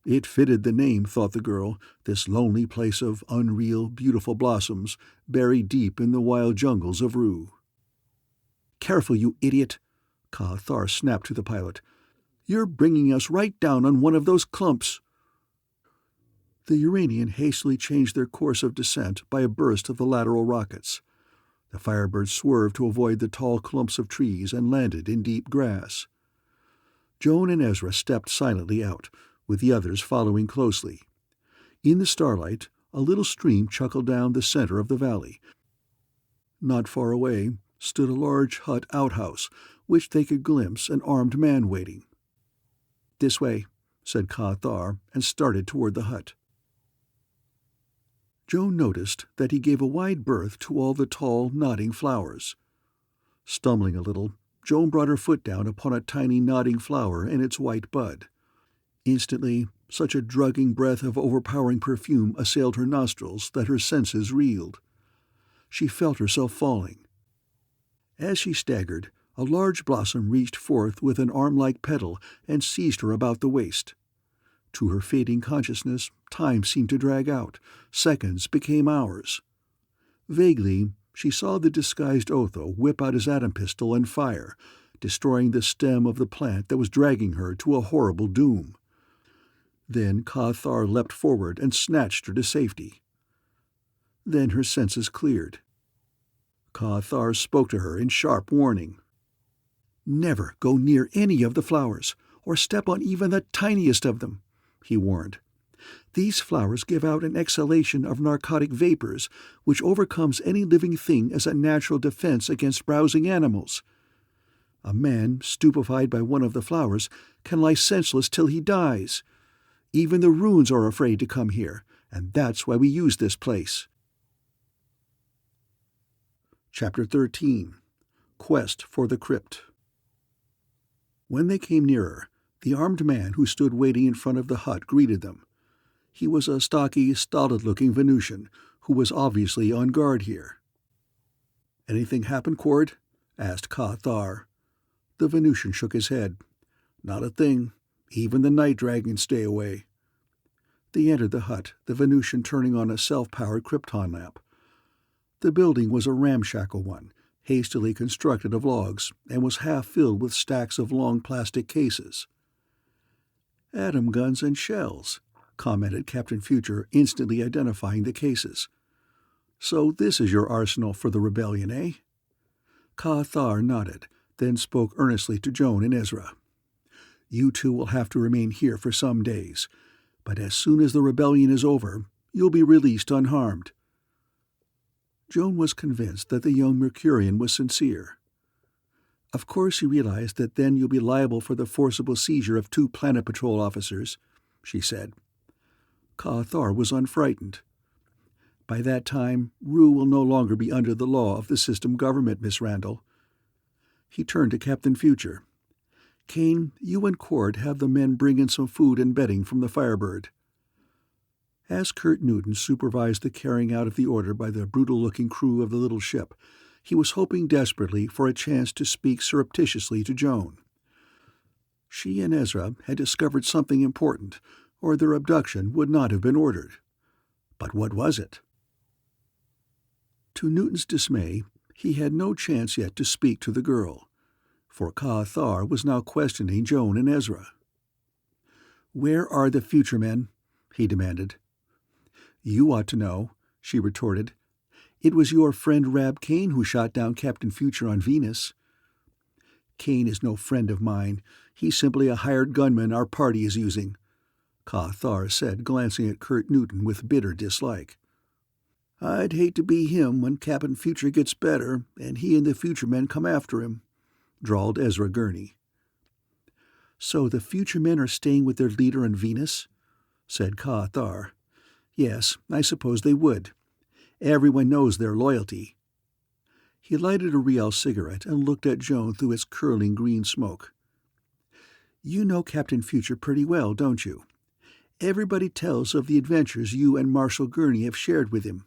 It fitted the name, thought the girl, this lonely place of unreal, beautiful blossoms buried deep in the wild jungles of Rue. "Careful, you idiot!" Ka-Thar snapped to the pilot. "You're bringing us right down on one of those clumps." The Uranian hastily changed their course of descent by a burst of the lateral rockets. The Firebird swerved to avoid the tall clumps of trees and landed in deep grass. Joan and Ezra stepped silently out, with the others following closely. In the starlight, a little stream chuckled down the center of the valley. Not far away stood a large hut outhouse, which they could glimpse an armed man waiting. "This way," said Ka-Thar, and started toward the hut. Joan noticed that he gave a wide berth to all the tall, nodding flowers. Stumbling a little, Joan brought her foot down upon a tiny nodding flower and its white bud. Instantly, such a drugging breath of overpowering perfume assailed her nostrils that her senses reeled. She felt herself falling. As she staggered, a large blossom reached forth with an arm-like petal and seized her about the waist. To her fading consciousness, time seemed to drag out. Seconds became hours. Vaguely, she saw the disguised Otho whip out his atom pistol and fire, destroying the stem of the plant that was dragging her to a horrible doom. Then Ka-Thar leapt forward and snatched her to safety. Then her senses cleared. Ka-Thar spoke to her in sharp warning. "Never go near any of the flowers, or step on even the tiniest of them. he warned. "These flowers give out an exhalation of narcotic vapors which overcomes any living thing as a natural defense against browsing animals. A man stupefied by one of the flowers can lie senseless till he dies. Even the runes are afraid to come here, and that's why we use this place." Chapter 13. Quest for the Crypt. When they came nearer, the armed man who stood waiting in front of the hut greeted them. He was a stocky, stolid-looking Venusian who was obviously on guard here. "Anything happen, Cord?" asked Ka Thar. The Venusian shook his head. "Not a thing. Even the night dragons stay away." They entered the hut, the Venusian turning on a self-powered krypton lamp. The building was a ramshackle one, hastily constructed of logs, and was half filled with stacks of long plastic cases. "Atom guns and shells," commented Captain Future, instantly identifying the cases. "So this is your arsenal for the rebellion, eh?" Ka Thar nodded, then spoke earnestly to Joan and Ezra. "You two will have to remain here for some days, but as soon as the rebellion is over, you'll be released unharmed." Joan was convinced that the young Mercurian was sincere. "Of course you realize that then you'll be liable for the forcible seizure of 2 Planet Patrol officers," she said. Ka Thar was unfrightened. "By that time, Rue will no longer be under the law of the system government, Miss Randall." He turned to Captain Future. "Kane, you and Cord have the men bring in some food and bedding from the Firebird." As Kurt Newton supervised the carrying out of the order by the brutal-looking crew of the little ship, he was hoping desperately for a chance to speak surreptitiously to Joan. She and Ezra had discovered something important, or their abduction would not have been ordered. But what was it? To Newton's dismay, he had no chance yet to speak to the girl, for Ka Thar was now questioning Joan and Ezra. "Where are the future men?" he demanded. "You ought to know," she retorted. "It was your friend Rab Kane who shot down Captain Future on Venus." "Kane is no friend of mine. He's simply a hired gunman our party is using," Ka Thar said, glancing at Kurt Newton with bitter dislike. "I'd hate to be him when Captain Future gets better and he and the future men come after him," drawled Ezra Gurney. "So the future men are staying with their leader on Venus?" said Ka Thar. "Yes, I suppose they would. Everyone knows their loyalty." He lighted a Rial cigarette and looked at Joan through its curling green smoke. "You know Captain Future pretty well, don't you? Everybody tells of the adventures you and Marshal Gurney have shared with him."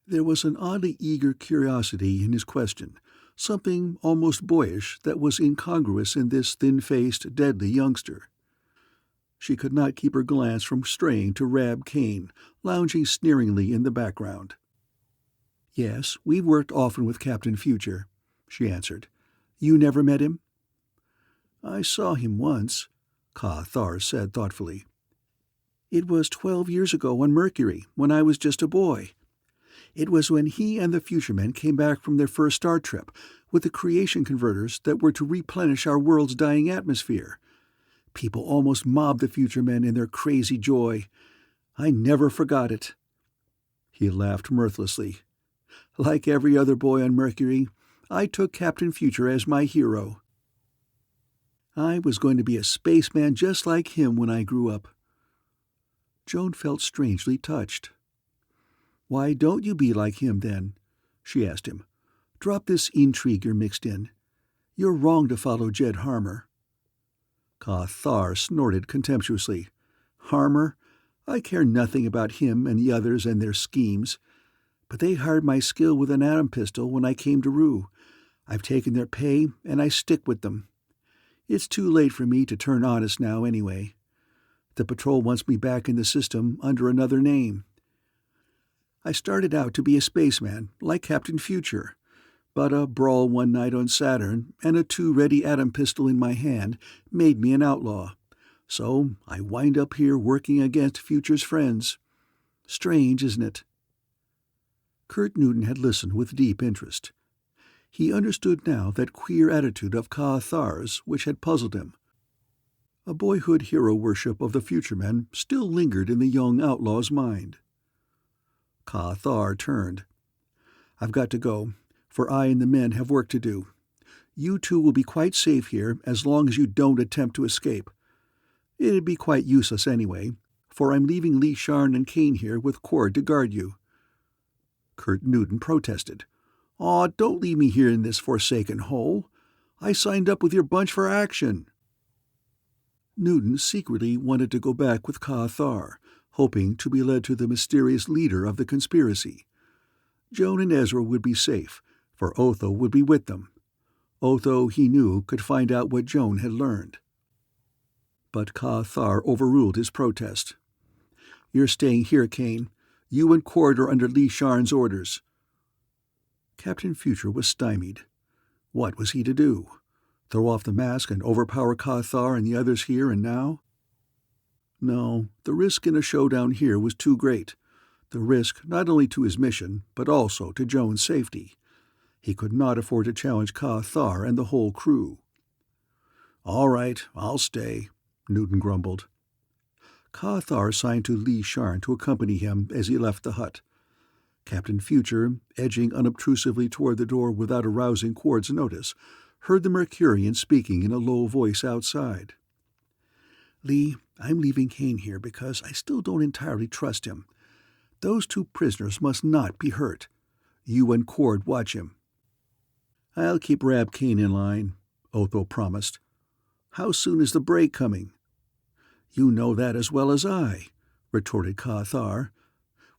There was an oddly eager curiosity in his question, something almost boyish that was incongruous in this thin-faced, deadly youngster. She could not keep her glance from straying to Rab Kane, lounging sneeringly in the background. "Yes, we've worked often with Captain Future," she answered. "You never met him?" "I saw him once," Ka Thar said thoughtfully. "It was 12 years ago on Mercury, when I was just a boy. It was when he and the future men came back from their first star trip with the creation converters that were to replenish our world's dying atmosphere. People almost mobbed the future men in their crazy joy. I never forgot it." He laughed mirthlessly. "Like every other boy on Mercury, I took Captain Future as my hero. I was going to be a spaceman just like him when I grew up." Joan felt strangely touched. "Why don't you be like him, then?" she asked him. "Drop this intrigue you're mixed in. You're wrong to follow Jed Harmer." Ka Thar snorted contemptuously. "Harmer? I care nothing about him and the others and their schemes. But they hired my skill with an atom pistol when I came to Rue. I've taken their pay, and I stick with them. It's too late for me to turn honest now, anyway. The patrol wants me back in the system under another name. I started out to be a spaceman, like Captain Future, but a brawl one night on Saturn and a 2-ready atom pistol in my hand made me an outlaw. So I wind up here working against Future's friends. Strange, isn't it?" Kurt Newton had listened with deep interest. He understood now that queer attitude of Ka Thar's which had puzzled him. A boyhood hero worship of the future men still lingered in the young outlaw's mind. Ka-Thar turned. "I've got to go, for I and the men have work to do. You two will be quite safe here as long as you don't attempt to escape. It'd be quite useless anyway, for I'm leaving Lee Sharn and Kane here with Cord to guard you." Kurt Newton protested. "Aw, don't leave me here in this forsaken hole. I signed up with your bunch for action." Newton secretly wanted to go back with Ka-Thar, hoping to be led to the mysterious leader of the conspiracy. Joan and Ezra would be safe, for Otho would be with them. Otho, he knew, could find out what Joan had learned. But Ka-Thar overruled his protest. "You're staying here, Kane. You and Cord are under Lee Sharn's orders." Captain Future was stymied. What was he to do? Throw off the mask and overpower Ka-Thar and the others here and now? No, the risk in a showdown here was too great. The risk not only to his mission, but also to Joan's safety. He could not afford to challenge Ka-Thar and the whole crew. "All right, I'll stay," Newton grumbled. Ka-Thar signed to Lee Sharn to accompany him as he left the hut. Captain Future, edging unobtrusively toward the door without arousing Quard's notice, heard the Mercurian speaking in a low voice outside. "Lee, I'm leaving Kane here because I still don't entirely trust him. Those two prisoners must not be hurt. You and Cord watch him." "I'll keep Rab Kane in line," Otho promised. "How soon is the break coming?" "You know that as well as I," retorted Ka-Thar.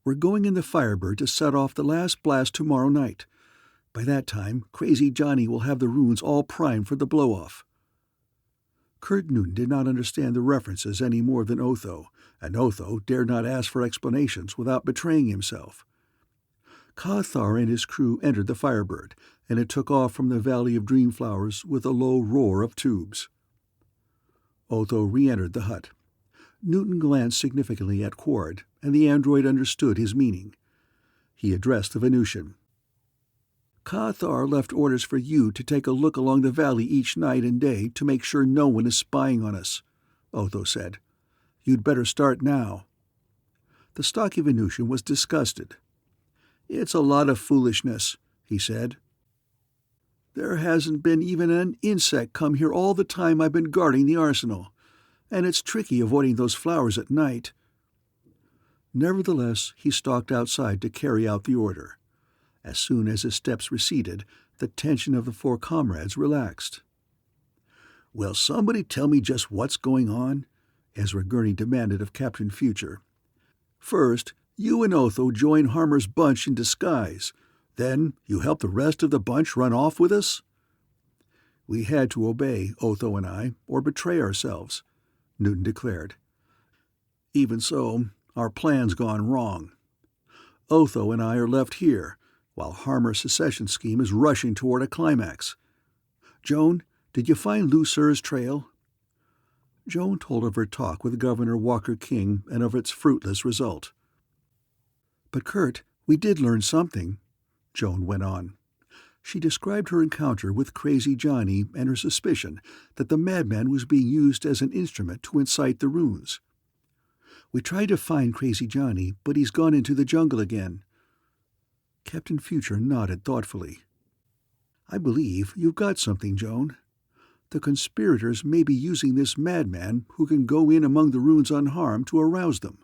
"We're going in the Firebird to set off the last blast tomorrow night. By that time, Crazy Johnny will have the runes all primed for the blow-off." Kurt Newton did not understand the references any more than Otho, and Otho dared not ask for explanations without betraying himself. Ka-Thar and his crew entered the Firebird, and it took off from the Valley of Dreamflowers with a low roar of tubes. Otho re-entered the hut. Newton glanced significantly at Cord, and the android understood his meaning. He addressed the Venusian. "Ka-Thar left orders for you to take a look along the valley each night and day to make sure no one is spying on us," Otho said. "You'd better start now." The stocky Venusian was disgusted. "It's a lot of foolishness," he said. "There hasn't been even an insect come here all the time I've been guarding the arsenal, and it's tricky avoiding those flowers at night." Nevertheless, he stalked outside to carry out the order. As soon as his steps receded, the tension of the four comrades relaxed. "Will somebody tell me just what's going on?" Ezra Gurney demanded of Captain Future. "First, you and Otho join Harmer's bunch in disguise. Then you help the rest of the bunch run off with us?" "We had to obey, Otho and I, or betray ourselves," Newton declared. "Even so, our plan's gone wrong. Otho and I are left here, while Harmer's secession scheme is rushing toward a climax. Joan, did you find Lucer's trail?" Joan told of her talk with Governor Walker King and of its fruitless result. "But, Kurt, we did learn something," Joan went on. She described her encounter with Crazy Johnny and her suspicion that the madman was being used as an instrument to incite the runes. "We tried to find Crazy Johnny, but he's gone into the jungle again." Captain Future nodded thoughtfully. "I believe you've got something, Joan. The conspirators may be using this madman who can go in among the runes unharmed to arouse them.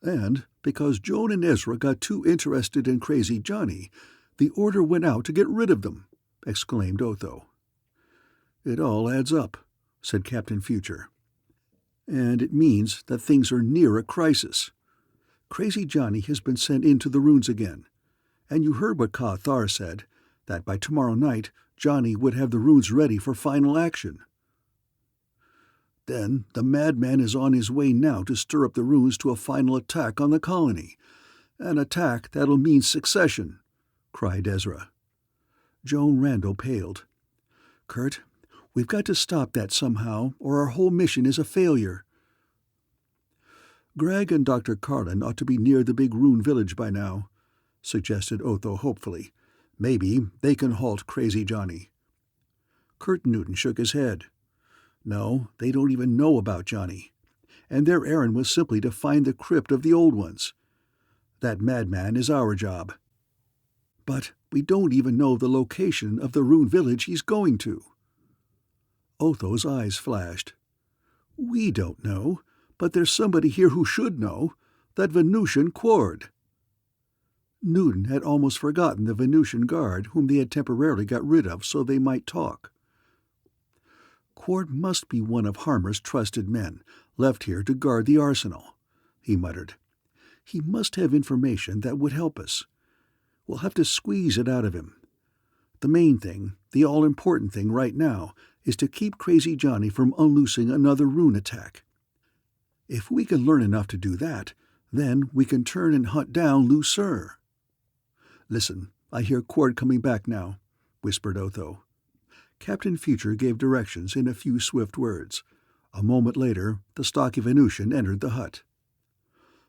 And because Joan and Ezra got too interested in Crazy Johnny, the order went out to get rid of them," exclaimed Otho. "It all adds up," said Captain Future. "And it means that things are near a crisis. Crazy Johnny has been sent into the runes again, and you heard what Ka-Thar said, that by tomorrow night Johnny would have the runes ready for final action. Then the madman is on his way now to stir up the runes to a final attack on the colony. An attack that'll mean succession," cried Ezra. Joan Randall paled. "Kurt, we've got to stop that somehow, or our whole mission is a failure." "Greg and Dr. Carlin ought to be near the big rune village by now," suggested Otho hopefully. "Maybe they can halt Crazy Johnny." Kurt Newton shook his head. No, they don't even know about Johnny. And their errand was simply to find the crypt of the Old Ones. That madman is our job. But we don't even know the location of the Rune village he's going to. Otho's eyes flashed. We don't know, but there's somebody here who should know. That Venusian Quard. Newton had almost forgotten the Venusian guard whom they had temporarily got rid of so they might talk. Quard must be one of Harmer's trusted men, left here to guard the arsenal, he muttered. He must have information that would help us. We'll have to squeeze it out of him. The main thing, the all-important thing right now, is to keep Crazy Johnny from unloosing another rune attack. If we can learn enough to do that, then we can turn and hunt down Lucre. Listen, I hear Quard coming back now, whispered Otho. Captain Future gave directions in a few swift words. A moment later, the stocky Venusian entered the hut.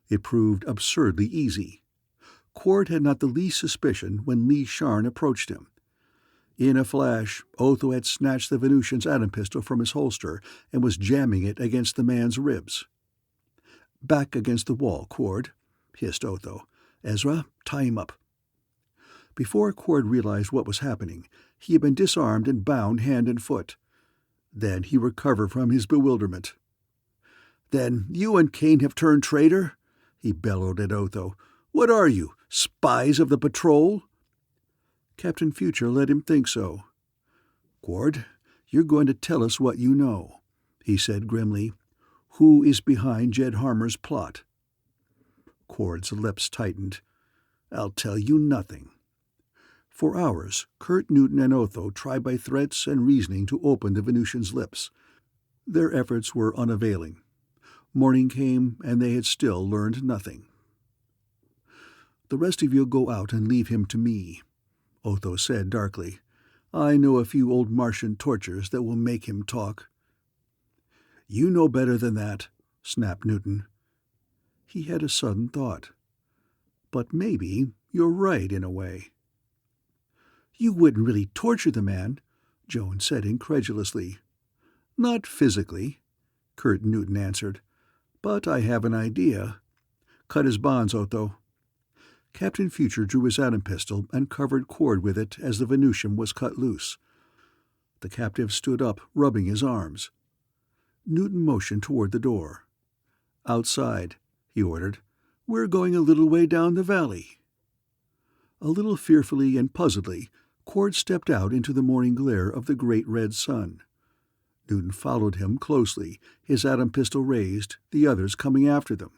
It proved absurdly easy. Quard had not the least suspicion when Li Sharn approached him. In a flash, Otho had snatched the Venusian's atom pistol from his holster and was jamming it against the man's ribs. Back against the wall, Quard, hissed Otho. Ezra, tie him up. Before Quard realized what was happening, he had been disarmed and bound hand and foot. Then he recovered from his bewilderment. Then you and Kane have turned traitor? He bellowed at Otho. What are you, spies of the patrol? Captain Future let him think so. Quard, you're going to tell us what you know, he said grimly. Who is behind Jed Harmer's plot? Quard's lips tightened. I'll tell you nothing. For hours, Kurt, Newton, and Otho tried by threats and reasoning to open the Venusian's lips. Their efforts were unavailing. Morning came, and they had still learned nothing. The rest of you go out and leave him to me, Otho said darkly. I know a few old Martian tortures that will make him talk. You know better than that, snapped Newton. He had a sudden thought. But maybe you're right in a way. You wouldn't really torture the man, Joan said incredulously. Not physically, Kurt Newton answered. But I have an idea. Cut his bonds, Otho. Captain Future drew his atom pistol and covered Quard with it as the Venusian was cut loose. The captive stood up, rubbing his arms. Newton motioned toward the door. Outside, he ordered. We're going a little way down the valley. A little fearfully and puzzledly, Quard stepped out into the morning glare of the great red sun. Newton followed him closely, his atom pistol raised, the others coming after them.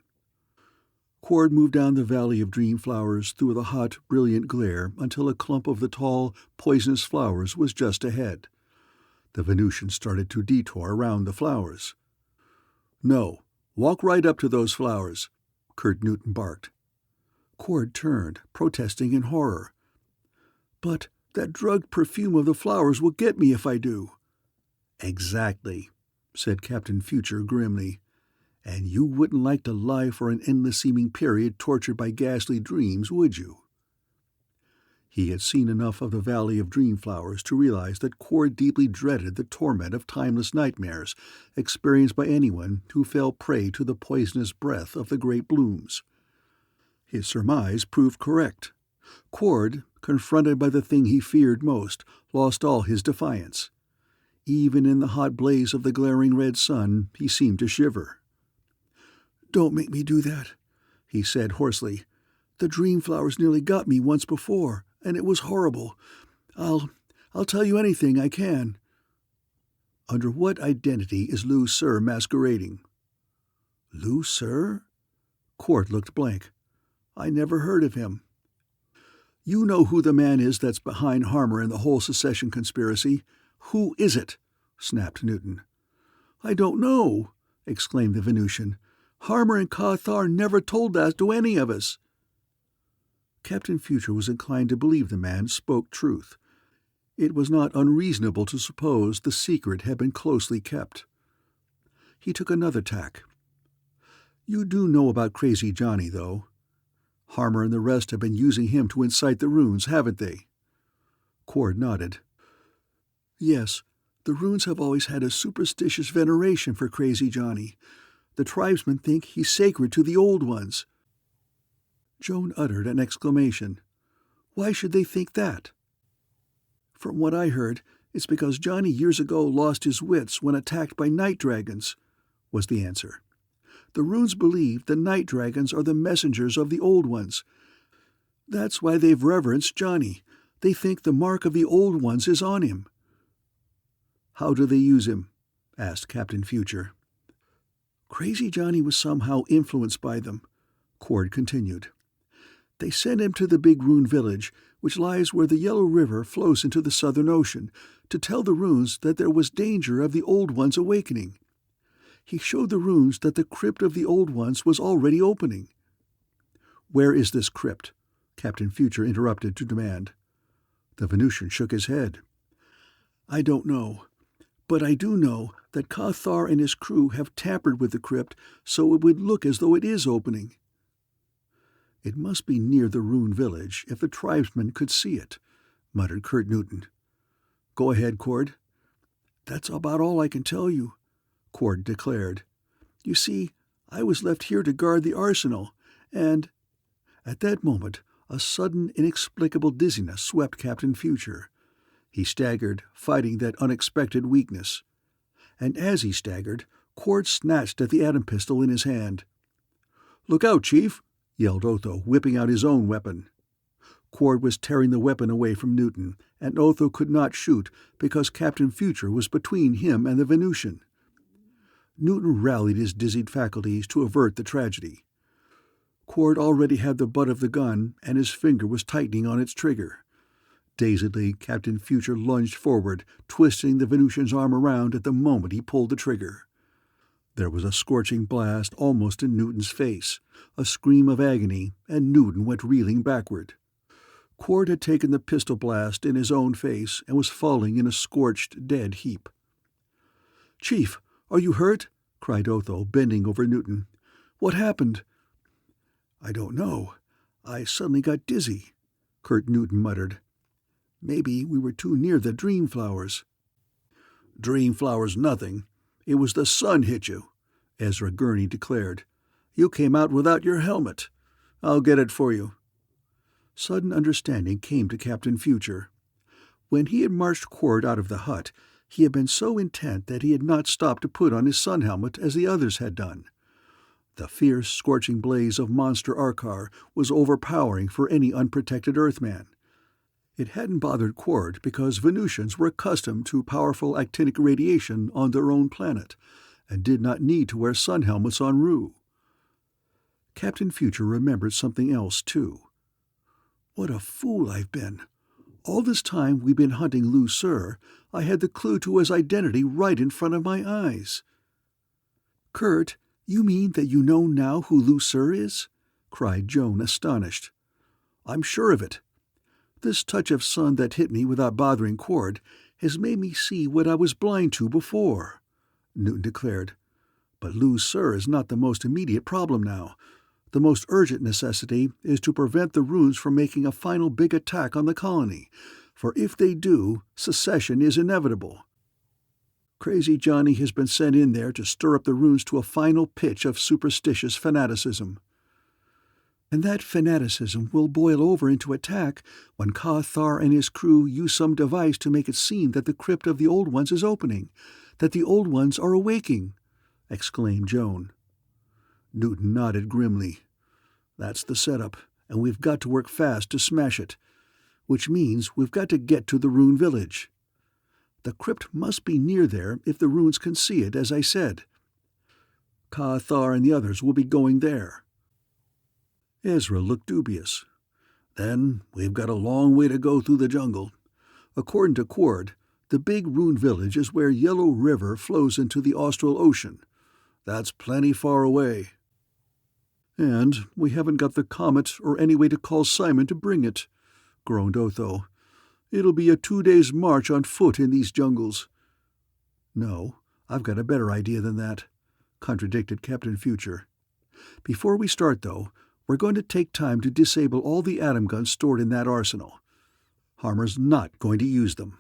Quard moved down the valley of dream flowers through the hot, brilliant glare until a clump of the tall, poisonous flowers was just ahead. The Venusian started to detour around the flowers. No, walk right up to those flowers, Kurt Newton barked. Quard turned, protesting in horror. But that drugged perfume of the flowers will get me if I do. Exactly, said Captain Future grimly. And you wouldn't like to lie for an endless-seeming period tortured by ghastly dreams, would you? He had seen enough of the Valley of Dream Flowers to realize that Quard deeply dreaded the torment of timeless nightmares experienced by anyone who fell prey to the poisonous breath of the great blooms. His surmise proved correct. Quard, confronted by the thing he feared most, lost all his defiance. Even in the hot blaze of the glaring red sun, he seemed to shiver. "Don't make me do that," he said hoarsely. "The dream flowers nearly got me once before, and it was horrible. I'll tell you anything I can." "Under what identity is Lucre masquerading?" "Lucre?" Quard looked blank. "I never heard of him." "You know who the man is that's behind Harmer and the whole secession conspiracy. Who is it?" snapped Newton. "I don't know," exclaimed the Venusian. "Harmer and Cathar never told that to any of us." Captain Future was inclined to believe the man spoke truth. It was not unreasonable to suppose the secret had been closely kept. He took another tack. "You do know about Crazy Johnny, though. Harmer and the rest have been using him to incite the runes, haven't they?" Quard nodded. "Yes, The runes have always had a superstitious veneration for Crazy Johnny. The tribesmen think he's sacred to the Old Ones." Joan uttered an exclamation. "Why should they think that?" "From what I heard, it's because Johnny years ago lost his wits when attacked by night dragons," was the answer. "The runes believe the night dragons are the messengers of the Old Ones. That's why they've reverenced Johnny. They think the mark of the Old Ones is on him." "How do they use him?" asked Captain Future. "Crazy Johnny was somehow influenced by them," Cord continued. "They sent him to the big rune village, which lies where the Yellow River flows into the Southern Ocean, to tell the runes that there was danger of the Old Ones awakening. He showed the runes that the crypt of the Old Ones was already opening." "Where is this crypt?" Captain Future interrupted to demand. The Venusian shook his head. "I don't know. But I do know that Cathar and his crew have tampered with the crypt so it would look as though it is opening." "It must be near the rune village if the tribesmen could see it," muttered Kurt Newton. "Go ahead, Cord." "That's about all I can tell you," Cord declared. "You see, I was left here to guard the arsenal, and—" At that moment, a sudden, inexplicable dizziness swept Captain Future. He staggered, fighting that unexpected weakness. And as he staggered, Cord snatched at the atom pistol in his hand. "Look out, Chief!" yelled Otho, whipping out his own weapon. Cord was tearing the weapon away from Newton, and Otho could not shoot because Captain Future was between him and the Venusian. Newton rallied his dizzied faculties to avert the tragedy. Cord already had the butt of the gun, and his finger was tightening on its trigger. Dazedly, Captain Future lunged forward, twisting the Venusian's arm around at the moment he pulled the trigger. There was a scorching blast almost in Newton's face, a scream of agony, and Newton went reeling backward. Cord had taken the pistol blast in his own face and was falling in a scorched, dead heap. "Chief, are you hurt?" cried Otho, bending over Newton. "What happened?" "I don't know. I suddenly got dizzy," Kurt Newton muttered. "Maybe we were too near the dream flowers." "Dream flowers nothing. It was the sun hit you," Ezra Gurney declared. "You came out without your helmet. I'll get it for you." Sudden understanding came to Captain Future. When he had marched Cord out of the hut, he had been so intent that he had not stopped to put on his sun helmet as the others had done. The fierce, scorching blaze of Monster Arkar was overpowering for any unprotected Earthman. It hadn't bothered Cord because Venusians were accustomed to powerful actinic radiation on their own planet, and did not need to wear sun helmets en route. Captain Future remembered something else, too. "What a fool I've been! All this time we've been hunting Lu Sur, I had the clue to his identity right in front of my eyes." "Kurt, you mean that you know now who Lu Sur is?" cried Joan, astonished. "I'm sure of it. This touch of sun that hit me without bothering Cord has made me see what I was blind to before," Newton declared. "But Lu Sur is not the most immediate problem now. The most urgent necessity is to prevent the runes from making a final big attack on the colony, for if they do, secession is inevitable. Crazy Johnny has been sent in there to stir up the runes to a final pitch of superstitious fanaticism. And that fanaticism will boil over into attack when Cathar and his crew use some device to make it seem that the crypt of the Old Ones is opening, that the Old Ones are awaking," exclaimed Joan. Newton nodded grimly. "That's the setup, and we've got to work fast to smash it, which means we've got to get to the rune village. The crypt must be near there if the runes can see it, as I said. Cathar and the others will be going there." Ezra looked dubious. "Then we've got a long way to go through the jungle. According to Cord, the big rune village is where Yellow River flows into the Austral Ocean. That's plenty far away." "And we haven't got the comet or any way to call Simon to bring it," groaned Otho. "It'll be a 2 days' march on foot in these jungles." "No, I've got a better idea than that," contradicted Captain Future. "Before we start, though, we're going to take time to disable all the atom guns stored in that arsenal. Harmer's not going to use them."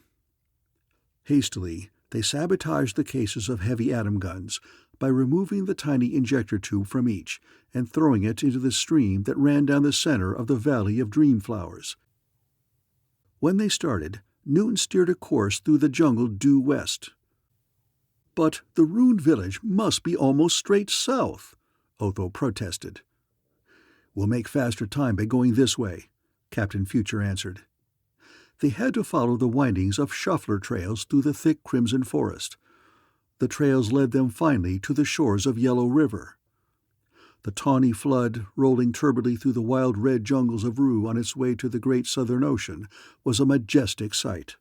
Hastily, They sabotaged the cases of heavy atom guns by removing the tiny injector tube from each and throwing it into the stream that ran down the center of the Valley of Dreamflowers. When they started, Newton steered a course through the jungle due west. "But the ruined village must be almost straight south," Otho protested. "We'll make faster time by going this way," Captain Future answered. They had to follow the windings of shuffler trails through the thick crimson forest. The trails led them finally to the shores of Yellow River. The tawny flood, rolling turbidly through the wild red jungles of Rue on its way to the great Southern Ocean, was a majestic sight.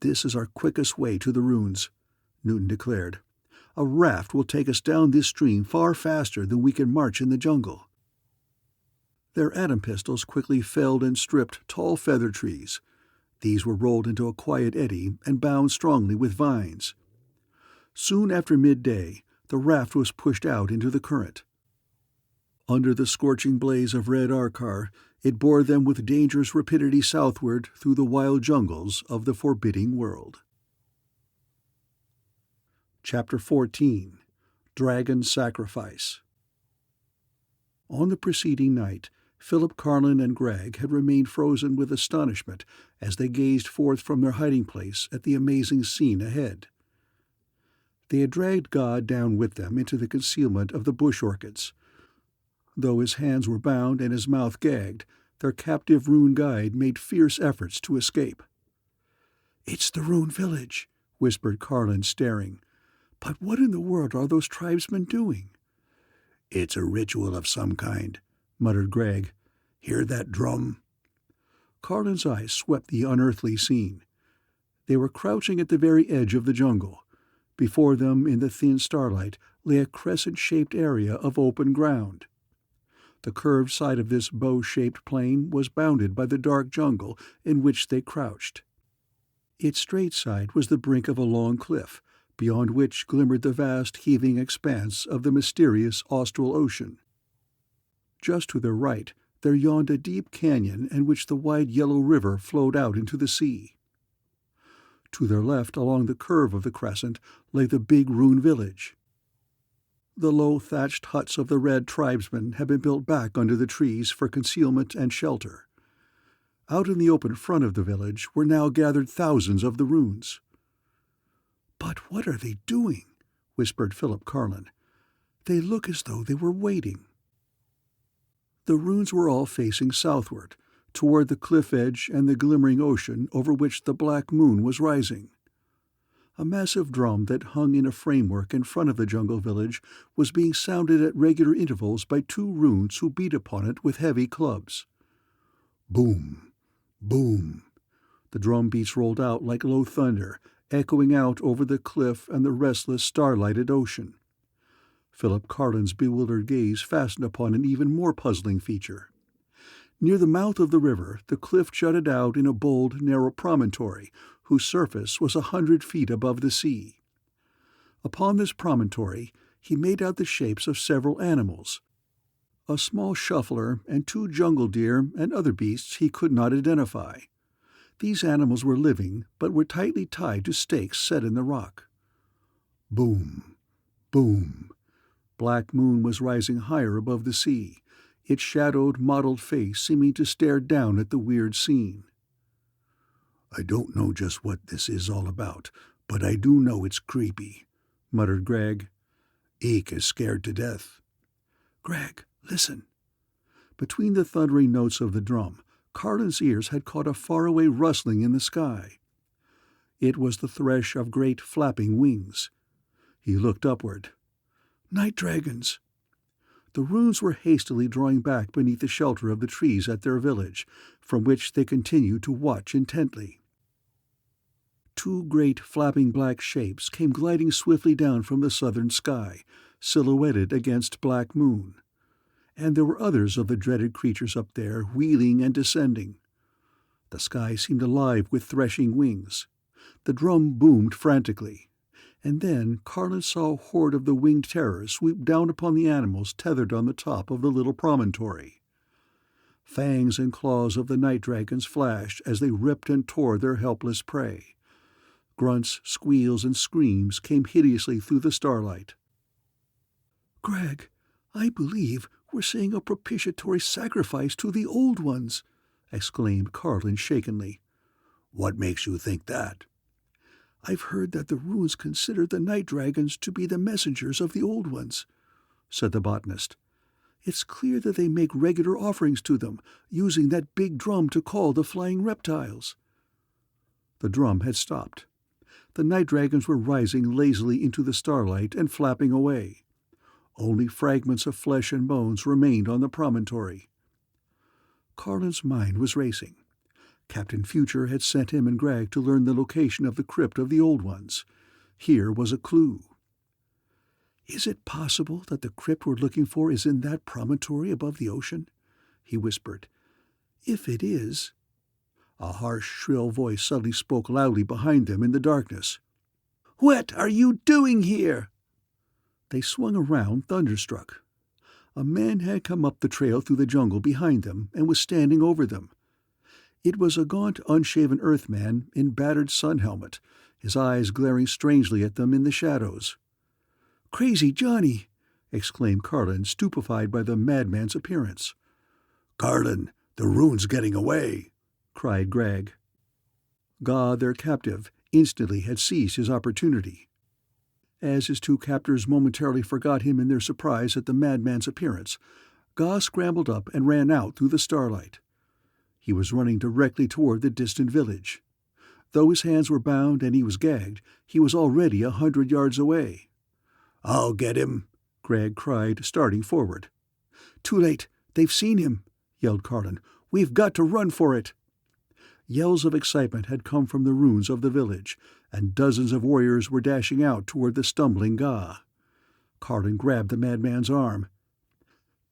"This is our quickest way to the ruins," Newton declared. "A raft will take us down this stream far faster than we can march in the jungle." Their atom pistols quickly felled and stripped tall feather trees. These were rolled into a quiet eddy and bound strongly with vines. Soon after midday, the raft was pushed out into the current. Under the scorching blaze of red arkar, it bore them with dangerous rapidity southward through the wild jungles of the forbidding world. Chapter 14. Dragon Sacrifice. On the preceding night, Philip, Carlin, and Gregg had remained frozen with astonishment as they gazed forth from their hiding place at the amazing scene ahead. They had dragged God down with them into the concealment of the bush orchids. Though his hands were bound and his mouth gagged, their captive Rune guide made fierce efforts to escape. "It's the Rune village," whispered Carlin, staring. "But what in the world are those tribesmen doing?" "It's a ritual of some kind," muttered Gregg. "Hear that drum?" Carlin's eyes swept the unearthly scene. They were crouching at the very edge of the jungle. Before them, in the thin starlight, lay a crescent-shaped area of open ground. The curved side of this bow-shaped plain was bounded by the dark jungle in which they crouched. Its straight side was the brink of a long cliff, beyond which glimmered the vast heaving expanse of the mysterious Austral Ocean. Just to their right there yawned a deep canyon in which the wide Yellow River flowed out into the sea. To their left, along the curve of the crescent, lay the big Rune village. The low thatched huts of the red tribesmen had been built back under the trees for concealment and shelter. Out in the open front of the village were now gathered thousands of the Runes. "But what are they doing?" whispered Philip Carlin. "They look as though they were waiting." The Runes were all facing southward, toward the cliff edge and the glimmering ocean over which the black moon was rising. A massive drum that hung in a framework in front of the jungle village was being sounded at regular intervals by two Runes who beat upon it with heavy clubs. Boom! Boom! The drum beats rolled out like low thunder, echoing out over the cliff and the restless star-lighted ocean. Philip Carlin's bewildered gaze fastened upon an even more puzzling feature. Near the mouth of the river, the cliff jutted out in a bold, narrow promontory, whose surface was 100 feet above the sea. Upon this promontory he made out the shapes of several animals. A small shuffler and 2 jungle deer and other beasts he could not identify. These animals were living, but were tightly tied to stakes set in the rock. Boom! Boom! Black moon was rising higher above the sea, its shadowed, mottled face seeming to stare down at the weird scene. "I don't know just what this is all about, but I do know it's creepy," muttered Gregg. "Eek is scared to death." "Gregg, listen." Between the thundering notes of the drum, Carlin's ears had caught a faraway rustling in the sky. It was the thresh of great flapping wings. He looked upward. "Night dragons!" The Runes were hastily drawing back beneath the shelter of the trees at their village, from which they continued to watch intently. 2 great flapping black shapes came gliding swiftly down from the southern sky, silhouetted against black moon. And there were others of the dreaded creatures up there, wheeling and descending. The sky seemed alive with threshing wings. The drum boomed frantically. And then Carlin saw a horde of the winged terrors swoop down upon the animals tethered on the top of the little promontory. Fangs and claws of the night dragons flashed as they ripped and tore their helpless prey. Grunts, squeals, and screams came hideously through the starlight. "Greg, I believe we're seeing a propitiatory sacrifice to the Old Ones," exclaimed Carlin shakenly. "What makes you think that?" "I've heard that the runes consider the night dragons to be the messengers of the Old Ones," said the botanist. "It's clear that they make regular offerings to them, using that big drum to call the flying reptiles." The drum had stopped. The night dragons were rising lazily into the starlight and flapping away. Only fragments of flesh and bones remained on the promontory. Carlin's mind was racing. Captain Future had sent him and Greg to learn the location of the crypt of the Old Ones. Here was a clue. "Is it possible that the crypt we're looking for is in that promontory above the ocean?" he whispered. "If it is—" A harsh, shrill voice suddenly spoke loudly behind them in the darkness. "What are you doing here?" They swung around, thunderstruck. A man had come up the trail through the jungle behind them and was standing over them. It was a gaunt, unshaven Earthman in battered sun helmet, his eyes glaring strangely at them in the shadows. "Crazy Johnny!" exclaimed Carlin, stupefied by the madman's appearance. "Carlin, the rune's getting away!" cried Greg. Ga, their captive, instantly had seized his opportunity. As his two captors momentarily forgot him in their surprise at the madman's appearance, Ga scrambled up and ran out through the starlight. He was running directly toward the distant village. Though his hands were bound and he was gagged, he was already 100 yards away. "I'll get him!" Greg cried, starting forward. "Too late! They've seen him!" yelled Carlin. "We've got to run for it!" Yells of excitement had come from the ruins of the village, and dozens of warriors were dashing out toward the stumbling Ga. Carlin grabbed the madman's arm.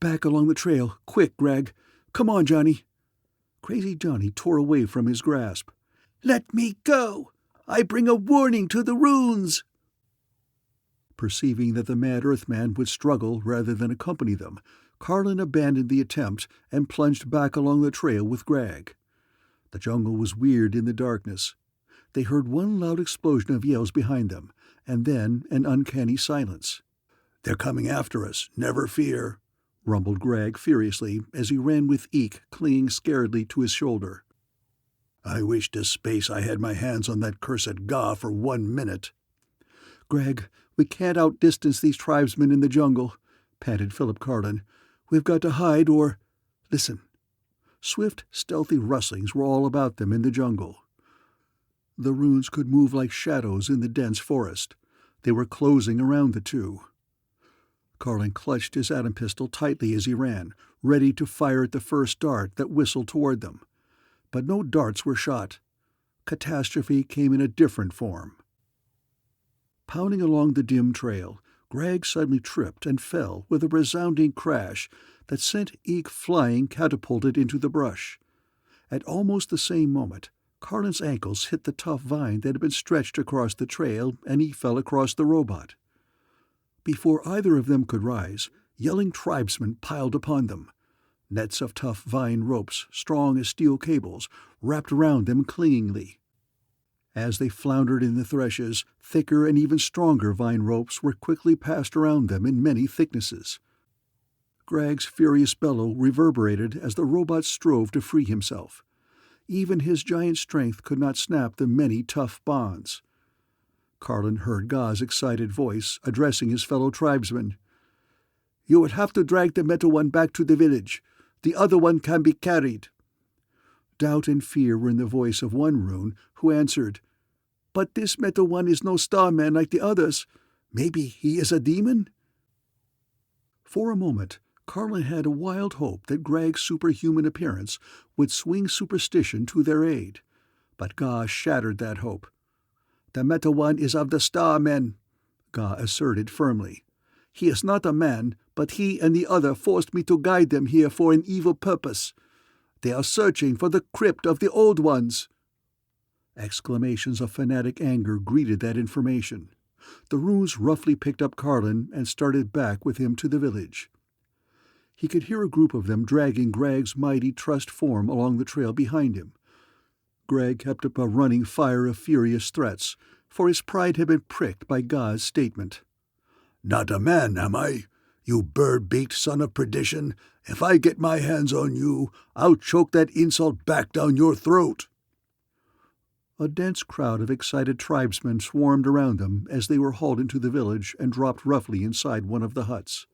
"Back along the trail, quick, Greg! Come on, Johnny!" Crazy Johnny tore away from his grasp. "Let me go! I bring a warning to the runes!" Perceiving that the mad Earthman would struggle rather than accompany them, Carlin abandoned the attempt and plunged back along the trail with Greg. The jungle was weird in the darkness. They heard one loud explosion of yells behind them, and then an uncanny silence. "They're coming after us, never fear," rumbled Greg furiously as he ran with Eek clinging scaredly to his shoulder. "I wish to space I had my hands on that cursed Ga for 1 minute." "Greg, we can't outdistance these tribesmen in the jungle," panted Philip Carlin. "We've got to hide or— Listen." Swift, stealthy rustlings were all about them in the jungle. The runes could move like shadows in the dense forest. They were closing around the two. Carlin clutched his atom pistol tightly as he ran, ready to fire at the first dart that whistled toward them. But no darts were shot. Catastrophe came in a different form. Pounding along the dim trail, Greg suddenly tripped and fell with a resounding crash that sent Eek flying catapulted into the brush. At almost the same moment, Carlin's ankles hit the tough vine that had been stretched across the trail, and he fell across the robot. Before either of them could rise, yelling tribesmen piled upon them. Nets of tough vine ropes, strong as steel cables, wrapped around them clingingly. As they floundered in the threshes, thicker and even stronger vine ropes were quickly passed around them in many thicknesses. Greg's furious bellow reverberated as the robot strove to free himself. Even his giant strength could not snap the many tough bonds. Carlin heard Ga's excited voice addressing his fellow tribesmen. "You would have to drag the metal one back to the village. The other one can be carried." Doubt and fear were in the voice of one rune, who answered, "But this metal one is no starman like the others. Maybe he is a demon?" For a moment, Carlin had a wild hope that Greg's superhuman appearance would swing superstition to their aid. But Ga shattered that hope. "The metal one is of the Starmen," Ga asserted firmly. "He is not a man, but he and the other forced me to guide them here for an evil purpose. They are searching for the crypt of the Old Ones." Exclamations of fanatic anger greeted that information. The runes roughly picked up Carlin and started back with him to the village. He could hear a group of them dragging Greg's mighty trussed form along the trail behind him. Greg kept up a running fire of furious threats, for his pride had been pricked by Gaa's statement. "Not a man, am I? You bird-beaked son of perdition! If I get my hands on you, I'll choke that insult back down your throat!" A dense crowd of excited tribesmen swarmed around them as they were hauled into the village and dropped roughly inside one of the huts.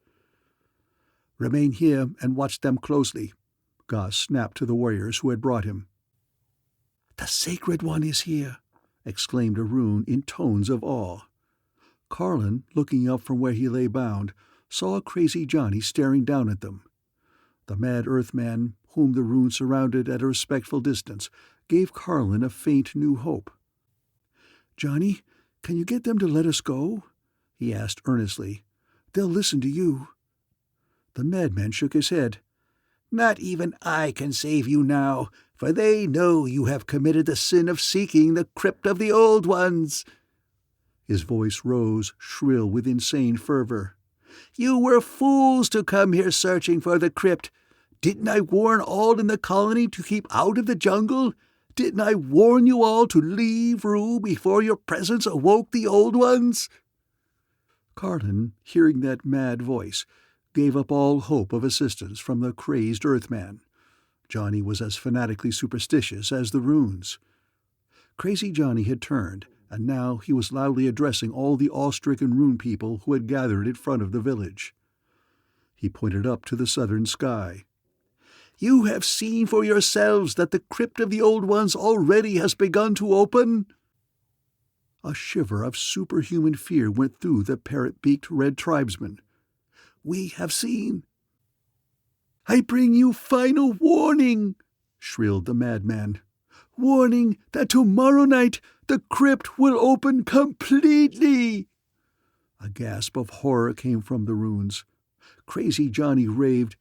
"Remain here and watch them closely," Gaa snapped to the warriors who had brought him. "The Sacred One is here," exclaimed Arun in tones of awe. Carlin, looking up from where he lay bound, saw Crazy Johnny staring down at them. The mad Earthman, whom the rune surrounded at a respectful distance, gave Carlin a faint new hope. "Johnny, can you get them to let us go?" he asked earnestly. "They'll listen to you." The madman shook his head. "Not even I can save you now, for they know you have committed the sin of seeking the crypt of the Old Ones." His voice rose, shrill with insane fervor. "You were fools to come here searching for the crypt. Didn't I warn all in the colony to keep out of the jungle? Didn't I warn you all to leave Rue before your presence awoke the Old Ones?" Carlin, hearing that mad voice, gave up all hope of assistance from the crazed Earthman. Johnny was as fanatically superstitious as the runes. Crazy Johnny had turned, and now he was loudly addressing all the awe-stricken rune people who had gathered in front of the village. He pointed up to the southern sky. "You have seen for yourselves that the crypt of the Old Ones already has begun to open?" A shiver of superhuman fear went through the parrot-beaked red tribesmen. "We have seen." "I bring you final warning," shrilled the madman. "Warning that tomorrow night the crypt will open completely." A gasp of horror came from the runes. Crazy Johnny raved,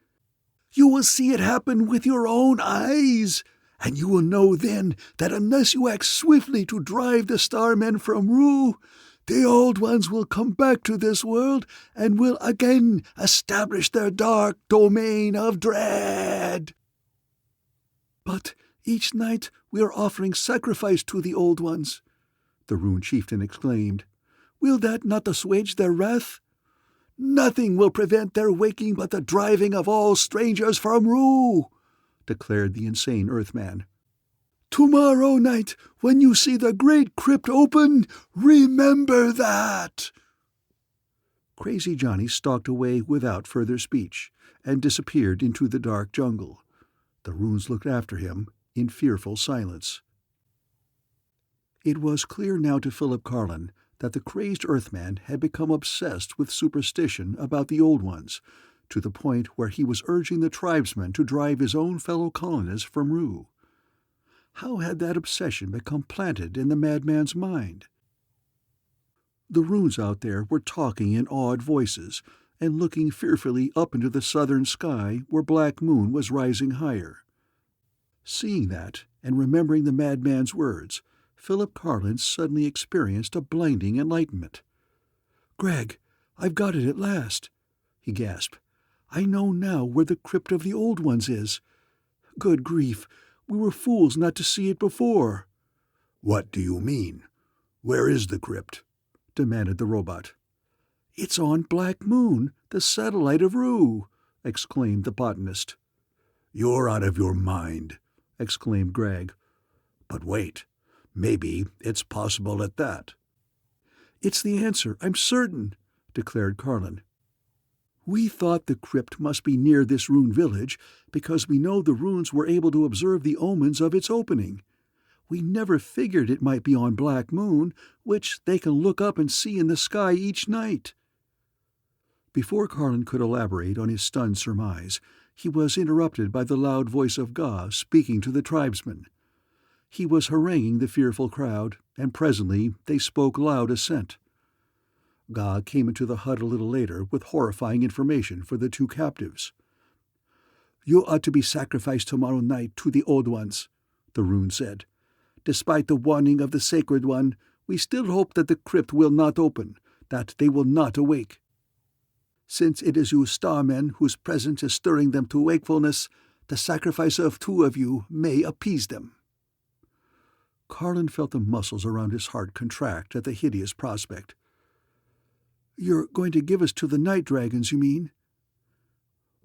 "You will see it happen with your own eyes, and you will know then that unless you act swiftly to drive the Starmen from Rue, the Old Ones will come back to this world and will again establish their dark domain of dread." "But each night we are offering sacrifice to the Old Ones," the rune chieftain exclaimed. "Will that not assuage their wrath?" "Nothing will prevent their waking but the driving of all strangers from Rue," declared the insane Earthman. "Tomorrow night, when you see the great crypt open, remember that." Crazy Johnny stalked away without further speech, and disappeared into the dark jungle. The runes looked after him in fearful silence. It was clear now to Philip Carlin that the crazed Earthman had become obsessed with superstition about the Old Ones, to the point where he was urging the tribesmen to drive his own fellow colonists from Rue. How had that obsession become planted in the madman's mind? The runes out there were talking in awed voices, and looking fearfully up into the southern sky where Black Moon was rising higher. Seeing that, and remembering the madman's words, Philip Carlin suddenly experienced a blinding enlightenment. "Greg, I've got it at last," he gasped. "I know now where the crypt of the Old Ones is. Good grief, we were fools not to see it before." "What do you mean? Where is the crypt?" demanded the robot. "It's on Black Moon, the satellite of Rue," exclaimed the botanist. "You're out of your mind," exclaimed Greg. "But wait. Maybe it's possible at that." "It's the answer, I'm certain," declared Carlin. "We thought the crypt must be near this rune village because we know the runes were able to observe the omens of its opening. We never figured it might be on Black Moon, which they can look up and see in the sky each night." Before Carlin could elaborate on his stunned surmise, he was interrupted by the loud voice of Gaa speaking to the tribesmen. He was haranguing the fearful crowd, and presently they spoke loud assent. Gaa came into the hut a little later with horrifying information for the two captives. "You ought to be sacrificed tomorrow night to the Old Ones," the rune said. "Despite the warning of the Sacred One, we still hope that the crypt will not open, that they will not awake. Since it is you starmen whose presence is stirring them to wakefulness, the sacrifice of two of you may appease them." Carlin felt the muscles around his heart contract at the hideous prospect. "You're going to give us to the night dragons, you mean?"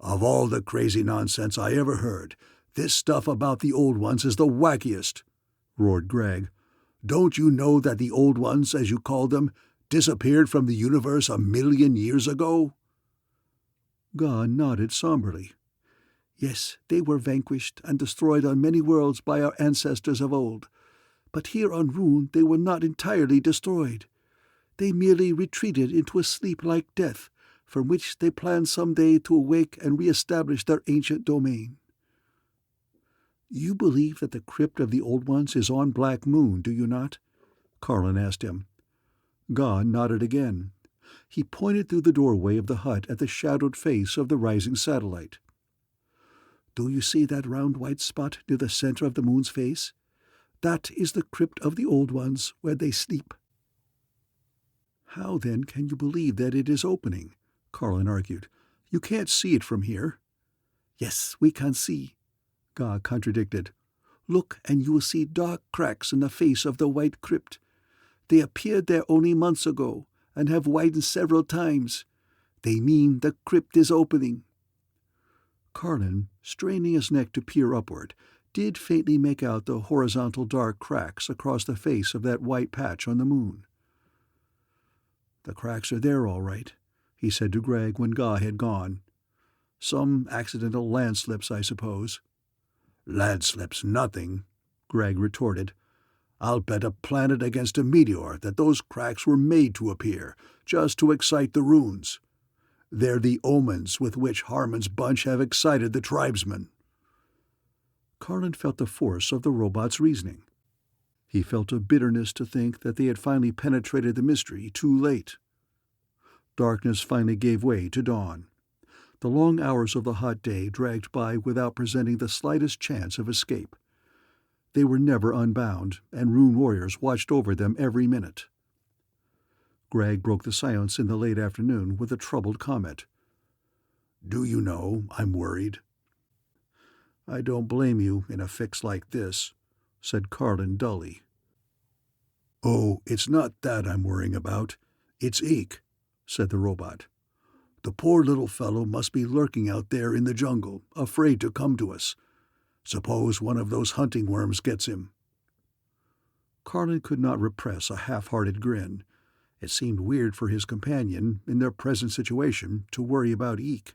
"Of all the crazy nonsense I ever heard, this stuff about the Old Ones is the wackiest," roared Greg. "Don't you know that the Old Ones, as you called them, disappeared from the universe 1,000,000 years ago?" Ga nodded somberly. "Yes, they were vanquished and destroyed on many worlds by our ancestors of old. But here on Rune they were not entirely destroyed. They merely retreated into a sleep like death, from which they planned some day to awake and re-establish their ancient domain." "You believe that the crypt of the Old Ones is on Black Moon, do you not?" Carlin asked him. Ga nodded again. He pointed through the doorway of the hut at the shadowed face of the rising satellite. "Do you see that round white spot near the center of the moon's face? That is the crypt of the Old Ones, where they sleep." "How, then, can you believe that it is opening?" Carlin argued. "You can't see it from here." "Yes, we can see," Ga contradicted. "Look, and you will see dark cracks in the face of the white crypt. They appeared there only months ago, and have widened several times. They mean the crypt is opening." Carlin, straining his neck to peer upward, did faintly make out the horizontal dark cracks across the face of that white patch on the moon. "The cracks are there, all right," he said to Greg when Ga had gone. "Some accidental landslips, I suppose." "Landslips nothing," Greg retorted. "I'll bet a planet against a meteor that those cracks were made to appear, just to excite the runes. They're the omens with which Harmon's bunch have excited the tribesmen." Carlin felt the force of the robot's reasoning. He felt a bitterness to think that they had finally penetrated the mystery too late. Darkness finally gave way to dawn. The long hours of the hot day dragged by without presenting the slightest chance of escape. They were never unbound, and Rune warriors watched over them every minute. Greg broke the silence in the late afternoon with a troubled comment. "Do you know, I'm worried." "I don't blame you in a fix like this," said Carlin dully. "Oh, it's not that I'm worrying about. It's Eek," said the robot. "The poor little fellow must be lurking out there in the jungle, afraid to come to us. Suppose one of those hunting worms gets him." Carlin could not repress a half-hearted grin. It seemed weird for his companion, in their present situation, to worry about Eek.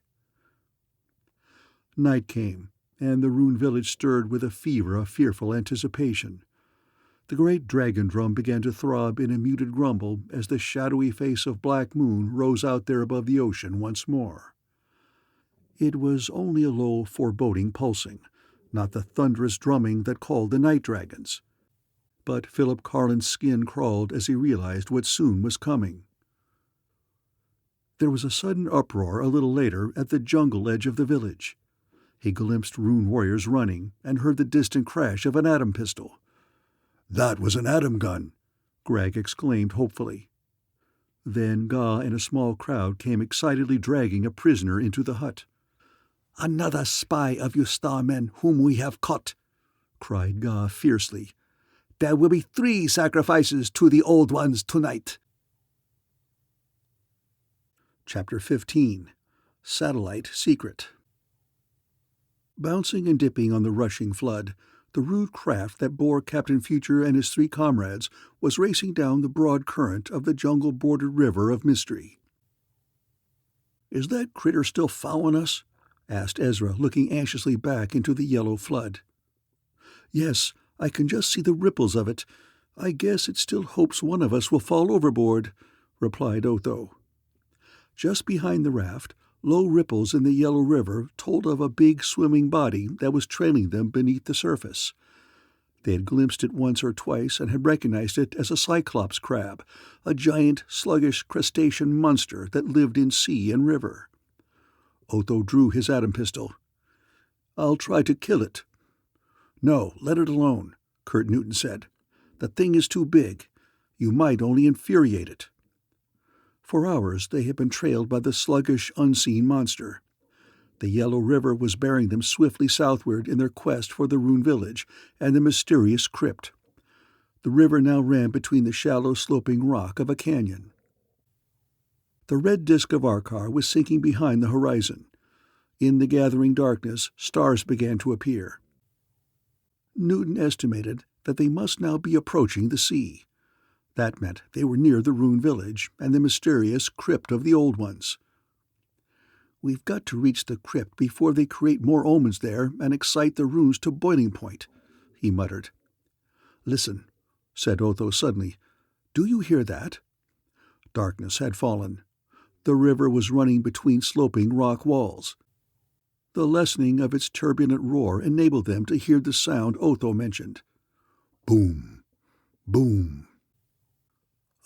Night came, and the Rune village stirred with a fever of fearful anticipation. The great dragon drum began to throb in a muted grumble as the shadowy face of Black Moon rose out there above the ocean once more. It was only a low, foreboding pulsing, not the thunderous drumming that called the night dragons. But Philip Carlin's skin crawled as he realized what soon was coming. There was a sudden uproar a little later at the jungle edge of the village. He glimpsed Rune warriors running and heard the distant crash of an atom pistol. "That was an atom gun," Greg exclaimed hopefully. Then Ga and a small crowd came excitedly dragging a prisoner into the hut. "Another spy of you starmen whom we have caught," cried Ga fiercely. "There will be 3 sacrifices to the Old Ones tonight." Chapter 15. Satellite Secret. Bouncing and dipping on the rushing flood, the rude craft that bore Captain Future and his 3 comrades was racing down the broad current of the jungle-bordered river of mystery. "Is that critter still following us?" asked Ezra, looking anxiously back into the yellow flood. "Yes, I can just see the ripples of it. I guess it still hopes one of us will fall overboard," replied Otho. Just behind the raft, low ripples in the yellow river told of a big swimming body that was trailing them beneath the surface. They had glimpsed it once or twice and had recognized it as a cyclops crab, a giant, sluggish crustacean monster that lived in sea and river. Otho drew his atom pistol. "I'll try to kill it." "No, let it alone," Kurt Newton said. "The thing is too big. You might only infuriate it." For hours they had been trailed by the sluggish, unseen monster. The yellow river was bearing them swiftly southward in their quest for the Rune village and the mysterious crypt. The river now ran between the shallow sloping rock of a canyon. The red disk of Arkar was sinking behind the horizon. In the gathering darkness, stars began to appear. Newton estimated that they must now be approaching the sea. That meant they were near the Rune village and the mysterious crypt of the Old Ones. "We've got to reach the crypt before they create more omens there and excite the runes to boiling point," he muttered. "Listen," said Otho suddenly. "Do you hear that?" Darkness had fallen. The river was running between sloping rock walls. The lessening of its turbulent roar enabled them to hear the sound Otho mentioned. Boom! Boom!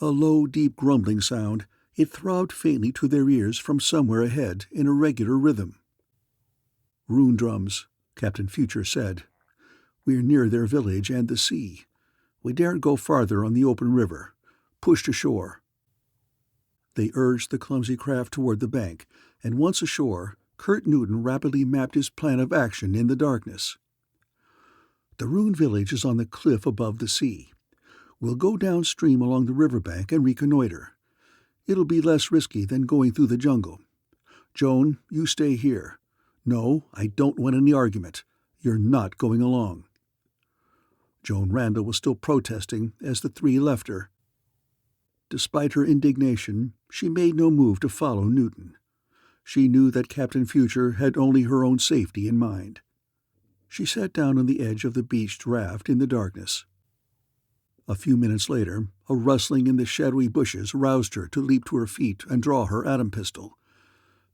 A low, deep grumbling sound. It throbbed faintly to their ears from somewhere ahead in a regular rhythm. "Rune drums," Captain Future said. "We're near their village and the sea. We daren't go farther on the open river. Push to shore." They urged the clumsy craft toward the bank, and once ashore, Kurt Newton rapidly mapped his plan of action in the darkness. "The Rune village is on the cliff above the sea. We'll go downstream along the riverbank and reconnoiter. It'll be less risky than going through the jungle. Joan, you stay here. No, I don't want any argument. You're not going along." Joan Randall was still protesting as the three left her. Despite her indignation, she made no move to follow Newton. She knew that Captain Future had only her own safety in mind. She sat down on the edge of the beached raft in the darkness. A few minutes later, a rustling in the shadowy bushes roused her to leap to her feet and draw her atom pistol.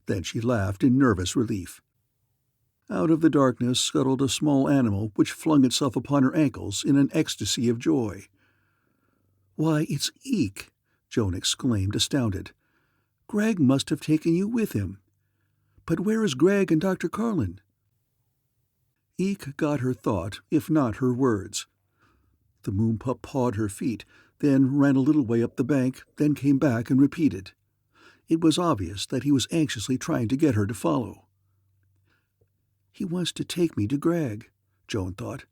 Then she laughed in nervous relief. Out of the darkness scuttled a small animal which flung itself upon her ankles in an ecstasy of joy. "Why, it's Eek!" Joan exclaimed, astounded. "Greg must have taken you with him. But where is Greg and Dr. Carlin?" Eek got her thought, if not her words. The moon pup pawed her feet, then ran a little way up the bank, then came back and repeated. It was obvious that he was anxiously trying to get her to follow. "He wants to take me to Greg," Joan thought.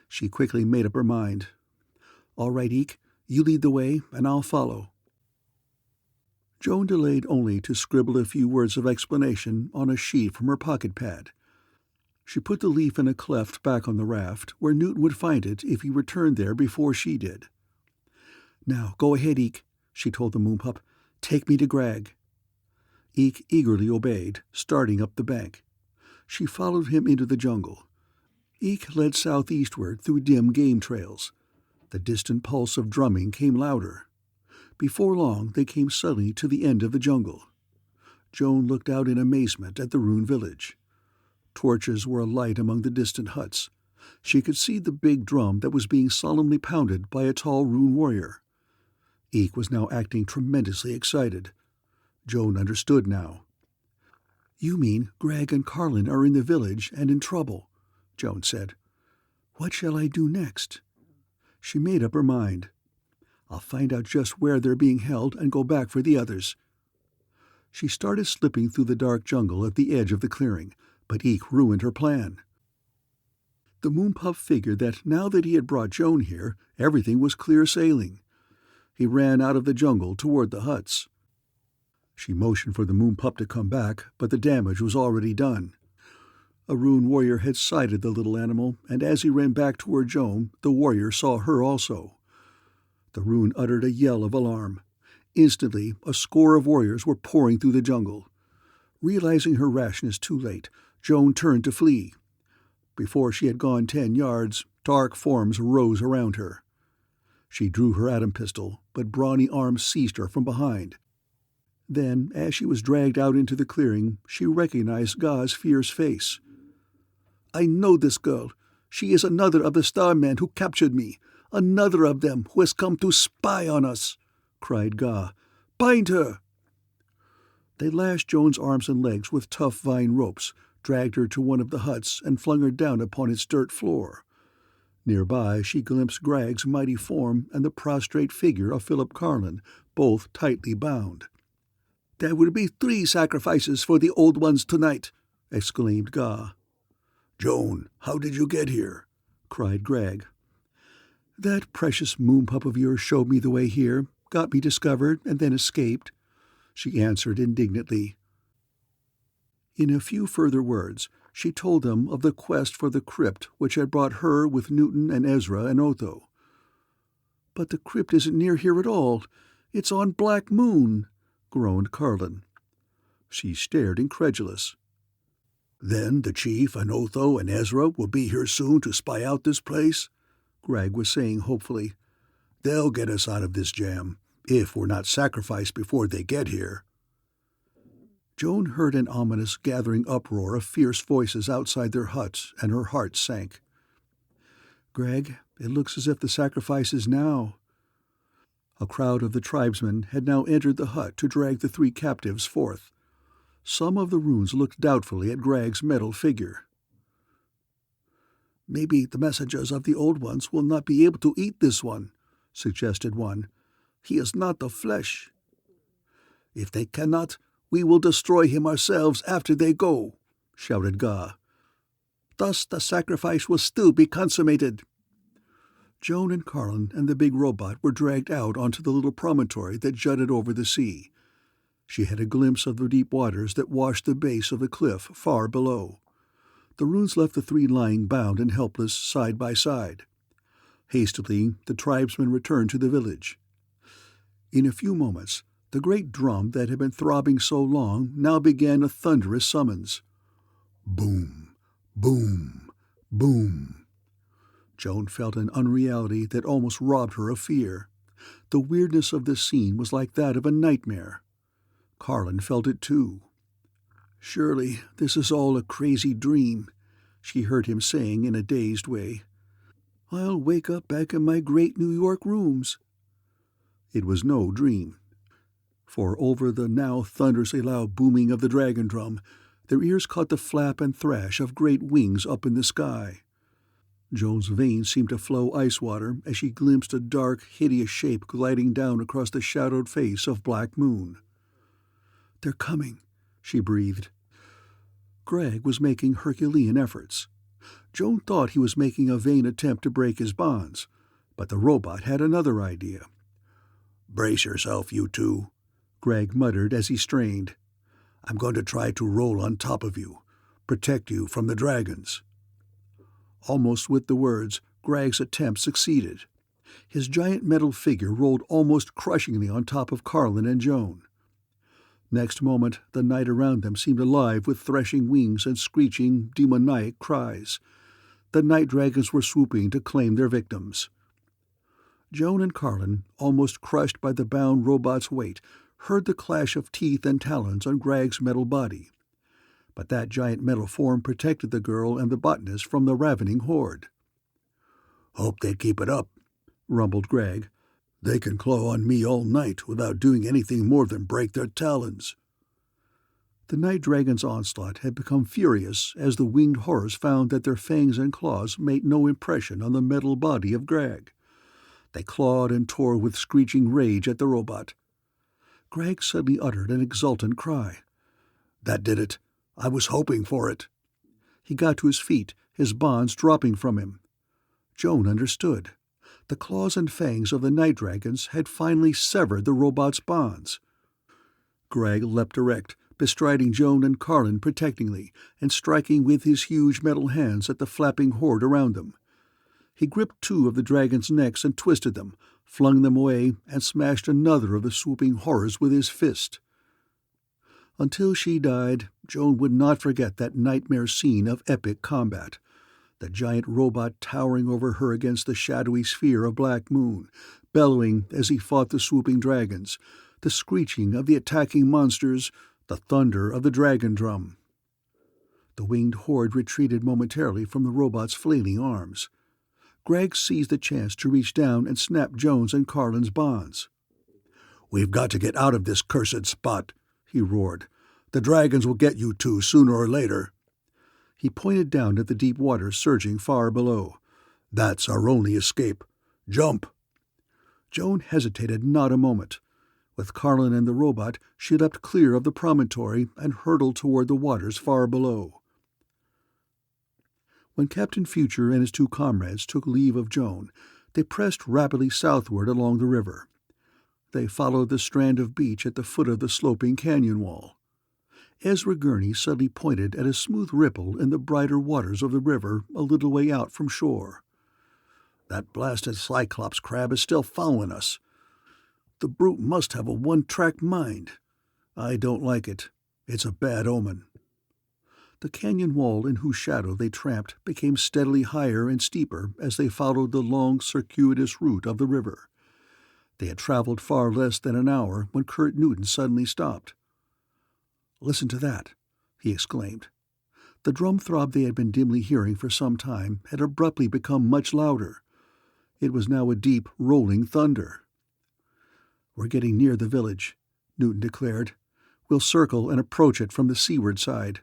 She quickly made up her mind. "All right, Eek, you lead the way, and I'll follow." Joan delayed only to scribble a few words of explanation on a sheet from her pocket pad. She put the leaf in a cleft back on the raft, where Newton would find it if he returned there before she did. "Now, go ahead, Eek," she told the moonpup. "Take me to Greg." Eek eagerly obeyed, starting up the bank. She followed him into the jungle. Eek led southeastward through dim game trails. The distant pulse of drumming came louder. Before long, they came suddenly to the end of the jungle. Joan looked out in amazement at the Rune village. Torches were alight among the distant huts. She could see the big drum that was being solemnly pounded by a tall Rune warrior. Eek was now acting tremendously excited. Joan understood now. "You mean Greg and Carlin are in the village and in trouble," Joan said. "What shall I do next?" She made up her mind. "I'll find out just where they're being held and go back for the others." She started slipping through the dark jungle at the edge of the clearing, but Eek ruined her plan. The moonpup figured that now that he had brought Joan here, everything was clear sailing. He ran out of the jungle toward the huts. She motioned for the moonpup to come back, but the damage was already done. A Rune warrior had sighted the little animal, and as he ran back toward Joan, the warrior saw her also. The Rune uttered a yell of alarm. Instantly, a score of warriors were pouring through the jungle. Realizing her rashness too late, Joan turned to flee. Before she had gone 10 yards, dark forms rose around her. She drew her atom pistol, but brawny arms seized her from behind. Then, as she was dragged out into the clearing, she recognized Gaa's fierce face. "I know this girl. She is another of the Starmen who captured me. Another of them who has come to spy on us," cried Gaa. "Bind her!" They lashed Joan's arms and legs with tough vine ropes, dragged her to one of the huts, and flung her down upon its dirt floor. Nearby she glimpsed Greg's mighty form and the prostrate figure of Philip Carlin, both tightly bound. "There will be 3 sacrifices for the Old Ones tonight," exclaimed Gaa. "Joan, how did you get here?" cried Greg. That precious moon pup of yours showed me the way here, got me discovered, and then escaped," she answered indignantly. In a few further words, she told them of the quest for the crypt which had brought her with Newton and Ezra and Otho. "But the crypt isn't near here at all. It's on Black Moon," groaned Carlin. She stared incredulous. "Then the Chief and Otho and Ezra will be here soon to spy out this place?" Greg was saying hopefully. "They'll get us out of this jam, if we're not sacrificed before they get here." Joan heard an ominous gathering uproar of fierce voices outside their huts, and her heart sank. "Greg, it looks as if the sacrifice is now." A crowd of the tribesmen had now entered the hut to drag the 3 captives forth. Some of the runes looked doubtfully at Greg's metal figure. "Maybe the messengers of the Old Ones will not be able to eat this one," suggested one. "He is not the flesh." "If they cannot, we will destroy him ourselves after they go," shouted Ga. "Thus the sacrifice will still be consummated." Joan and Carlin and the big robot were dragged out onto the little promontory that jutted over the sea. She had a glimpse of the deep waters that washed the base of the cliff far below. The runes left the 3 lying bound and helpless side by side. Hastily, the tribesmen returned to the village. In a few moments, the great drum that had been throbbing so long now began a thunderous summons. Boom, boom, boom. Joan felt an unreality that almost robbed her of fear. The weirdness of this scene was like that of a nightmare. Carlin felt it too. "Surely this is all a crazy dream," she heard him saying in a dazed way. "I'll wake up back in my great New York rooms." It was no dream. For over the now thunderously loud booming of the dragon drum, their ears caught the flap and thrash of great wings up in the sky. Joan's veins seemed to flow ice water as she glimpsed a dark, hideous shape gliding down across the shadowed face of Black Moon. "They're coming," she breathed. Greg was making Herculean efforts. Joan thought he was making a vain attempt to break his bonds, but the robot had another idea. "Brace yourself, you two," Greg muttered as he strained. "I'm going to try to roll on top of you, protect you from the dragons." Almost with the words, Greg's attempt succeeded. His giant metal figure rolled almost crushingly on top of Carlin and Joan. Next moment, the night around them seemed alive with threshing wings and screeching, demoniac cries. The night dragons were swooping to claim their victims. Joan and Carlin, almost crushed by the bound robot's weight, heard the clash of teeth and talons on Greg's metal body. But that giant metal form protected the girl and the botanist from the ravening horde. "Hope they keep it up," rumbled Greg. "They can claw on me all night without doing anything more than break their talons." The night dragon's onslaught had become furious as the winged horrors found that their fangs and claws made no impression on the metal body of Greg. They clawed and tore with screeching rage at the robot. Greg suddenly uttered an exultant cry. "That did it! I was hoping for it!" He got to his feet, his bonds dropping from him. Joan understood. The claws and fangs of the night dragons had finally severed the robot's bonds. Greg leapt erect, bestriding Joan and Carlin protectingly, and striking with his huge metal hands at the flapping horde around them. He gripped 2 of the dragon's necks and twisted them, flung them away, and smashed another of the swooping horrors with his fist. Until she died, Joan would not forget that nightmare scene of epic combat. The giant robot towering over her against the shadowy sphere of Black Moon, bellowing as he fought the swooping dragons, the screeching of the attacking monsters, the thunder of the dragon drum. The winged horde retreated momentarily from the robot's flailing arms. Greg seized the chance to reach down and snap Joan's and Carlin's bonds. "We've got to get out of this cursed spot," he roared. "The dragons will get you two sooner or later." He pointed down at the deep water surging far below. "That's our only escape. Jump!" Joan hesitated not a moment. With Carlin and the robot, she leapt clear of the promontory and hurtled toward the waters far below. When Captain Future and his 2 comrades took leave of Joan, They pressed rapidly southward along the river. They followed the strand of beach at the foot of the sloping canyon wall. Ezra Gurney suddenly pointed at a smooth ripple in the brighter waters of the river a little way out from shore. "That blasted Cyclops crab is still following us. The brute must have a one-track mind. I don't like it. It's a bad omen." The canyon wall in whose shadow they tramped became steadily higher and steeper as they followed the long, circuitous route of the river. They had traveled far less than an hour when Kurt Newton suddenly stopped. "Listen to that," he exclaimed. The drum throb they had been dimly hearing for some time had abruptly become much louder. It was now a deep, rolling thunder. "We're getting near the village," Newton declared. "We'll circle and approach it from the seaward side."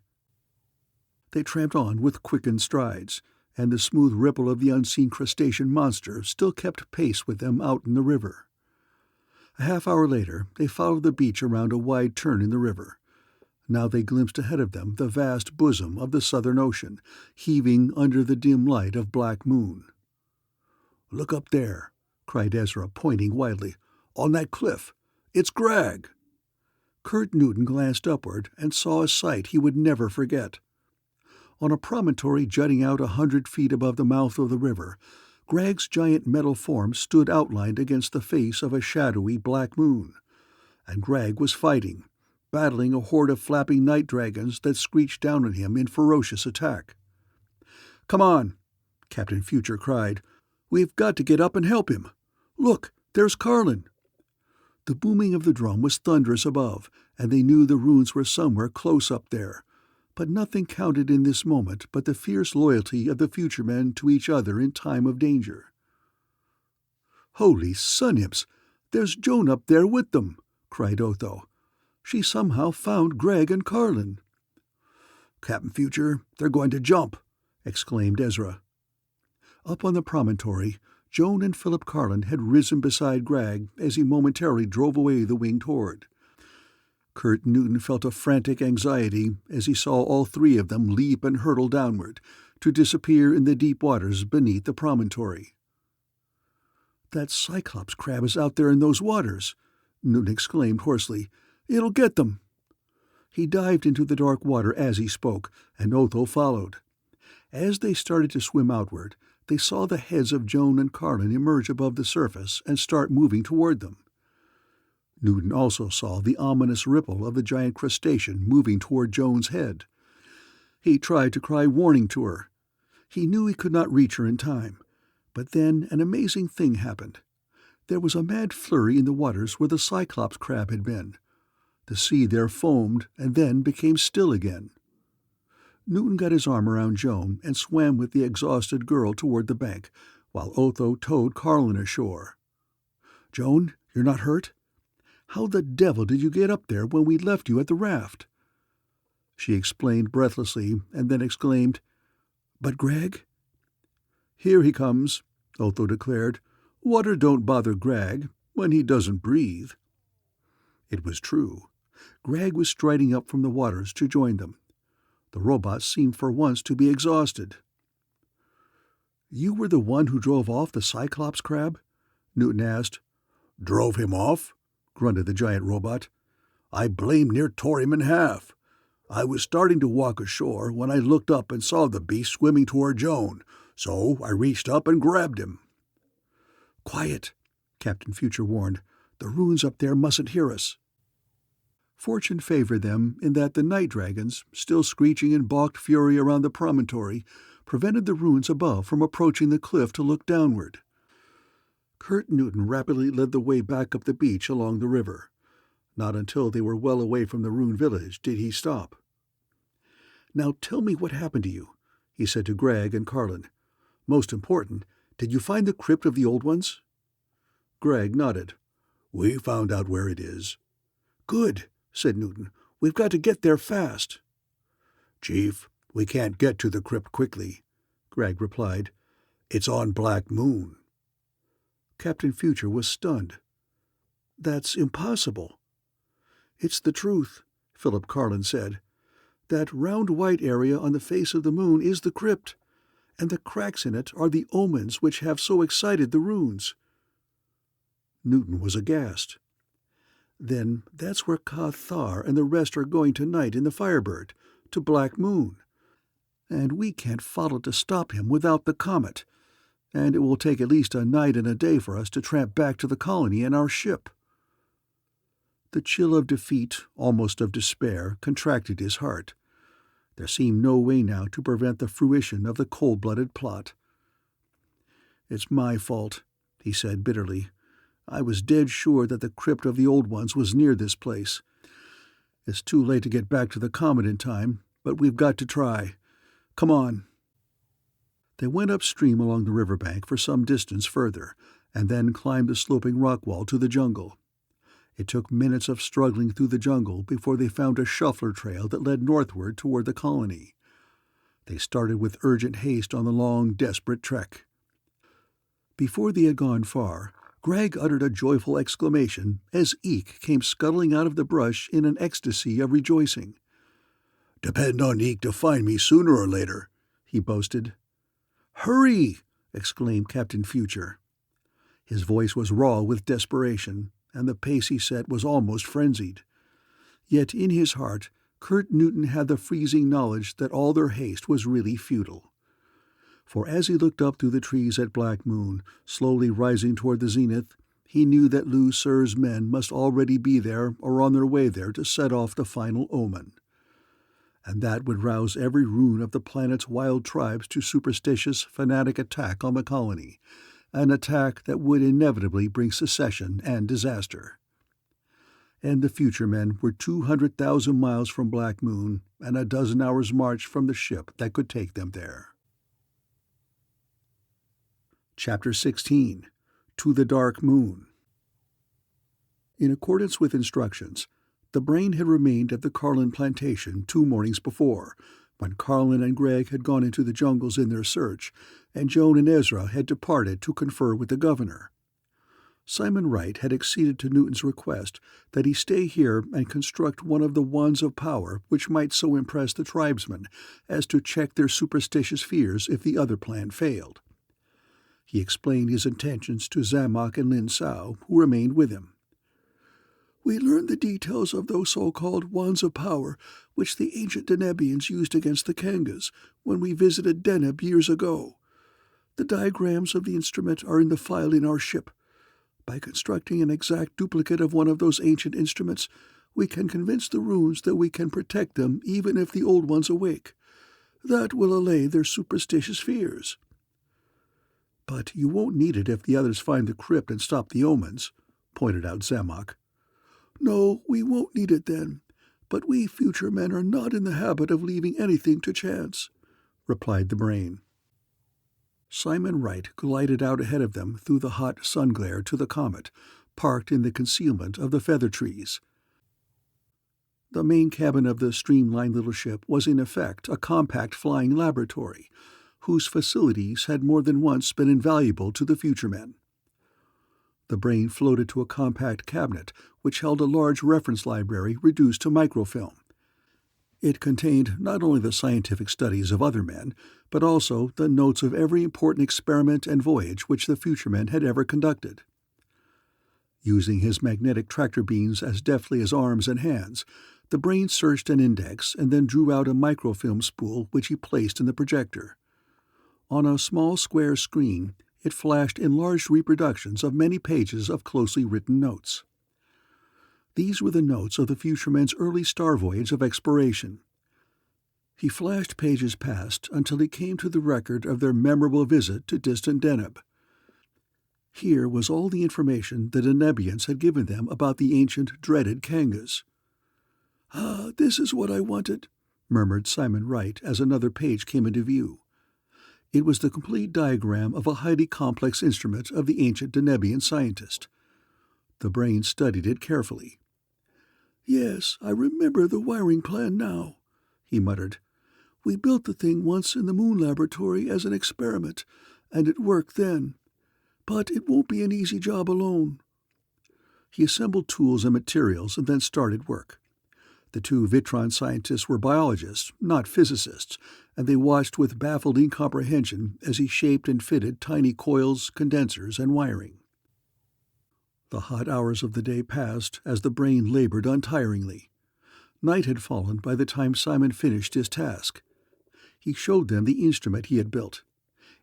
They tramped on with quickened strides, and the smooth ripple of the unseen crustacean monster still kept pace with them out in the river. A half-hour later they followed the beach around a wide turn in the river. Now they glimpsed ahead of them the vast bosom of the Southern Ocean, heaving under the dim light of black moon. "Look up there," cried Ezra, pointing wildly. "On that cliff. It's Greg." Kurt Newton glanced upward and saw a sight he would never forget. On a promontory jutting out 100 feet above the mouth of the river, Greg's giant metal form stood outlined against the face of a shadowy black moon. And Greg was fighting, battling a horde of flapping night dragons that screeched down on him in ferocious attack. "Come on," Captain Future cried. "We've got to get up and help him. Look, there's Carlin." The booming of the drum was thunderous above, and they knew the runes were somewhere close up there. But nothing counted in this moment but the fierce loyalty of the future men to each other in time of danger. "Holy sun-imps! There's Joan up there with them," cried Otho. "She somehow found Greg and Carlin." "Captain Future, they're going to jump!" exclaimed Ezra. Up on the promontory, Joan and Philip Carlin had risen beside Greg as he momentarily drove away the winged horde. Kurt Newton felt a frantic anxiety as he saw all three of them leap and hurtle downward, to disappear in the deep waters beneath the promontory. "That Cyclops crab is out there in those waters," Newton exclaimed hoarsely. "It'll get them." He dived into the dark water as he spoke, and Otho followed. As they started to swim outward, they saw the heads of Joan and Carlin emerge above the surface and start moving toward them. Newton also saw the ominous ripple of the giant crustacean moving toward Joan's head. He tried to cry warning to her. He knew he could not reach her in time, but then an amazing thing happened. There was a mad flurry in the waters where the Cyclops crab had been. The sea there foamed and then became still again. Newton got his arm around Joan and swam with the exhausted girl toward the bank, while Otho towed Carlin ashore. "Joan, you're not hurt? How the devil did you get up there when we left you at the raft?" She explained breathlessly, and then exclaimed, "But Greg?" "Here he comes," Otho declared. "Water don't bother Greg when he doesn't breathe." It was true. Greg was striding up from the waters to join them. The robot seemed for once to be exhausted. "You were the one who drove off the Cyclops crab?" Newton asked. "Drove him off?" grunted the giant robot. "I blame near tore him in half. I was starting to walk ashore when I looked up and saw the beast swimming toward Joan, so I reached up and grabbed him." "Quiet," Captain Future warned. "The runes up there mustn't hear us." Fortune favored them in that the night dragons, still screeching in balked fury around the promontory, prevented the runes above from approaching the cliff to look downward. Kurt Newton rapidly led the way back up the beach along the river. Not until they were well away from the ruined village did he stop. "Now tell me what happened to you," he said to Greg and Carlin. "Most important, did you find the crypt of the Old Ones?" Greg nodded. "We found out where it is." "Good," said Newton. "We've got to get there fast." "Chief, we can't get to the crypt quickly," Greg replied. "It's on Black Moon." Captain Future was stunned. "That's impossible." "It's the truth," Philip Carlin said. "That round white area on the face of the moon is the crypt, and the cracks in it are the omens which have so excited the runes." Newton was aghast. "Then that's where Cathar and the rest are going tonight in the Firebird, to Black Moon. And we can't follow to stop him without the comet, and it will take at least a night and a day for us to tramp back to the colony in our ship." The chill of defeat, almost of despair, contracted his heart. There seemed no way now to prevent the fruition of the cold-blooded plot. "It's my fault," he said bitterly. "I was dead sure that the crypt of the Old Ones was near this place. It's too late to get back to the comet in time, but we've got to try. Come on." They went upstream along the riverbank for some distance further, and then climbed the sloping rock wall to the jungle. It took minutes of struggling through the jungle before they found a shuffler trail that led northward toward the colony. They started with urgent haste on the long, desperate trek. Before they had gone far, Greg uttered a joyful exclamation as Eek came scuttling out of the brush in an ecstasy of rejoicing. "Depend on Eek to find me sooner or later," he boasted. "Hurry!" exclaimed Captain Future. His voice was raw with desperation, and the pace he set was almost frenzied. Yet in his heart, Kurt Newton had the freezing knowledge that all their haste was really futile. For as he looked up through the trees at Black Moon, slowly rising toward the zenith, he knew that Lu Sur's men must already be there or on their way there to set off the final omen. And that would rouse every rune of the planet's wild tribes to superstitious, fanatic attack on the colony, an attack that would inevitably bring secession and disaster. And the future men were 200,000 miles from Black Moon and a dozen hours' march from the ship that could take them there. Chapter 16. To the Dark Moon. In accordance with instructions, the Brain had remained at the Carlin plantation 2 mornings before, when Carlin and Greg had gone into the jungles in their search, and Joan and Ezra had departed to confer with the governor. Simon Wright had acceded to Newton's request that he stay here and construct one of the wands of power which might so impress the tribesmen as to check their superstitious fears if the other plan failed. He explained his intentions to Zamock and Lin Sao, who remained with him. "We learned the details of those so-called wands of power which the ancient Denebians used against the Kangas when we visited Deneb years ago. The diagrams of the instrument are in the file in our ship. By constructing an exact duplicate of one of those ancient instruments, we can convince the runes that we can protect them even if the old ones awake. That will allay their superstitious fears." "But you won't need it if the others find the crypt and stop the omens," pointed out Zamock. "No, we won't need it then, but we future men are not in the habit of leaving anything to chance," replied the Brain. Simon Wright glided out ahead of them through the hot sun glare to the comet, parked in the concealment of the feather trees. The main cabin of the streamlined little ship was in effect a compact flying laboratory, whose facilities had more than once been invaluable to the future men. The Brain floated to a compact cabinet which held a large reference library reduced to microfilm. It contained not only the scientific studies of other men, but also the notes of every important experiment and voyage which the future men had ever conducted. Using his magnetic tractor beams as deftly as arms and hands, the Brain searched an index and then drew out a microfilm spool which he placed in the projector. On a small square screen, it flashed enlarged reproductions of many pages of closely written notes. These were the notes of the future men's early star voyage of exploration. He flashed pages past until he came to the record of their memorable visit to distant Deneb. Here was all the information the Denebians had given them about the ancient, dreaded Kangas. "Ah, this is what I wanted," murmured Simon Wright as another page came into view. It was the complete diagram of a highly complex instrument of the ancient Denebian scientist. The Brain studied it carefully. "Yes, I remember the wiring plan now," he muttered. "We built the thing once in the moon laboratory as an experiment, and it worked then. But it won't be an easy job alone." He assembled tools and materials and then started work. The two Vitron scientists were biologists, not physicists, and they watched with baffled incomprehension as he shaped and fitted tiny coils, condensers, and wiring. The hot hours of the day passed as the brain labored untiringly. Night had fallen by the time Simon finished his task. He showed them the instrument he had built.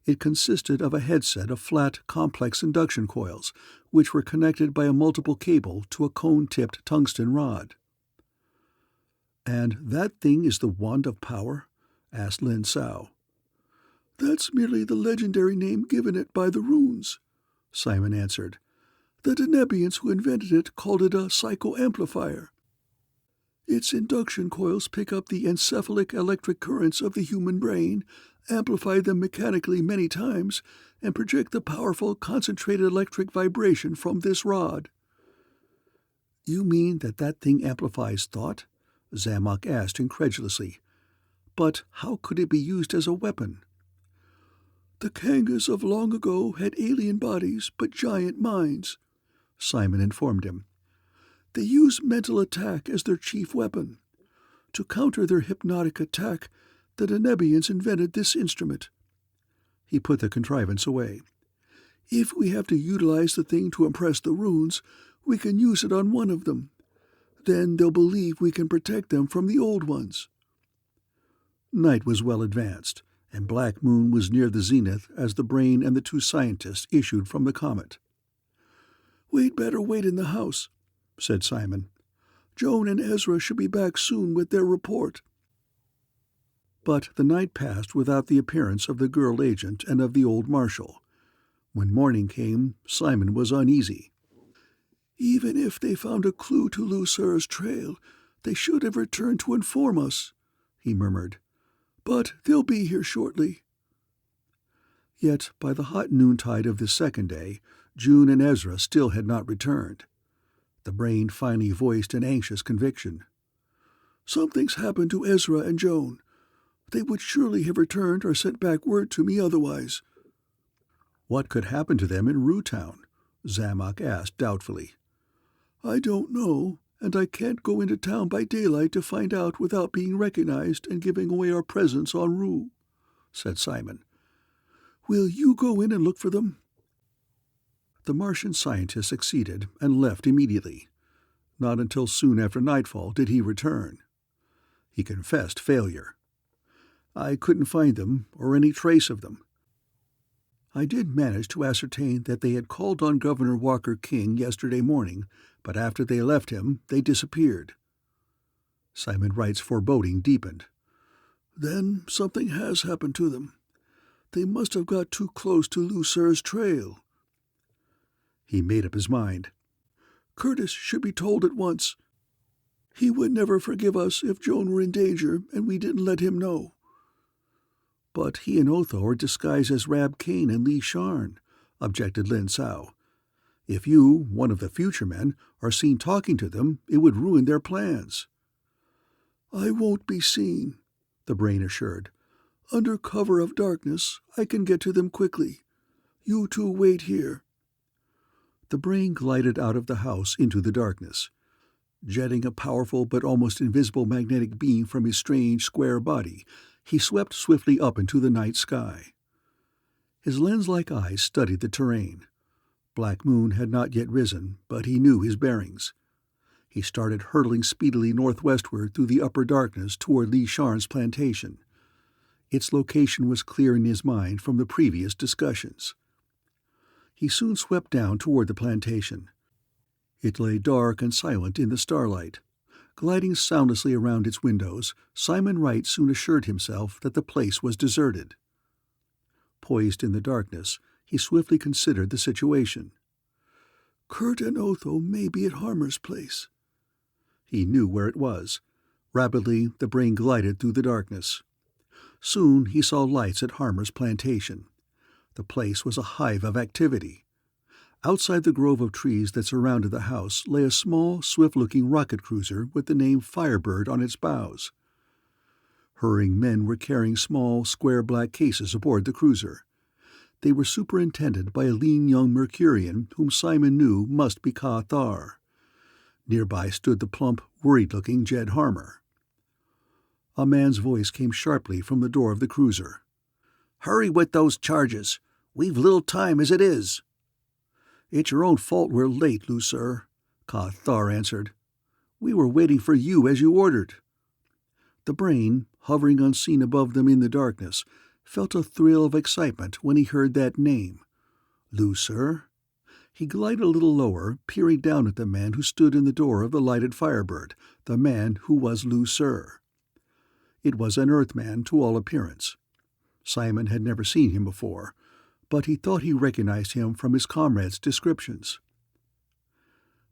It consisted of a headset of flat, complex induction coils, which were connected by a multiple cable to a cone-tipped tungsten rod. "And that thing is the Wand of Power?" asked Lin Sao. "That's merely the legendary name given it by the runes," Simon answered. "The Denebians who invented it called it a psychoamplifier. Its induction coils pick up the encephalic electric currents of the human brain, amplify them mechanically many times, and project the powerful concentrated electric vibration from this rod." "You mean that thing amplifies thought?" Zamock asked incredulously. "But how could it be used as a weapon?" "The Kangas of long ago had alien bodies but giant minds," Simon informed him. "They used mental attack as their chief weapon. To counter their hypnotic attack, the Denebians invented this instrument." He put the contrivance away. "If we have to utilize the thing to impress the runes, we can use it on one of them. Then they'll believe we can protect them from the old ones." Night was well advanced, and Black Moon was near the zenith as the brain and the two scientists issued from the comet. "We'd better wait in the house," said Simon. "Joan and Ezra should be back soon with their report." But the night passed without the appearance of the girl agent and of the old marshal. When morning came, Simon was uneasy. "Even if they found a clue to Lucer's trail, they should have returned to inform us," he murmured. "But they'll be here shortly." Yet by the hot noontide of the second day, June and Ezra still had not returned. The brain finally voiced an anxious conviction. "Something's happened to Ezra and Joan. They would surely have returned or sent back word to me otherwise." "What could happen to them in Rutown?" Zamock asked doubtfully. "I don't know, and I can't go into town by daylight to find out without being recognized and giving away our presence en route," said Simon. "Will you go in and look for them?" The Martian scientist succeeded and left immediately. Not until soon after nightfall did he return. He confessed failure. "I couldn't find them, or any trace of them. I did manage to ascertain that they had called on Governor Walker King yesterday morning, but after they left him, they disappeared." Simon Wright's foreboding deepened. "Then something has happened to them. They must have got too close to Lucer's trail." He made up his mind. "Curtis should be told at once. He would never forgive us if Joan were in danger and we didn't let him know." "But he and Otho are disguised as Rab Kane and Lee Sharn," objected Lin Sao. "If you, one of the future men, are seen talking to them, it would ruin their plans." "I won't be seen," the brain assured. "Under cover of darkness, I can get to them quickly. You two wait here." The brain glided out of the house into the darkness. Jetting a powerful but almost invisible magnetic beam from his strange, square body, he swept swiftly up into the night sky. His lens-like eyes studied the terrain. Black Moon had not yet risen, but he knew his bearings. He started hurtling speedily northwestward through the upper darkness toward Lee Sharn's plantation. Its location was clear in his mind from the previous discussions. He soon swept down toward the plantation. It lay dark and silent in the starlight. Gliding soundlessly around its windows, Simon Wright soon assured himself that the place was deserted. Poised in the darkness, he swiftly considered the situation. "Kurt and Otho may be at Harmer's place." He knew where it was. Rapidly, the brain glided through the darkness. Soon he saw lights at Harmer's plantation. The place was a hive of activity. Outside the grove of trees that surrounded the house lay a small, swift-looking rocket cruiser with the name Firebird on its bows. Hurrying men were carrying small, square black cases aboard the cruiser. They were superintended by a lean young Mercurian whom Simon knew must be Ka Thar. Nearby stood the plump, worried-looking Jed Harmer. A man's voice came sharply from the door of the cruiser. "Hurry with those charges. We've little time as it is." "It's your own fault we're late, Lucre," Ka-Thar answered. "We were waiting for you as you ordered." The brain, hovering unseen above them in the darkness, felt a thrill of excitement when he heard that name. Lucre? He glided a little lower, peering down at the man who stood in the door of the lighted Firebird, the man who was Lucre. It was an Earthman to all appearance. Simon had never seen him before, but he thought he recognized him from his comrades' descriptions.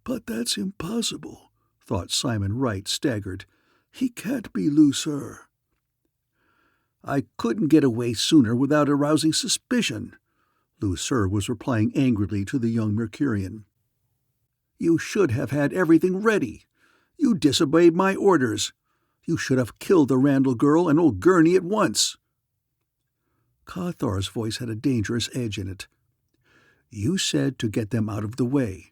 "But that's impossible," thought Simon Wright, staggered. "He can't be Lucre." "I couldn't get away sooner without arousing suspicion," Lucre was replying angrily to the young Mercurian. "You should have had everything ready. You disobeyed my orders. You should have killed the Randall girl and old Gurney at once." Ka-Thar's voice had a dangerous edge in it. "You said to get them out of the way.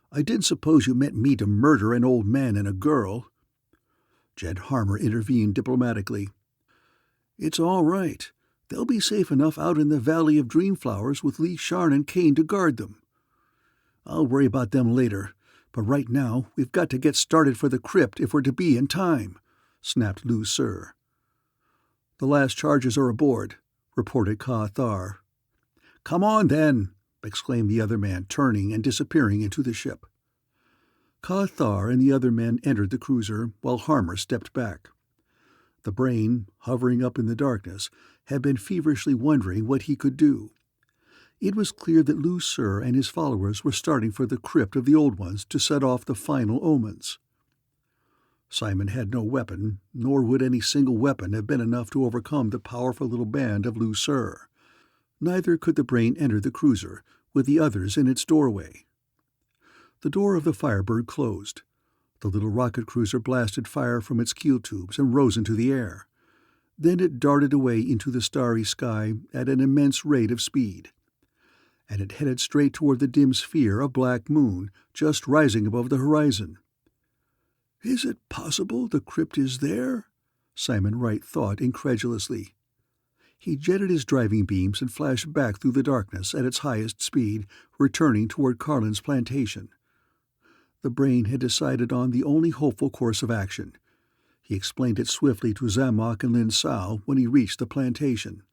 I didn't suppose you meant me to murder an old man and a girl." Jed Harmer intervened diplomatically. "It's all right. They'll be safe enough out in the Valley of Dreamflowers with Lee Sharn and Kane to guard them. I'll worry about them later, but right now we've got to get started for the crypt if we're to be in time," snapped Lucre. "The last charges are aboard," reported Ka-Thar. "Come on, then!" exclaimed the other man, turning and disappearing into the ship. Ka-Thar and the other men entered the cruiser, while Harmer stepped back. The brain, hovering up in the darkness, had been feverishly wondering what he could do. It was clear that Lucre and his followers were starting for the crypt of the Old Ones to set off the final omens. Simon had no weapon, nor would any single weapon have been enough to overcome the powerful little band of Lucre. Neither could the brain enter the cruiser, with the others in its doorway. The door of the Firebird closed. The little rocket cruiser blasted fire from its keel tubes and rose into the air. Then it darted away into the starry sky at an immense rate of speed. And it headed straight toward the dim sphere of black moon just rising above the horizon. "Is it possible the crypt is there?" Simon Wright thought incredulously. He jetted his driving beams and flashed back through the darkness at its highest speed, returning toward Carlin's plantation. The brain had decided on the only hopeful course of action. He explained it swiftly to Zamock and Lin Sao when he reached the plantation.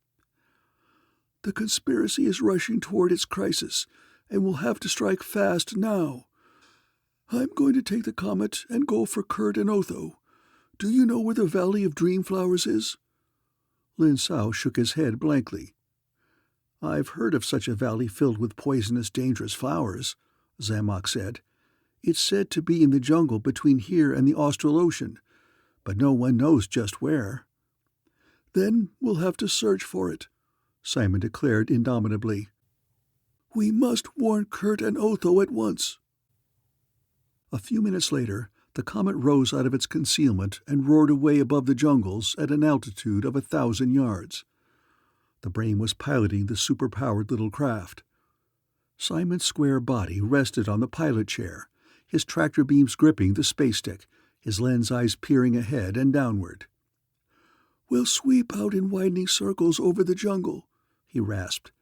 "The conspiracy is rushing toward its crisis, and we'll have to strike fast now. I'm going to take the Comet and go for Kurt and Otho. Do you know where the Valley of Dreamflowers is?" Lin Sao shook his head blankly. "I've heard of such a valley filled with poisonous, dangerous flowers," Zamock said. "It's said to be in the jungle between here and the Austral Ocean, but no one knows just where." "Then we'll have to search for it," Simon declared indomitably. "We must warn Kurt and Otho at once." A few minutes later, the comet rose out of its concealment and roared away above the jungles at an altitude of 1,000 yards. The brain was piloting the superpowered little craft. Simon's square body rested on the pilot chair, his tractor beams gripping the space stick, his lens eyes peering ahead and downward. "We'll sweep out in widening circles over the jungle," he rasped.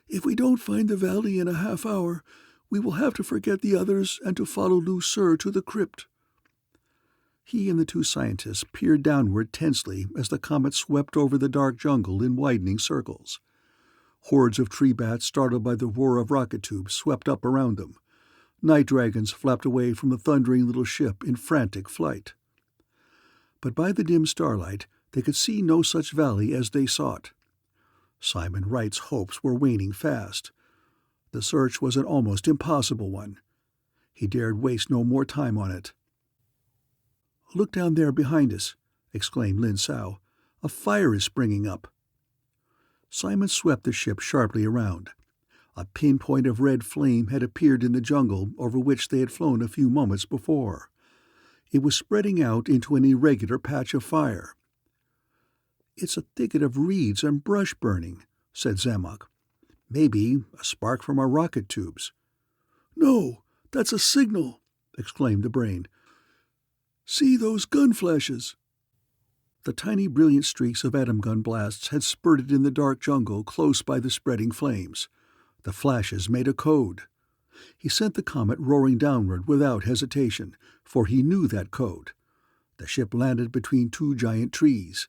"If we don't find the valley in a half hour, we will have to forget the others and to follow Lucre to the crypt." He and the two scientists peered downward tensely as the comet swept over the dark jungle in widening circles. Hordes of tree bats, startled by the whir of rocket tubes, swept up around them. Night dragons flapped away from the thundering little ship in frantic flight. But by the dim starlight, they could see no such valley as they sought. Simon Wright's hopes were waning fast. The search was an almost impossible one. He dared waste no more time on it. "Look down there behind us," exclaimed Lin Sao. "A fire is springing up." Simon swept the ship sharply around. A pinpoint of red flame had appeared in the jungle over which they had flown a few moments before. It was spreading out into an irregular patch of fire. "It's a thicket of reeds and brush burning," said Zamock. "Maybe a spark from our rocket tubes." "No, that's a signal," exclaimed the brain. "See those gun flashes?" The tiny brilliant streaks of atom gun blasts had spurted in the dark jungle close by the spreading flames. The flashes made a code. He sent the comet roaring downward without hesitation, for he knew that code. The ship landed between two giant trees.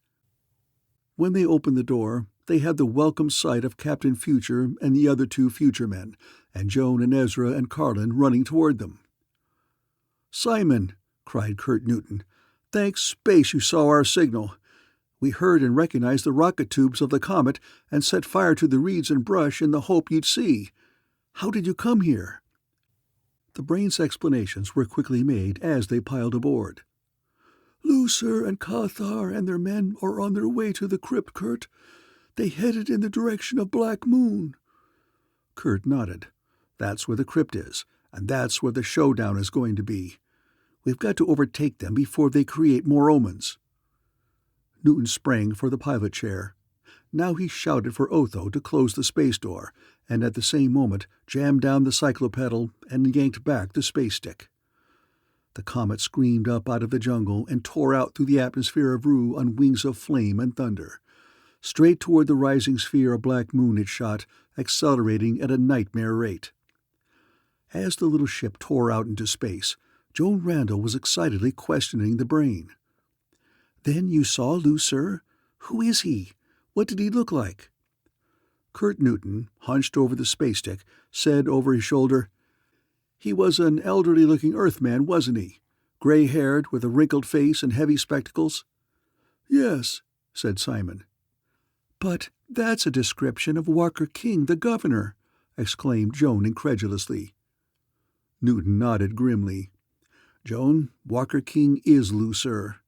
When they opened the door, they had the welcome sight of Captain Future and the other two Future men, and Joan and Ezra and Carlin running toward them. "Simon," cried Kurt Newton, "thanks space you saw our signal. We heard and recognized the rocket tubes of the comet and set fire to the reeds and brush in the hope you'd see. How did you come here?" The brain's explanations were quickly made as they piled aboard. "Lucer and Cathar and their men are on their way to the crypt, Kurt. They headed in the direction of Black Moon." Kurt nodded. "That's where the crypt is, and that's where the showdown is going to be. We've got to overtake them before they create more omens." Newton sprang for the pilot chair. Now he shouted for Otho to close the space door, and at the same moment jammed down the cyclopedal and yanked back the space stick. The comet screamed up out of the jungle and tore out through the atmosphere of Rue on wings of flame and thunder. Straight toward the rising sphere of Black Moon it shot, accelerating at a nightmare rate. As the little ship tore out into space, Joan Randall was excitedly questioning the brain. "Then you saw Lucer? Who is he? What did he look like?" Kurt Newton, hunched over the space stick, said over his shoulder, "He was an elderly-looking Earthman, wasn't he? Gray-haired, with a wrinkled face and heavy spectacles?" "Yes," said Simon. "But that's a description of Walker King, the governor," exclaimed Joan incredulously. Newton nodded grimly. "Joan, Walker King is Lucer.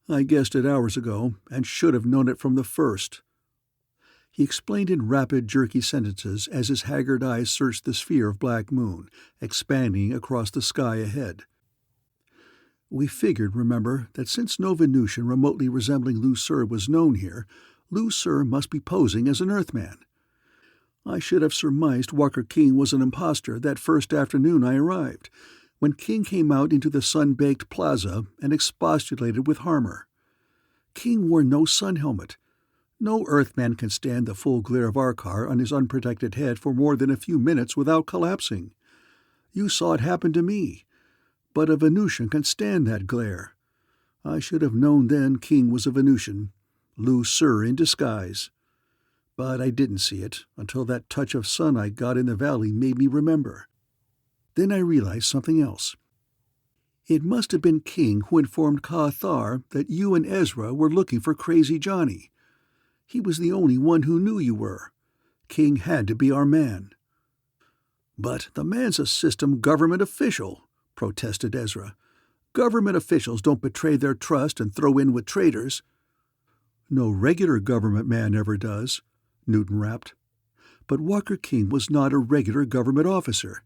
I guessed it hours ago, and should have known it from the first." He explained in rapid, jerky sentences as his haggard eyes searched the sphere of Black Moon, expanding across the sky ahead. "We figured, remember, that since no Venusian remotely resembling Lucer was known here, Lucer must be posing as an Earthman. I should have surmised Walker King was an imposter that first afternoon I arrived, when King came out into the sun-baked plaza and expostulated with Harmer. King wore no sun helmet. No Earthman can stand the full glare of our car on his unprotected head for more than a few minutes without collapsing. You saw it happen to me. But a Venusian can stand that glare. I should have known then King was a Venusian, Lucer in disguise. But I didn't see it until that touch of sun I got in the valley made me remember. Then I realized something else. It must have been King who informed Cathar that you and Ezra were looking for Crazy Johnny. He was the only one who knew you were. King had to be our man." "But the man's a system government official," protested Ezra. "Government officials don't betray their trust and throw in with traitors." "No regular government man ever does," Newton rapped. "But Walker King was not a regular government officer.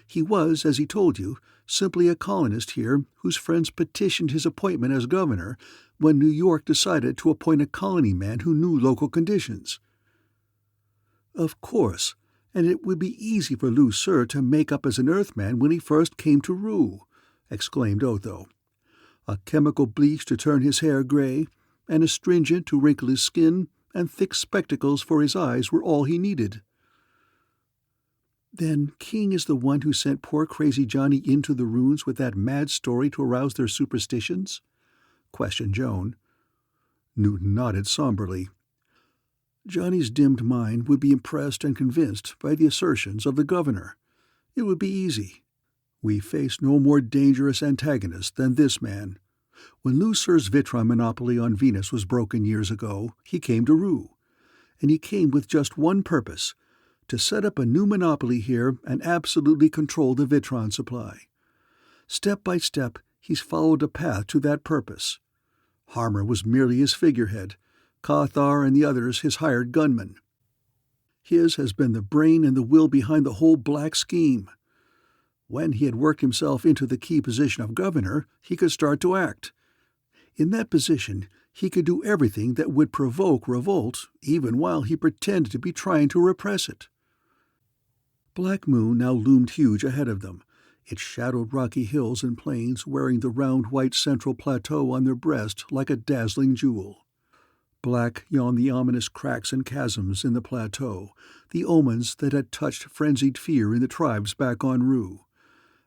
He was, as he told you, simply a colonist here whose friends petitioned his appointment as governor when New York decided to appoint a colony man who knew local conditions." "Of course, and it would be easy for Lucer to make up as an Earthman when he first came to Rue," exclaimed Otho. "A chemical bleach to turn his hair gray, an astringent to wrinkle his skin, and thick spectacles for his eyes were all he needed." "Then King is the one who sent poor Crazy Johnny into the ruins with that mad story to arouse their superstitions?" questioned Joan. Newton nodded somberly. "Johnny's dimmed mind would be impressed and convinced by the assertions of the governor. It would be easy. We face no more dangerous antagonist than this man. When Lucer's Vitron monopoly on Venus was broken years ago, he came to Rue. And he came with just one purpose, to set up a new monopoly here and absolutely control the Vitron supply. Step by step, he's followed a path to that purpose. Harmer was merely his figurehead, Cathar and the others his hired gunmen. His has been the brain and the will behind the whole black scheme. When he had worked himself into the key position of governor, he could start to act. In that position, he could do everything that would provoke revolt, even while he pretended to be trying to repress it." Black Moon now loomed huge ahead of them, It shadowed rocky hills and plains wearing the round white central plateau on their breast like a dazzling jewel. Black yawned the ominous cracks and chasms in the plateau, the omens that had touched frenzied fear in the tribes back on Rue.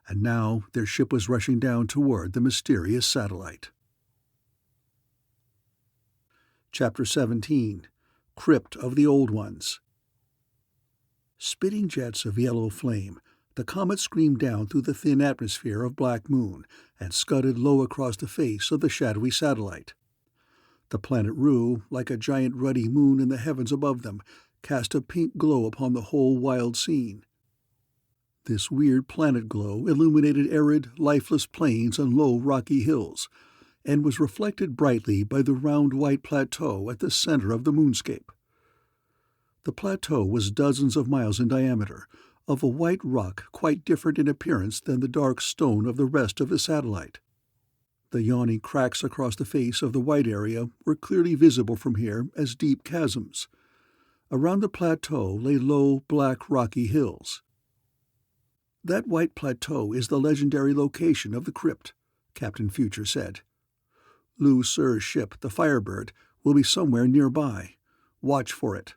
And now their ship was rushing down toward the mysterious satellite. Chapter 17. Crypt of the Old Ones. Spitting jets of yellow flame, the comet screamed down through the thin atmosphere of Black Moon and scudded low across the face of the shadowy satellite. The planet Rue, like a giant ruddy moon in the heavens above them, cast a pink glow upon the whole wild scene. This weird planet glow illuminated arid, lifeless plains and low, rocky hills, and was reflected brightly by the round white plateau at the center of the moonscape. The plateau was dozens of miles in diameter, of a white rock quite different in appearance than the dark stone of the rest of the satellite. The yawning cracks across the face of the white area were clearly visible from here as deep chasms. Around the plateau lay low, black, rocky hills. "That white plateau is the legendary location of the crypt," Captain Future said. "Lu Sur's ship, the Firebird, will be somewhere nearby. Watch for it."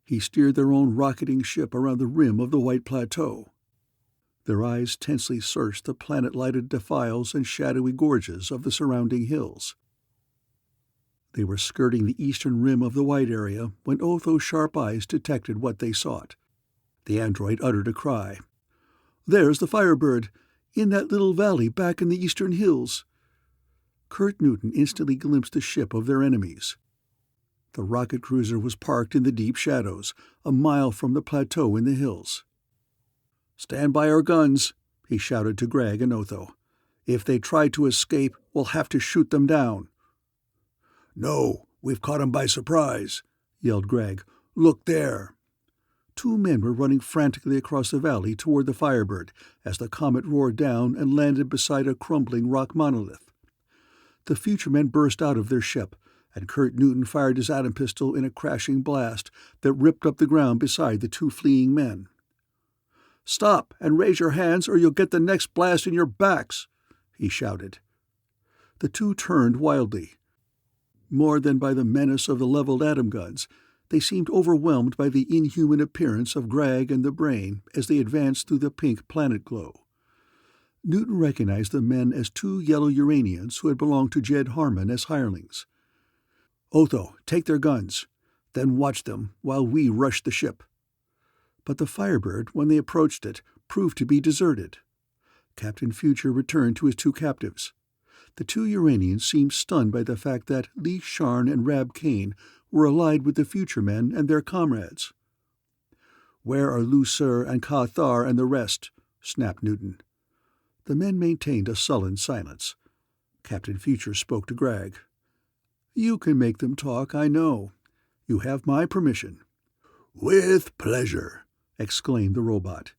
He steered their own rocketing ship around the rim of the white plateau. Their eyes tensely searched the planet-lighted defiles and shadowy gorges of the surrounding hills. They were skirting the eastern rim of the white area when Otho's sharp eyes detected what they sought. The android uttered a cry. "There's the Firebird, in that little valley back in the eastern hills." Kurt Newton instantly glimpsed the ship of their enemies. The rocket cruiser was parked in the deep shadows, a mile from the plateau in the hills. "Stand by our guns," he shouted to Greg and Otho. "If they try to escape, we'll have to shoot them down." "No, we've caught 'em by surprise," yelled Greg. "Look there." Two men were running frantically across the valley toward the Firebird as the comet roared down and landed beside a crumbling rock monolith. The future men burst out of their ship, and Kurt Newton fired his atom pistol in a crashing blast that ripped up the ground beside the two fleeing men. "Stop and raise your hands or you'll get the next blast in your backs," he shouted. The two turned wildly. More than by the menace of the leveled atom guns, they seemed overwhelmed by the inhuman appearance of Greg and the Brain as they advanced through the pink planet glow. Newton recognized the men as two yellow Uranians who had belonged to Jed Harmon as hirelings. "Otho, take their guns. Then watch them while we rush the ship." But the Firebird, when they approached it, proved to be deserted. Captain Future returned to his two captives. The two Uranians seemed stunned by the fact that Lee Sharn and Rab Kane were allied with the Future men and their comrades. "Where are Lu Sur and Ka Thar and the rest?" snapped Newton. The men maintained a sullen silence. Captain Future spoke to Greg. "You can make them talk, I know. You have my permission." "With pleasure," exclaimed the robot.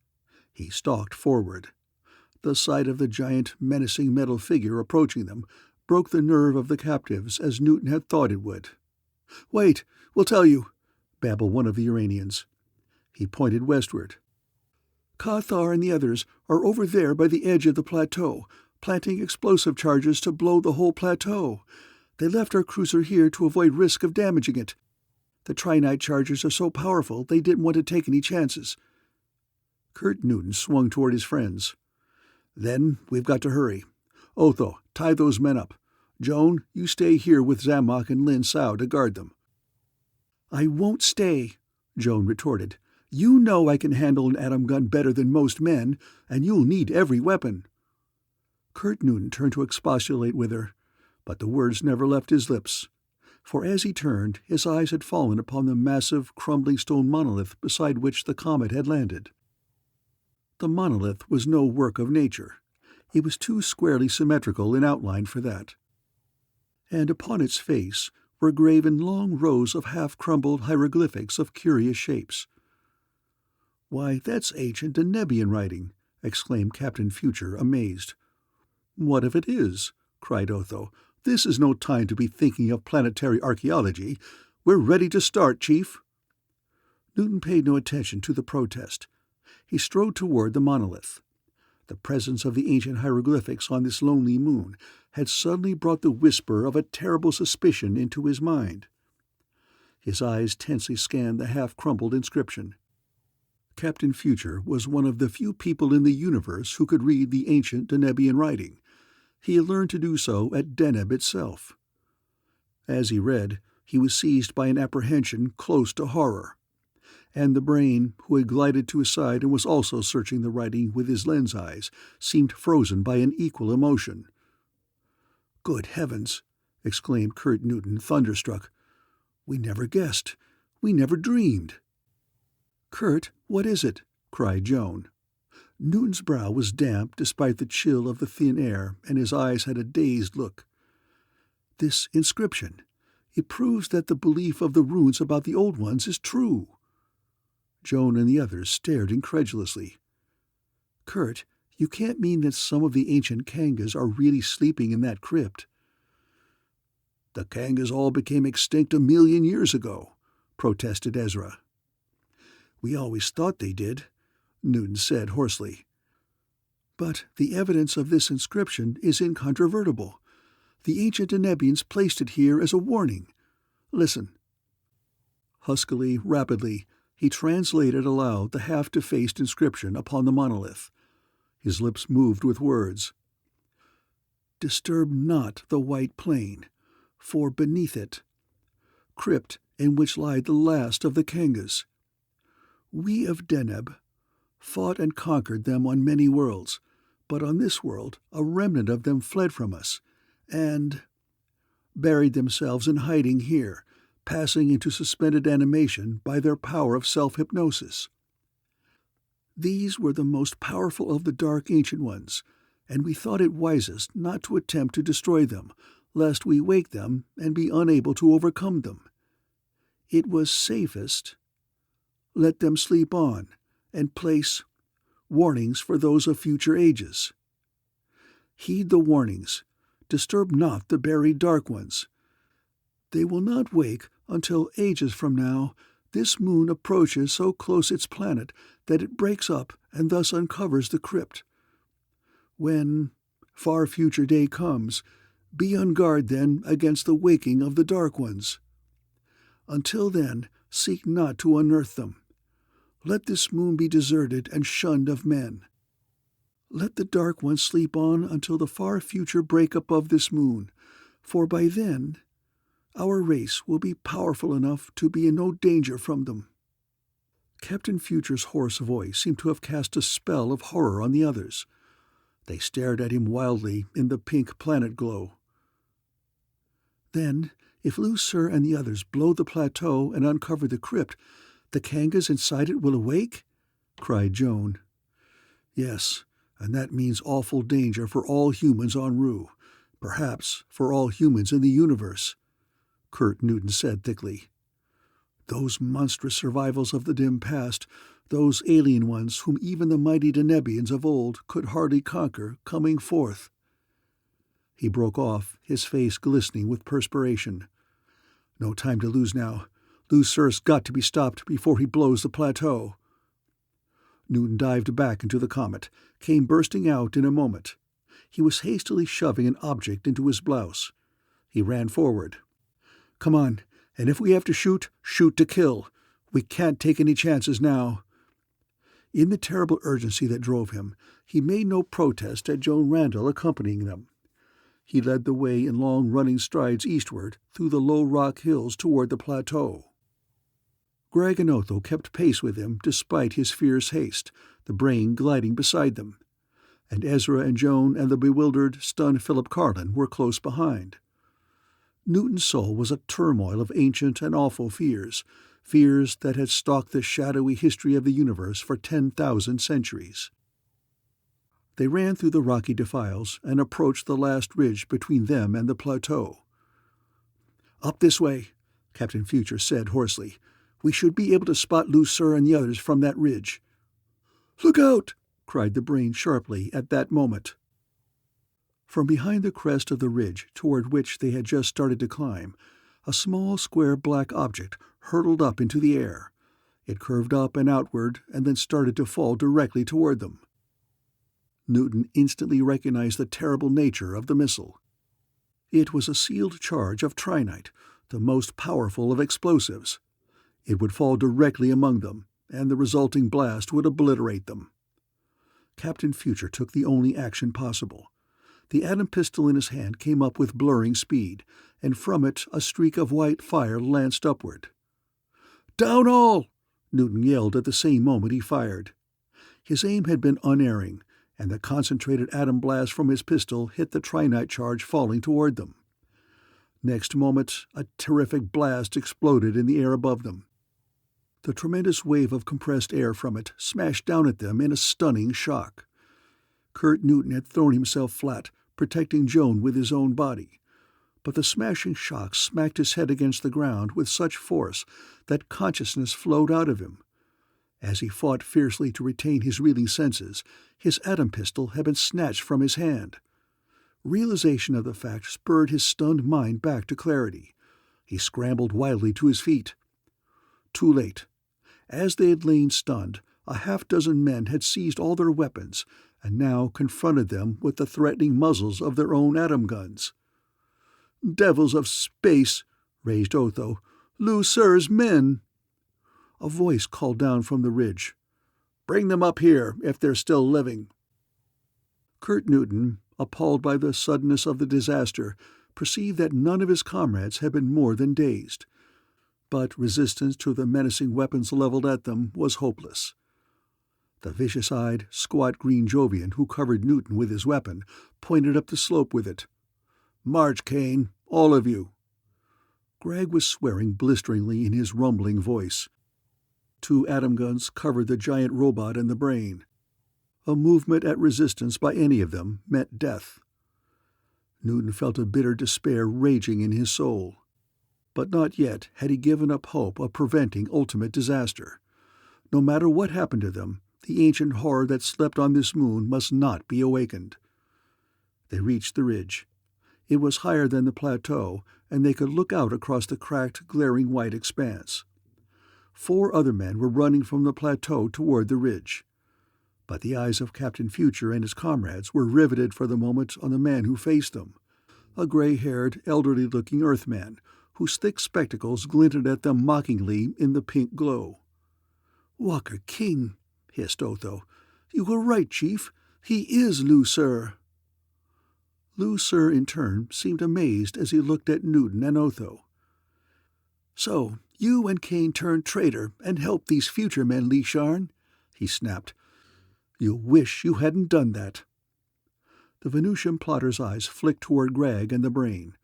He stalked forward. The sight of the giant, menacing metal figure approaching them broke the nerve of the captives as Newton had thought it would. "Wait, we'll tell you," babbled one of the Uranians. He pointed westward. "Ka Thar and the others are over there by the edge of the plateau, planting explosive charges to blow the whole plateau. They left our cruiser here to avoid risk of damaging it. The trinite charges are so powerful they didn't want to take any chances." Kurt Newton swung toward his friends. "Then we've got to hurry. Otho, tie those men up. Joan, you stay here with Zamock and Lin Sao to guard them." "I won't stay," Joan retorted. "You know I can handle an atom gun better than most men, and you'll need every weapon." Kurt Newton turned to expostulate with her, but the words never left his lips, for as he turned, his eyes had fallen upon the massive, crumbling stone monolith beside which the comet had landed. The monolith was no work of nature. It was too squarely symmetrical in outline for that. And upon its face were graven long rows of half-crumbled hieroglyphics of curious shapes. "Why, that's ancient Nebian writing," exclaimed Captain Future, amazed. "What if it is?" cried Otho. "This is no time to be thinking of planetary archaeology. We're ready to start, Chief." Newton paid no attention to the protest. He strode toward the monolith, The presence of the ancient hieroglyphics on this lonely moon had suddenly brought the whisper of a terrible suspicion into his mind. His eyes tensely scanned the half-crumpled inscription. Captain Future was one of the few people in the universe who could read the ancient Denebian writing. He had learned to do so at Deneb itself. As he read, he was seized by an apprehension close to horror, and the brain, who had glided to his side and was also searching the writing with his lens eyes, seemed frozen by an equal emotion. "Good heavens!" exclaimed Kurt Newton, thunderstruck. "We never guessed. We never dreamed." "Kurt, what is it?" cried Joan. Newton's brow was damp despite the chill of the thin air, and his eyes had a dazed look. "This inscription. It proves that the belief of the runes about the old ones is true." Joan and the others stared incredulously. "Kurt, you can't mean that some of the ancient Kangas are really sleeping in that crypt." "The Kangas all became extinct 1,000,000 years ago," protested Ezra. "We always thought they did," Newton said hoarsely. "But the evidence of this inscription is incontrovertible. The ancient Denebians placed it here as a warning. Listen." Huskily, rapidly, he translated aloud the half-defaced inscription upon the monolith. His lips moved with words. "Disturb not the white plain, for beneath it, crypt in which lie the last of the Kangas. We of Deneb fought and conquered them on many worlds, but on this world a remnant of them fled from us, and buried themselves in hiding here, passing into suspended animation by their power of self-hypnosis. These were the most powerful of the dark ancient ones, and we thought it wisest not to attempt to destroy them, lest we wake them and be unable to overcome them. It was safest. Let them sleep on, and place warnings for those of future ages. Heed the warnings. Disturb not the buried dark ones. They will not wake until ages from now this moon approaches so close its planet that it breaks up and thus uncovers the crypt. When far future day comes, be on guard then against the waking of the dark ones. Until then, seek not to unearth them. Let this moon be deserted and shunned of men. Let the dark ones sleep on until the far future break-up of this moon, for by then our race will be powerful enough to be in no danger from them." Captain Future's hoarse voice seemed to have cast a spell of horror on the others. They stared at him wildly in the pink planet glow. "Then, if Lucer and the others blow the plateau and uncover the crypt, the Kangas inside it will awake?" cried Joan. "Yes, and that means awful danger for all humans en route, perhaps for all humans in the universe," Kurt Newton said thickly. "Those monstrous survivals of the dim past, those alien ones whom even the mighty Denebians of old could hardly conquer, coming forth." He broke off, his face glistening with perspiration. "No time to lose now. Lucer's got to be stopped before he blows the plateau." Newton dived back into the comet, came bursting out in a moment. He was hastily shoving an object into his blouse. He ran forward. "Come on, and if we have to shoot, shoot to kill. We can't take any chances now." In the terrible urgency that drove him, he made no protest at Joan Randall accompanying them. He led the way in long running strides eastward through the low rock hills toward the plateau. Greg and Otho kept pace with him despite his fierce haste, the brain gliding beside them, and Ezra and Joan and the bewildered, stunned Philip Carlin were close behind. Newton's soul was a turmoil of ancient and awful fears, fears that had stalked the shadowy history of the universe for 10,000 centuries. They ran through the rocky defiles and approached the last ridge between them and the plateau. "Up this way," Captain Future said hoarsely. "We should be able to spot Lucer and the others from that ridge." "Look out!" cried the brain sharply at that moment. From behind the crest of the ridge toward which they had just started to climb, a small square black object hurtled up into the air. It curved up and outward and then started to fall directly toward them. Newton instantly recognized the terrible nature of the missile. It was a sealed charge of trinite, the most powerful of explosives. It would fall directly among them, and the resulting blast would obliterate them. Captain Future took the only action possible. The atom pistol in his hand came up with blurring speed, and from it a streak of white fire lanced upward. "Down all!" Newton yelled at the same moment he fired. His aim had been unerring, and the concentrated atom blast from his pistol hit the trinite charge falling toward them. Next moment, a terrific blast exploded in the air above them. The tremendous wave of compressed air from it smashed down at them in a stunning shock. Kurt Newton had thrown himself flat, protecting Joan with his own body, but the smashing shock smacked his head against the ground with such force that consciousness flowed out of him. As he fought fiercely to retain his reeling senses, his atom pistol had been snatched from his hand. Realization of the fact spurred his stunned mind back to clarity. He scrambled wildly to his feet. Too late. As they had lain stunned, a half-dozen men had seized all their weapons and now confronted them with the threatening muzzles of their own atom guns. "Devils of space!" raged Otho. "Lucer's men!" A voice called down from the ridge. "Bring them up here, if they're still living." Kurt Newton, appalled by the suddenness of the disaster, perceived that none of his comrades had been more than dazed. But resistance to the menacing weapons leveled at them was hopeless. The vicious-eyed, squat green Jovian who covered Newton with his weapon pointed up the slope with it. "March, Kane, all of you." Gregg was swearing blisteringly in his rumbling voice. 2 atom guns covered the giant robot in the brain. A movement at resistance by any of them meant death. Newton felt a bitter despair raging in his soul. But not yet had he given up hope of preventing ultimate disaster. No matter what happened to them, the ancient horror that slept on this moon must not be awakened. They reached the ridge. It was higher than the plateau, and they could look out across the cracked, glaring white expanse. 4 other men were running from the plateau toward the ridge. But the eyes of Captain Future and his comrades were riveted for the moment on the man who faced them, a gray-haired, elderly-looking Earthman, whose thick spectacles glinted at them mockingly in the pink glow. "Walker King," hissed Otho. "You were right, Chief. He is Lucer." Lucer, in turn, seemed amazed as he looked at Newton and Otho. "So, you and Kane turned traitor and helped these future men, Lee Sharn," he snapped. "You'll wish you hadn't done that." The Venusian plotter's eyes flicked toward Gregg and the brain.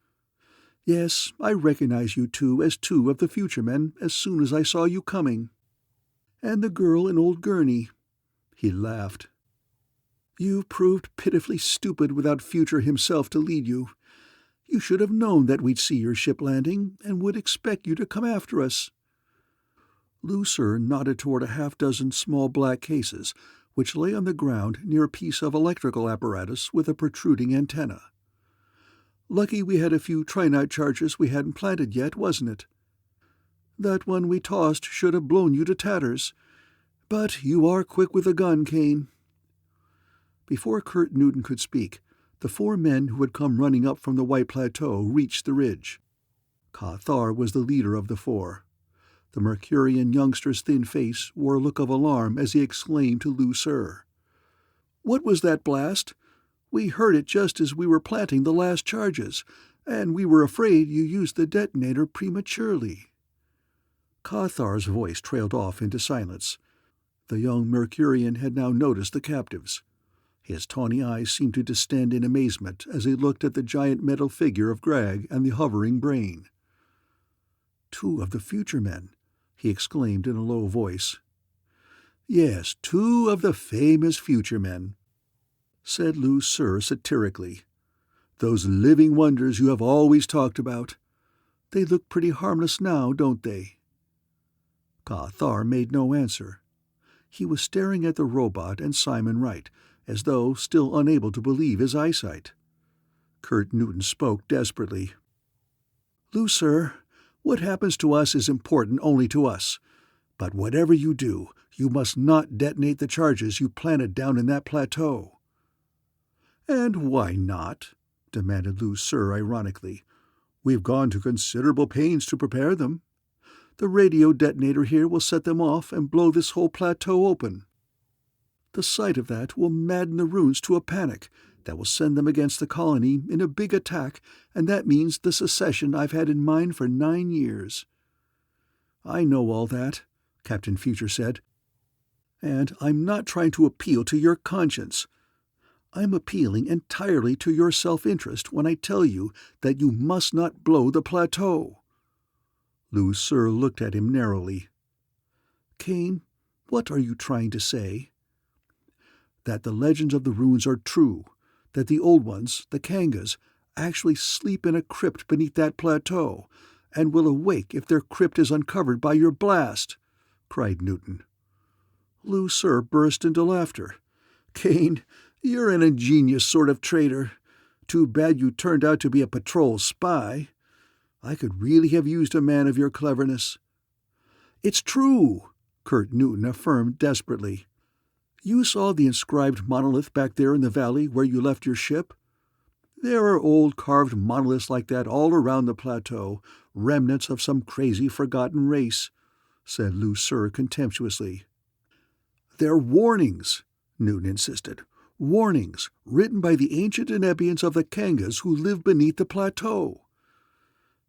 "Yes, I recognize you two as 2 of the future men as soon as I saw you coming. And the girl in old Gurney." He laughed. "You proved pitifully stupid without Future himself to lead you. You should have known that we'd see your ship landing and would expect you to come after us." Lucer nodded toward a half-dozen small black cases which lay on the ground near a piece of electrical apparatus with a protruding antenna. "Lucky we had a few trinite charges we hadn't planted yet, wasn't it? That one we tossed should have blown you to tatters. But you are quick with a gun, Kane." Before Kurt Newton could speak, the 4 men who had come running up from the White Plateau reached the ridge. Cathar was the leader of the 4. The Mercurian youngster's thin face wore a look of alarm as he exclaimed to Lucer, "What was that blast? We heard it just as we were planting the last charges, and we were afraid you used the detonator prematurely." Cathar's voice trailed off into silence. The young Mercurian had now noticed the captives. His tawny eyes seemed to distend in amazement as he looked at the giant metal figure of Gregg and the hovering brain. "2 of the future men," he exclaimed in a low voice. "Yes, 2 of the famous future men," said Lucer satirically. "Those living wonders you have always talked about. They look pretty harmless now, don't they?" Cathar made no answer. He was staring at the robot and Simon Wright, as though still unable to believe his eyesight. Kurt Newton spoke desperately. "Lucer, what happens to us is important only to us. But whatever you do, you must not detonate the charges you planted down in that plateau." "And why not?" demanded Lu Sur ironically. "We've gone to considerable pains to prepare them. The radio detonator here will set them off and blow this whole plateau open. The sight of that will madden the Runes to a panic that will send them against the colony in a big attack, and that means the secession I've had in mind for 9 years." "I know all that," Captain Future said. "And I'm not trying to appeal to your conscience. I'm appealing entirely to your self-interest when I tell you that you must not blow the plateau." Lu Sur looked at him narrowly. "Kane, what are you trying to say?" "That the legends of the Runes are true, that the old ones, the Kangas, actually sleep in a crypt beneath that plateau, and will awake if their crypt is uncovered by your blast," cried Newton. Lu Sur burst into laughter. "Kane, you're an ingenious sort of traitor. Too bad you turned out to be a patrol spy. I could really have used a man of your cleverness." "It's true," Kurt Newton affirmed desperately. "You saw the inscribed monolith back there in the valley where you left your ship? There are old carved monoliths like that all around the plateau, remnants of some crazy forgotten race," said Lu Sur contemptuously. "They're warnings," Newton insisted. "Warnings written by the ancient Denebians of the Kangas who live beneath the plateau."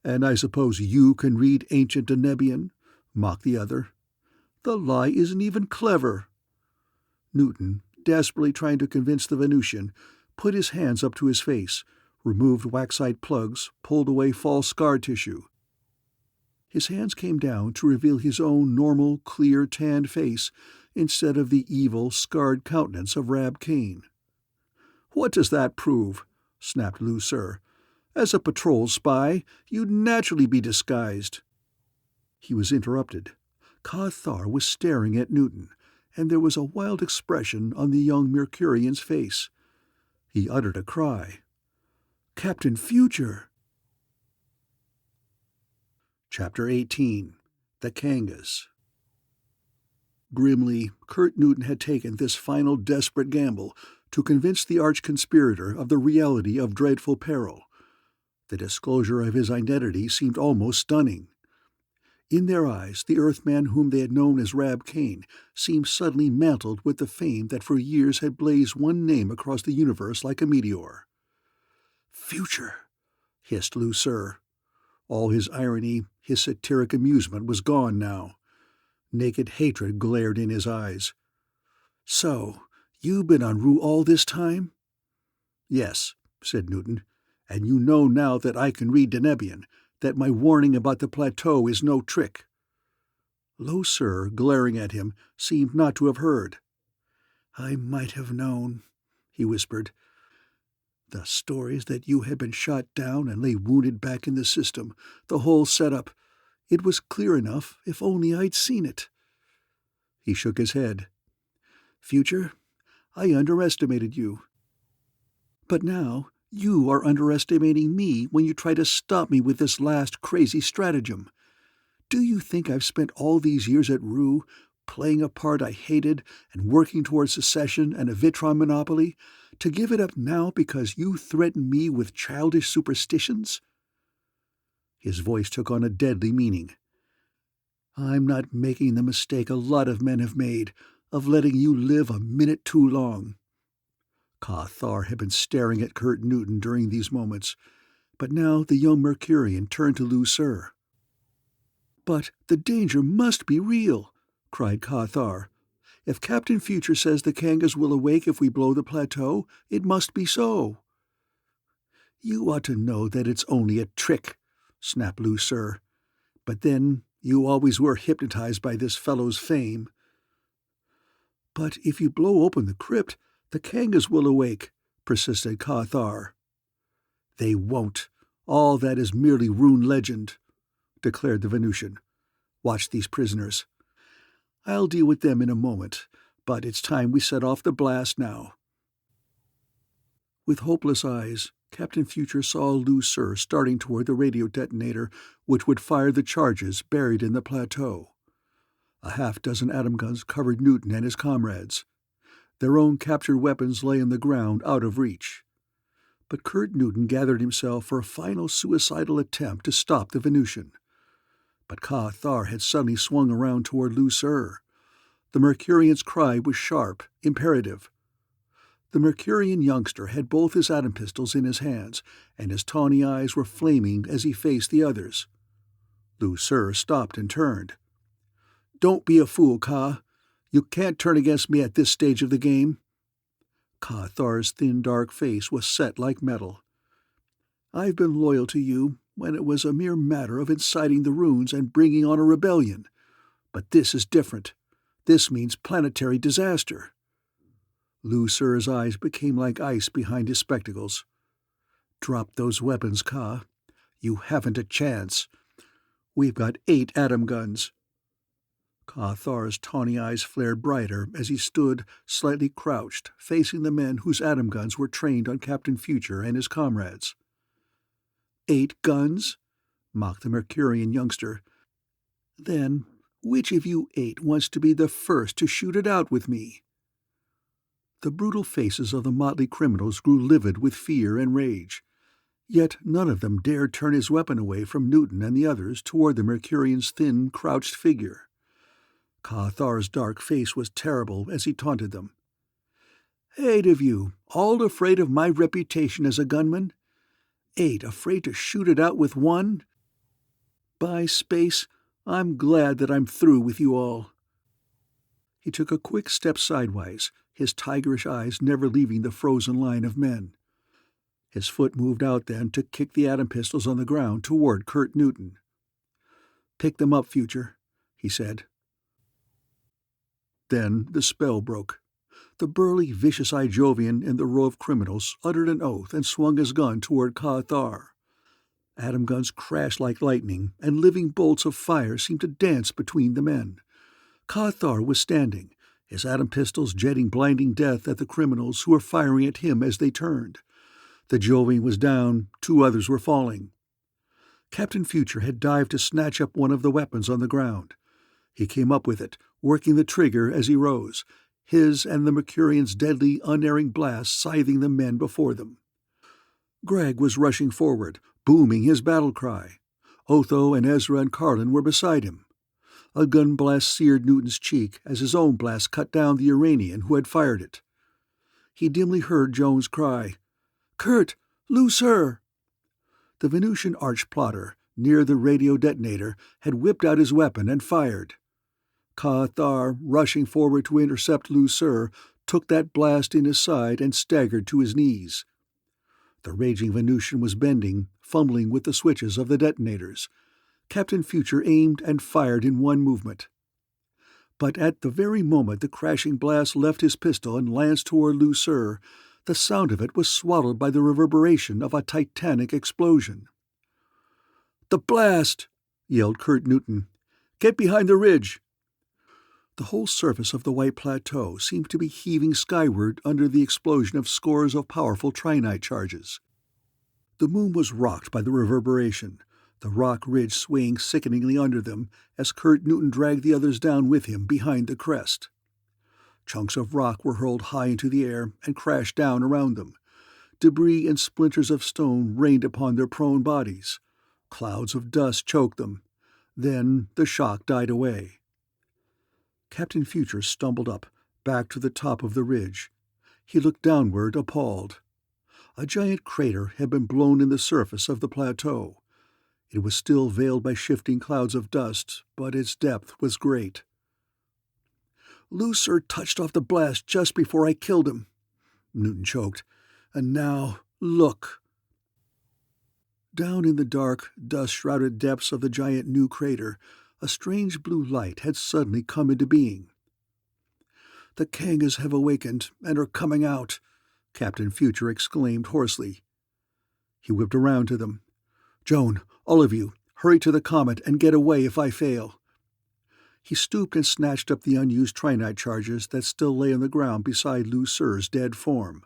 "And I suppose you can read ancient Denebian?" mocked the other. "The lie isn't even clever." Newton, desperately trying to convince the Venusian, put his hands up to his face, removed waxite plugs, pulled away false scar tissue. His hands came down to reveal his own normal, clear, tanned face instead of the evil, scarred countenance of Rab Kane. "What does that prove?" snapped Lu Sur. "As a patrol spy, you'd naturally be disguised." He was interrupted. Cathar was staring at Newton, and there was a wild expression on the young Mercurian's face. He uttered a cry. "Captain Future!" Chapter 18. The Kangas. Grimly, Kurt Newton had taken this final desperate gamble to convince the arch-conspirator of the reality of dreadful peril. The disclosure of his identity seemed almost stunning. In their eyes, the Earthman whom they had known as Rab Kane seemed suddenly mantled with the fame that for years had blazed one name across the universe like a meteor. "Future!" hissed Lu Sur. All his irony, his satiric amusement was gone now. Naked hatred glared in his eyes. "So, you've been on Rue all this time?" "Yes," said Newton, "and you know now that I can read Denebian, that my warning about the plateau is no trick." Lu Sur, glaring at him, seemed not to have heard. "I might have known," he whispered. "The stories that you had been shot down and lay wounded back in the system, the whole setup. It was clear enough if only I'd seen it." He shook his head. "Future, I underestimated you. But now you are underestimating me when you try to stop me with this last crazy stratagem. Do you think I've spent all these years at Rue, playing a part I hated and working towards secession and a Vitron monopoly, to give it up now because you threaten me with childish superstitions?" His voice took on a deadly meaning. "I'm not making the mistake a lot of men have made, of letting you live a minute too long." Cathar had been staring at Kurt Newton during these moments, but now the young Mercurian turned to Lu Sur. "But the danger must be real," cried Cathar. "If Captain Future says the Kangas will awake if we blow the plateau, it must be so." "You ought to know that it's only a trick," snapped Lu Sur. "But then you always were hypnotized by this fellow's fame." "But if you blow open the crypt, the Kangas will awake," persisted Cathar. "They won't. All that is merely rune legend," declared the Venusian. "Watch these prisoners. I'll deal with them in a moment, but it's time we set off the blast now." With hopeless eyes, Captain Future saw Lu Sur starting toward the radio detonator which would fire the charges buried in the plateau. A half-dozen atom guns covered Newton and his comrades. Their own captured weapons lay on the ground out of reach. But Kurt Newton gathered himself for a final suicidal attempt to stop the Venusian. But Ka-Thar had suddenly swung around toward Lu-Sur. The Mercurian's cry was sharp, imperative. The Mercurian youngster had both his atom pistols in his hands, and his tawny eyes were flaming as he faced the others. Lu-Sur stopped and turned. "Don't be a fool, Ka. You can't turn against me at this stage of the game." Ka-Thar's thin, dark face was set like metal. "I've been loyal to you when it was a mere matter of inciting the runes and bringing on a rebellion. But this is different. This means planetary disaster." Lu-Sur's eyes became like ice behind his spectacles. "Drop those weapons, Ka. You haven't a chance. We've got 8 atom guns." Ka-Thar's tawny eyes flared brighter as he stood, slightly crouched, facing the men whose atom guns were trained on Captain Future and his comrades. 8 guns?" mocked the Mercurian youngster. "Then which of you 8 wants to be the first to shoot it out with me?" The brutal faces of the motley criminals grew livid with fear and rage. Yet none of them dared turn his weapon away from Newton and the others toward the Mercurian's thin, crouched figure. Ka-Thar's dark face was terrible as he taunted them. 8 of you, all afraid of my reputation as a gunman? 8 afraid to shoot it out with one? By space, I'm glad that I'm through with you all." He took a quick step sidewise, his tigerish eyes never leaving the frozen line of men. His foot moved out then to kick the atom pistols on the ground toward Kurt Newton. "Pick them up, Future," he said. Then the spell broke. The burly, vicious-eyed Jovian in the row of criminals uttered an oath and swung his gun toward Ka-Thar. Atom guns crashed like lightning, and living bolts of fire seemed to dance between the men. Ka-Thar was standing, his atom pistols jetting blinding death at the criminals who were firing at him as they turned. The Jovian was down, 2 others were falling. Captain Future had dived to snatch up one of the weapons on the ground. He came up with it, working the trigger as he rose, his and the Mercurian's deadly, unerring blast scything the men before them. Greg was rushing forward, booming his battle cry. Otho and Ezra and Carlin were beside him. A gun blast seared Newton's cheek as his own blast cut down the Uranian who had fired it. He dimly heard Jones cry, "Kurt! Lu-Sur!" The Venusian arch-plotter, near the radio detonator, had whipped out his weapon and fired. Ka-Thar, rushing forward to intercept Lu-Sur, took that blast in his side and staggered to his knees. The raging Venusian was bending, fumbling with the switches of the detonators. Captain Future aimed and fired in one movement. But at the very moment the crashing blast left his pistol and lanced toward Lu-Sur, the sound of it was swallowed by the reverberation of a titanic explosion. "The blast!" yelled Kurt Newton. "Get behind the ridge!" The whole surface of the White Plateau seemed to be heaving skyward under the explosion of scores of powerful trinite charges. The moon was rocked by the reverberation, the rock ridge swaying sickeningly under them as Kurt Newton dragged the others down with him behind the crest. Chunks of rock were hurled high into the air and crashed down around them. Debris and splinters of stone rained upon their prone bodies. Clouds of dust choked them. Then the shock died away. Captain Future stumbled up, back to the top of the ridge. He looked downward, appalled. A giant crater had been blown in the surface of the plateau. It was still veiled by shifting clouds of dust, but its depth was great. "Lu-Sur touched off the blast just before I killed him," Newton choked. "And now, look." Down in the dark, dust-shrouded depths of the giant new crater, a strange blue light had suddenly come into being. "The Kangas have awakened and are coming out," Captain Future exclaimed hoarsely. He whipped around to them. "Joan, all of you, hurry to the comet and get away if I fail." He stooped and snatched up the unused trinite charges that still lay on the ground beside Lu-Sur's dead form.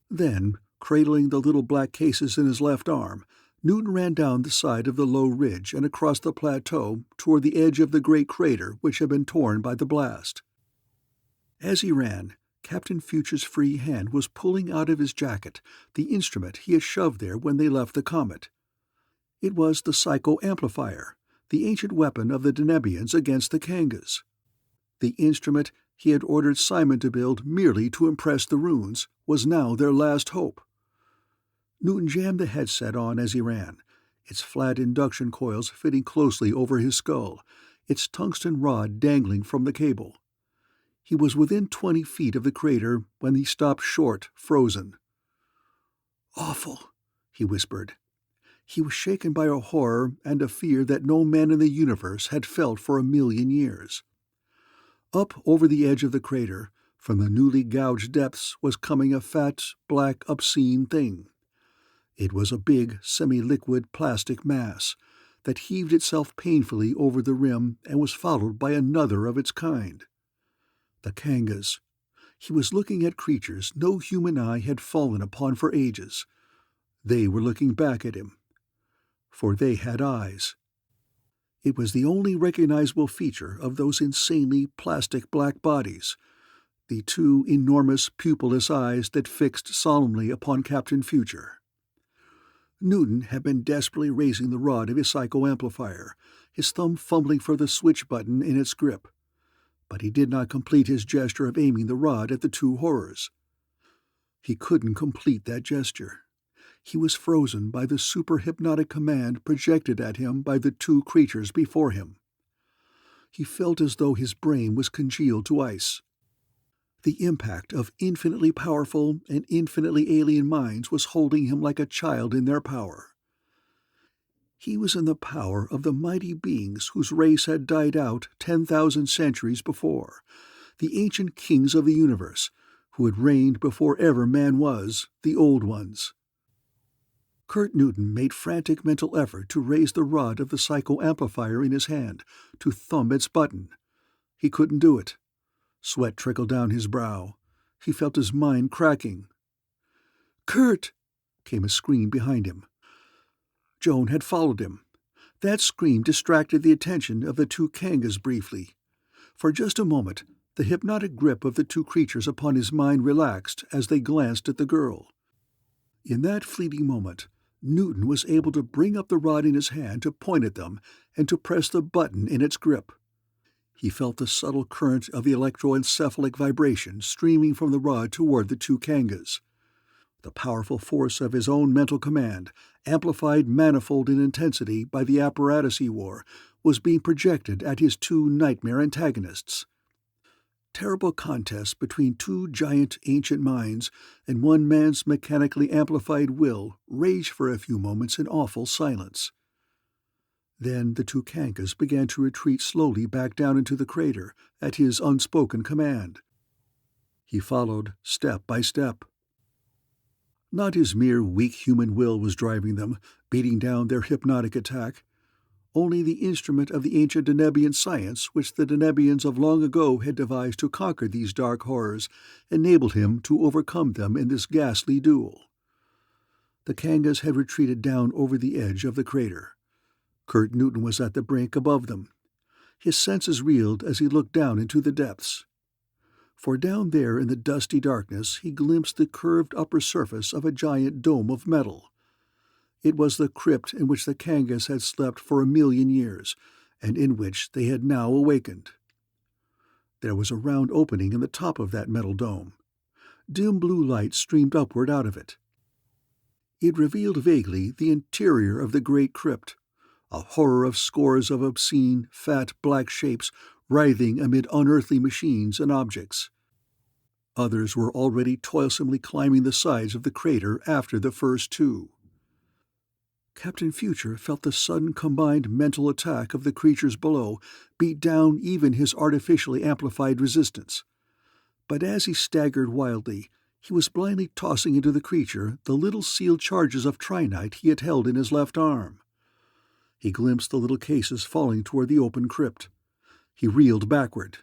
Then, cradling the little black cases in his left arm, Newton ran down the side of the low ridge and across the plateau toward the edge of the great crater which had been torn by the blast. As he ran, Captain Future's free hand was pulling out of his jacket the instrument he had shoved there when they left the comet. It was the psycho-amplifier, the ancient weapon of the Denebians against the Kangas. The instrument he had ordered Simon to build merely to impress the runes was now their last hope. Newton jammed the headset on as he ran, its flat induction coils fitting closely over his skull, its tungsten rod dangling from the cable. He was within 20 feet of the crater when he stopped short, frozen. "Awful," he whispered. He was shaken by a horror and a fear that no man in the universe had felt for 1,000,000 years. Up over the edge of the crater, from the newly gouged depths, was coming a fat, black, obscene thing. It was a big, semi-liquid plastic mass that heaved itself painfully over the rim and was followed by another of its kind. The Kangas. He was looking at creatures no human eye had fallen upon for ages. They were looking back at him, for they had eyes. It was the only recognizable feature of those insanely plastic black bodies, the two enormous pupilless eyes that fixed solemnly upon Captain Future. Newton had been desperately raising the rod of his psycho-amplifier, his thumb fumbling for the switch button in its grip. But he did not complete his gesture of aiming the rod at the two horrors. He couldn't complete that gesture. He was frozen by the super-hypnotic command projected at him by the two creatures before him. He felt as though his brain was congealed to ice. The impact of infinitely powerful and infinitely alien minds was holding him like a child in their power. He was in the power of the mighty beings whose race had died out 10,000 centuries before, the ancient kings of the universe, who had reigned before ever man was, the old ones. Kurt Newton made frantic mental effort to raise the rod of the psycho-amplifier in his hand, to thumb its button. He couldn't do it. Sweat trickled down his brow. He felt his mind cracking. "Kurt!" came a scream behind him. Joan had followed him. That scream distracted the attention of the two Kangas briefly. For just a moment, the hypnotic grip of the two creatures upon his mind relaxed as they glanced at the girl. In that fleeting moment, Newton was able to bring up the rod in his hand to point at them and to press the button in its grip. He felt the subtle current of the electroencephalic vibration streaming from the rod toward the two Kangas. The powerful force of his own mental command, amplified manifold in intensity by the apparatus he wore, was being projected at his two nightmare antagonists. Terrible contests between two giant ancient minds and one man's mechanically amplified will raged for a few moments in awful silence. Then the two Kangas began to retreat slowly back down into the crater at his unspoken command. He followed step by step. Not his mere weak human will was driving them, beating down their hypnotic attack. Only the instrument of the ancient Denebian science which the Denebians of long ago had devised to conquer these dark horrors enabled him to overcome them in this ghastly duel. The Kangas had retreated down over the edge of the crater. Kurt Newton was at the brink above them. His senses reeled as he looked down into the depths. For down there in the dusty darkness he glimpsed the curved upper surface of a giant dome of metal. It was the crypt in which the Kangas had slept for 1,000,000 years, and in which they had now awakened. There was a round opening in the top of that metal dome. Dim blue light streamed upward out of it. It revealed vaguely the interior of the great crypt, a horror of scores of obscene, fat, black shapes writhing amid unearthly machines and objects. Others were already toilsomely climbing the sides of the crater after the first two. Captain Future felt the sudden combined mental attack of the creatures below beat down even his artificially amplified resistance. But as he staggered wildly, he was blindly tossing into the creature the little sealed charges of trinite he had held in his left arm. He glimpsed the little cases falling toward the open crypt. He reeled backward.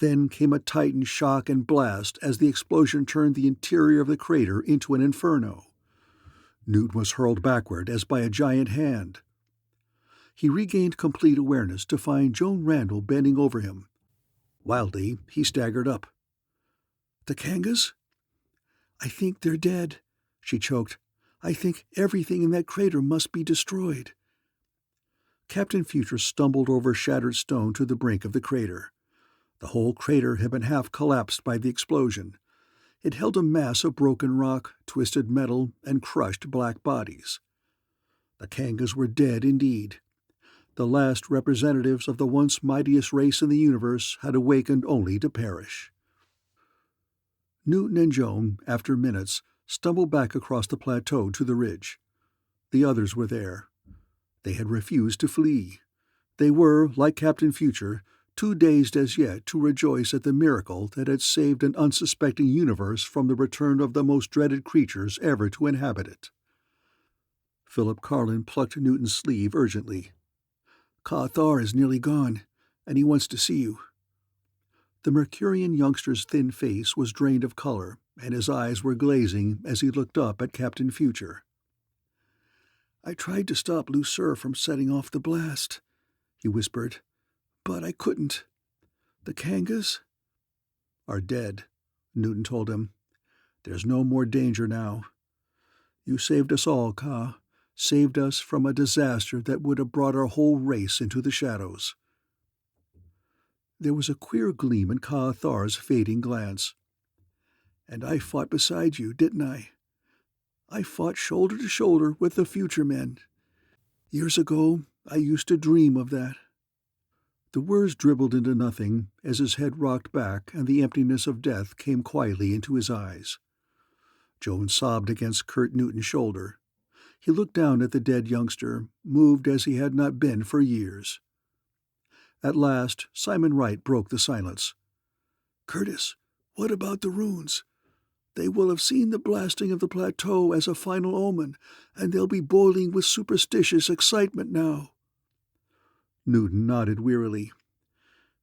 Then came a titan shock and blast as the explosion turned the interior of the crater into an inferno. Newton was hurled backward as by a giant hand. He regained complete awareness to find Joan Randall bending over him. Wildly, he staggered up. The Kangas? I think they're dead, she choked. I think everything in that crater must be destroyed. Captain Future stumbled over shattered stone to the brink of the crater. The whole crater had been half collapsed by the explosion. It held a mass of broken rock, twisted metal, and crushed black bodies. The Kangas were dead indeed. The last representatives of the once mightiest race in the universe had awakened only to perish. Newton and Joan, after minutes, stumbled back across the plateau to the ridge. The others were there. They had refused to flee. They were, like Captain Future, too dazed as yet to rejoice at the miracle that had saved an unsuspecting universe from the return of the most dreaded creatures ever to inhabit it. Philip Carlin plucked Newton's sleeve urgently. Ka-Thar is nearly gone, and he wants to see you. The Mercurian youngster's thin face was drained of color, and his eyes were glazing as he looked up at Captain Future. I tried to stop Lucre from setting off the blast, he whispered, but I couldn't. The Kangas are dead, Newton told him. There's no more danger now. You saved us all, Ka. Saved us from a disaster that would have brought our whole race into the shadows. There was a queer gleam in Ka-Thar's fading glance. And I fought beside you, didn't I? I fought shoulder to shoulder with the future men. Years ago, I used to dream of that. The words dribbled into nothing as his head rocked back and the emptiness of death came quietly into his eyes. Joan sobbed against Kurt Newton's shoulder. He looked down at the dead youngster, moved as he had not been for years. At last, Simon Wright broke the silence. Curtis, what about the runes? They will have seen the blasting of the plateau as a final omen, and they'll be boiling with superstitious excitement now. Newton nodded wearily.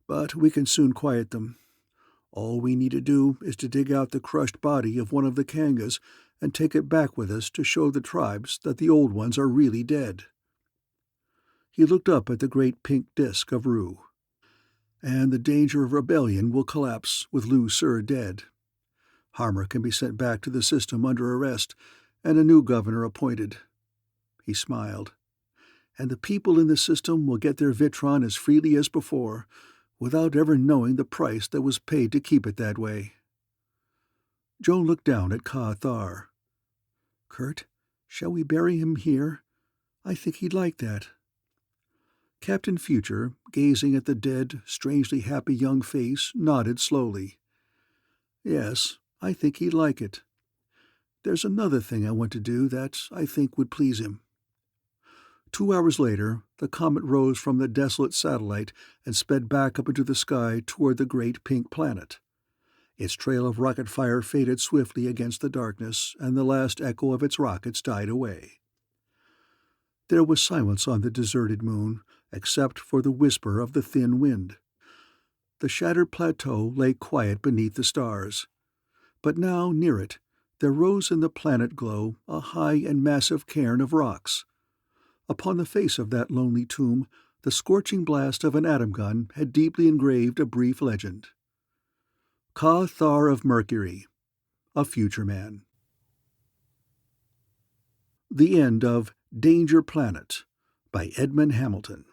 But we can soon quiet them. All we need to do is to dig out the crushed body of one of the Kangas and take it back with us to show the tribes that the old ones are really dead. He looked up at the great pink disk of Ru. And the danger of rebellion will collapse with Lucre dead. Harmer can be sent back to the system under arrest, and a new governor appointed. He smiled. And the people in the system will get their Vitron as freely as before, without ever knowing the price that was paid to keep it that way. Joan looked down at Ka-Thar. Kurt, shall we bury him here? I think he'd like that. Captain Future, gazing at the dead, strangely happy young face, nodded slowly. Yes, I think he'd like it. There's another thing I want to do that I think would please him. 2 hours later, the comet rose from the desolate satellite and sped back up into the sky toward the great pink planet. Its trail of rocket fire faded swiftly against the darkness, and the last echo of its rockets died away. There was silence on the deserted moon, except for the whisper of the thin wind. The shattered plateau lay quiet beneath the stars. But now, near it, there rose in the planet glow a high and massive cairn of rocks. Upon the face of that lonely tomb, the scorching blast of an atom gun had deeply engraved a brief legend. Ka-Thar of Mercury, a future man. The end of Danger Planet by Edmond Hamilton.